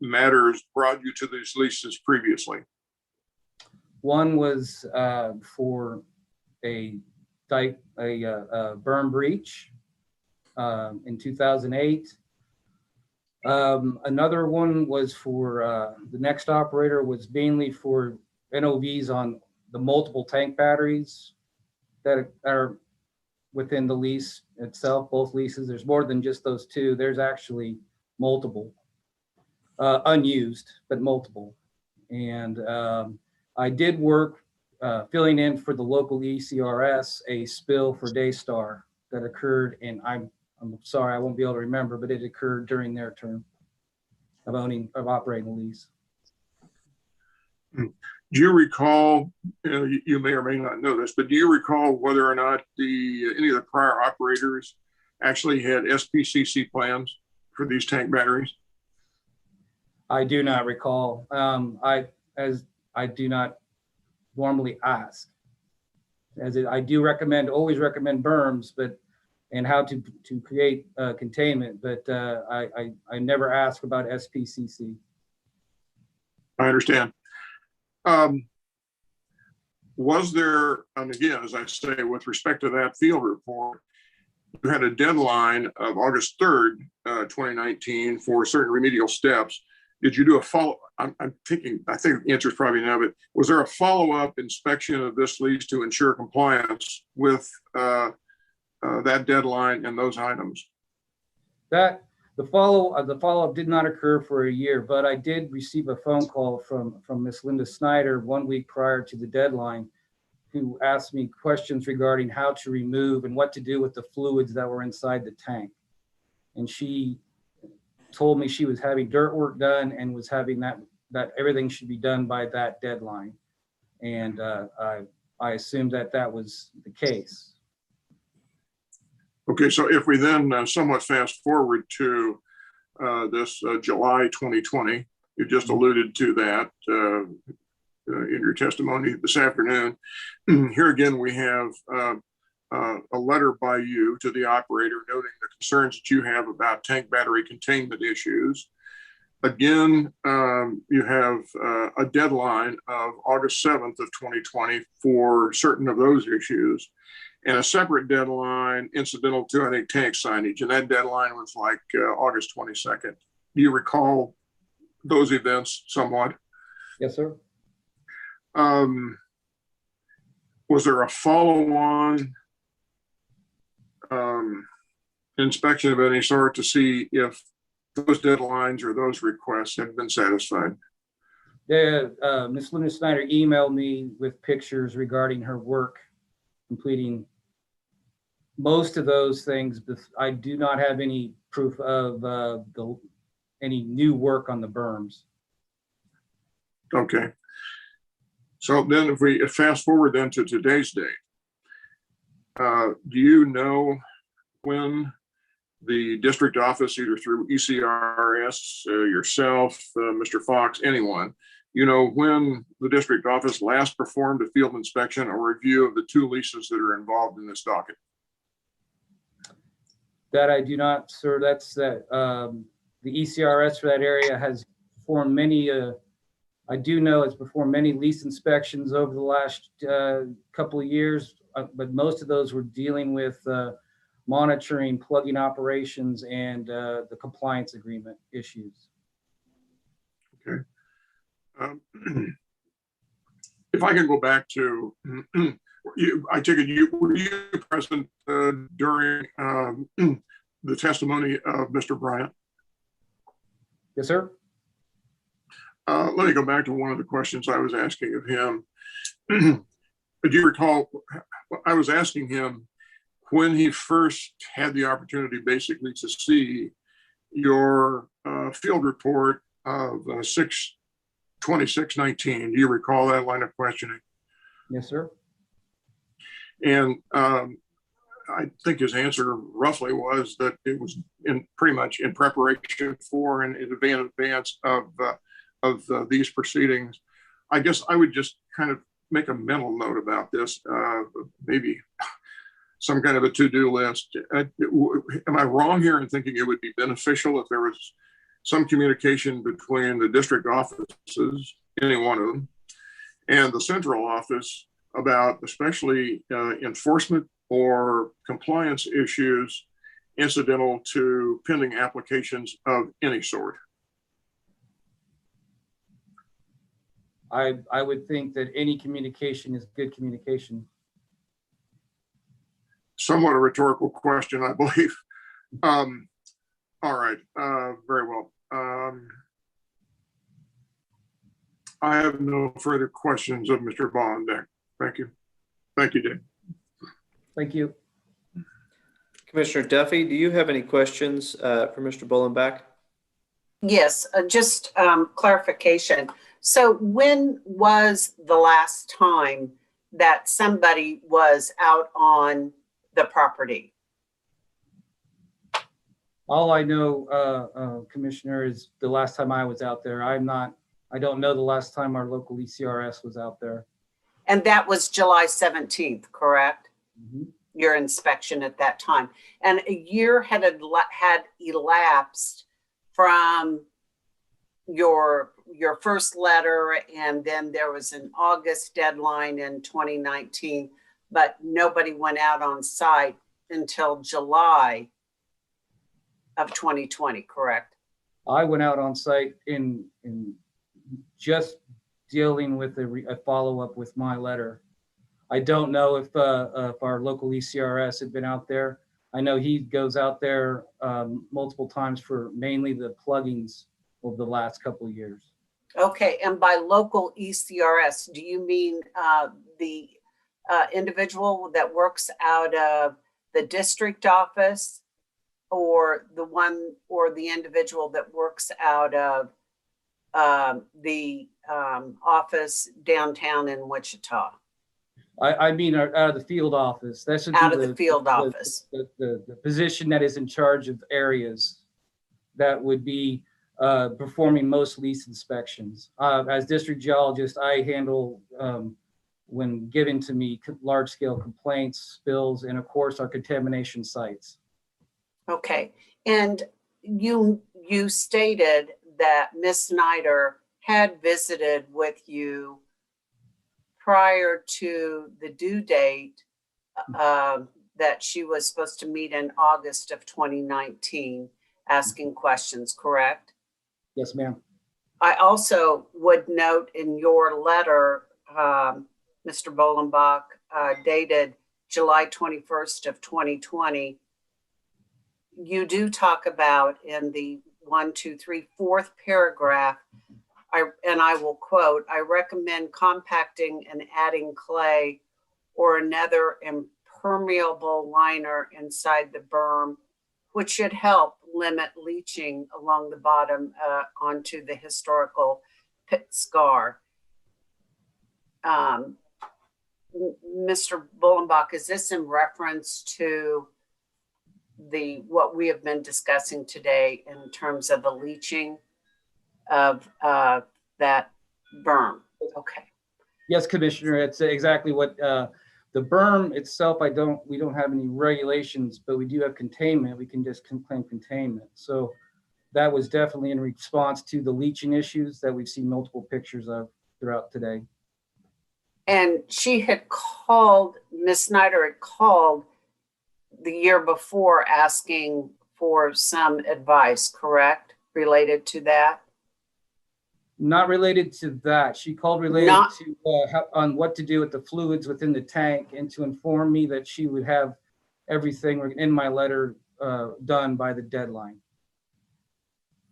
matters brought you to these leases previously? One was for a berm breach in 2008. Another one was for the next operator was mainly for NOVs on the multiple tank batteries that are within the lease itself, both leases. There's more than just those 2. There's actually multiple, unused, but multiple. And I did work filling in for the local ECRS, a spill for Daystar that occurred, and I'm sorry, I won't be able to remember, but it occurred during their term of operating the lease. Do you recall, you may or may not know this, but do you recall whether or not any of the prior operators actually had SPCC plans for these tank batteries? I do not recall. I do not normally ask. I do always recommend berms, and how to create containment, but I never ask about SPCC. I understand. Was there, and again, as I say, with respect to that field report, you had a deadline of August 3rd, 2019 for certain remedial steps. Did you do a follow? I think the answer is probably no, but was there a follow-up inspection of this lease to ensure compliance with that deadline and those items? The follow-up did not occur for a year, but I did receive a phone call from Miss Linda Snyder 1 week prior to the deadline, who asked me questions regarding how to remove and what to do with the fluids that were inside the tank. And she told me she was having dirt work done and was having that everything should be done by that deadline. And I assumed that was the case. Okay, so if we then somewhat fast forward to this July 2020, you just alluded to that. in your testimony this afternoon. Here again, we have a letter by you to the operator noting the concerns that you have about tank battery containment issues. Again, you have a deadline of August 7th of 2020 for certain of those issues, and a separate deadline incidental to, I think, tank signage. And that deadline was like August 22nd. Do you recall those events somewhat? Yes, sir. Was there a follow-on inspection of any sort to see if those deadlines or those requests have been satisfied? Ms. Luna Snyder emailed me with pictures regarding her work completing most of those things, but I do not have any proof of any new work on the berms. Okay. So then if we fast forward then to today's date, do you know when the district office, either through ECRS, yourself, Mr. Fox, anyone, you know when the district office last performed a field inspection or review of the 2 leases that are involved in this docket? That I do not, sir. That's that the ECRS for that area has performed many, I do know it's performed many lease inspections over the last couple of years, but most of those were dealing with monitoring plugging operations and the compliance agreement issues. Okay. If I can go back to, I take it were you present during the testimony of Mr. Bryant? Yes, sir. Let me go back to one of the questions I was asking of him. Do you recall, I was asking him when he first had the opportunity basically to see your field report of 6/26/19. Do you recall that line of questioning? Yes, sir. And I think his answer roughly was that it was pretty much in preparation for and in advance of these proceedings. I guess I would just kind of make a mental note about this, maybe some kind of a to-do list. Am I wrong here in thinking it would be beneficial if there was some communication between the district offices, any one of them, and the central office about especially enforcement or compliance issues incidental to pending applications of any sort? I would think that any communication is good communication. Somewhat a rhetorical question, I believe. All right, very well. I have no further questions of Mr. Bollenbeck. Thank you. Thank you, Dave. Thank you. Commissioner Duffy, do you have any questions for Mr. Bollenbeck? Yes, just clarification. So when was the last time that somebody was out on the property? All I know, Commissioner, is the last time I was out there. I don't know the last time our local ECRS was out there. And that was July 17th, correct? Mm-hmm. Your inspection at that time. And a year had elapsed from your first letter, and then there was an August deadline in 2019, but nobody went out on site until July of 2020, correct? I went out on site in just dealing with a follow-up with my letter. I don't know if our local ECRS had been out there. I know he goes out there multiple times for mainly the pluggings over the last couple of years. Okay, and by local ECRS, do you mean the individual that works out of the district office, or the individual that works out of the office downtown in Wichita? I mean out of the field office. That should Out be of the field office. The position that is in charge of areas that would be performing most lease inspections. As district geologist, I handle, when given to me, large scale complaints, spills, and of course our contamination sites. Okay, and you stated that Ms. Snyder had visited with you prior to the due date that she was supposed to meet in August of 2019, asking questions, correct? Yes, ma'am. I also would note in your letter, Mr. Bolenbach, dated July 21st of 2020, you do talk about in the 4th paragraph, and I will quote, I recommend compacting and adding clay or another impermeable liner inside the berm, which should help limit leaching along the bottom onto the historical pit scar. Mr. Bolenbach, is this in reference to what we have been discussing today in terms of the leaching of that berm? Okay. Yes, Commissioner, it's exactly what the berm itself. We don't have any regulations, but we do have containment. We can just claim containment. So that was definitely in response to the leaching issues that we've seen multiple pictures of throughout today. And she had called, Ms. Snyder had called the year before asking for some advice, correct? Related to that? Not related to that. She called related to on what to do with the fluids within the tank, and to inform me that she would have everything in my letter done by the deadline.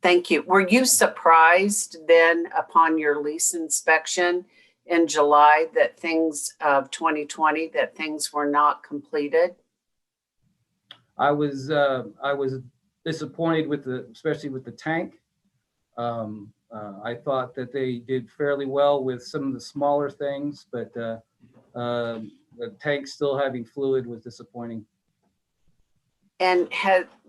Thank you. Were you surprised then upon your lease inspection in July that things of 2020, that things were not completed? I was disappointed with especially with the tank. I thought that they did fairly well with some of the smaller things, but the tank still having fluid was disappointing. And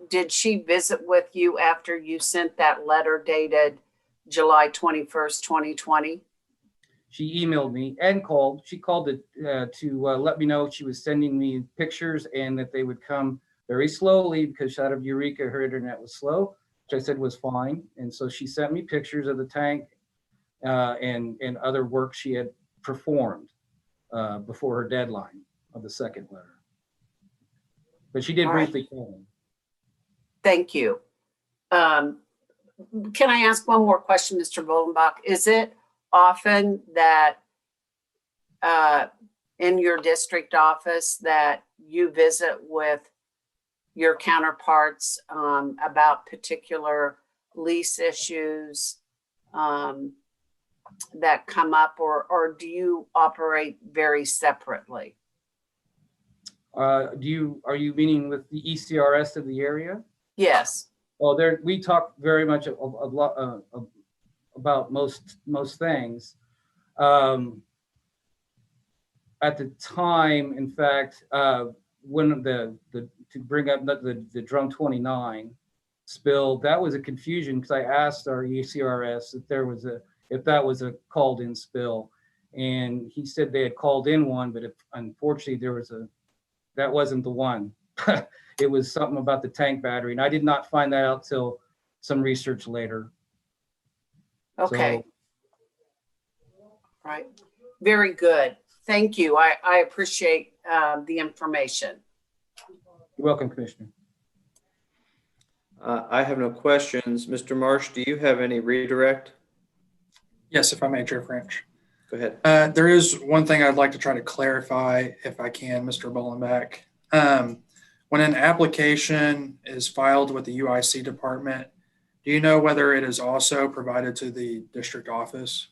did she visit with you after you sent that letter dated July 21st, 2020? She emailed me and called. She called to let me know she was sending me pictures and that they would come very slowly because out of Eureka, her internet was slow, which I said was fine. And so she sent me pictures of the tank and other work she had performed before her deadline of the second letter. But she did briefly call me. Thank you. Can I ask one more question, Mr. Bolenbach? Is it often that in your district office that you visit with your counterparts about particular lease issues that come up, or do you operate very separately? Are you meaning with the ECRS of the area? Yes. Well, we talk very much about most things. At the time, in fact, when to bring up the Drum 29 spill, that was a confusion because I asked our ECRS if that was a called-in spill, and he said they had called in one, but unfortunately that wasn't the one. It was something about the tank battery, and I did not find that out till some research later. Okay. Right. Very good. Thank you. I appreciate the information. You're welcome, Commissioner. I have no questions. Mr. Marsh, do you have any redirect? Yes, if I may, Chair French. Go ahead. There is one thing I'd like to try to clarify, if I can, Mr. Bolenbach. When an application is filed with the UIC department, do you know whether it is also provided to the district office?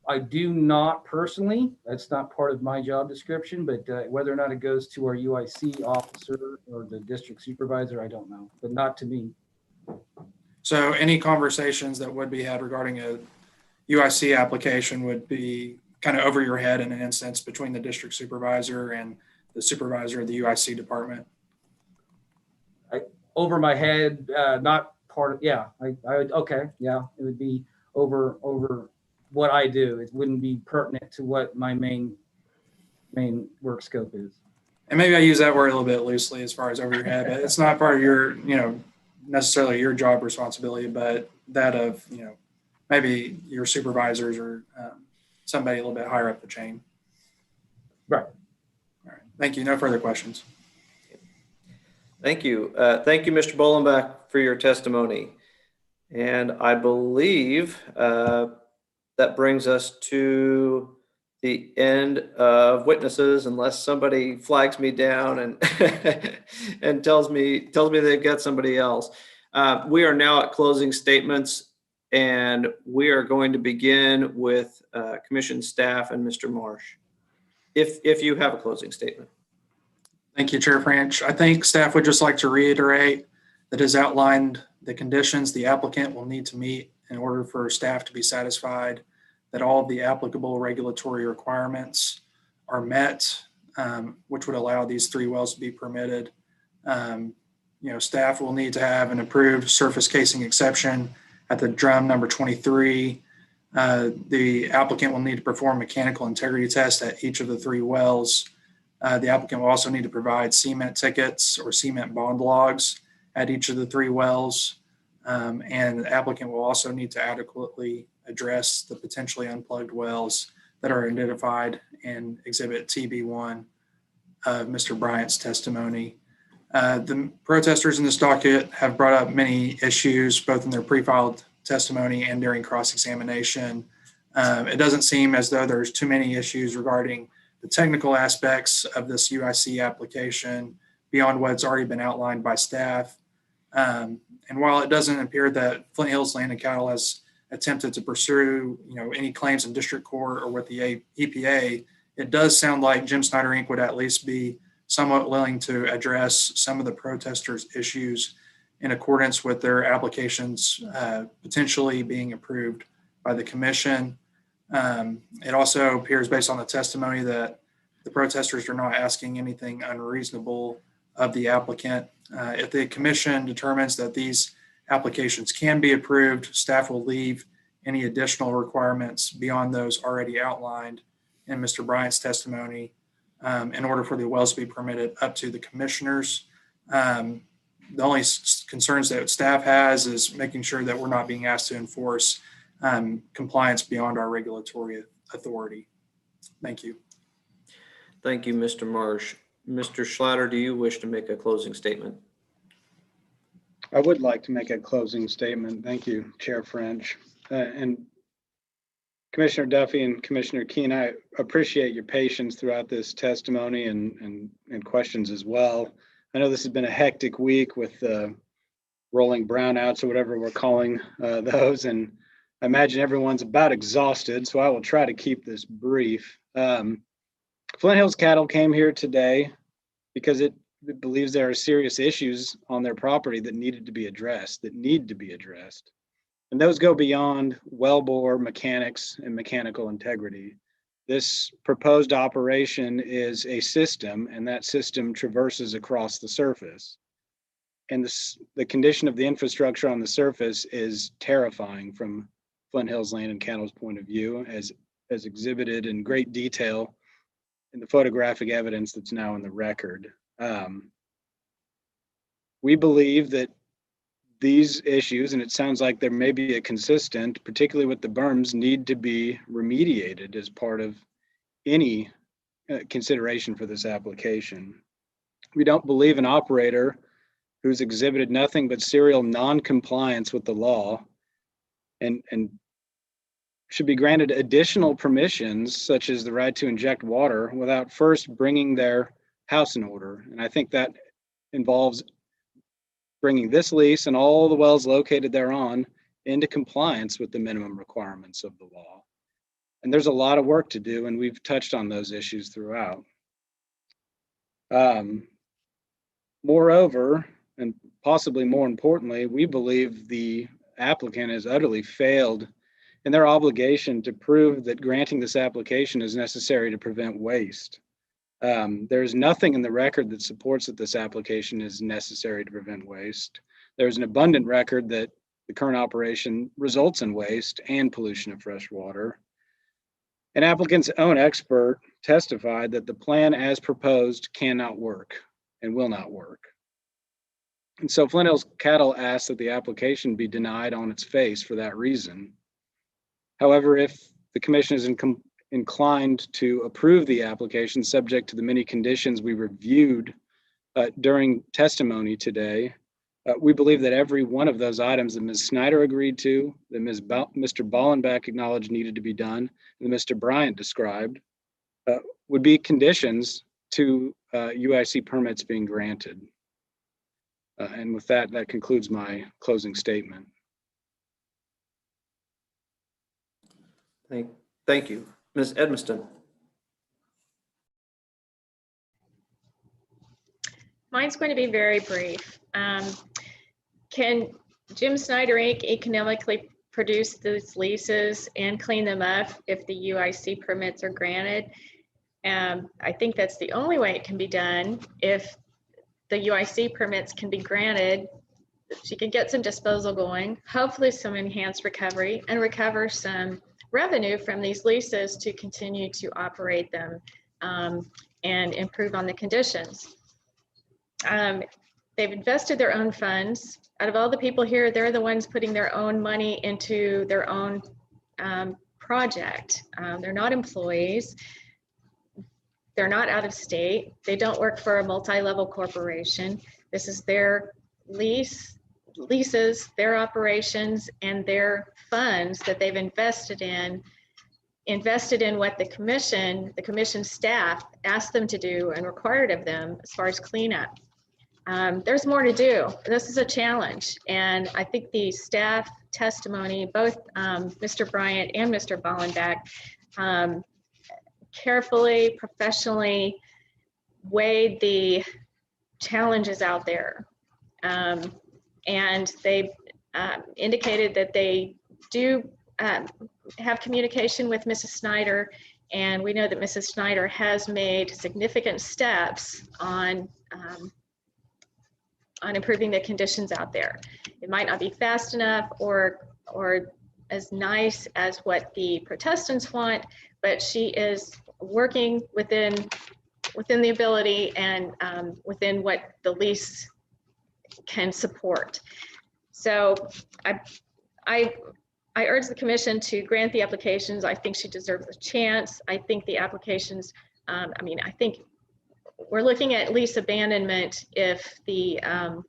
I do not personally. That's not part of my job description, but whether or not it goes to our UIC officer or the district supervisor, I don't know, but not to me. So any conversations that would be had regarding a UIC application would be kind of over your head in an instance between the district supervisor and the supervisor of the UIC department? over my head, not part of, yeah, I would, okay, yeah, it would be over what I do. It wouldn't be pertinent to what my main work scope is. And maybe I use that word a little bit loosely as far as over your head, but it's not part of your, necessarily your job responsibility, but that of, maybe your supervisors or somebody a little bit higher up the chain. Right. All right. Thank you. No further questions. Thank you. Thank you, Mr. Bollenbach, for your testimony. And I believe that brings us to the end of witnesses, unless somebody flags me down and and tells me they've got somebody else. We are now at closing statements, and we are going to begin with commission staff and Mr. Marsh. If you have a closing statement. Thank you, Chair French. I think staff would just like to reiterate that as outlined the conditions the applicant will need to meet in order for staff to be satisfied that all of the applicable regulatory requirements are met, which would allow these 3 wells to be permitted. Staff will need to have an approved surface casing exception at the drum number 23. The applicant will need to perform mechanical integrity tests at each of the 3 wells. The applicant will also need to provide cement tickets or cement bond logs at each of the 3 wells. And the applicant will also need to adequately address the potentially unplugged wells that are identified in Exhibit TB1 of Mr. Bryant's testimony. The protesters in this docket have brought up many issues, both in their pre-filed testimony and during cross-examination. It doesn't seem as though there's too many issues regarding the technical aspects of this UIC application beyond what's already been outlined by staff. And while it doesn't appear that Flint Hills Land and Cattle has attempted to pursue, any claims in district court or with the EPA, it does sound like Jim Snyder Inc. would at least be somewhat willing to address some of the protesters' issues in accordance with their applications potentially being approved by the commission. It also appears based on the testimony that the protesters are not asking anything unreasonable of the applicant. If the commission determines that these applications can be approved, staff will leave any additional requirements beyond those already outlined in Mr. Bryant's testimony in order for the wells to be permitted up to the commissioners. The only concerns that staff has is making sure that we're not being asked to enforce compliance beyond our regulatory authority. Thank you. Thank you, Mr. Marsh. Mr. Schlatter, do you wish to make a closing statement? I would like to make a closing statement. Thank you, Chair French. And Commissioner Duffy and Commissioner Keene, I appreciate your patience throughout this testimony and questions as well. I know this has been a hectic week with rolling brownouts or whatever we're calling those, and I imagine everyone's about exhausted, so I will try to keep this brief. Flint Hills Cattle came here today because it believes there are serious issues on their property that need to be addressed. And those go beyond wellbore mechanics and mechanical integrity. This proposed operation is a system, and that system traverses across the surface. And the condition of the infrastructure on the surface is terrifying from Flint Hills Land and Cattle's point of view, as exhibited in great detail in the photographic evidence that's now in the record. We believe that these issues, and it sounds like there may be a consistent, particularly with the berms, need to be remediated as part of any consideration for this application. We don't believe an operator who's exhibited nothing but serial non-compliance with the law and should be granted additional permissions, such as the right to inject water, without first bringing their house in order. And I think that involves bringing this lease and all the wells located thereon into compliance with the minimum requirements of the law. And there's a lot of work to do, and we've touched on those issues throughout. Moreover, and possibly more importantly, we believe the applicant has utterly failed in their obligation to prove that granting this application is necessary to prevent waste. There's nothing in the record that supports that this application is necessary to prevent waste. There's an abundant record that the current operation results in waste and pollution of fresh water. An applicant's own expert testified that the plan as proposed cannot work and will not work. And so Flint Hills Cattle asked that the application be denied on its face for that reason. However, if the commission is inclined to approve the application subject to the many conditions we reviewed during testimony today, we believe that every one of those items that Ms. Snyder agreed to, that Mr. Ballenbeck acknowledged needed to be done, and Mr. Bryant described, would be conditions to UIC permits being granted. And with that, that concludes my closing statement. Thank you. Ms. Edmiston. Mine's going to be very brief. Can Jim Snyder Inc. economically produce these leases and clean them up if the UIC permits are granted? I think that's the only way it can be done. If the UIC permits can be granted, she can get some disposal going, hopefully some enhanced recovery, and recover some revenue from these leases to continue to operate them and improve on the conditions. They've invested their own funds. Out of all the people here, they're the ones putting their own money into their own project. They're not employees. They're not out of state. They don't work for a multi-level corporation. This is their leases, their operations, and their funds that they've invested in what the commission staff asked them to do and required of them as far as cleanup. There's more to do. This is a challenge. And I think the staff testimony, both Mr. Bryant and Mr. Ballenbeck, carefully, professionally weighed the challenges out there. And they indicated that they do have communication with Mrs. Snyder, and we know that Mrs. Snyder has made significant steps on improving the conditions out there. It might not be fast enough or as nice as what the protestants want, but she is working within the ability and within what the lease can support. So I urge the commission to grant the applications. I think she deserves a chance. I think the applications, I think we're looking at lease abandonment if the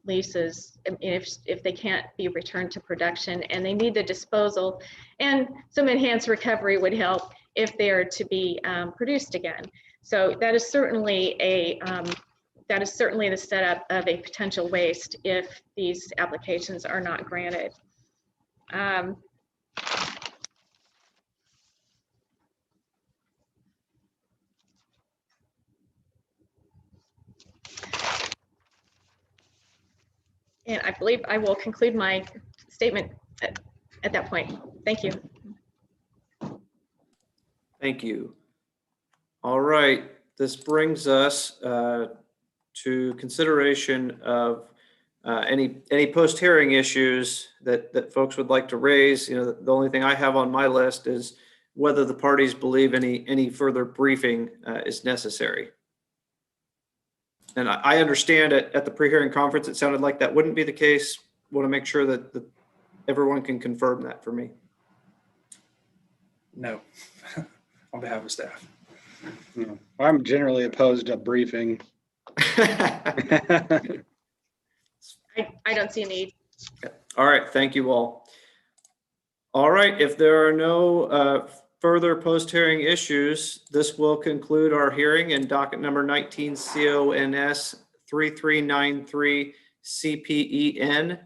leases, if they can't be returned to production and they need the disposal, and some enhanced recovery would help if they are to be produced again. So that is certainly the setup of a potential waste if these applications are not granted. And I believe I will conclude my statement at that point. Thank you. Thank you. All right, this brings us to consideration of any post-hearing issues that folks would like to raise. You know, the only thing I have on my list is whether the parties believe any further briefing is necessary. And I understand at the pre-hearing conference, it sounded like that wouldn't be the case. Want to make sure that everyone can confirm that for me. No, on behalf of staff. I'm generally opposed to briefing. I don't see a need. All right, thank you all. All right, if there are no further post-hearing issues, this will conclude our hearing in docket number 19 CONS 3393 CPEN.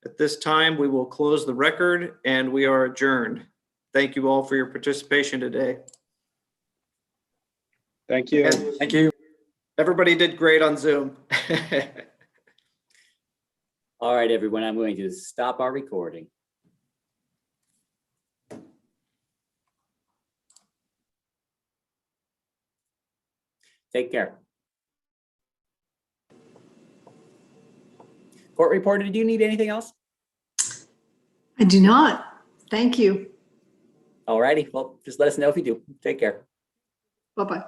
At this time, we will close the record and we are adjourned. Thank you all for your participation today. Thank you. Thank you. Everybody did great on Zoom. All right, everyone, I'm going to stop our recording. Take care. Court reporter, do you need anything else? I do not. Thank you. All righty. Well, just let us know if you do. Take care. Bye-bye.